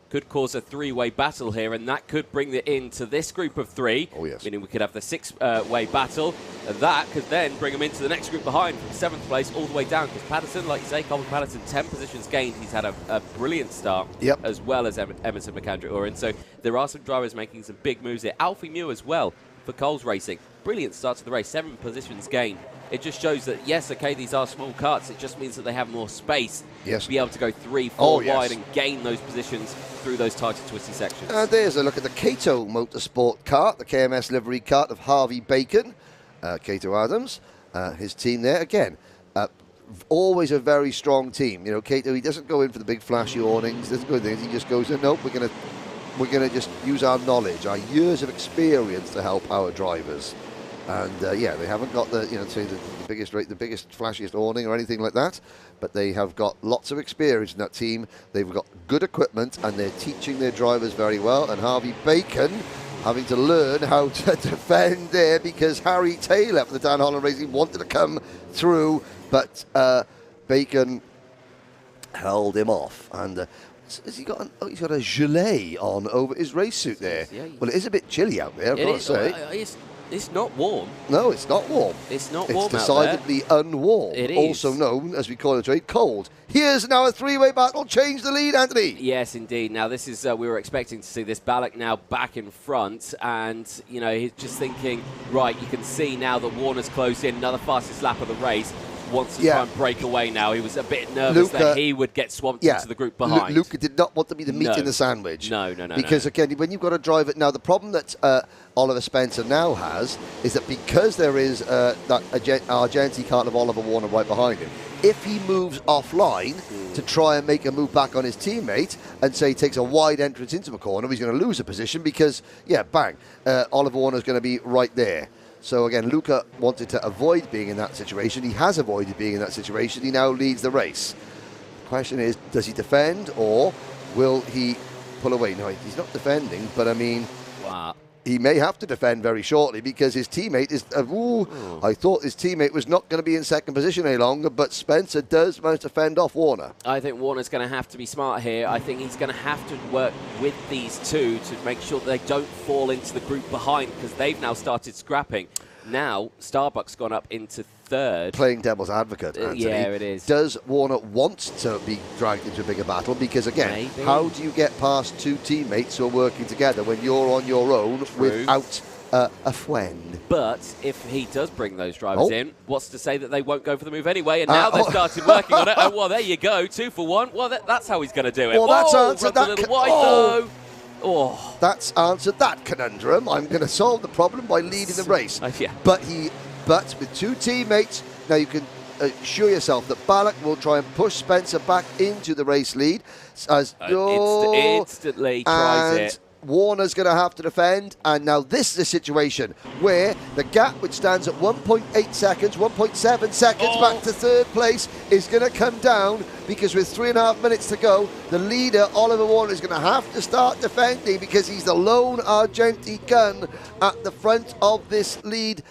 Could cause a 3-way battle here, and that could bring it into this group of 3. Oh, yes. Meaning we could have the 6-way battle. And that could then bring him into the next group behind from 7th place all the way down. Because Patterson, like you say, Colin Patterson, 10 positions gained. He's had a brilliant start, as well as Emerson McAndrew Uren. So there are some drivers making some big moves here. Alfie Mew as well for Coles Racing. Brilliant start to the race, 7 positions gained. It just shows that, yes, okay, these are small karts. It just means that they have more space to be able to go 3, 4 wide and gain those positions through those tight and twisty sections. There's a look at the Cato Motorsport kart, the KMS livery kart of Harvey Bacon, Cato Adams, his team there. Again, always a very strong team. You know, Cato, he doesn't go in for the big flashy awnings, doesn't go in there. He just goes, nope, we're going to just use our knowledge, our years of experience to help our drivers. And yeah, they haven't got the biggest flashiest awning or anything like that, but they have got lots of experience in that team. They've got good equipment and they're teaching their drivers very well. And Harvey Bacon having to learn how to defend there because Harry Taylor for the Dan Holland Racing wanted to come through, but Bacon held him off. And has he got he's got a gilet on over his race suit there. Yeah, well, it is a bit chilly out there, I've got to say. It's not warm. No, it's not warm. It's not warm. It's decidedly unwarm. It is. Also known, as we call it, trade, cold. Here's now a 3-way battle. Change the lead, Anthony. Yes, indeed. Now, this is, we were expecting to see this Balak now back in front. And, you know, he's just thinking, right, you can see now that Warner's closed in. Another fastest lap of the race. Wants to try and break away now. He was a bit nervous that he would get swamped into the group behind. Luca did not want to be the meat in the sandwich. No. Because, again, when you've got to drive it... Now, the problem that Oliver Spencer now has is that because there is that Argenti kart of Oliver Warner right behind him, if he moves offline to try and make a move back on his teammate and say he takes a wide entrance into a corner, he's going to lose a position because, bang, Oliver Warner's going to be right there. So again, Luca wanted to avoid being in that situation. He has avoided being in that situation. He now leads the race. The question is, does he defend or will he pull away? No, he's not defending, but I mean, he may have to defend very shortly because his teammate is... I thought his teammate was not going to be in second position any longer, but Spencer does manage to fend off Warner. I think Warner's going to have to be smart here. I think he's going to have to work with these two to make sure that they don't fall into the group behind because they've now started scrapping. Now, Starbuck's gone up into third. Playing devil's advocate, Anthony. Yeah, it is. Does Warner want to be dragged into a bigger battle? Because, again, how do you get past 2 teammates who are working together when you're on your own without a friend? But if he does bring those drivers in, what's to say that they won't go for the move anyway? And now they've started working on it. Oh, well, there you go. 2 for 1. Well, that's how he's going to do it. Well, that's answered that. A little wide, though. Oh. That's answered that conundrum. I'm going to solve the problem by leading the race. But with 2 teammates, now you can assure yourself that Balak will try and push Spencer back into the race lead. Instantly tries it. Warner's going to have to defend, and now this is a situation where the gap, which stands at 1.8 seconds, 1.7 seconds back to third place, is going to come down, because with 3.5 minutes to go, the leader, Oliver Warner, is going to have to start defending, because he's the lone Argenti gun at the front of this lead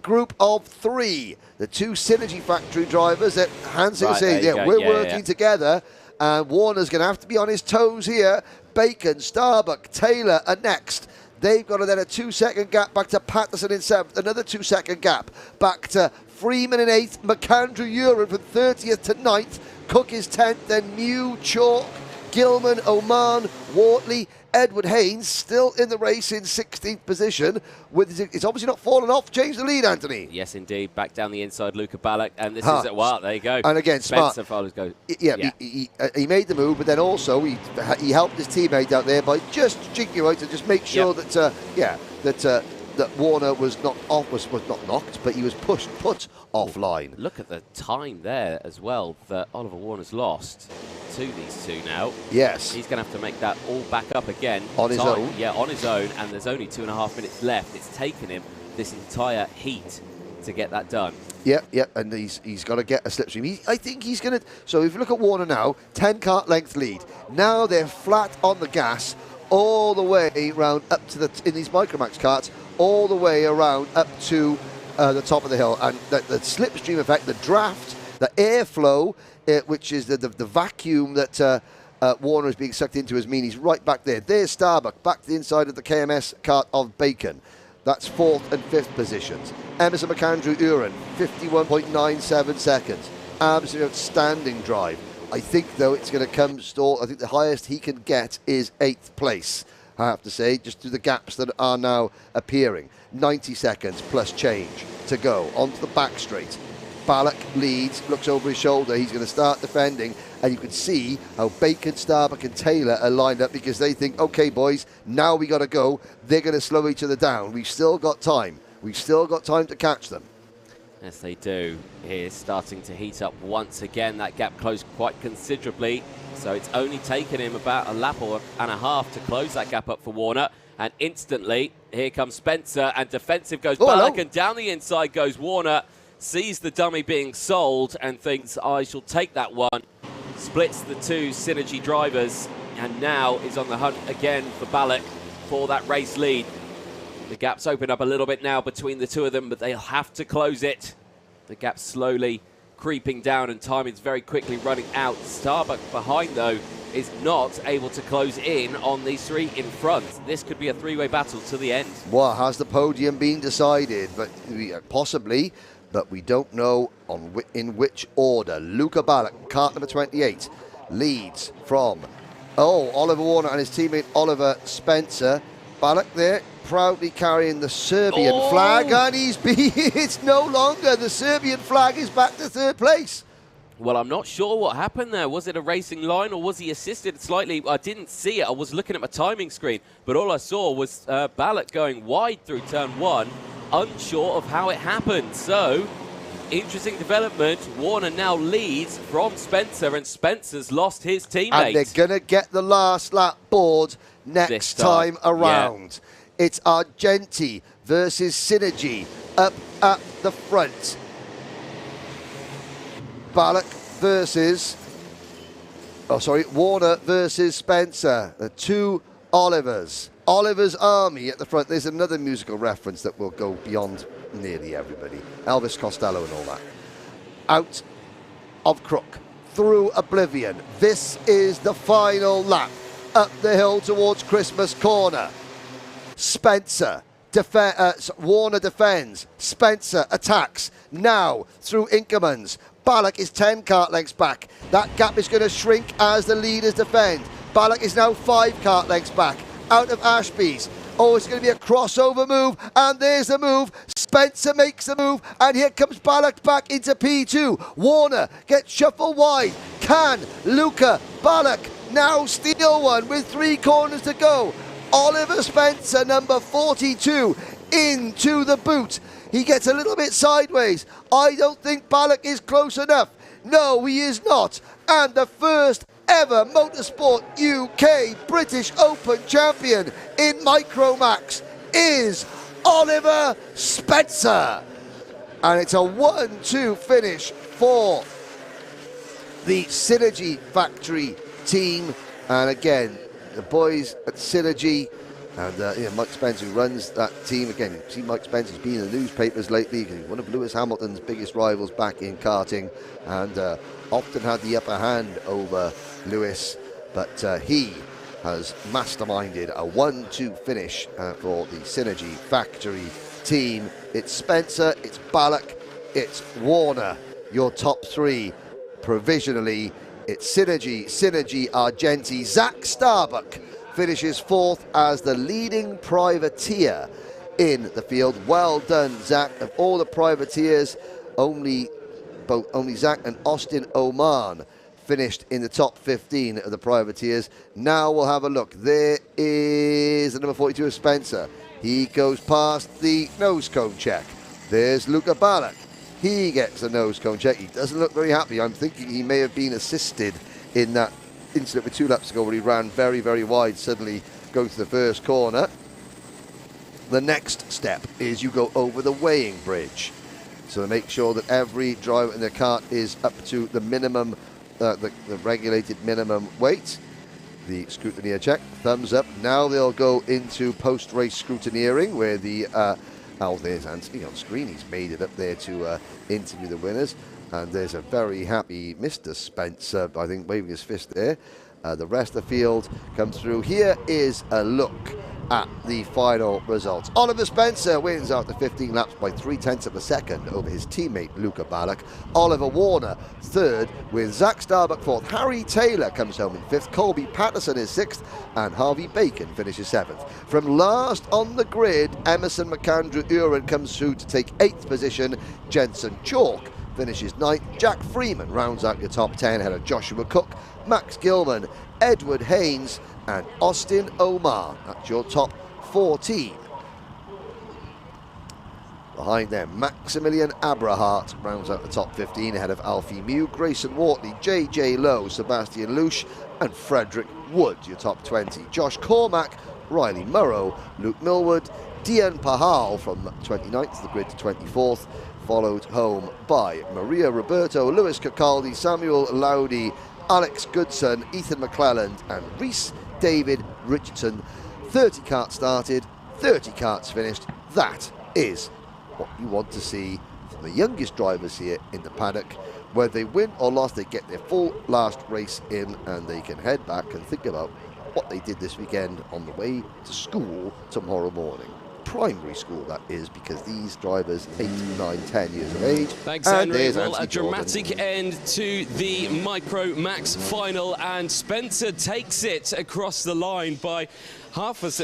group of 3. The 2 Synergy Factory drivers that Hansen is saying, we're working together, and Warner's going to have to be on his toes here. Bacon, Starbuck, Taylor are next. They've got then a 2-second gap back to Patterson in 7th, another 2-second gap back to Freeman in 8th, McAndrew Uren from 30th to 9th, Cook is 10th, then Mew, Chalk, Gilman, Oman, Wortley, Edward Haynes still in the race in 16th position. It's obviously not fallen off. Change the lead, Anthony. Yes, indeed. Back down the inside, Luca Ballack. And this is, well, there you go. And again, Spencer follows go. Yeah. He made the move, but then also he helped his teammate out there by just jinking out to just make sure that Warner was not off, was not knocked, but he was put offline. Look at the time there as well that Oliver Warner's lost to these two now. Yes. He's going to have to make that all back up again. On his own? Yeah, on his own, and there's only 2.5 minutes left. It's taken him this entire heat to get that done. Yeah, and he's got to get a slipstream. I think he's going to... So if you look at Warner now, 10 kart length lead. Now they're flat on the gas all the way around up to in these Micromax karts, all the way around up to the top of the hill. And the slipstream effect, the draft, the airflow, which is the vacuum that Warner is being sucked into, has mean he's right back there. There's Starbuck, back to the inside of the KMS kart of Bacon. That's 4th and 5th positions. Emerson McAndrew Uren, 51.97 seconds. Absolutely outstanding drive. I think, though, it's going to come I think the highest he can get is 8th place, I have to say, just through the gaps that are now appearing. 90 seconds plus change to go onto the back straight. Ballack leads, looks over his shoulder. He's going to start defending, and you can see how Bacon, Starbuck and Taylor are lined up, because they think, okay, boys, now we got to go. They're going to slow each other down. We've still got time. We've still got time to catch them. Yes, they do. He's starting to heat up once again. That gap closed quite considerably, so it's only taken him about a lap and a half to close that gap up for Warner. And instantly, here comes Spencer, and defensive goes Ballack, and down the inside goes Warner. Sees the dummy being sold and thinks, I shall take that one. Splits the 2 Synergy drivers, and now is on the hunt again for Ballack for that race lead. The gap's opened up a little bit now between the two of them, but they'll have to close it. The gap's slowly creeping down, and time is very quickly running out. Starbuck behind, though, is not able to close in on these 3 in front. This could be a 3-way battle to the end. Well, has the podium been decided? But possibly, but we don't know in which order. Luca Ballack, kart number 28, leads from Oliver Warner and his teammate Oliver Spencer. Ballack there, proudly carrying the Serbian flag, and it's no longer. The Serbian flag is back to 3rd place. Well, I'm not sure what happened there. Was it a racing line, or was he assisted slightly? I didn't see it. I was looking at my timing screen, but all I saw was Ballack going wide through turn 1, unsure of how it happened. So, interesting development. Warner now leads from Spencer, and Spencer's lost his teammate. And they're going to get the last lap board next time around. Yeah. It's Argenti versus Synergy up at the front. Ballack versus... Warner versus Spencer. The 2 Olivers. Oliver's Army at the front. There's another musical reference that will go beyond nearly everybody. Elvis Costello and all that. Out of Crook. Through Oblivion. This is the final lap. Up the hill towards Christmas Corner. Spencer. Warner defends. Spencer attacks. Now through Inkermans. Ballack is 10 kart lengths back. That gap is going to shrink as the leaders defend. Ballack is now 5 kart lengths back. Out of Ashby's. It's going to be a crossover move, and there's the move. Spencer makes the move, and here comes Ballack back into P2. Warner gets shuffled wide. Can Luca Ballack now steal one with 3 corners to go? Oliver Spencer, number 42, into the boot. He gets a little bit sideways. I don't think Ballack is close enough. No, he is not. And the first ever ever Motorsport UK British Open champion in Micromax is Oliver Spencer. And it's a 1-2 finish for the Synergy Factory team. And again, the boys at Synergy and Mike Spencer, who runs that team. Again, you see Mike Spencer's been in the newspapers lately. He's one of Lewis Hamilton's biggest rivals back in karting, and often had the upper hand over Lewis. But he has masterminded a 1-2 finish for the Synergy Factory team. It's Spencer, it's Ballack, it's Warner, your top three provisionally. It's Synergy, Argenti. Zach Starbuck finishes fourth as the leading privateer in the field. Well done, Zach. Of all the privateers, only Zach and Austin Oman finished in the top 15 of the privateers. Now we'll have a look. There is the number 42 of Spencer. He goes past the nose cone check. There's Luca Ballack. He gets a nose cone check. He doesn't look very happy. I'm thinking he may have been assisted in that incident with 2 laps ago where he ran very, very wide, suddenly go to the first corner. The next step is you go over the weighing bridge. So make sure that every driver in the kart is up to the minimum, the regulated minimum weight. The scrutineer check, thumbs up. Now they'll go into post-race scrutineering where the, there's Anthony on screen. He's made it up there to interview the winners. And there's a very happy Mr. Spencer, I think, waving his fist there. The rest of the field comes through. Here is a look at the final results. Oliver Spencer wins after 15 laps by 0.3 of a second over his teammate Luca Ballack. Oliver Warner third with Zach Starbuck fourth. Harry Taylor comes home in fifth. Colby Patterson is sixth, and Harvey Bacon finishes seventh. From last on the grid, Emerson McAndrew-Uren comes through to take 8th position. Jensen Chalk finishes 9th. Jack Freeman rounds out your top 10 ahead of Joshua Cook, Max Gilman, Edward Haynes and Austin Omar. That's your top 14. Behind them, Maximilian Abrahart rounds out the top 15 ahead of Alfie Mew, Grayson Wortley, JJ Lowe, Sebastian Lusch and Frederick Wood, your top 20. Josh Cormack, Riley Murrow, Luke Millwood, Dian Pahal from 29th the grid to 24th, followed home by Maria Roberto, Lewis Cacaldi, Samuel Lowdy, Alex Goodson, Ethan McClelland and Reese David Richardson. 30 karts started, 30 karts finished. That is what you want to see from the youngest drivers here in the paddock. Whether they win or lost, they get their full last race in and they can head back and think about what they did this weekend on the way to school tomorrow morning. Primary school, that is, because these drivers 8, 9, 10 years of age. Thanks, Henry. Well, a dramatic end to the Micro Max final, and Spencer takes it across the line by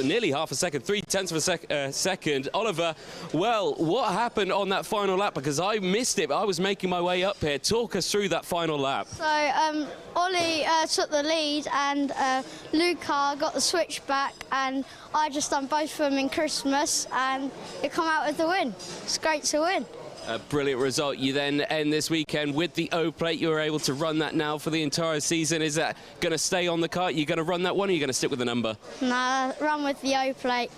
nearly half a second, 0.3 of a second. Oliver, well, what happened on that final lap? Because I missed it, but I was making my way up here. Talk us through that final lap. So Ollie took the lead and Luca got the switch back, and I just done both of them in Christmas and it come out with the win. It's great to win. A brilliant result. You then end this weekend with the O plate. You're able to run that now for the entire season. Is that going to stay on the kart? You're going to run that one, or are you going to stick with the number? Nah, run with the O plate.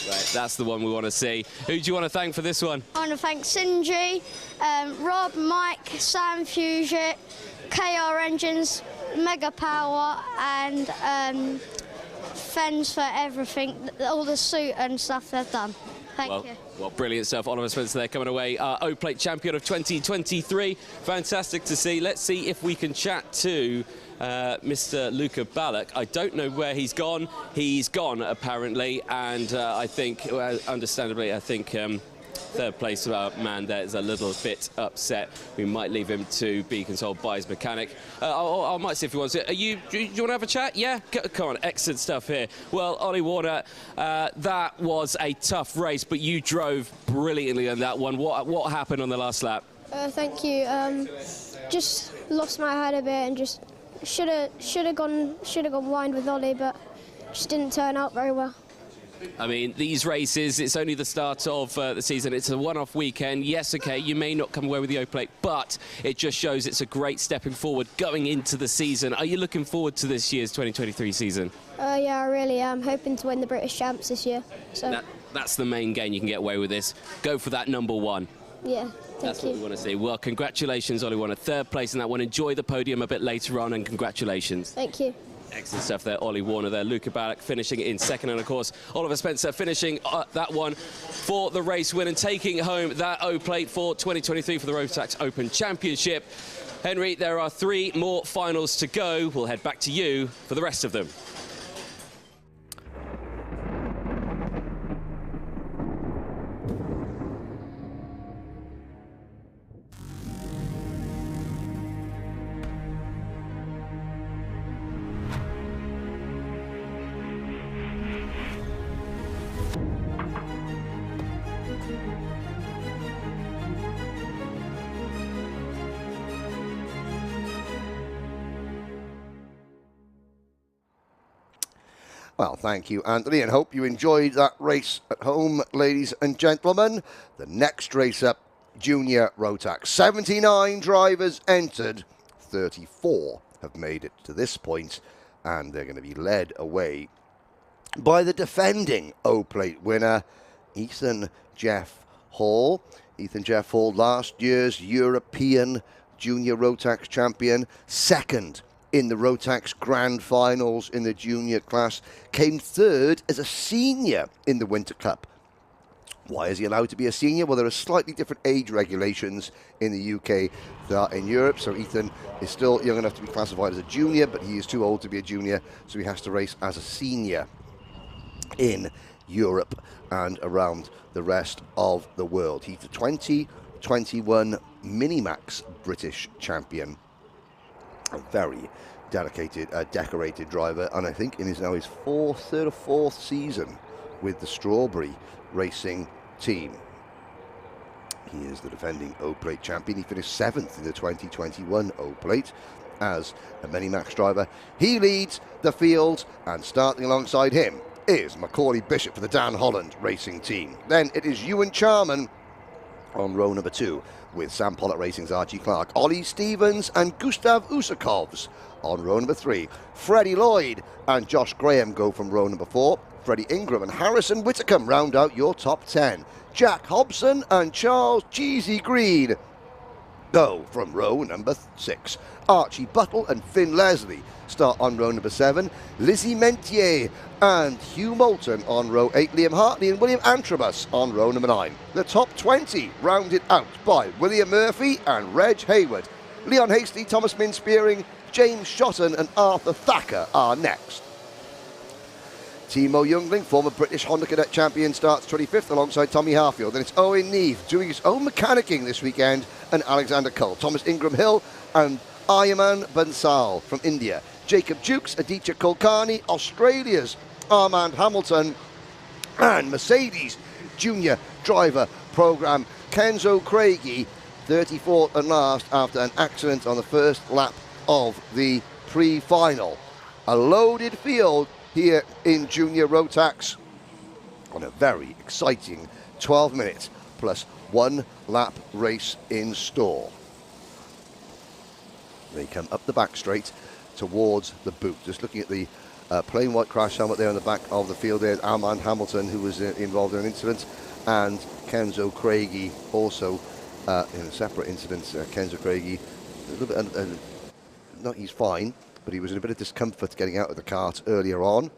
Right, that's the one we want to see. Who do you want to thank for this one? I want to thank Sinji, Rob, Mike, Sam Fugitt, KR Engines, Mega Power and Fens for everything, all the suit and stuff they've done. Thank you. Well, brilliant stuff. Oliver Spencer there coming away, O-Plate champion of 2023. Fantastic to see. Let's see if we can chat to Mr. Luca Ballack. I don't know where he's gone. He's gone, apparently, and I think, understandably, I think third place man there is a little bit upset. We might leave him to be consoled by his mechanic. I might see if he wants to. Do you want to have a chat? Yeah? Come on, excellent stuff here. Well, Ollie Warner, that was a tough race, but you drove brilliantly on that one. What happened on the last lap? Thank you. Just lost my head a bit and just should have gone wide with Ollie, but just didn't turn out very well. I mean, these races, it's only the start of the season. It's a one-off weekend. Yes, okay, you may not come away with the O-plate, but it just shows it's a great stepping forward going into the season. Are you looking forward to this year's 2023 season? Yeah, I really am. Hoping to win the British Champs this year. So That's the main gain you can get away with this. Go for that #1. yeah, That's thank what we want to see. Well, congratulations, Ollie. Won a 3rd place in that one. Enjoy the podium a bit later on, and congratulations. Thank you. Excellent stuff there. Ollie Warner there. Luca Ballack finishing in 2nd. And, of course, Oliver Spencer finishing that one for the race win and taking home that O-plate for 2023 for the Rotax Open Championship. Henry, there are 3 more finals to go. We'll head back to you for the rest of them. Well, thank you, Anthony, and hope you enjoyed that race at home, ladies and gentlemen. The next race up, Junior Rotax. 79 drivers entered, 34 have made it to this point, and they're going to be led away by the defending O-plate winner, Ethan Jeff Hall. Ethan Jeff Hall, last year's European Junior Rotax champion, 2nd in the Rotax Grand Finals in the junior class, came 3rd as a senior in the Winter Cup. Why is he allowed to be a senior? Well, there are slightly different age regulations in the UK than are in Europe, so Ethan is still young enough to be classified as a junior, but he is too old to be a junior, so he has to race as a senior in Europe and around the rest of the world. He's the 2021 Minimax British champion. A very dedicated, decorated driver, and I think in his 3rd or 4th season with the Strawberry Racing team. He is the defending O-plate champion. He finished 7th in the 2021 O-plate as a Minimax driver. He leads the field, and starting alongside him is Macaulay Bishop for the Dan Holland Racing team. Then it is Ewan Charman on row number 2, with Sam Pollock Racing's Archie Clark, Ollie Stevens and Gustav Usakovs on row number 3. Freddie Lloyd and Josh Graham go from row number 4. Freddie Ingram and Harrison Whitcomb round out your top 10. Jack Hobson and Charles Cheesy Green go from row number 6. Archie Buttle and Finn Leslie start on row number 7. Lizzie Mentier and Hugh Moulton on row 8. Liam Hartley and William Antrobus on row number 9. The top 20 rounded out by William Murphy and Reg Hayward. Leon Hasty, Thomas Min-Spearing, James Shotton and Arthur Thacker are next. Timo Youngling, former British Honda Cadet champion, starts 25th alongside Tommy Harfield. Then it's Owen Neve doing his own mechanicking this weekend, and Alexander Cole. Thomas Ingram Hill and Ayman Bansal from India. Jacob Dukes, Aditya Kulkarni, Australia's Armand Hamilton, and Mercedes Junior Driver Program, Kenzo Craigie, 34th and last after an accident on the first lap of the pre-final. A loaded field here in Junior Rotax on a very exciting 12 minutes plus 1 lap race in store. They come up the back straight towards the boot. Just looking at the plain white crash helmet there on the back of the field, there's Armand Hamilton, who was involved in an incident, and Kenzo Craigie also in a separate incident. Kenzo Craigie, a little bit, he's fine, but he was in a bit of discomfort getting out of the kart earlier on.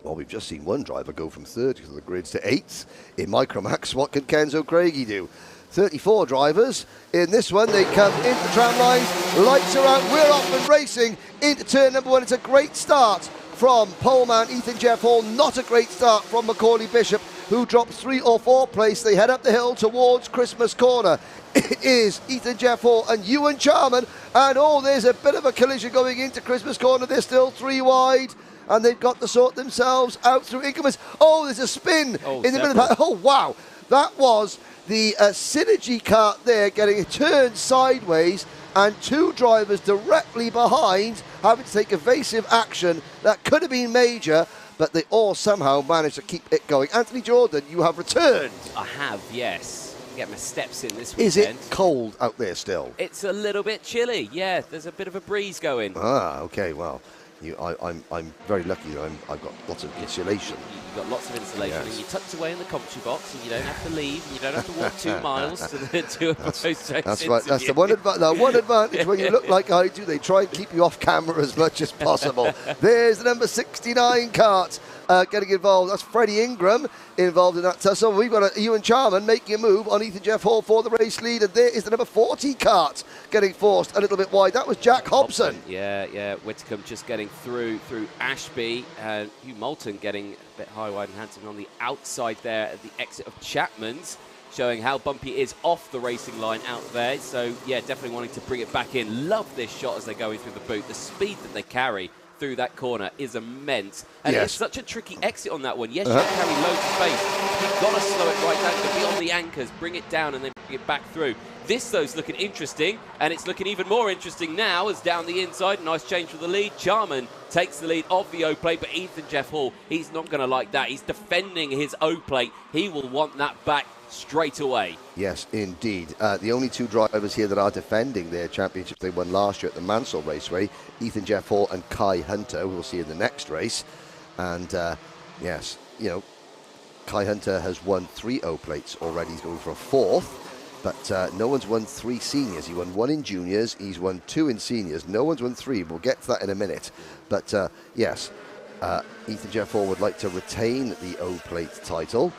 Well, we've just seen one driver go from 3rd to the grids to 8th in Micromax. What can Kenzo Craigie do? 34 drivers in this one. They come into tram lines, lights are out, we're off and racing into turn number 1. It's a great start from poleman Ethan Jeff Hall, not a great start from Macaulay Bishop, who dropped 3 or 4 place. They head up the hill towards Christmas Corner. It is Ethan Jeff Hall and Ewan Charman, and there's a bit of a collision going into Christmas Corner. They're still 3 wide, and they've got to sort themselves out through increments. There's a spin in the middle of the pack. Oh, wow. That was the Synergy kart there getting turned sideways, and 2 drivers directly behind having to take evasive action. That could have been major, but they all somehow managed to keep it going. Anthony Jordan, you have returned. I have, yes. Get my steps in this weekend. Is it cold out there still? It's a little bit chilly, yeah. There's a bit of a breeze going. Ah, okay, well. I'm very lucky that I've got lots of insulation. You've got lots of insulation, Yes. and you're tucked away in the commentary box, and you don't have to leave, and you don't have to walk 2 miles to a post-race That's right. That's the one advantage when you look like I do. They try and keep you off camera as much as possible. There's the number 69 Kart getting involved. That's Freddie Ingram involved in that tussle. We've got Ewan Charman making a move on Ethan Jeff Hall for the race lead, and there is the number 40 Kart getting forced a little bit wide. That was Jack Hobson. Yeah. Whitcomb just getting through Ashby, and Hugh Moulton getting a bit high, wide, and handsome on the outside there at the exit of Chapman's, showing how bumpy it is off the racing line out there. So, yeah, definitely wanting to bring it back in. Love this shot as they're going through the boot. The speed that they carry through that corner is immense. And Yes. it's such a tricky exit on that one. Yes, you carry loads of space. You've got to slow it right down, to be on the anchors, bring it down, and then bring it back through. This, though, is looking interesting, and it's looking even more interesting now as down the inside. Nice change for the lead. Charman takes the lead of the O-plate, but Ethan Jeff Hall, he's not going to like that. He's defending his O-plate. He will want that back straight away. Yes, indeed. The only 2 drivers here that are defending their championship they won last year at the Mansell Raceway, Ethan Jeff Hall and Kai Hunter, who we'll see in the next race. And, yes, you know, Kai Hunter has won 3 O-plates already. He's going for a 4th. But no one's won 3 seniors. He won 1 in juniors. He's won 2 in seniors. No one's won 3. We'll get to that in a minute. But, yes, Ethan Jeff Hall would like to retain the O-plate title.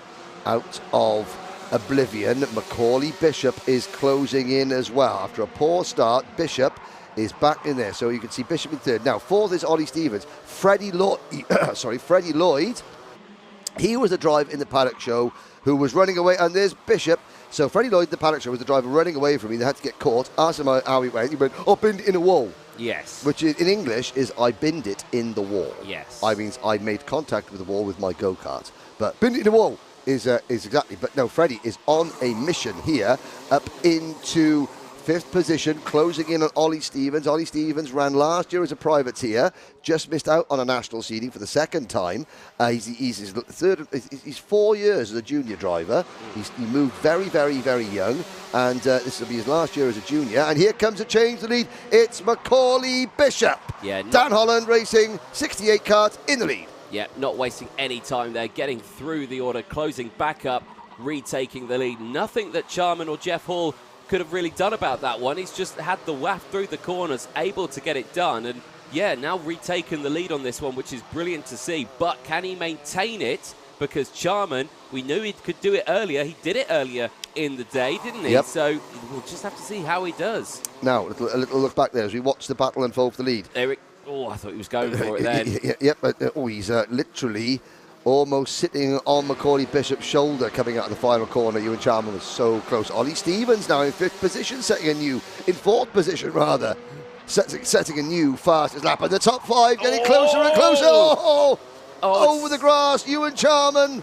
Out of oblivion, Macaulay Bishop is closing in as well. After a poor start, Bishop is back in there. So you can see Bishop in 3rd. Now, 4th is Ollie Stevens. Freddie Lloyd. He was the driver in the paddock show who was running away. And there's Bishop. So Freddie Lloyd, the paddock show, was the driver running away from me. They had to get caught. Asked him how he went. He went, "Oh, binned it in a wall." Yes. Which in English is I binned it in the wall. Yes. I means I made contact with the wall with my go-kart. But binned it in the wall is exactly. But no, Freddie is on a mission here up into 5th position, closing in on Ollie Stevens. Ollie Stevens ran last year as a privateer, just missed out on a national seeding for the 2nd time. He's his 3rd. He's 4 years as a junior driver. He moved very, very, very young, and this will be his last year as a junior. And here comes a change to the lead. It's Macaulay Bishop. Yeah, Dan Holland Racing, 68 Kart in the lead. Yeah, not wasting any time there, getting through the order, closing back up, retaking the lead. Nothing that Charman or Jeff Hall could have really done about that one. He's just had the waft through the corners, able to get it done. And yeah, now retaken the lead on this one, which is brilliant to see. But can he maintain it? Because Charman, we knew he could do it earlier. He did it earlier in the day, didn't he? Yep. So we'll just have to see how he does. Now, a little look back there as we watch the battle unfold for the lead. Eric, oh, I thought he was going for it then. Yep, he's literally almost sitting on Macaulay Bishop's shoulder coming out of the final corner. Ewan Charman was so close. Ollie Stevens now in 5th position, in 4th position rather, setting a new fastest lap. And the top 5 getting closer and closer. Over the grass, Ewan Charman.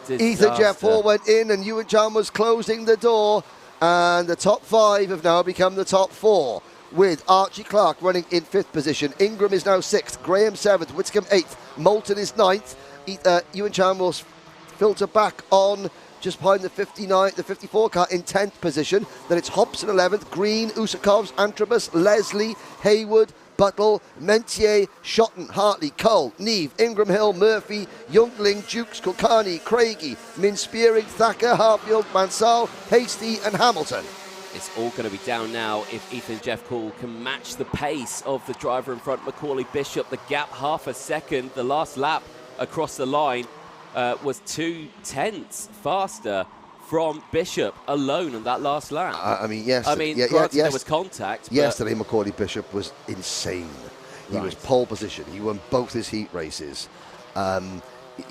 Ethan Jeff Hall went in and Ewan Charman was closing the door. And the top 5 have now become the top 4. With Archie Clark running in 5th position. Ingram is now 6th, Graham 7th, Whitcomb 8th, Moulton is 9th. Ewan Charman will filter back on just behind the 54 car in 10th position. Then it's Hobson 11th, Green, Usakovs, Antrobus, Leslie, Haywood, Buttle, Mentier, Shotton, Hartley, Cole, Neve, Ingram Hill, Murphy, Youngling, Dukes, Kulkarni, Craigie, Min-Spearing, Thacker, Harfield, Mansell, Hasty and Hamilton. It's all going to be down now if Ethan Jeff Hall can match the pace of the driver in front, Macaulay Bishop. The gap half a second. The last lap across the line was 2/10 faster from Bishop alone in that last lap. Granted, there was contact. Yesterday, Macaulay Bishop was insane. He was pole position. He won both his heat races.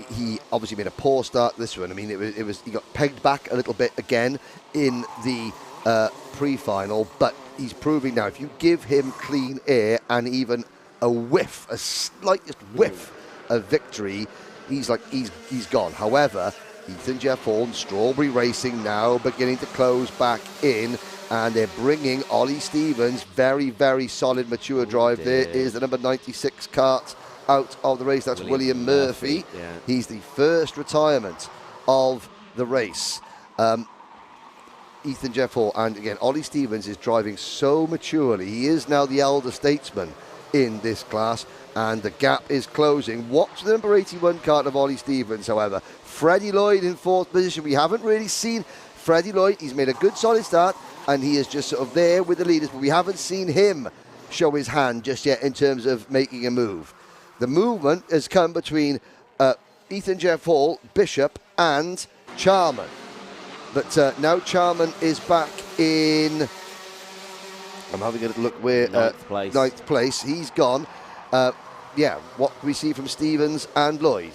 He obviously made a poor start this one. I mean, it was he got pegged back a little bit again in the pre-final, but he's proving now if you give him clean air and even a whiff, a slightest whiff of victory, he's gone. However, Ethan Jeff Hall, Strawberry Racing now beginning to close back in, and they're bringing Ollie Stevens, very, very solid, mature drive. There is the number 96 Kart out of the race. That's William Murphy. Yeah. He's the first retirement of the race. Ethan Jeff Hall, and again, Ollie Stevens is driving so maturely. He is now the elder statesman in this class, and the gap is closing. Watch the number 81 kart of Ollie Stevens, however. Freddie Lloyd in 4th position. We haven't really seen Freddie Lloyd. He's made a good solid start, and he is just sort of there with the leaders, but we haven't seen him show his hand just yet in terms of making a move. The movement has come between Ethan Jeff Hall, Bishop, and Charman. But now Charman is back in, I'm having a look where, 9th place. He's gone. Yeah, what do we see from Stevens and Lloyd?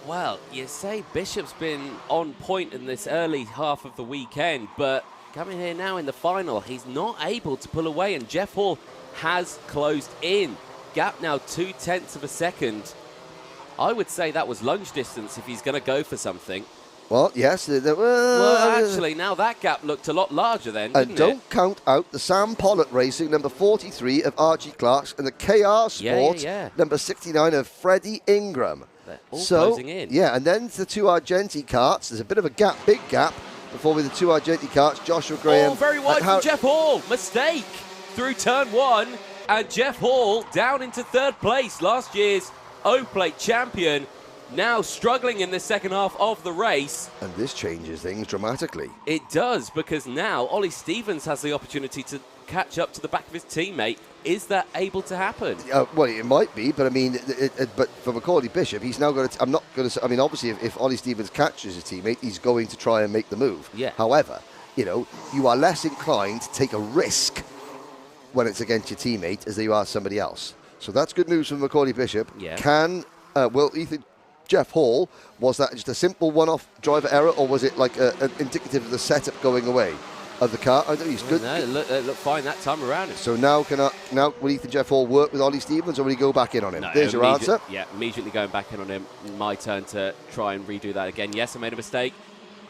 Well, you say Bishop's been on point in this early half of the weekend, but coming here now in the final, he's not able to pull away, and Jeff Hall has closed in. Gap now 0.2 of a second. I would say that was lunge distance if he's going to go for something. Well, yes. Well, actually, now that gap looked a lot larger then, didn't and don't count out the Sam Pollitt Racing, number 43 of Archie Clark's, and the KR Sport, number 69 of Freddie Ingram. They're all closing in. Yeah, and then the 2 Argenti karts. There's a bit of a gap, big gap, before with the 2 Argenti karts. Joshua Graham. Oh, very wide from Jeff Hall. Mistake through turn 1, and Jeff Hall down into 3rd place. Last year's O-Plate champion. Now struggling in the second half of the race. And this changes things dramatically. It does, because now Ollie Stevens has the opportunity to catch up to the back of his teammate. Is that able to happen? Well, it might be, but I mean, but for Macaulay Bishop, he's now going to, I'm not going to, I mean, obviously, if Ollie Stevens catches his teammate, he's going to try and make the move. Yeah. However, you know, you are less inclined to take a risk when it's against your teammate as you are somebody else. So that's good news from Macaulay Bishop. Yeah. Will Ethan Jeff Hall, was that just a simple one-off driver error, or was it like an indicative of the setup going away of the car? I think he's good. No, it looked fine that time around. So now will Ethan Jeff Hall work with Ollie Stevens, or will he go back in on him? No, There's your answer. Yeah, immediately going back in on him. My turn to try and redo that again. Yes, I made a mistake.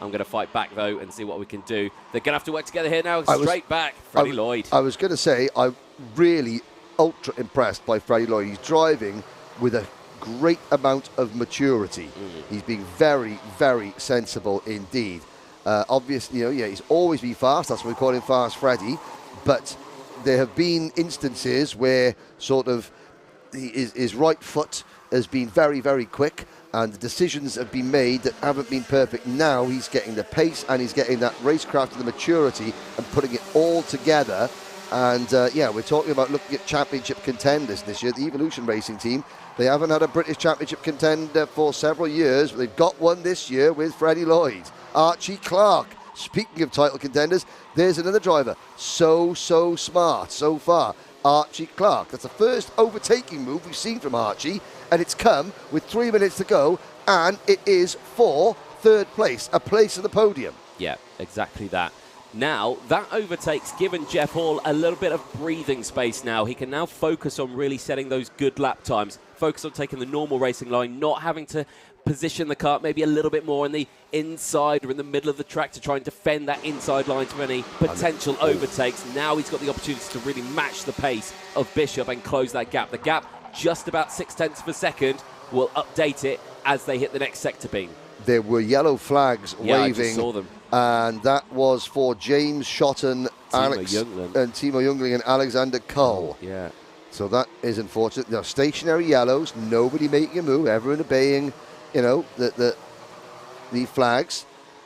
I'm going to fight back, though, and see what we can do. They're going to have to work together here now. Straight back, Freddie Lloyd. I was going to say, I'm really ultra impressed by Freddie Lloyd. He's driving with a great amount of maturity. He's being very, very sensible indeed. Obviously, he's always been fast. That's why we call him Fast Freddie. But there have been instances where sort of his right foot has been very, very quick, and the decisions have been made that haven't been perfect. Now he's getting the pace, and he's getting that racecraft and the maturity and putting it all together. And we're talking about looking at championship contenders this year. The Evolution Racing team, they haven't had a British championship contender for several years, but they've got one this year with Freddie Lloyd. Archie Clark. Speaking of title contenders, there's another driver. So smart so far. Archie Clark. That's the first overtaking move we've seen from Archie, and it's come with 3 minutes to go, and it is for 3rd place, a place in the podium. Yeah, exactly that. Now, that overtake's given Jeff Hall a little bit of breathing space now. He can now focus on really setting those good lap times, focus on taking the normal racing line, not having to position the kart maybe a little bit more in the inside or in the middle of the track to try and defend that inside line to any potential overtakes. Now he's got the opportunity to really match the pace of Bishop and close that gap. The gap, just about 0.6 of a second, will update it as they hit the next sector beam. There were yellow flags waving. I just saw them. And that was for James Shotton, Timo Jungling and Alexander Cull. Yeah. So that is unfortunate. Now, stationary yellows, nobody making a move, everyone obeying, the flags.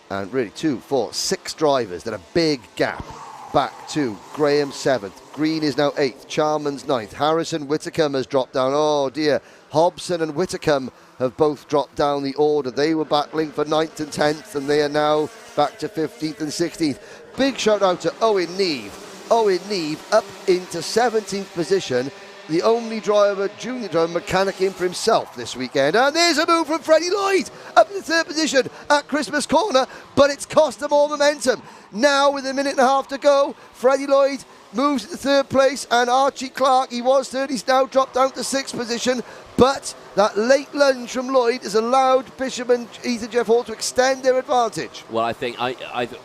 And really 2, 4, 6 drivers. Then a big gap back to Graham 7th. Green is now 8th. Charman's 9th. Harrison Whitacombe has dropped down. Oh dear. Hobson and Whitacombe have both dropped down the order. They were battling for 9th and 10th, and they are now back to 15th and 16th. Big shout out to Owen Neve. Owen Neve up into 17th position. The only junior driver mechanic in for himself this weekend. And there's a move from Freddie Lloyd up in the 3rd position at Christmas Corner, but it's cost them all momentum. Now, with a minute and a half to go, Freddie Lloyd moves to 3rd place, and Archie Clark, he was 3rd, he's now dropped down to 6th position. But that late lunge from Lloyd has allowed Bishop and Ethan Jeff Hall to extend their advantage. Well, I think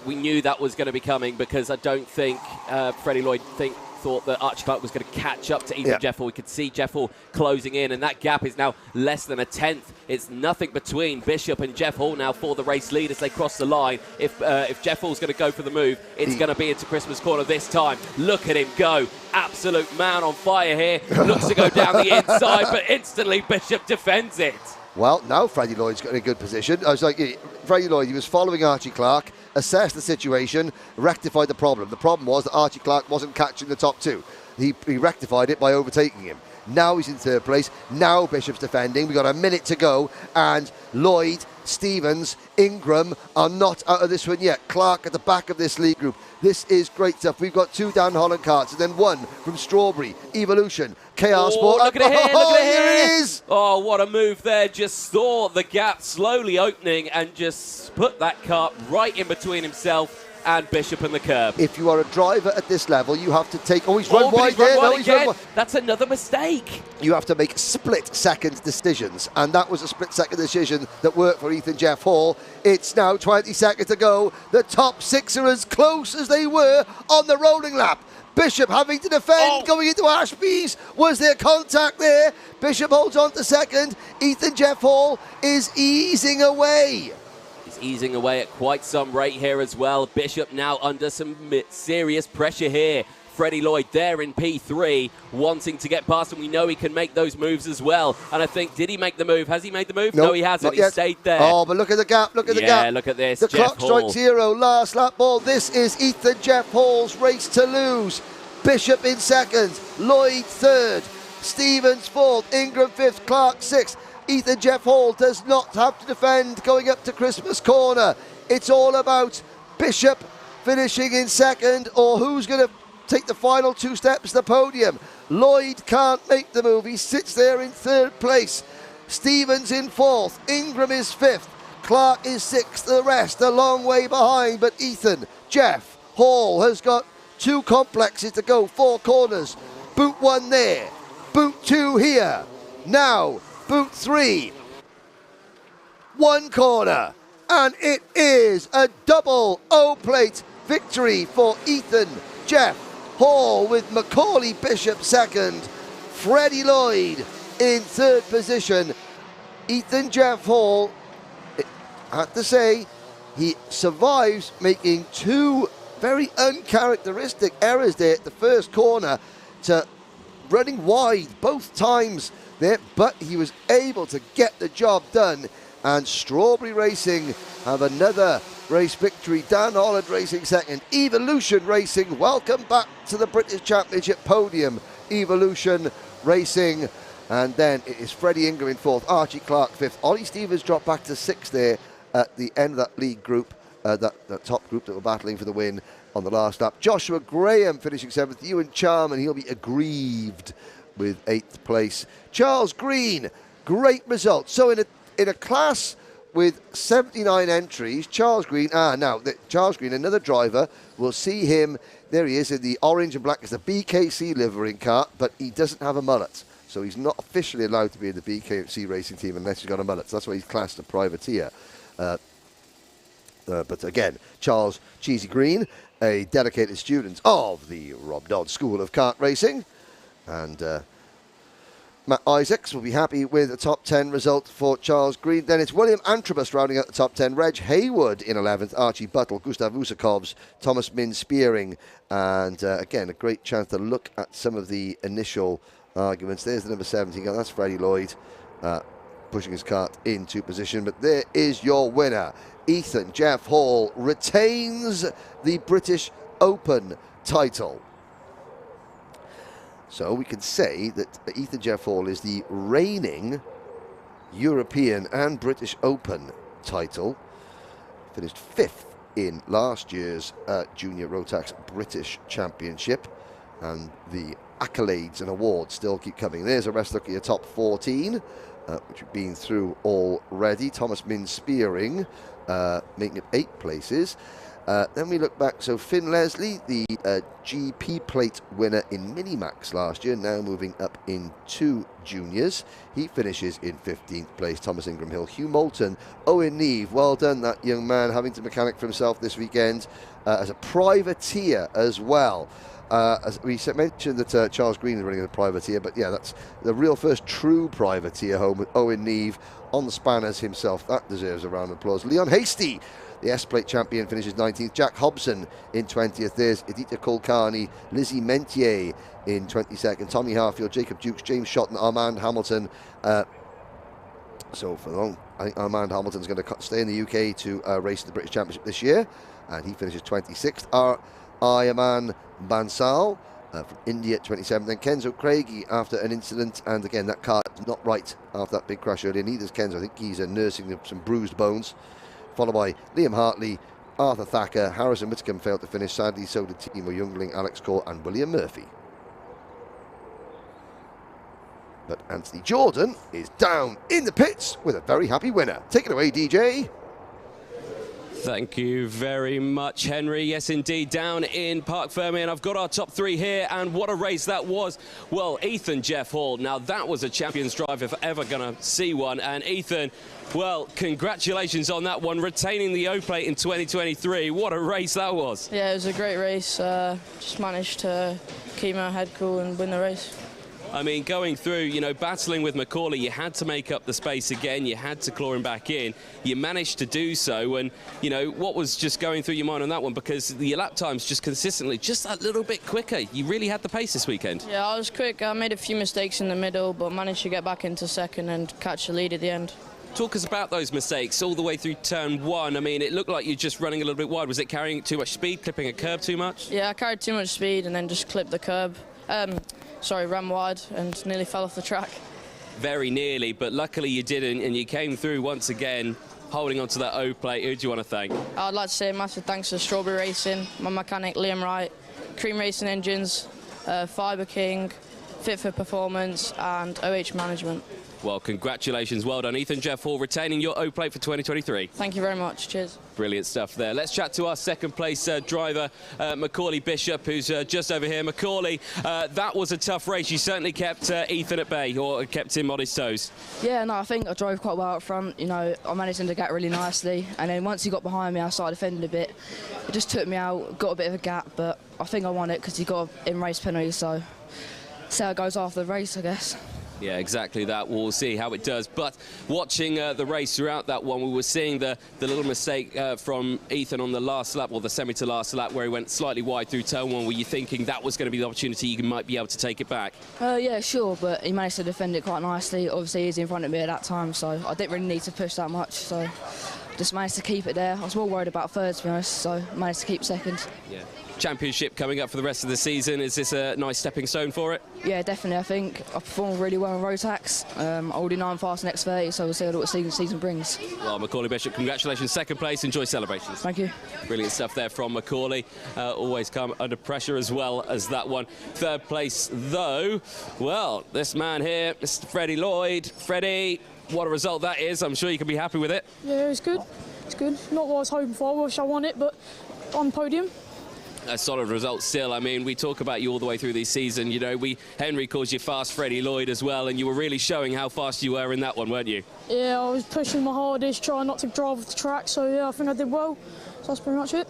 we knew that was going to be coming, because I don't think Freddie Lloyd thought thought that Archie Clark was going to catch up to Ethan Jeff Hall. We could see Jeff Hall closing in, and that gap is now less than a tenth. It's nothing between Bishop and Jeff Hall now for the race lead as they cross the line. If Jeff Hall's going to go for the move, it's going to be into Christmas corner this time. Look at him go. Absolute man on fire here. Looks to go down the inside, but instantly Bishop defends it. Well, now Freddie Lloyd's got in a good position. I was like, Freddie Lloyd, he was following Archie Clark, assessed the situation, rectified the problem. The problem was that Archie Clark wasn't catching the top two. He rectified it by overtaking him. Now he's in third place. Now Bishop's defending. We've got a minute to go, and Lloyd, Stevens, Ingram are not out of this one yet. Clark at the back of this lead group. This is great stuff. We've got 2 Dan Holland karts, and then 1 from Strawberry, Evolution, KR Sport. Look at it here, look at it here. Here it is. Oh, what a move there. Just saw the gap slowly opening and just put that kart right in between himself and Bishop and the curb. If you are a driver at this level, you have to take... Oh, he's run wide there. No, he's run wide. That's another mistake. You have to make split-second decisions, and that was a split-second decision that worked for Ethan Jeff Hall. It's now 20 seconds to go. The top 6 are as close as they were on the rolling lap. Bishop having to defend, going into Ashby's. Was there contact there? Bishop holds on to second. Ethan Jeff Hall is easing away. He's easing away at quite some rate here as well. Bishop now under some serious pressure here. Freddie Lloyd there in P3, wanting to get past him. We know he can make those moves as well. And I think, did he make the move? Has he made the move? Nope, no, he hasn't. He stayed there. Oh, but look at the gap. Look at the gap. Yeah, look at this. The Jeff clock strikes 0. Last lap ball. This is Ethan Jeff Hall's race to lose. Bishop in second. Lloyd third. Stevens fourth. Ingram fifth. Clark sixth. Ethan Jeff Hall does not have to defend going up to Christmas corner. It's all about Bishop finishing in second, or who's going to take the final 2 steps to the podium. Lloyd can't make the move. He sits there in third place. Stevens in fourth. Ingram is fifth. Clark is sixth. The rest a long way behind, but Ethan Jeff Hall has got 2 complexes to go, 4 corners. Boot 1 there. Boot 2 here. Now boot 3, 1 corner, and it is a double O-plate victory for Ethan Jeff Hall, with Macaulay Bishop second, Freddie Lloyd in third position. Ethan Jeff Hall, I have to say, he survives making 2 very uncharacteristic errors there at the first corner, to running wide both times there, but he was able to get the job done. And Strawberry Racing have another race victory. Dan Holland Racing second. Evolution Racing, welcome back to the British Championship podium. Evolution Racing, and then it is Freddie Ingram in fourth, Archie Clark fifth. Ollie Stevens dropped back to sixth there at the end of that league group, that top group that were battling for the win on the last lap. Joshua Graham finishing seventh. Ewan Charman, he'll be aggrieved with 8th place. Charles Green, great result. So in a class with 79 entries, Charles Green, Charles Green, another driver, we'll see him, there he is in the orange and black, it's a BKC livery car, but he doesn't have a mullet. So he's not officially allowed to be in the BKC racing team unless he's got a mullet. So that's why he's classed a privateer. But again, Charles Cheesy Green, a dedicated student of the Rob Dodd School of Kart Racing. And Matt Isaacs will be happy with a top 10 result for Charles Green. Then it's William Antrobus rounding out the top 10. Reg Haywood in 11th. Archie Buttle, Gustav Usakovs, Thomas Min Spearing. And again, a great chance to look at some of the initial arguments. There's the number 17. That's Freddie Lloyd pushing his kart into position. But there is your winner. Ethan Jeff Hall retains the British Open title. So we can say that Ethan Jeff Hall is the reigning European and British Open title. Finished 5th in last year's Junior Rotax British Championship. And the accolades and awards still keep coming. There's a rest look at your top 14, which we've been through already. Thomas Min Spearing making it 8 places. Then we look back, so Finn Leslie, the GP plate winner in Minimax last year, now moving up into juniors. He finishes in 15th place. Thomas Ingram Hill, Hugh Moulton, Owen Neve, well done that young man, having to mechanic for himself this weekend as a privateer as well. As we mentioned that Charles Green is running a privateer, but yeah, that's the real first true privateer home with Owen Neve on the spanners himself. That deserves a round of applause. Leon Hasty, the S-Plate champion, finishes 19th. Jack Hobson in 20th. There's Edita Kulkarni, Lizzie Mentier in 22nd. Tommy Harfield, Jacob Dukes, James Shotton, Armand Hamilton. So for long, I think Armand Hamilton's going to stay in the UK to race the British Championship this year, and he finishes 26th. Ayaman Bansal from India, 27th. Then Kenzo Craigie after an incident, and again that car not right after that big crash earlier. Neither's Kenzo. I think he's nursing some bruised bones. Followed by Liam Hartley, Arthur Thacker, Harrison Whitcomb failed to finish. Sadly, so did Timo Youngling, Alex Core, and William Murphy. But Anthony Jordan is down in the pits with a very happy winner. Take it away, DJ. Thank you very much, Henry. Yes, indeed, down in Parc Fermé, and I've got our top three here, and what a race that was. Well, Ethan Jeff Hall, now that was a Champions Drive if ever going to see one, and Ethan, well, congratulations on that one, retaining the O-Plate in 2023. What a race that was. Yeah, it was a great race. Just managed to keep my head cool and win the race. I mean, going through, you know, battling with Macaulay, you had to make up the space again. You had to claw him back in. You managed to do so. And, you know, what was just going through your mind on that one? Because the lap times just consistently, just that little bit quicker. You really had the pace this weekend. Yeah, I was quick. I made a few mistakes in the middle, but managed to get back into second and catch the lead at the end. Talk us about those mistakes all the way through turn one. I mean, it looked like you're just running a little bit wide. Was it carrying too much speed, clipping a curb too much? Yeah, I carried too much speed and then just clipped the curb. Ran wide and nearly fell off the track. Very nearly, but luckily you didn't, and you came through once again, holding onto that O-Plate. Who do you want to thank? I'd like to say a massive thanks to Strawberry Racing, my mechanic Liam Wright, Cream Racing Engines, Fibre King, Fit for Performance, and OH Management. Well, congratulations. Well done, Ethan Jeff Hall, retaining your O-Plate for 2023. Thank you very much. Cheers. Brilliant stuff there. Let's chat to our second place driver, Macaulay Bishop, who's just over here. Macaulay, that was a tough race. You certainly kept Ethan at bay, or kept him on his toes. Yeah, no, I think I drove quite well up front. You know, I managed him to get really nicely, and then once he got behind me, I started defending a bit. It just took me out, got a bit of a gap, but I think I won it because he got in race penalty, so see how it goes after the race, I guess. Yeah, exactly that. We'll see how it does. But watching the race throughout that one, we were seeing the little mistake from Ethan on the last lap, or the semi to last lap, where he went slightly wide through turn one. Were you thinking that was going to be the opportunity you might be able to take it back? Yeah, sure, but he managed to defend it quite nicely. Obviously, he's in front of me at that time, so I didn't really need to push that much. So just managed to keep it there. I was more worried about third, to be honest, so managed to keep second. Yeah. Championship coming up for the rest of the season. Is this a nice stepping stone for it? Yeah, definitely. I think I performed really well on Rotax. I already know I'm fast next 30, so we'll see what the season brings. Well, Macaulay Bishop, congratulations, second place. Enjoy celebrations. Thank you. Brilliant stuff there from Macaulay. Always come under pressure as well as that one. Third place, though, well, this man here, Mr. Freddie Lloyd. Freddie, what a result that is. I'm sure you can be happy with it. Yeah, it's good. It's good. Not what I was hoping for. I wish I won it, but on podium. A solid result still. I mean, we talk about you all the way through this season. You know, Henry calls you fast Freddie Lloyd as well, and you were really showing how fast you were in that one, weren't you? Yeah, I was pushing my hardest, trying not to drive off the track, so yeah, I think I did well. So that's pretty much it.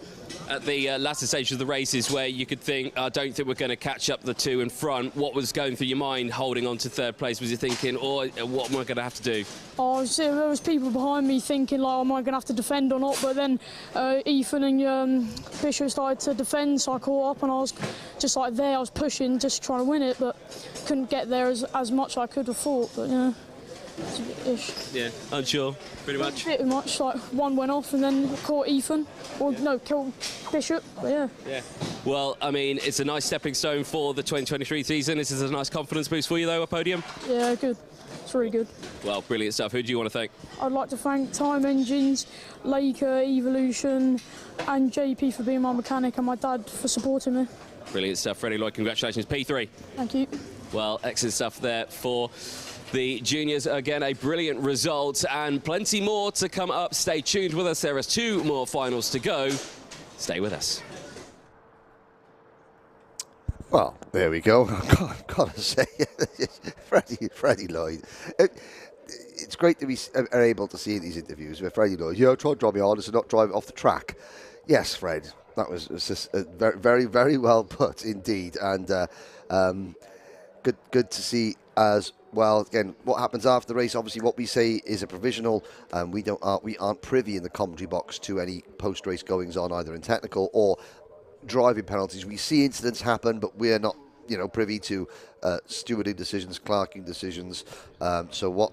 At the latter stage of the races where you could think, I don't think we're going to catch up the two in front, what was going through your mind holding on to third place? Was you thinking, what am I going to have to do? Oh, there was people behind me thinking, like, am I going to have to defend or not? But then Ethan and Bishop started to defend, so I caught up and I was just like there, I was pushing, just trying to win it, but couldn't get there as much as I could have thought, but yeah. It's a bit-ish. Yeah, unsure, pretty much. Pretty much, like one went off and then caught Ethan, or no, killed Bishop, but yeah. Yeah. Well, I mean, it's a nice stepping stone for the 2023 season. This is a nice confidence boost for you, though, a podium? Yeah, good. It's really good. Well, brilliant stuff. Who do you want to thank? I'd like to thank Time Engines, Laker, Evolution, and JP for being my mechanic, and my dad for supporting me. Brilliant stuff. Freddie Lloyd, congratulations. P3. Thank you. Well, excellent stuff there for the juniors. Again, a brilliant result and plenty more to come up. Stay tuned with us. There are 2 more finals to go. Stay with us. Well, there we go. I've got to say, Freddie Lloyd. It's great to be able to see these interviews with Freddie Lloyd. Yeah, I tried to drive my hardest and not drive off the track. Yes, Fred, that was just very, very, very well put indeed, and good to see as well. Again, what happens after the race? Obviously, what we say is a provisional, and we aren't privy in the commentary box to any post-race goings on, either in technical or driving penalties. We see incidents happen, but we're not, privy to stewarding decisions, clerking decisions. So what,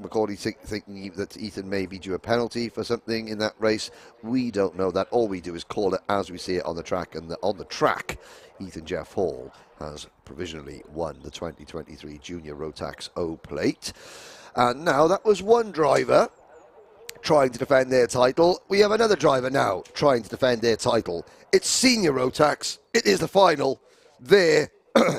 McCauley thinking that Ethan may be due a penalty for something in that race. We don't know that. All we do is call it as we see it on the track. And on the track, Ethan Jeff Hall has provisionally won the 2023 Junior Rotax O Plate. And now that was one driver trying to defend their title. We have another driver now trying to defend their title. It's Senior Rotax. It is the final. There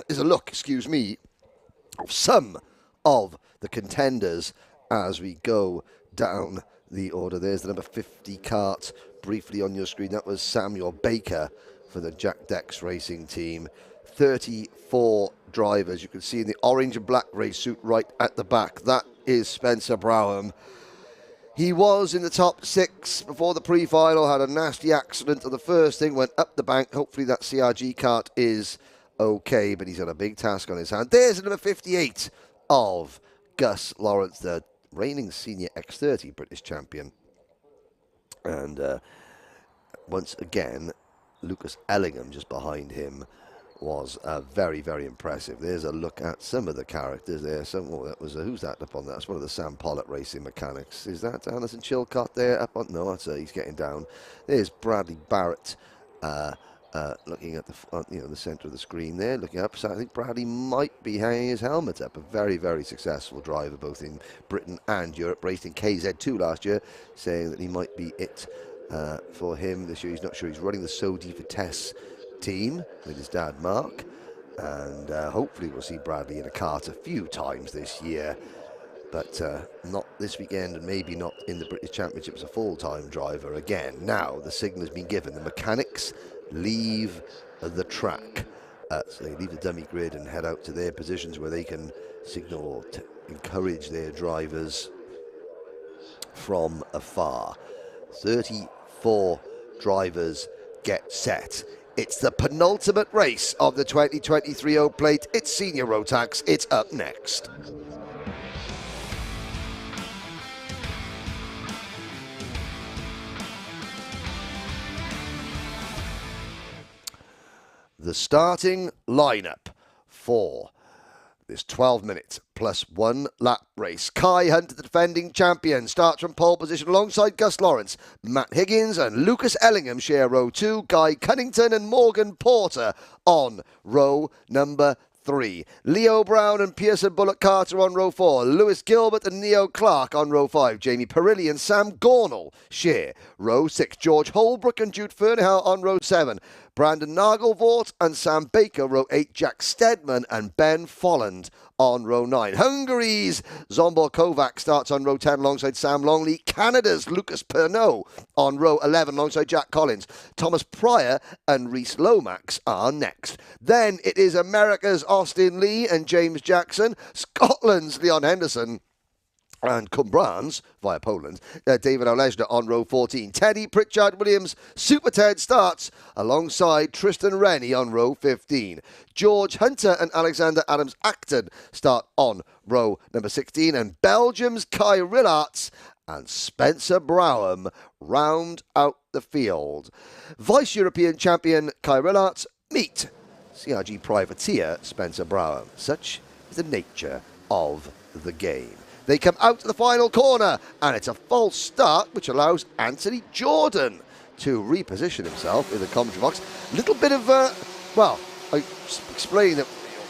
is a look, of some of the contenders as we go down the order. There's the number 50 Kart briefly on your screen. That was Samuel Baker for the Jack Dex Racing team. 34 drivers. You can see in the orange and black race suit right at the back. That is Spencer Browham. He was in the top 6 before the pre-final, had a nasty accident on the first thing, went up the bank. Hopefully that CRG kart is okay, but he's got a big task on his hand. There's the number 58 of Gus Lawrence, the reigning senior X30 British champion. And once again, Lucas Ellingham just behind him was very, very impressive. There's a look at some of the characters there. Who's that up on that? That's one of the Sam Pollitt racing mechanics. Is that Anderson Chilcott there up on? No, that's he's getting down. There's Bradley Barrett looking at the centre of the screen there, looking up. So I think Bradley might be hanging his helmet up. A very, very successful driver, both in Britain and Europe. Raced in KZ2 last year, saying that he might be it for him this year. He's not sure. He's running the Sodi Vitesse team with his dad Mark, and hopefully we'll see Bradley in a kart a few times this year, but not this weekend, and maybe not in the British Championship as a full-time driver again. Now the signal has been given. The mechanics leave the track, so they leave the dummy grid and head out to their positions where they can signal to encourage their drivers from afar. 34 drivers get set. It's the penultimate race of the 2023 O Plate. It's Senior Rotax. It's up next. The starting lineup for this 12-minute plus 1 lap race. Kai Hunter, the defending champion, starts from pole position alongside Gus Lawrence. Matt Higgins and Lucas Ellingham share row 2. Guy Cunnington and Morgan Porter on row number 3. Leo Brown and Pearson Bullock Carter on row 4. Lewis Gilbert and Neo Clark on row 5. Jamie Perilli and Sam Gornall share row 6. George Holbrook and Jude Fernhow on row 7. Brandon Nagelvort and Sam Baker, row 8. Jack Stedman and Ben Folland on row 9. Hungary's Zombor Kovac starts on row 10 alongside Sam Longley. Canada's Lucas Pernot on row 11 alongside Jack Collins. Thomas Pryor and Rhys Lomax are next. Then it is America's Austin Lee and James Jackson. Scotland's Leon Henderson. And Cumbrans, via Poland, David Olejna on row 14. Teddy Pritchard Williams, Super Ted starts alongside Tristan Rennie on row 15. George Hunter and Alexander Adams Acton start on row number 16. And Belgium's Kai Rillarts and Spencer Browham round out the field. Vice-European champion Kai Rillarts meet CRG privateer Spencer Browham. Such is the nature of the game. They come out to the final corner, and it's a false start, which allows Anthony Jordan to reposition himself in the commentary box. A little bit of, I explain that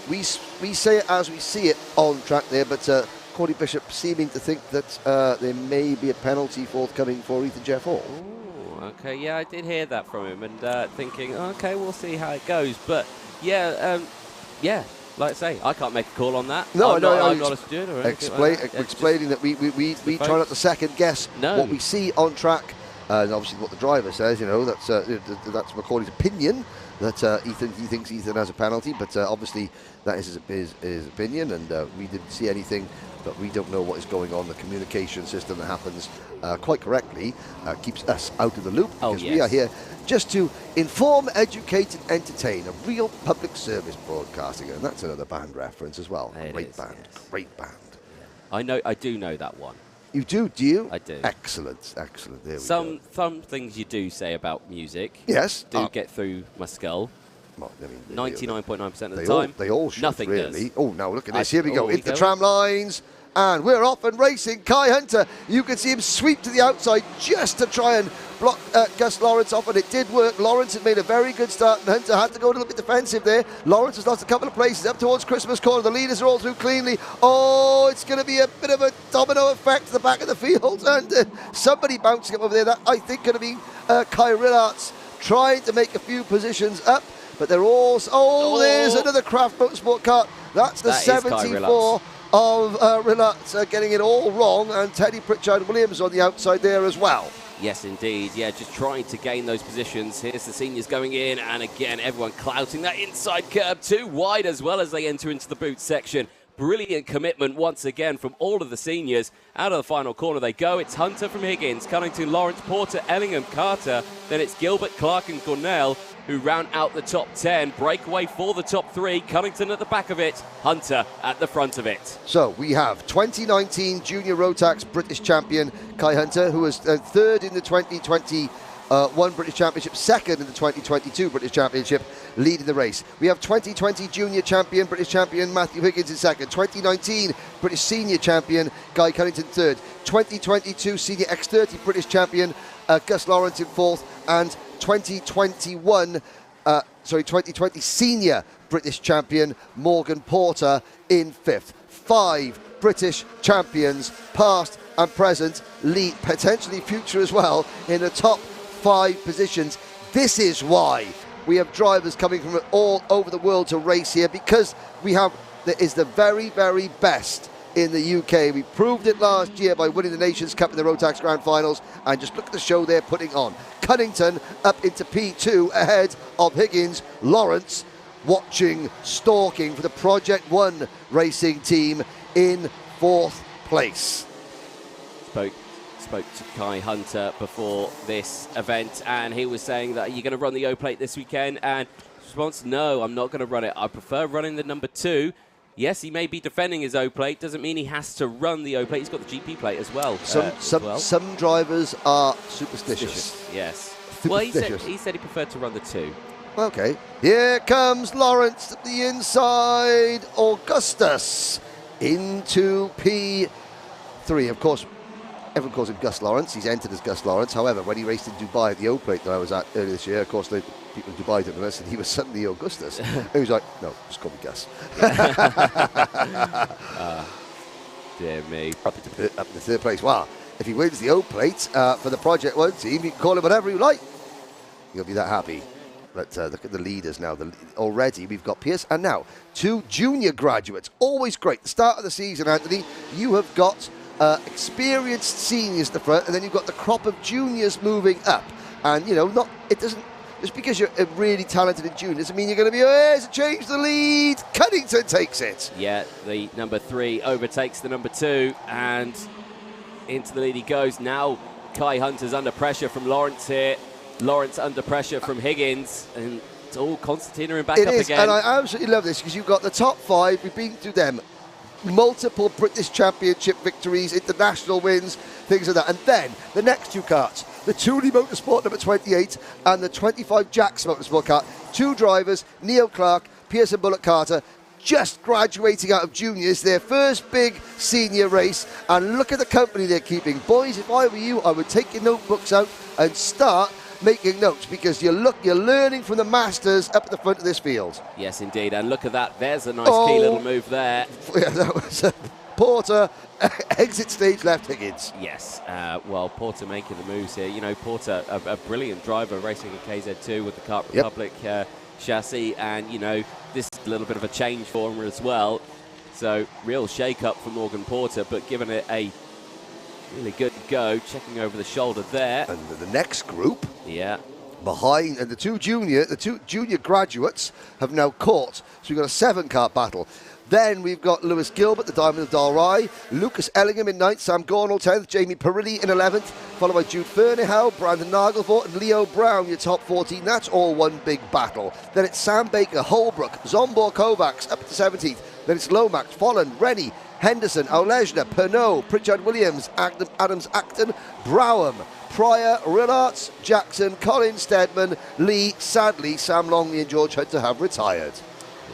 we say it as we see it on track there, but Cordy Bishop seeming to think that there may be a penalty forthcoming for Ethan Jeff Hall. Ooh, okay, yeah, I did hear that from him, and thinking, okay, we'll see how it goes. But, yeah, like I say, I can't make a call on that. I'm not a steward or anything like that. Explaining that we try not to second guess what we see on track, and obviously what the driver says. That's Macaulay's opinion. that he thinks Ethan has a penalty, but obviously that is his opinion, and we didn't see anything, but we don't know what is going on. The communication system that happens quite correctly keeps us out of the loop, because we are here just to inform, educate, and entertain. A real public service broadcasting, and that's another band reference as well. Great band. I do know that one. You do you? I do. Excellent. There we go. Some things you do say about music. Yes. Do get through my skull. Well, I mean, 99.9% of the time. They all should, nothing really. Does. Oh, now look at this. Here we go. Into the go. tram lines. And we're off and racing. Kai Hunter, you can see him sweep to the outside just to try and block Gus Lawrence off, and it did work. Lawrence had made a very good start, and Hunter had to go a little bit defensive there. Lawrence has lost a couple of places up towards Christmas Corner. The leaders are all through cleanly. Oh, it's going to be a bit of a domino effect to the back of the field, and somebody bouncing up over there. That I think going to be Kai Rillarts trying to make a few positions up, but they're all... Oh, there's another Craft Motorsport car. That's the 74 of Rillarts getting it all wrong, and Teddy Pritchard-Williams on the outside there as well. Yes, indeed. Yeah, just trying to gain those positions. Here's the seniors going in, and again, everyone clouting that inside curb too wide as well as they enter into the boot section. Brilliant commitment once again from all of the seniors. Out of the final corner they go. It's Hunter from Higgins, Cunnington, Lawrence, Porter, Ellingham, Carter. Then it's Gilbert, Clark and Cornell who round out the top 10. Breakaway for the top 3. Cunnington at the back of it. Hunter at the front of it. So we have 2019 Junior Rotax British champion Kai Hunter, who was third in the 2021 British Championship, second in the 2022 British Championship, leading the race. We have 2020 Junior Champion, British Champion Matthew Higgins in second. 2019 British Senior Champion Guy Cunnington third. 2022 Senior X30 British Champion Gus Lawrence in fourth, and 2020 Senior British Champion Morgan Porter in fifth. 5 British champions, past and present, lead, potentially future as well, in the top 5 positions. This is why we have drivers coming from all over the world to race here, because there is the very, very best in the UK. We proved it last year by winning the Nations Cup in the Rotax Grand Finals, and just look at the show they're putting on. Cunnington up into P2 ahead of Higgins. Lawrence watching, stalking for the Project One racing team in 4th place. Spoke to Kai Hunter before this event, and he was saying that, are you going to run the O-plate this weekend? And his response, no, I'm not going to run it. I prefer running the number 2. Yes, he may be defending his O-plate. Doesn't mean he has to run the O-plate. He's got the GP plate as well. Some drivers are superstitious. Yes. Well, he said he preferred to run the 2. Okay. Here comes Lawrence at the inside. Augustus into P3. Of course, everyone calls him Gus Lawrence. He's entered as Gus Lawrence. However, when he raced in Dubai at the O-plate that I was at earlier this year, of course, the people in Dubai didn't realize that he was suddenly Augustus. He was like, no, just call me Gus. Dear me. Up in the 3rd place. Wow. If he wins the O-plate for the Project One team, you can call him whatever you like. You'll be that happy. But look at the leaders now. Already we've got Pierce, and now 2 junior graduates. Always great. The start of the season, Anthony, you have got experienced seniors at the front, and then you've got the crop of juniors moving up. And, you know, it doesn't, just because you're really talented in junior doesn't mean you're going to be, to change the lead. Cunnington takes it. Yeah, the number 3 overtakes the number 2, and into the lead he goes. Now Kai Hunter's under pressure from Lawrence here. Lawrence under pressure from Higgins, and it's all Constantine back up again. And I absolutely love this, because you've got the top 5, we've been through them, multiple British Championship victories, international wins, things like that. And then the next 2 karts, the Thule Motorsport number 28 and the 25 Jacks Motorsport kart, 2 drivers, Neil Clark, Pearson Bullock Carter, just graduating out of juniors, their first big senior race, and look at the company they're keeping. Boys, if I were you, I would take your notebooks out and start making notes, because you're learning from the masters up at the front of this field. Yes, indeed, and look at that. There's a nice key little move there. Yeah, that was Porter, exit stage left Higgins. Yes, well, Porter making the moves here. You know, Porter, a brilliant driver racing in KZ2 with the Kart Republic chassis, and, you know, this is a little bit of a change for him as well. So, real shake-up for Morgan Porter, but giving it a really good go, checking over the shoulder there. And the next group. Yeah. behind, and the two junior graduates have now caught. So we've got a 7-car battle. Then we've got Lewis Gilbert, the Diamond of Dalry, Lucas Ellingham in 9th, Sam Gornall 10th, Jamie Perilli in 11th, followed by Jude Fernihau, Brandon Nagelfort and Leo Brown, your top 14. That's all one big battle. Then it's Sam Baker, Holbrook, Zombor Kovacs up to 17th. Then it's Lomax, Folland, Rennie, Henderson, Olejna, Pernod, Pritchard Williams, Adams Acton, Browham, Pryor, Rillarts, Jackson, Colin Steadman, Lee. Sadly, Sam Longley and George Hunter have retired.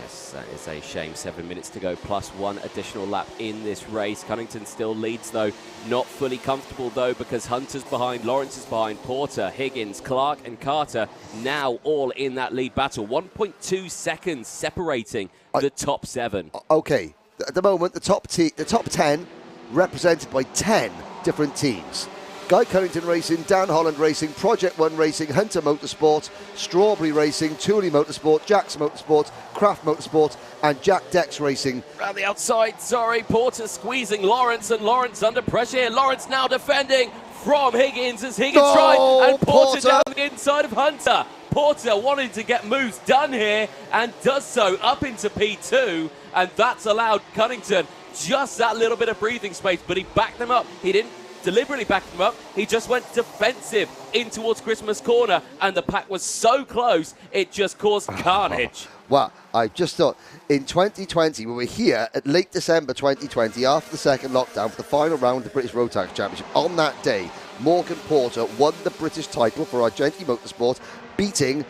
Yes, that is a shame. 7 minutes to go, plus one additional lap in this race. Cunnington still leads, though. Not fully comfortable, though, because Hunter's behind, Lawrence is behind, Porter, Higgins, Clark and Carter now all in that lead battle. 1.2 seconds separating the top 7. Okay, at the moment, the top 10 represented by 10 different teams. Guy Cunnington Racing, Dan Holland Racing, Project One Racing, Hunter Motorsport, Strawberry Racing, Tooley Motorsport, Jack's Motorsport, Craft Motorsport, and Jack Dex Racing. Around the outside, sorry, Porter squeezing Lawrence, and Lawrence under pressure here. Lawrence now defending from Higgins as Higgins tried, and Porter down the inside of Hunter. Porter wanted to get moves done here and does so up into P2, and that's allowed Cunnington just that little bit of breathing space, but he backed them up. He didn't deliberately back them up, he just went defensive in towards Christmas Corner, and the pack was so close it just caused carnage. Well, I just thought in 2020, when we're here at late December 2020, after the second lockdown for the final round of the British Rotax Championship, on that day, Morgan Porter won the British title for Argenti Motorsport, beating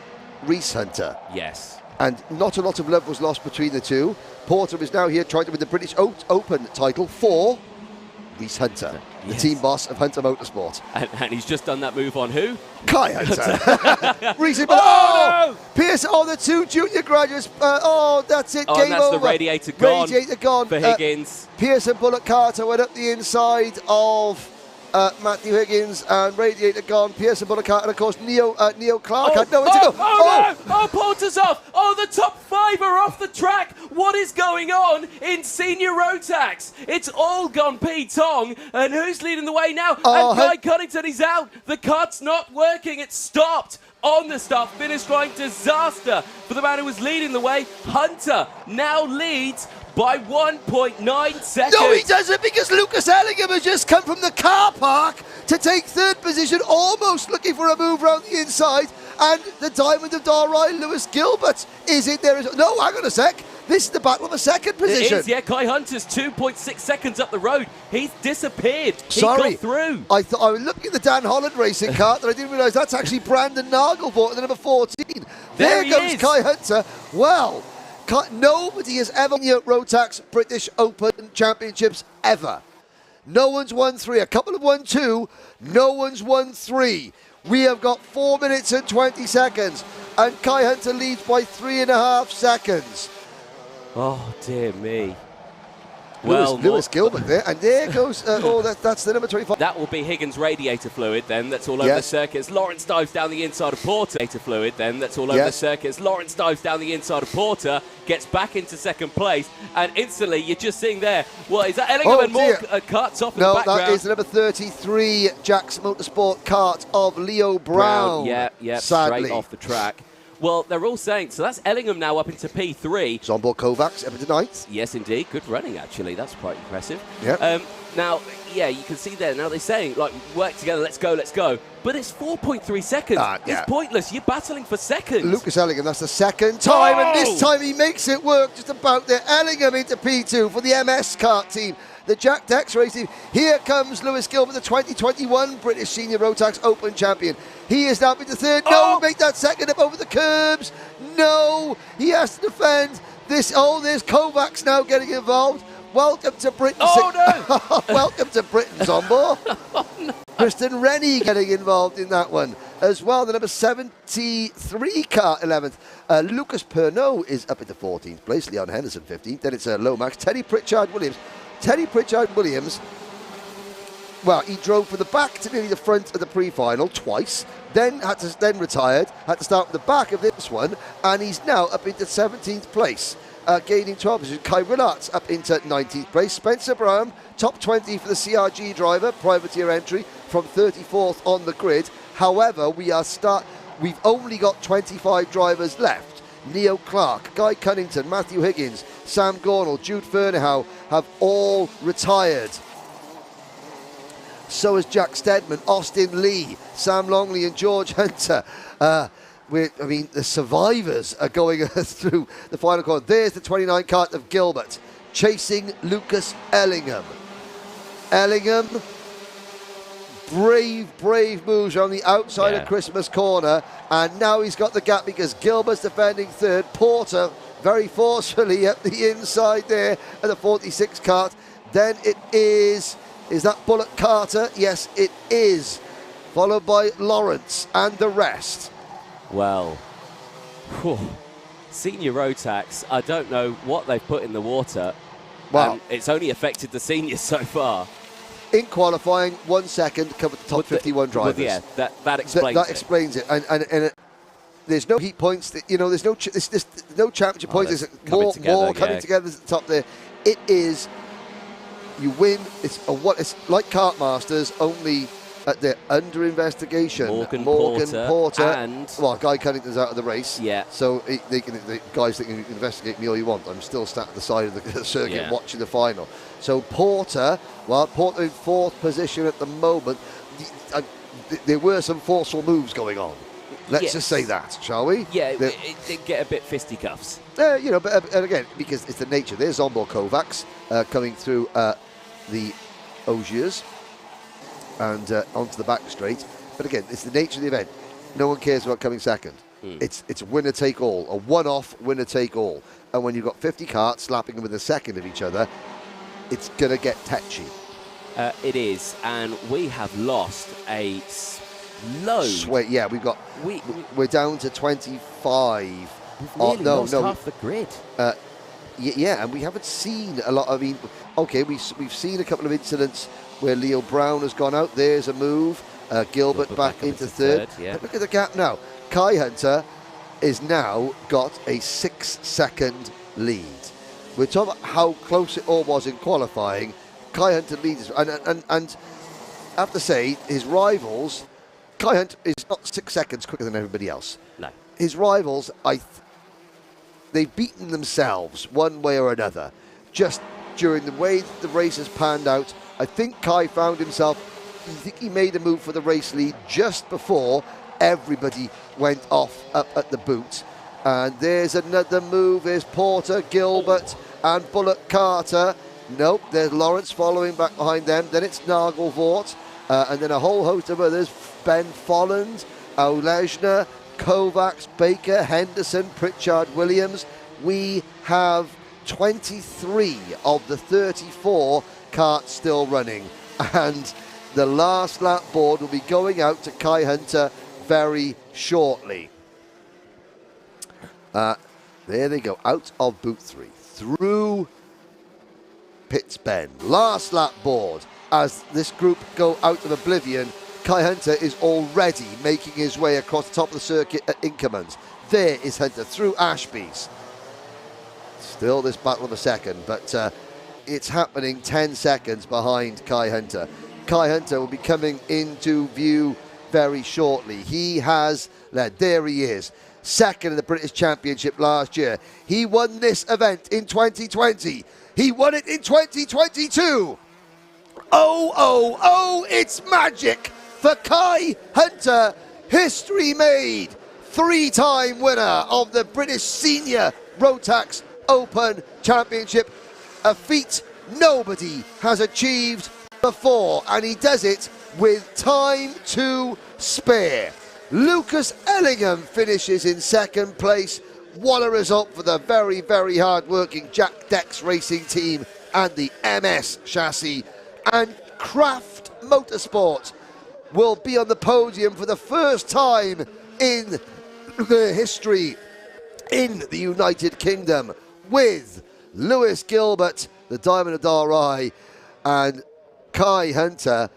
Reese Hunter. Yes. And not a lot of love was lost between the two. Porter is now here trying to win the British Open title for Reese Hunter, the team boss of Hunter Motorsport. And he's just done that move on who? Kai Hunter. Reese, no! Pierce, the two junior graduates. That's it, game that's over. The radiator gone. Radiator gone. For Higgins. Pearson Bullock Carter went up the inside of Matthew Higgins, and radiator gone. Pearson Bullock Carter, and of course Neo Clark had nowhere to go. No! Porter's off! The top 5 are off the track! What is going on in Senior Rotax? It's all gone P-Tong, and who's leading the way now? And Guy Cunnington is out! The cart's not working, it's stopped! On the start finish line, disaster for the man who was leading the way. Hunter now leads by 1.9 seconds. No, he doesn't, because Lucas Ellingham has just come from the car park to take 3rd position, almost looking for a move round the inside. And the Diamond of Dalry, Lewis Gilbert, is in there. No, hang on a sec. This is the battle of a 2nd position. It is, yeah. Kai Hunter's 2.6 seconds up the road. He's disappeared. Sorry. He got through. I thought I was looking at the Dan Holland Racing cart, and I didn't realise that's actually Brandon Nagelfort, the number 14. There goes Kai Hunter. Well, nobody has ever won the Rotax British Open Championships ever. No one's won 3. A couple have won 2. No one's won 3. We have got 4 minutes and 20 seconds, and Kai Hunter leads by 3.5 seconds. Oh, dear me. Lewis Gilbert there, and there goes, that's the number 25. That will be Higgins' radiator fluid then, that's all over the circuits. Lawrence dives down the inside of Porter. Radiator fluid then, that's all over the circuits. Lawrence dives down the inside of Porter, gets back into 2nd place, and instantly you're just seeing there, is that Ellingham and more carts off in the background? No, that is the number 33, Jack's Motorsport cart of Leo Brown. Yeah, sadly. Straight off the track. Well, they're all saying, so that's Ellingham now up into P3. Zombor Kovacs up into 9th. Yes, indeed. Good running, actually. That's quite impressive. Yeah. Now, you can see there. Now they're saying, work together, let's go. But it's 4.3 seconds. It's pointless. You're battling for seconds. Lucas Ellingham, that's the 2nd time, and this time he makes it work just about there. Ellingham into P2 for the MS kart team. The Jack Dex Racing. Here comes Lewis Gilbert, the 2021 British Senior Rotax Open champion. He is now into 3rd. No, make that 2nd up over the curbs. No, he has to defend this. There's Kovacs now getting involved. Welcome to Britain. No! Welcome to Britain, Zombor. No. Kristen Rennie getting involved in that one as well. The number 73 car, 11th. Lucas Pernod is up into 14th place. Leon Henderson, 15th. Then it's Lomax. Teddy Pritchard Williams, well, he drove from the back to nearly the front of the pre-final twice, then retired, had to start with the back of this one, and he's now up into 17th place, gaining 12 positions. Kai Rillarts up into 19th place. Spencer Brown, top 20 for the CRG driver, privateer entry from 34th on the grid. However, we are we've only got 25 drivers left. Neo Clark, Guy Cunnington, Matthew Higgins, Sam Gornall, Jude Fernhow have all retired. So has Jack Steadman, Austin Lee, Sam Longley and George Hunter. The survivors are going through the final corner. There's the 29 kart of Gilbert, chasing Lucas Ellingham. Ellingham, brave moves on the outside of Christmas corner, and now he's got the gap because Gilbert's defending third. Porter very forcefully at the inside there at the 46 kart. Then it is that Bullock Carter? Yes, it is. Followed by Lawrence and the rest. Well, senior Rotax, I don't know what they've put in the water. Well, it's only affected the seniors so far. In qualifying, 1 second covered the top 51 drivers. Well, yeah, that explains that explains it. And there's no heat points. There's no championship points. There's more coming together at the top there. It is, you win. It's like Kart Masters, only they're under investigation. Morgan Porter and Guy Cunnington's out of the race. Yeah. So the guys that can investigate me all you want. I'm still sat at the side of the circuit watching the final. So Porter in fourth position at the moment. There were some forceful moves going on. Let's just say that, shall we? Yeah, it did get a bit fisticuffs. But again, because it's the nature. There's Zombor Kovacs coming through the Ogiers and onto the back straight. But again, it's the nature of the event. No one cares about coming second. It's winner take all, a one-off winner take all. And when you've got 50 karts slapping them within a second of each other, it's going to get tetchy. It is, and we have lost a load. Yeah, we're down to 25. We've nearly lost half the grid. And we haven't seen a lot. We've seen a couple of incidents where Leo Brown has gone out. There's a move. Gilbert back into third. But look at the gap now. Kai Hunter is now got a 6-second lead. We're talking about how close it all was in qualifying. Kai Hunter leads, and I have to say, his rivals, Kai Hunter is not 6 seconds quicker than everybody else. No. His rivals, they've beaten themselves one way or another. Just during the way the race has panned out, I think Kai found himself, I think he made a move for the race lead just before everybody went off up at the boot. And there's another move. There's Porter, Gilbert, and Bullock Carter. Nope, there's Lawrence following back behind them. Then it's Nagelvort, and then a whole host of others. Ben Folland, Olejna, Kovacs, Baker, Henderson, Pritchard, Williams. We have 23 of the 34 karts still running. And the last lap board will be going out to Kai Hunter very shortly. There they go, out of boot 3, through Pitts Bend. Last lap board. As this group go out of oblivion, Kai Hunter is already making his way across the top of the circuit at Inkermans. There is Hunter through Ashby's. Still this battle of a second, but it's happening 10 seconds behind Kai Hunter. Kai Hunter will be coming into view very shortly. He has led. There he is. Second in the British Championship last year. He won this event in 2020. He won it in 2022. It's magic for Kai Hunter. History made. 3-time winner of the British Senior Rotax Open Championship. A feat nobody has achieved before, and he does it with time to spare. Lucas Ellingham finishes in second place. What a result for the very, very hard-working Jack Dex Racing team and the MS chassis. And Craft Motorsport will be on the podium for the first time in the history in the United Kingdom, with Lewis Gilbert, the Diamond of Dalry, and Kai Hunter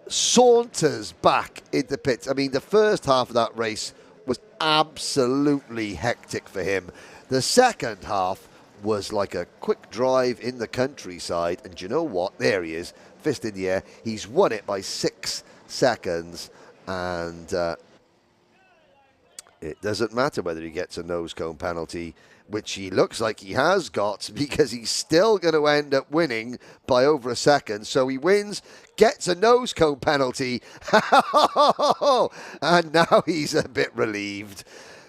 saunters back into pits. I mean, the first half of that race was absolutely hectic for him. The second half was like a quick drive in the countryside, and do you know what? There he is, fist in the air. He's won it by 6 seconds, and It doesn't matter whether he gets a nose cone penalty, which he looks like he has got, because he's still going to end up winning by over a second. So he wins, gets a nose cone penalty, and now he's a bit relieved.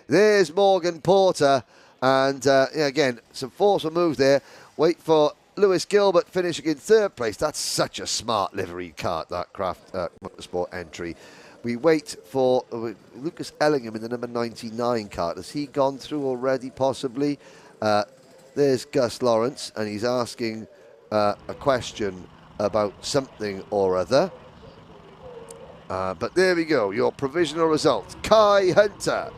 There's Morgan Porter, and again, some forceful move there. Wait for Lewis Gilbert finishing in third place. That's such a smart livery kart, that Craft Motorsport entry. We wait for Lucas Ellingham in the number 99 kart. Has he gone through already, possibly? There's Gus Lawrence, and he's asking a question about something or other. But there we go, your provisional result. Kai Hunter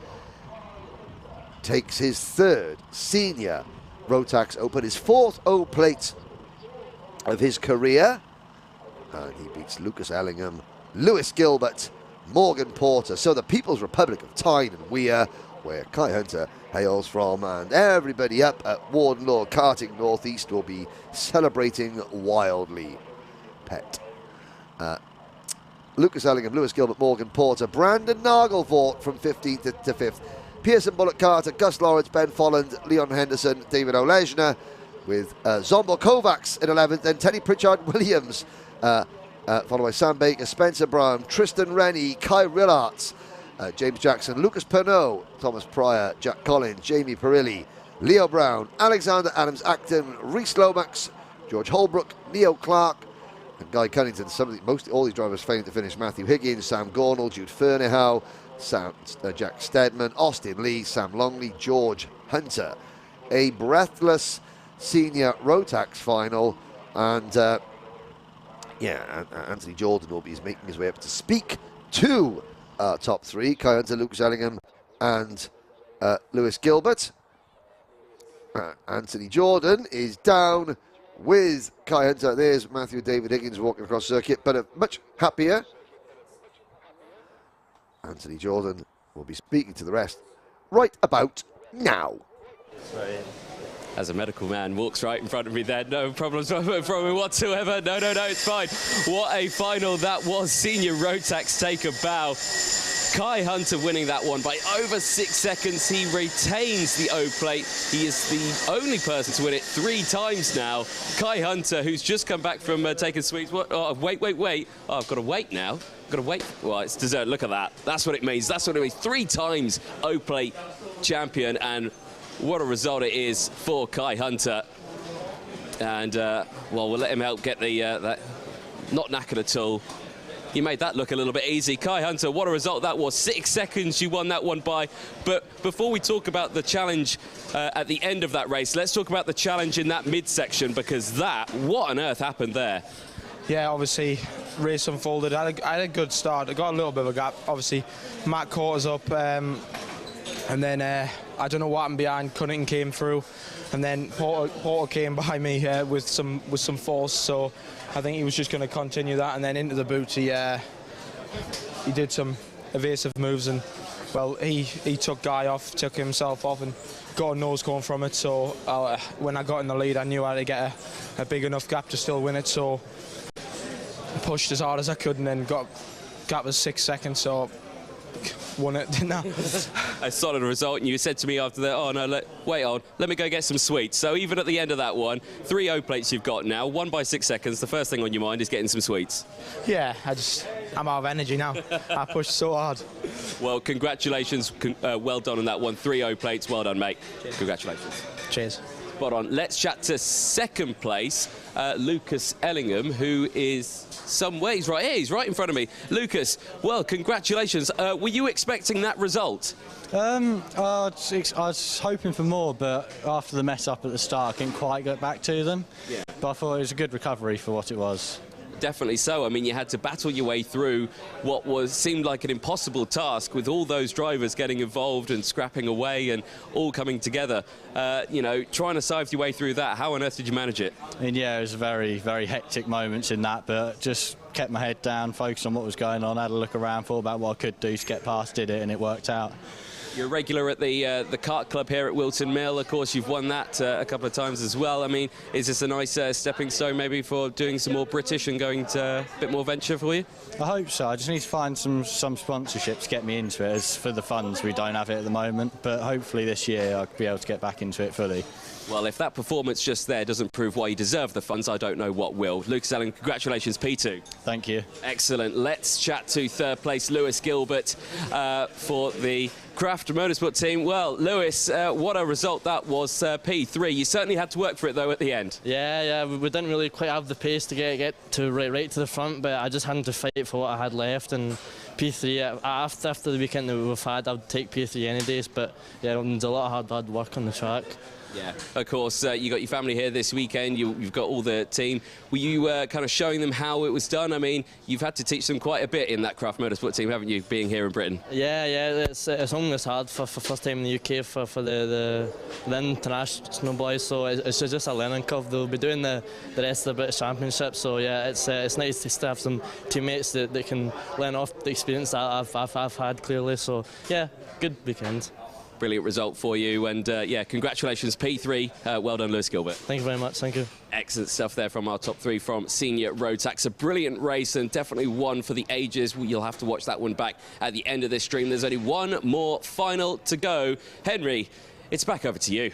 takes his third senior Rotax Open, his fourth O-plate of his career. And he beats Lucas Ellingham, Lewis Gilbert, Morgan Porter. So the People's Republic of Tyne and Wera, where Kai Hunter hails from, and everybody up at Warden Law Karting Northeast will be celebrating wildly. Pet. Lucas Ellingham, Lewis Gilbert, Morgan Porter, Brandon Nagelvoort from 15th to 5th. Pearson Bullock Carter, Gus Lawrence, Ben Folland, Leon Henderson, David Olejna, with Zombo Kovacs in 11th, then Teddy Pritchard Williams, followed by Sam Baker, Spencer Brown, Tristan Rennie, Kai Rillarts, James Jackson, Lucas Pernod, Thomas Pryor, Jack Collins, Jamie Perilli, Leo Brown, Alexander Adams Acton, Reese Lomax, George Holbrook, Neo Clark, and Guy Cunnington. All these drivers failing to finish. Matthew Higgins, Sam Gornall, Jude Fernihau, Jack Steadman, Austin Lee, Sam Longley, George Hunter. A breathless senior Rotax final, and Anthony Jordan will be making his way up to speak to top three. Kai Hunter, Lucas Ellingham, and Lewis Gilbert. Anthony Jordan is down with Kai Hunter. There's Matthew David Higgins walking across circuit, but a much happier Anthony Jordan will be speaking to the rest right about now. As a medical man walks right in front of me there, no problems from me whatsoever. No, it's fine. What a final that was. Senior Rotax take a bow. Kai Hunter winning that one by over 6 seconds. He retains the O-plate. He is the only person to win it 3 times now. Kai Hunter, who's just come back from taking sweets. What? Oh, wait. Oh, I've got to wait now. Got to wait. Well, it's dessert. Look at that. That's what it means. 3 times O-plate champion, and what a result it is for Kai Hunter. And, well, we'll let him help get the, that not knackered at all. He made that look a little bit easy. Kai Hunter, what a result that was. 6 seconds you won that one by. But before we talk about the challenge at the end of that race, let's talk about the challenge in that midsection, because what on earth happened there? Yeah, obviously, race unfolded. I had a good start. I got a little bit of a gap. Obviously, Matt caught us up, and then I don't know what happened behind. Cunnington came through, and then Porter came by me with some force. So I think he was just going to continue that, and then into the boot he did some evasive moves, and well, he took Guy off, took himself off, and got a nose cone from it. So when I got in the lead, I knew I had to get a big enough gap to still win it. So pushed as hard as I could, and then gap was 6 seconds, so won it, didn't I? A solid result, and you said to me after that, oh no, wait on, let me go get some sweets. So even at the end of that one, 3 O-plates you've got now, 1 by 6 seconds, the first thing on your mind is getting some sweets. Yeah, I'm out of energy now. I pushed so hard. Well, congratulations, well done on that one, 3 O-plates, well done, mate. Cheers. Congratulations. Cheers. Spot on. Let's chat to second place, Lucas Ellingham, who is somewhere. He's right here. He's right in front of me. Lucas, well, congratulations. Were you expecting that result? I was hoping for more, but after the mess up at the start, I couldn't quite get back to them. Yeah. But I thought it was a good recovery for what it was. Definitely so. I mean, you had to battle your way through what seemed like an impossible task, with all those drivers getting involved and scrapping away and all coming together. You know, trying to sift your way through that. How on earth did you manage it? I mean, yeah, it was very, very hectic moments in that, but just kept my head down, focused on what was going on, had a look around, thought about what I could do to get past, did it, and it worked out. You're a regular at the Kart Club here at Whilton Mill. Of course, you've won that a couple of times as well. I mean, is this a nice stepping stone maybe for doing some more British and going to a bit more venture for you? I hope so. I just need to find some sponsorships to get me into it. As for the funds, we don't have it at the moment, but hopefully this year I'll be able to get back into it fully. Well, if that performance just there doesn't prove why you deserve the funds, I don't know what will. Lucas Allen, congratulations, P2. Thank you. Excellent. Let's chat to third place Lewis Gilbert for the Craft Motorsport team. Well, Lewis, what a result that was, P3. You certainly had to work for it, though, at the end. Yeah, we didn't really quite have the pace to get to right to the front, but I just had to fight for what I had left. And P3, after the weekend that we've had, I'd take P3 any days, but yeah, there's a lot of hard work on the track. Yeah, of course, you got your family here this weekend, you've got all the team. Were you kind of showing them how it was done? I mean, you've had to teach them quite a bit in that Craft Motorsport team, haven't you, being here in Britain? Yeah, it's almost hard for first time in the UK for the international boys, so it's just a learning curve. They'll be doing the rest of the British Championship, so yeah, it's nice to have some teammates that can learn off the experience that I've had clearly, so yeah, good weekend. Brilliant result for you, and yeah, congratulations, P3. Well done, Lewis Gilbert. Thank you very much, thank you. Excellent stuff there from our top three from Senior Rotax. A brilliant race and definitely one for the ages. You'll have to watch that one back at the end of this stream. There's only one more final to go. Henry, it's back over to you.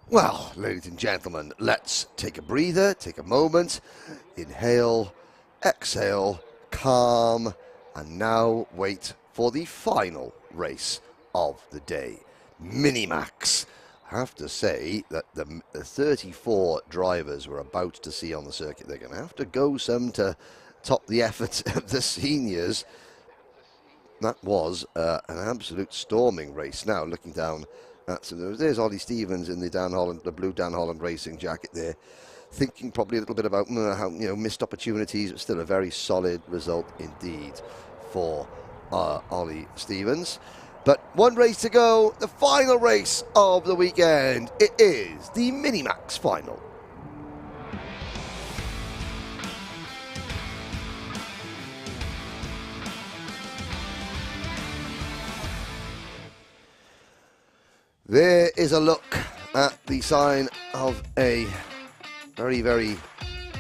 Well, ladies and gentlemen, let's take a breather, take a moment, inhale, exhale, calm, and now wait for the final race of the day, Minimax. I have to say that the 34 drivers we're about to see on the circuit, they're going to have to go some to top the effort of the seniors. That was an absolute storming race. Now, looking down, so there's Ollie Stevens in the blue Dan Holland racing jacket there, thinking probably a little bit about how missed opportunities, but still a very solid result indeed for Ollie Stevens. But one race to go, the final race of the weekend. It is the Minimax final. There is a look at the sign of a very, very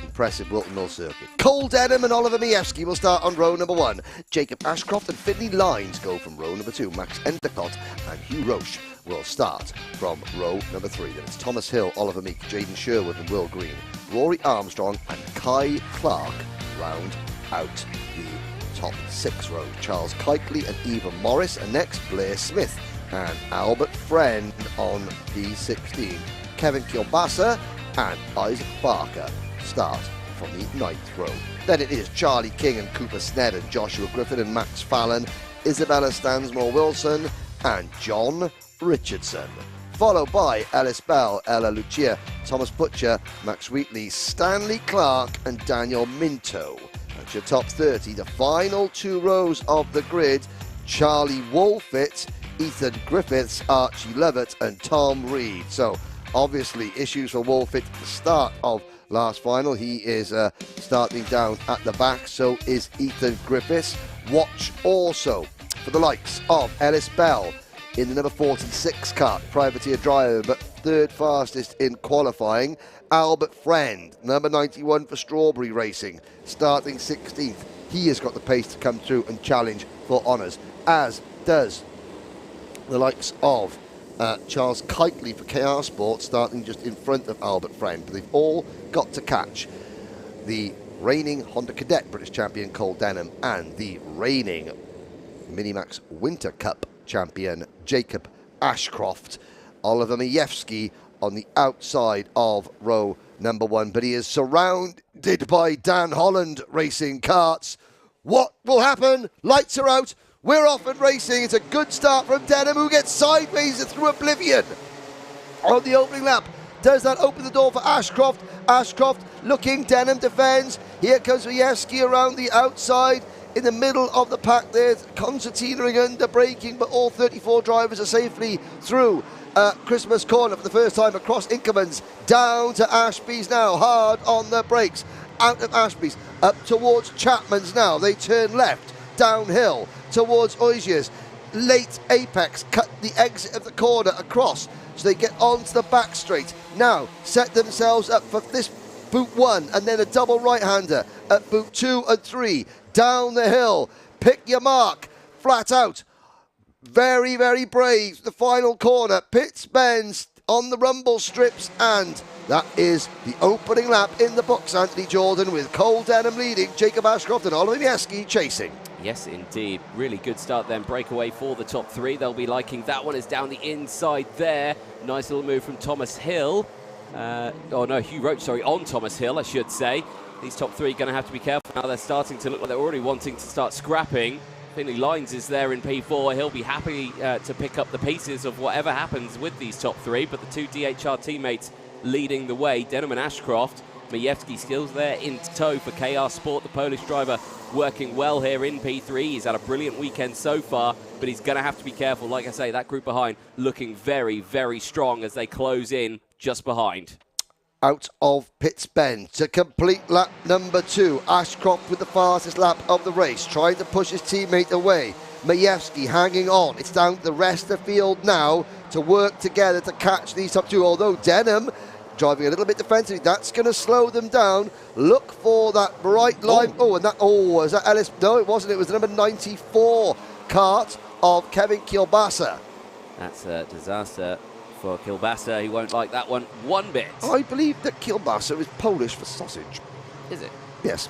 impressive Whilton Mill circuit. Cole Denham and Oliver Mievski will start on row number 1. Jacob Ashcroft and Finley Lines go from row number 2. Max Endicott and Hugh Roche will start from row number 3. Then it's Thomas Hill, Oliver Meek, Jaden Sherwood and Will Green. Rory Armstrong and Kai Clark round out the top 6 rows. Charles Keitley and Eva Morris, and next Blair Smith and Albert Friend on P16. Kevin Kielbasa and Isaac Barker start from the 9th row. Then it is Charlie King and Cooper Sned and Joshua Griffin and Max Fallon, Isabella Stansmore Wilson and John Richardson. Followed by Ellis Bell, Ella Lucia, Thomas Butcher, Max Wheatley, Stanley Clark and Daniel Minto. That's your top 30. The final 2 rows of the grid, Charlie Wolfett, Ethan Griffiths, Archie Lovett and Tom Reed. So obviously issues for Wolfett at the start of last final. He is starting down at the back, so is Ethan Griffiths. Watch also for the likes of Ellis Bell in the number 46 kart, privateer driver, but 3rd fastest in qualifying. Albert Friend, number 91 for Strawberry Racing, starting 16th. He has got the pace to come through and challenge for honours, as does the likes of Charles Keitley for KR Sport, starting just in front of Albert Friend. But they've all got to catch the reigning Honda Cadet British champion Cole Denham and the reigning Minimax Winter Cup champion Jacob Ashcroft. Oliver Mievski on the outside of row number 1, but he is surrounded by Dan Holland racing karts. What will happen? Lights are out. We're off and racing. It's a good start from Denham, who gets sideways through oblivion on the opening lap. Does that open the door for Ashcroft? Ashcroft looking, Denham defends. Here comes Majewski around the outside. In the middle of the pack there, concertinaing under braking, but all 34 drivers are safely through Christmas Corner for the first time across Inkermans. Down to Ashby's now, hard on the brakes. Out of Ashby's, up towards Chapman's now. They turn left, downhill, towards Oisier's. Late apex, cut the exit of the corner across, so they get onto the back straight. Now, set themselves up for this boot 1, and then a double right-hander at boot 2 and 3. Down the hill, pick your mark, flat out. Very, very brave. The final corner, pits bends on the rumble strips, and that is the opening lap in the books. Anthony Jordan with Cole Denham leading, Jacob Ashcroft and Oliver Majewski chasing. Yes, indeed. Really good start then. Breakaway for the top 3. They'll be liking that one. Is down the inside there. Nice little move from Thomas Hill. Hugh Roach, sorry, on Thomas Hill, I should say. These top 3 going to have to be careful now. They're starting to look like they're already wanting to start scrapping. Finley Lines is there in P4. He'll be happy to pick up the pieces of whatever happens with these top 3, but the 2 DHR teammates leading the way. Denham and Ashcroft. Majewski skills there in tow for KR Sport. The Polish driver working well here in P3. He's had a brilliant weekend so far, but he's going to have to be careful. Like I say, that group behind looking very, very strong as they close in just behind. Out of Pitts Bend to complete lap number 2. Ashcroft with the fastest lap of the race, trying to push his teammate away. Majewski hanging on. It's down to the rest of the field now to work together to catch these top 2, although Denham driving a little bit defensively. That's going to slow them down. Look for that bright line. Is that Ellis? No, it wasn't. It was the number 94 Kart of Kevin Kielbasa. That's a disaster for Kielbasa. He won't like that one bit. I believe that Kielbasa is Polish for sausage. Is it? Yes.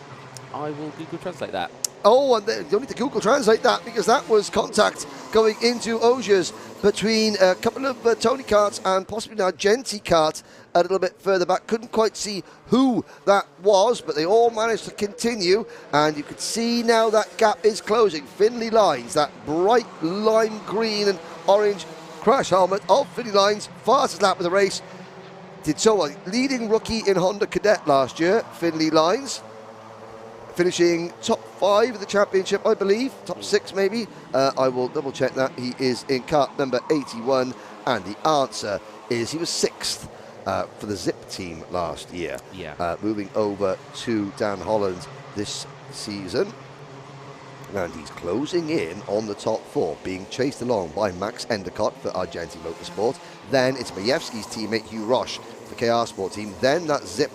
I will Google Translate that. Oh, and you don't need to Google Translate that, because that was contact going into Ogiers between a couple of Tony Karts and possibly an Argenti Kart a little bit further back. Couldn't quite see who that was, but they all managed to continue, and you can see now that gap is closing. Finley Lines, that bright lime green and orange crash helmet of Finley Lines, fastest lap of the race. Did so well. Leading rookie in Honda Cadet last year, Finley Lines. Finishing top 5 of the championship, I believe. Top 6 maybe. I will double check that. He is in kart number 81, and the answer is he was 6th for the Zip team last year. Yeah. Moving over to Dan Holland this season. And he's closing in on the top 4, being chased along by Max Endicott for Argenti Motorsport. Then it's Majewski's teammate Hugh Roche for KR Sport team. Then that Zip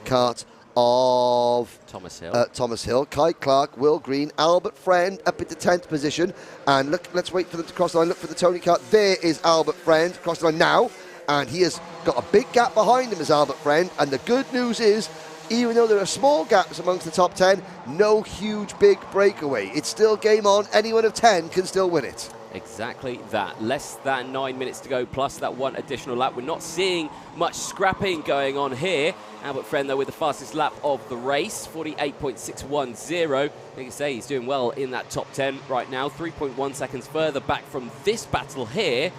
kart of Thomas Hill, Kai Clark, Will Green, Albert Friend up into 10th position. And look, let's wait for them to cross the line. Look for the Tony Kart. There is Albert Friend, cross the line now. And he has got a big gap behind him as Albert Friend. And the good news is, even though there are small gaps amongst the top 10, no huge big breakaway. It's still game on. Anyone of 10 can still win it. Exactly that. Less than 9 minutes to go, plus that one additional lap. We're not seeing much scrapping going on here. Albert Friend, though, with the fastest lap of the race, 48.610. Like you say, he's doing well in that top 10 right now. 3.1 seconds further back from this battle here.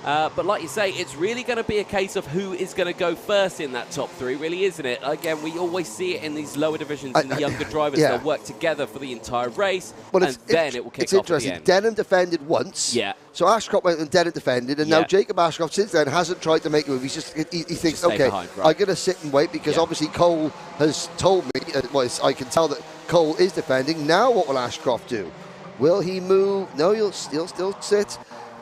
But like you say, it's really going to be a case of who is going to go first in that top 3, really, isn't it? Again, we always see it in these lower divisions, in the younger drivers. They'll work together for the entire race, and then it will kick off at the end. Denham defended once. Yeah. So Ashcroft went and Denham defended, and now Jacob Ashcroft since then hasn't tried to make a move. He's just, he thinks, okay, I'm going to sit and wait, because obviously Cole has told me, I can tell that Cole is defending. Now what will Ashcroft do? Will he move? No, he'll still sit.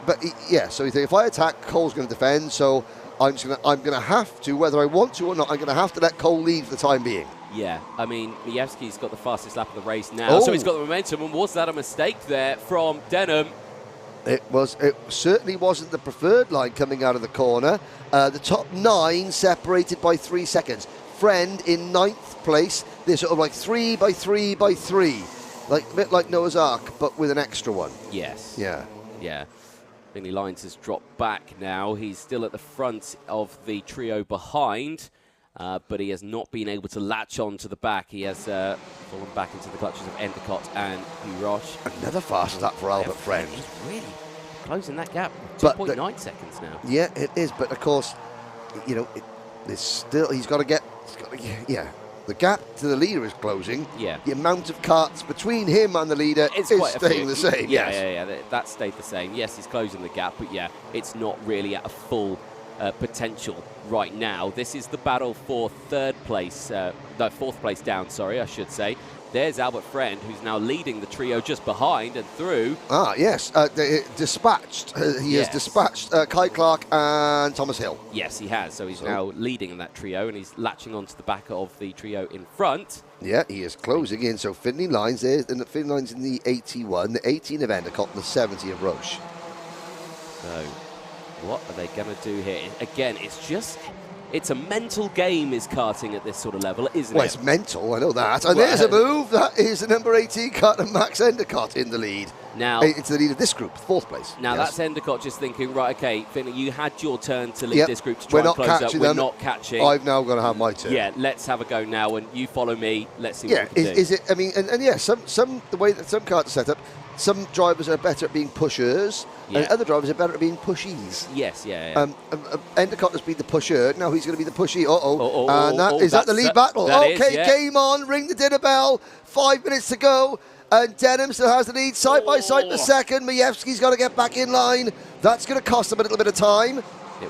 But so you think, if I attack, Cole's going to defend, so I'm going to have to, whether I want to or not, I'm going to have to let Cole lead for the time being. Yeah, I mean, Majewski's got the fastest lap of the race now, so he's got the momentum, and was that a mistake there from Denham? It certainly wasn't the preferred line coming out of the corner. The top 9 separated by 3 seconds. Friend in 9th place. They're sort of like 3 by 3 by 3. Like, a bit like Noah's Ark, but with an extra one. Yes. Yeah. Yeah. Finley Lines has dropped back now. He's still at the front of the trio behind. but he has not been able to latch on to the back. He has fallen back into the clutches of Endicott and Hugh Roche. Another fast lap for Albert Friend. He's really closing that gap. 2.9 seconds now. Yeah, it is. But of course, you know, there's still he's got to get. Yeah, the gap to the leader is closing. Yeah. The amount of karts between him and the leader is staying the same. Yeah, yes. yeah. That stayed the same. Yes, he's closing the gap, but yeah, it's not really at a full potential right now. This is the battle for fourth place down, sorry, I should say. There's Albert Friend, who's now leading the trio just behind and through. Ah, yes, dispatched. He has dispatched Kai Clark and Thomas Hill. Yes, he has. So he's now leading in that trio, and he's latching onto the back of the trio in front. Yeah, he is closing in. So Finley Lines there, and the Finley Lines in the 81, the 18 of Endicott, and the 70 of Roche. So what are they going to do here? Again, it's a mental game, is karting at this sort of level, isn't it? Well, it's mental, I know that. And there's a move. That is the number 18 cut of Max Endicott in the lead. Now, into the lead of this group, fourth place. Now, that's Endicott just thinking, right, okay, Finley, you had your turn to lead this group to try We're and close up. We're not catching. I've now got to have my turn. Yeah, let's have a go now, and you follow me. Let's see what we can do. Is it, I mean, and yeah, the way that some karts are set up, some drivers are better at being pushers, and other drivers are better at being pushies. Yes, yeah. Endicott has been the pusher, now he's going to be the pushy. And is that the lead battle? Game on, ring the dinner bell, 5 minutes to go, and Denham still has the lead, side by side for second. Majewski's got to get back in line. That's going to cost him a little bit of time.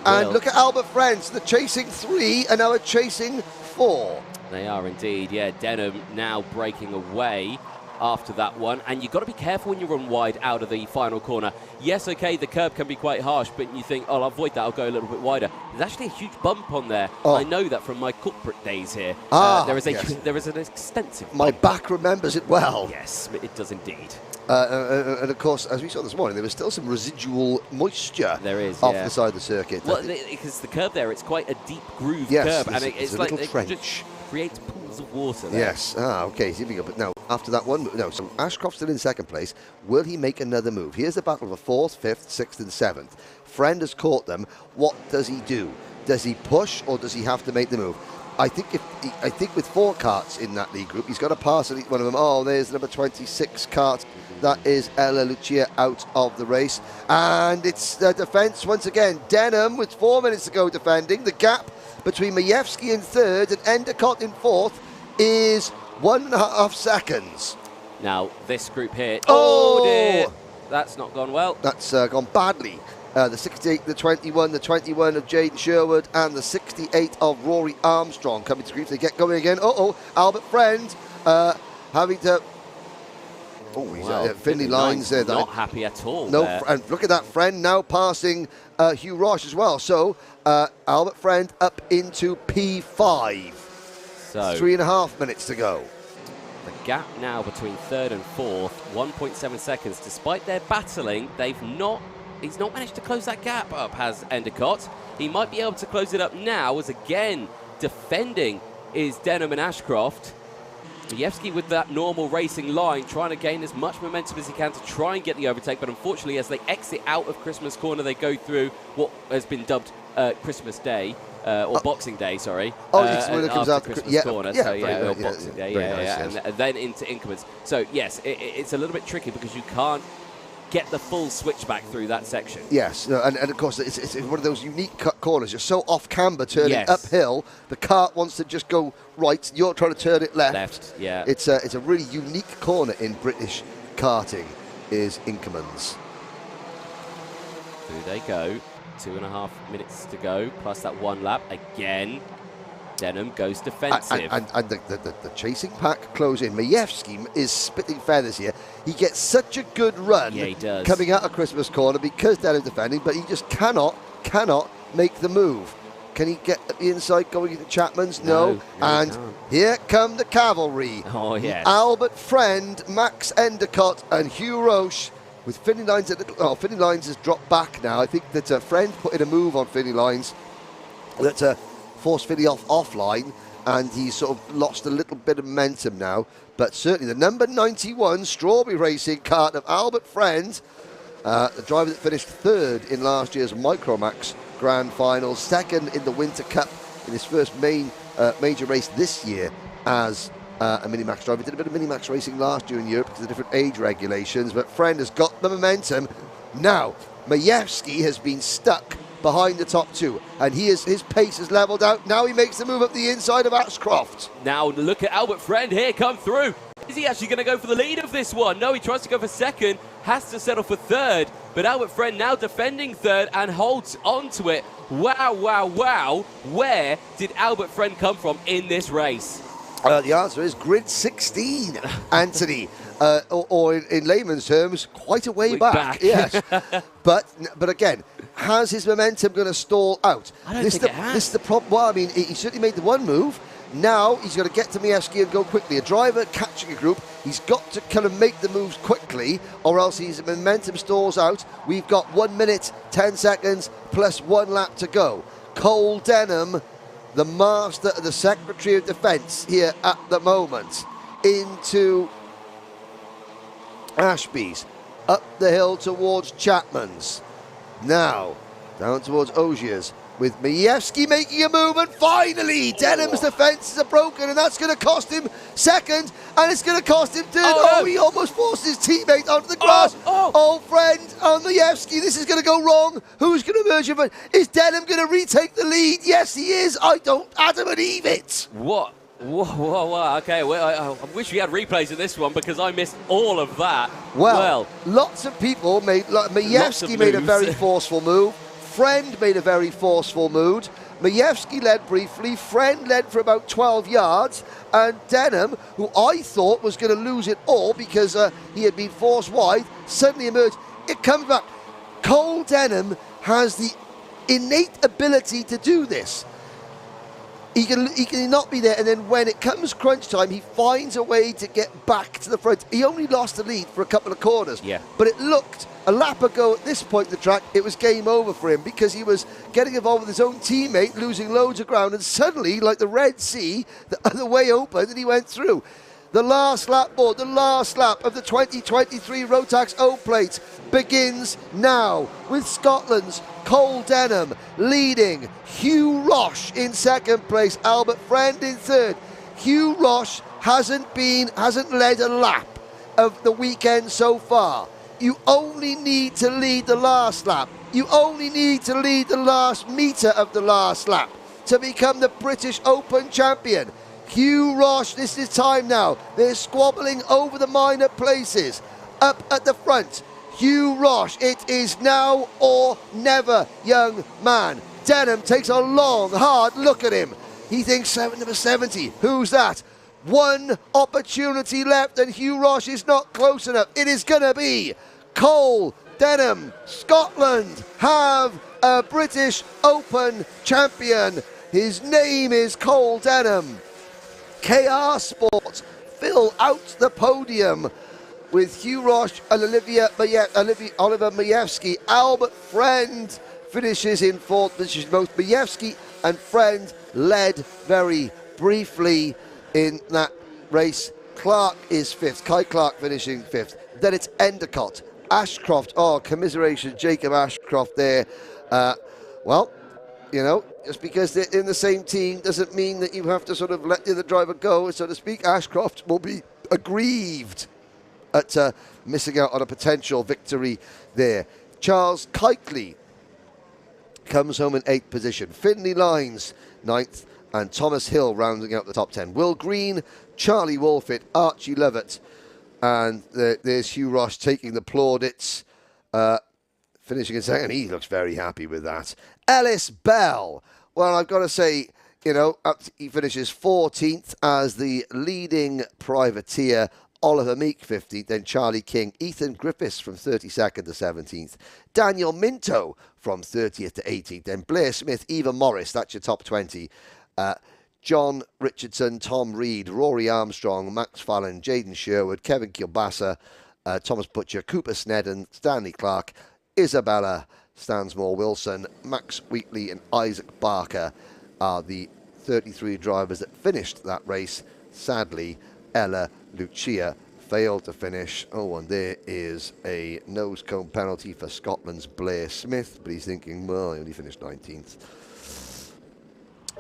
And look at Albert Friends, they're chasing 3, and now they're chasing 4. They are indeed, yeah. Denham now breaking away after that one, and you've got to be careful when you run wide out of the final corner. Yes, okay, the curb can be quite harsh, but you think, oh, I'll avoid that, I'll go a little bit wider. There's actually a huge bump on there. I know that from my corporate days here. There is an extensive bump. My back remembers it well. Yes, it does indeed. And of course, as we saw this morning, there was still some residual moisture off the side of the circuit. Well, because the curb there, it's quite a deep groove curb, and it's a like little trench. It just creates pools of water there. Yes. Okay, here we go. But now, after that one, so Ashcroft's still in second place. Will he make another move? Here's the battle for 4th, 5th, 6th and 7th. Friend has caught them. What does he do? Does he push, or does he have to make the move? I think with 4 karts in that lead group, he's got to pass at least one of them. Oh, there's number 26 kart. That is Ella Lucia out of the race. And it's the defence once again. Denham with 4 minutes to go defending. The gap between Majewski in 3rd and Endicott in 4th is 1.5 seconds. Now, this group here. Oh dear. That's not gone well. That's gone badly. The 68, the 21 of Jaden Sherwood, and the 68 of Rory Armstrong coming to grief. They get going again. Albert Friend having to. Finley Lines there. Not happy at all. No, and look at that. Friend now passing Hugh Roche as well. So Albert Friend up into P5. So 3.5 minutes to go. The gap now between 3rd and 4th, 1.7 seconds. Despite their battling, he's not managed to close that gap up, has Endicott. He might be able to close it up now, as again defending is Denham and Ashcroft. Majewski with that normal racing line, trying to gain as much momentum as he can to try and get the overtake, but unfortunately as they exit out of Christmas Corner, they go through what has been dubbed Christmas Day, or Boxing Day, sorry. It's when it comes out Christmas Corner, or Boxing Day, nice, and then into increments. So yes, it's a little bit tricky because you can't get the full switchback through that section. Yes, and of course it's one of those unique corners. You're so off camber turning uphill. The kart wants to just go right. You're trying to turn it left. Yeah. It's a really unique corner in British karting. Is Inkermans. Through they go. 2.5 minutes to go, plus that 1 lap. Again, Denham goes defensive. And the chasing pack close in. Majewski is spitting feathers here. He gets such a good run coming out of Christmas Corner because Denham defending, but he just cannot make the move. Can he get at the inside going into Chapman's? No. And here come the cavalry. Oh, yes. Albert Friend, Max Endicott and Hugh Roche. With Finley Lines Finley Lines has dropped back now. I think that a Friend put in a move on Finley Lines that forced Finley offline, and he's sort of lost a little bit of momentum now. But certainly the number 91 Strawberry Racing kart of Albert Friend, the driver that finished 3rd in last year's Micromax Grand Finals, 2nd in the Winter Cup in his first main major race this year as a Minimax driver. Did a bit of Minimax racing last year in Europe because of different age regulations, but Friend has got the momentum. Now, Majewski has been stuck behind the top two, and his pace has levelled out. Now he makes the move up the inside of Ashcroft. Now look at Albert Friend here come through. Is he actually going to go for the lead of this one? No, he tries to go for second, has to settle for third, but Albert Friend now defending third and holds on to it. Wow, wow, wow. Where did Albert Friend come from in this race? The answer is grid 16, Anthony. Or in layman's terms, quite a way back. Yes. But again, has his momentum going to stall out? I don't think it has. This is the problem. Well, I mean, he certainly made the one move. Now he's got to get to Majewski and go quickly. A driver catching a group, he's got to kind of make the moves quickly, or else his momentum stalls out. We've got 1 minute, 10 seconds, plus 1 lap to go. Cole Denham, the master of the Secretary of Defence here at the moment, into Ashby's, up the hill towards Chapman's. Now, down towards Ogier's, with Majewski making a move, and finally, Denham's defences are broken, and that's going to cost him second, and it's going to cost him third. Oh, he almost forced his teammate onto the grass. Oh, Friend on Majewski, this is going to go wrong. Who's going to merge him? Is Denham going to retake the lead? Yes, he is. I don't, Adam and Eve it. What? Whoa. Okay, well, I wish we had replays of this one because I missed all of that. Well, lots of people made, like Majewski made a very forceful move. Friend made a very forceful move. Majewski led briefly. Friend led for about 12 yards. And Denham, who I thought was going to lose it all because he had been forced wide, suddenly emerged. It comes back. Cole Denham has the innate ability to do this. He can not be there, and then when it comes crunch time, he finds a way to get back to the front. He only lost the lead for a couple of corners. Yeah. But it looked, a lap ago at this point in the track, it was game over for him because he was getting involved with his own teammate, losing loads of ground, and suddenly, like the Red Sea, the way opened and he went through. The last lap board, the last lap of the 2023 Rotax O-Plate begins now with Scotland's Cole Denham leading, Hugh Roche in second place, Albert Friend in third. Hugh Roche hasn't led a lap of the weekend so far. You only need to lead the last lap. You only need to lead the last metre of the last lap to become the British Open champion. Hugh Roche, this is time now. They're squabbling over the minor places. Up at the front, Hugh Roche. It is now or never, young man. Denham takes a long, hard look at him. He thinks number 70. Who's that? One opportunity left, and Hugh Roche is not close enough. It is going to be Cole Denham. Scotland have a British Open champion. His name is Cole Denham. KR Sports fill out the podium with Hugh Roche and Oliver Majewski. Albert Friend finishes in fourth position. Both Majewski and Friend led very briefly in that race. Clark is fifth. Kai Clark finishing fifth. Then it's Endicott. Ashcroft. Oh, commiseration, Jacob Ashcroft there. Well, you know, just because they're in the same team doesn't mean that you have to sort of let the other driver go, so to speak. Ashcroft will be aggrieved at missing out on a potential victory there. Charles Keightley comes home in 8th position. Finlay Lines, 9th, and Thomas Hill rounding out the top 10. Will Green, Charlie Wolfett, Archie Lovett, and there's Hugh Roche taking the plaudits, finishing in second. He looks very happy with that. Ellis Bell. Well, I've got to say, you know, he finishes 14th as the leading privateer. Oliver Meek 15th, then Charlie King. Ethan Griffiths from 32nd to 17th. Daniel Minto from 30th to 18th. Then Blair Smith, Eva Morris, that's your top 20. John Richardson, Tom Reed, Rory Armstrong, Max Fallon, Jaden Sherwood, Kevin Kilbasa, Thomas Butcher, Cooper Snedden, Stanley Clark, Isabella Stansmore Wilson, Max Wheatley and Isaac Barker are the 33 drivers that finished that race. Sadly, Ella Lucia failed to finish. Oh, and there is a nose cone penalty for Scotland's Blair Smith, but he's thinking, well, he only finished 19th.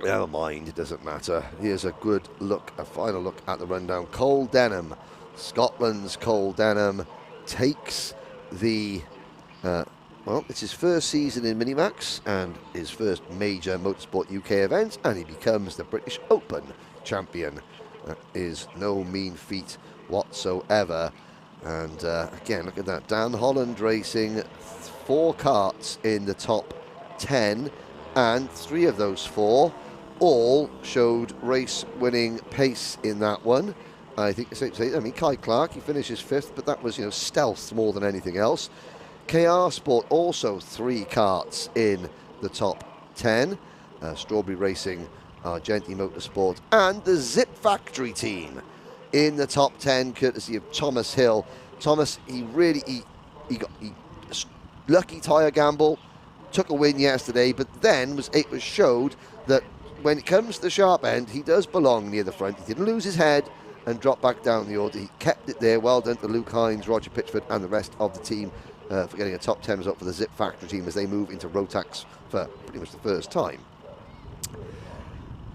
Never mind, it doesn't matter. Here's a good look, a final look at the rundown. Cole Denham, Scotland's Cole Denham, takes the, well, it's his first season in Minimax and his first major Motorsport UK event, and he becomes the British Open champion. That is no mean feat whatsoever. And again, look at that. Dan Holland Racing, 4 karts in the top 10, and 3 of those 4 all showed race-winning pace in that one. I think it's safe to say, I mean, Kai Clark, he finishes 5th, but that was, stealth more than anything else. KR Sport also 3 karts in the top 10. Strawberry Racing, Argenti Motorsport, and the Zip Factory team in the top 10, courtesy of Thomas Hill. Thomas, he got lucky tyre gamble, took a win yesterday, but then it was showed that when it comes to the sharp end, he does belong near the front. He didn't lose his head and drop back down the order. He kept it there. Well done to Luke Hines, Roger Pitchford, and the rest of the team for getting a top 10 result for the Zip Factory team as they move into Rotax for pretty much the first time.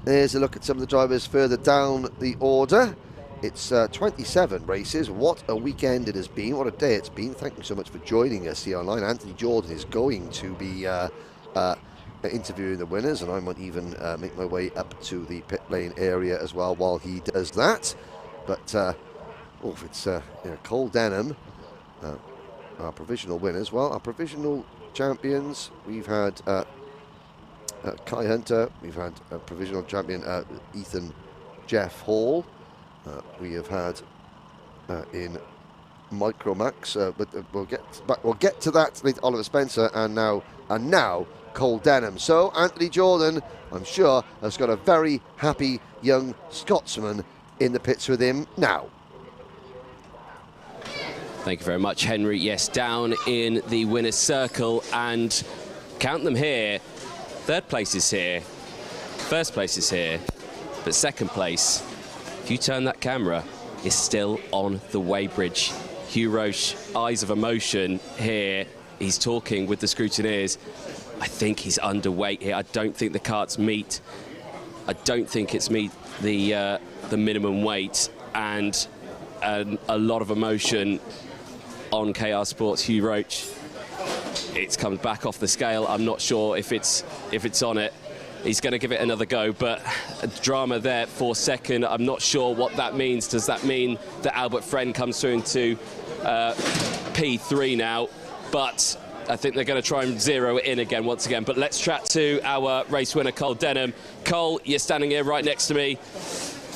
There's a look at some of the drivers further down the order. It's 27 races. What a weekend it has been. What a day it's been. Thank you so much for joining us here online. Anthony Jordan is going to be interviewing the winners, and I might even make my way up to the pit lane area as well while he does that. But it's Cole Denham, our provisional winners. Well, our provisional champions, we've had Kai Hunter, we've had a provisional champion Ethan Jeff Hall. We have had in Micromax, but we'll get to that later. Oliver Spencer, and now Cole Denham. So Anthony Jordan, I'm sure, has got a very happy young Scotsman in the pits with him now. Thank you very much, Henry. Yes, down in the winner's circle, and count them here. 3rd place is here, 1st place is here, but 2nd place, if you turn that camera, is still on the weighbridge. Hugh Roche, eyes of emotion here. He's talking with the scrutineers. I think he's underweight here. I don't think the karts meet. I don't think it's meet the minimum weight, and a lot of emotion on KR Sports. Hugh Roche, it's come back off the scale. I'm not sure if it's on it. He's going to give it another go, but drama there for 2nd. I'm not sure what that means. Does that mean that Albert Friend comes through into P3 now? But I think they're going to try and zero it in again once again. But let's chat to our race winner, Cole Denham. Cole, you're standing here right next to me.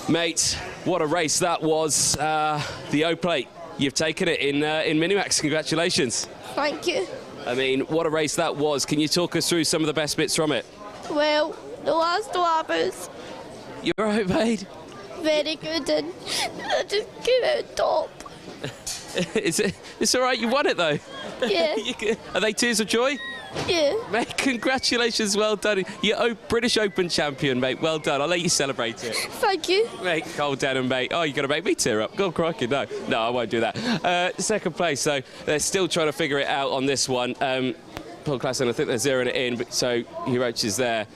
Mate, what a race that was. The O-Plate, you've taken it in Minimax. Congratulations. Thank you. I mean, what a race that was. Can you talk us through some of the best bits from it? Well, the last lappers. You're right, mate. Very good, and I just came out top. It's all right, you won it though. Yeah. Are they tears of joy? Yeah. Mate, congratulations, well done. You're British Open champion, mate. Well done. I'll let you celebrate it. Thank you. Mate, Cole Denham, mate. Oh, you're going to make me tear up. God, crikey, no. No, I won't do that. 2nd place, so they're still trying to figure it out on this one. Paul Klassen, I think they're zeroing it in, but so Hiroch is there.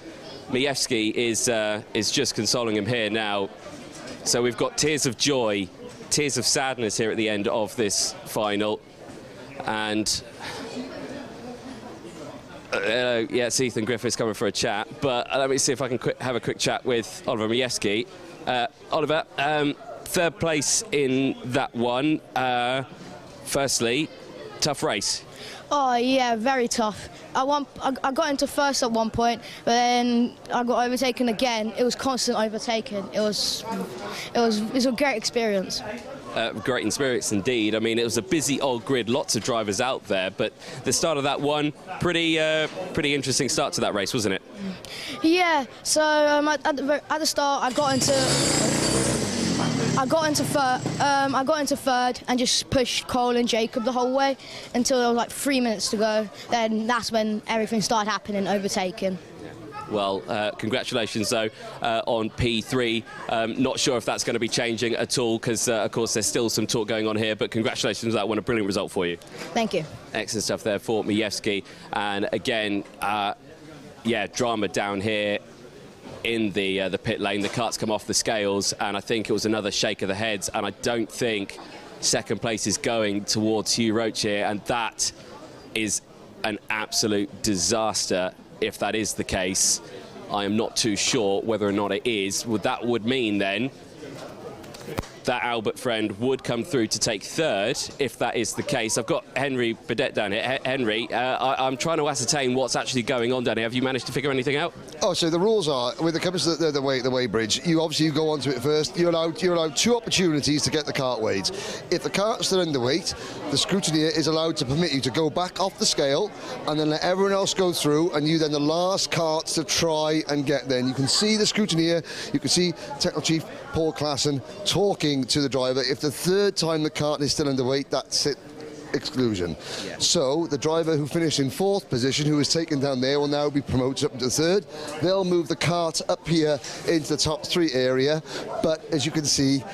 Majewski is just consoling him here now. So we've got tears of joy, tears of sadness here at the end of this final. And yeah, it's Ethan Griffiths coming for a chat, but let me see if I can have a quick chat with Oliver Majewski. Oliver, 3rd place in that one. Firstly, tough race. Oh yeah, very tough. I got into 1st at one point, but then I got overtaken again. It was constant overtaking. It was a great experience. Great experience indeed. I mean, it was a busy old grid, lots of drivers out there, but the start of that one, pretty interesting start to that race, wasn't it? Yeah. So at the start, I got into 3rd and just pushed Cole and Jacob the whole way until there was like 3 minutes to go. Then that's when everything started happening, overtaking. Well, congratulations, though, on P3. Not sure if that's going to be changing at all because, of course, there's still some talk going on here, but congratulations on that one. A brilliant result for you. Thank you. Excellent stuff there for Majewski. And again, yeah, drama down here. in the pit lane. The kart's come off the scales, and I think it was another shake of the heads, and I don't think second place is going towards Hugh Roach here, and that is an absolute disaster if that is the case. I am not too sure whether or not it is. That would mean then that Albert Friend would come through to take third, if that is the case. I've got Henry Burdett down here. Henry, I'm trying to ascertain what's actually going on down here. Have you managed to figure anything out? Oh, so the rules are, when it comes to the weigh bridge, you obviously go onto it first. You're allowed 2 opportunities to get the cart weighed. If the cart's still underweight, the scrutineer is allowed to permit you to go back off the scale and then let everyone else go through, and you then the last cart to try and get there. And you can see the scrutineer, you can see Technical Chief Paul Klassen talking to the driver. If the third time the cart is still underweight, that's it. Exclusion. Yeah. So the driver who finished in 4th position, who was taken down there, will now be promoted up to 3rd. They'll move the cart up here into the top 3 area. But as you can see,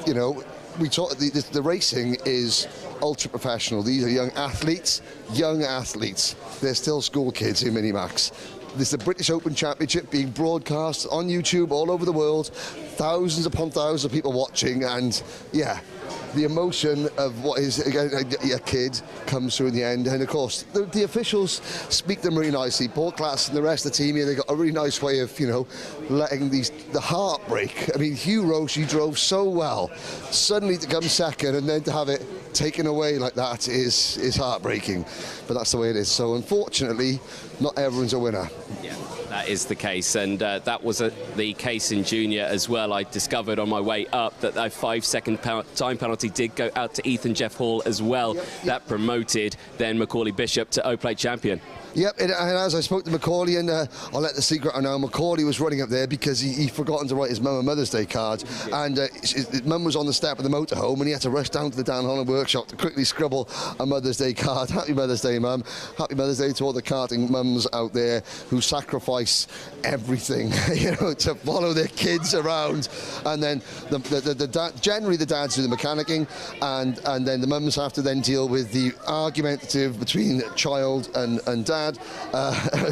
you know, the racing is ultra professional. These are young athletes. They're still school kids in Minimax. This is the British Open Championship being broadcast on YouTube all over the world. Thousands upon thousands of people watching, and yeah, the emotion of what is a kid comes through in the end. And of course, the officials speak them really nicely. Paul Klass and the rest of the team here, they got a really nice way of, you know, letting the heartbreak. I mean, Hugh Roche, he drove so well. Suddenly to come second and then to have it taken away like that is heartbreaking. But that's the way it is. So unfortunately, not everyone's a winner. Yeah. That is the case, and that was the case in junior as well. I discovered on my way up that a 5-second time penalty did go out to Ethan Jeff Hall as well. Yep. That promoted then Macaulay Bishop to O-Plate champion. Yep, and as I spoke to Macaulay, and I'll let the secret out now, Macaulay was running up there because he'd forgotten to write his mum a Mother's Day card, and his mum was on the step of the motorhome, and he had to rush down to the Dan Holland workshop to quickly scribble a Mother's Day card. Happy Mother's Day, Mum. Happy Mother's Day to all the karting mums out there who sacrifice everything, you know, to follow their kids around. And then generally the dads do the mechanicking, and then the mums have to then deal with the argumentative between child and dad.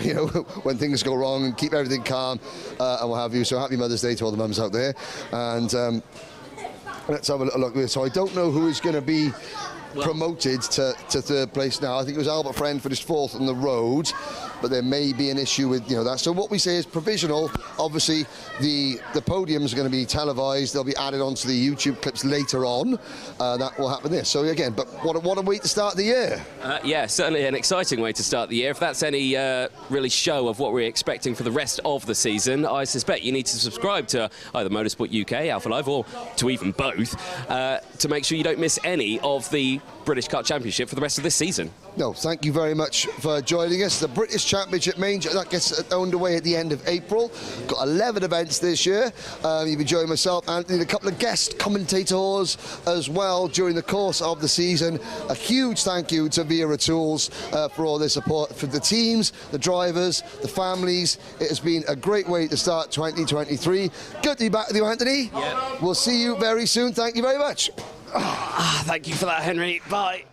You know, when things go wrong, and keep everything calm and what have you. So happy Mother's Day to all the mums out there. And let's have a little look at this. So I don't know who is going to be promoted to 3rd place now. I think it was Albert Friend finished 4th on the road, but there may be an issue with, you know, that. So what we say is provisional. Obviously, the podiums are going to be televised. They'll be added onto the YouTube clips later on. That will happen there. So again, but what a way to start the year. Yeah, certainly an exciting way to start the year. If that's any really show of what we're expecting for the rest of the season, I suspect you need to subscribe to either Motorsport UK, Alpha Live, or to even both, to make sure you don't miss any of the British Kart Championship for the rest of this season. No, thank you very much for joining us. The British Championship Major, that gets underway at the end of April. Got 11 events this year. You'll be joining myself, Anthony, and a couple of guest commentators as well during the course of the season. A huge thank you to Wera Tools for all their support for the teams, the drivers, the families. It has been a great way to start 2023. Good to be back with you, Anthony. Yeah. We'll see you very soon. Thank you very much. Thank you for that, Henry. Bye.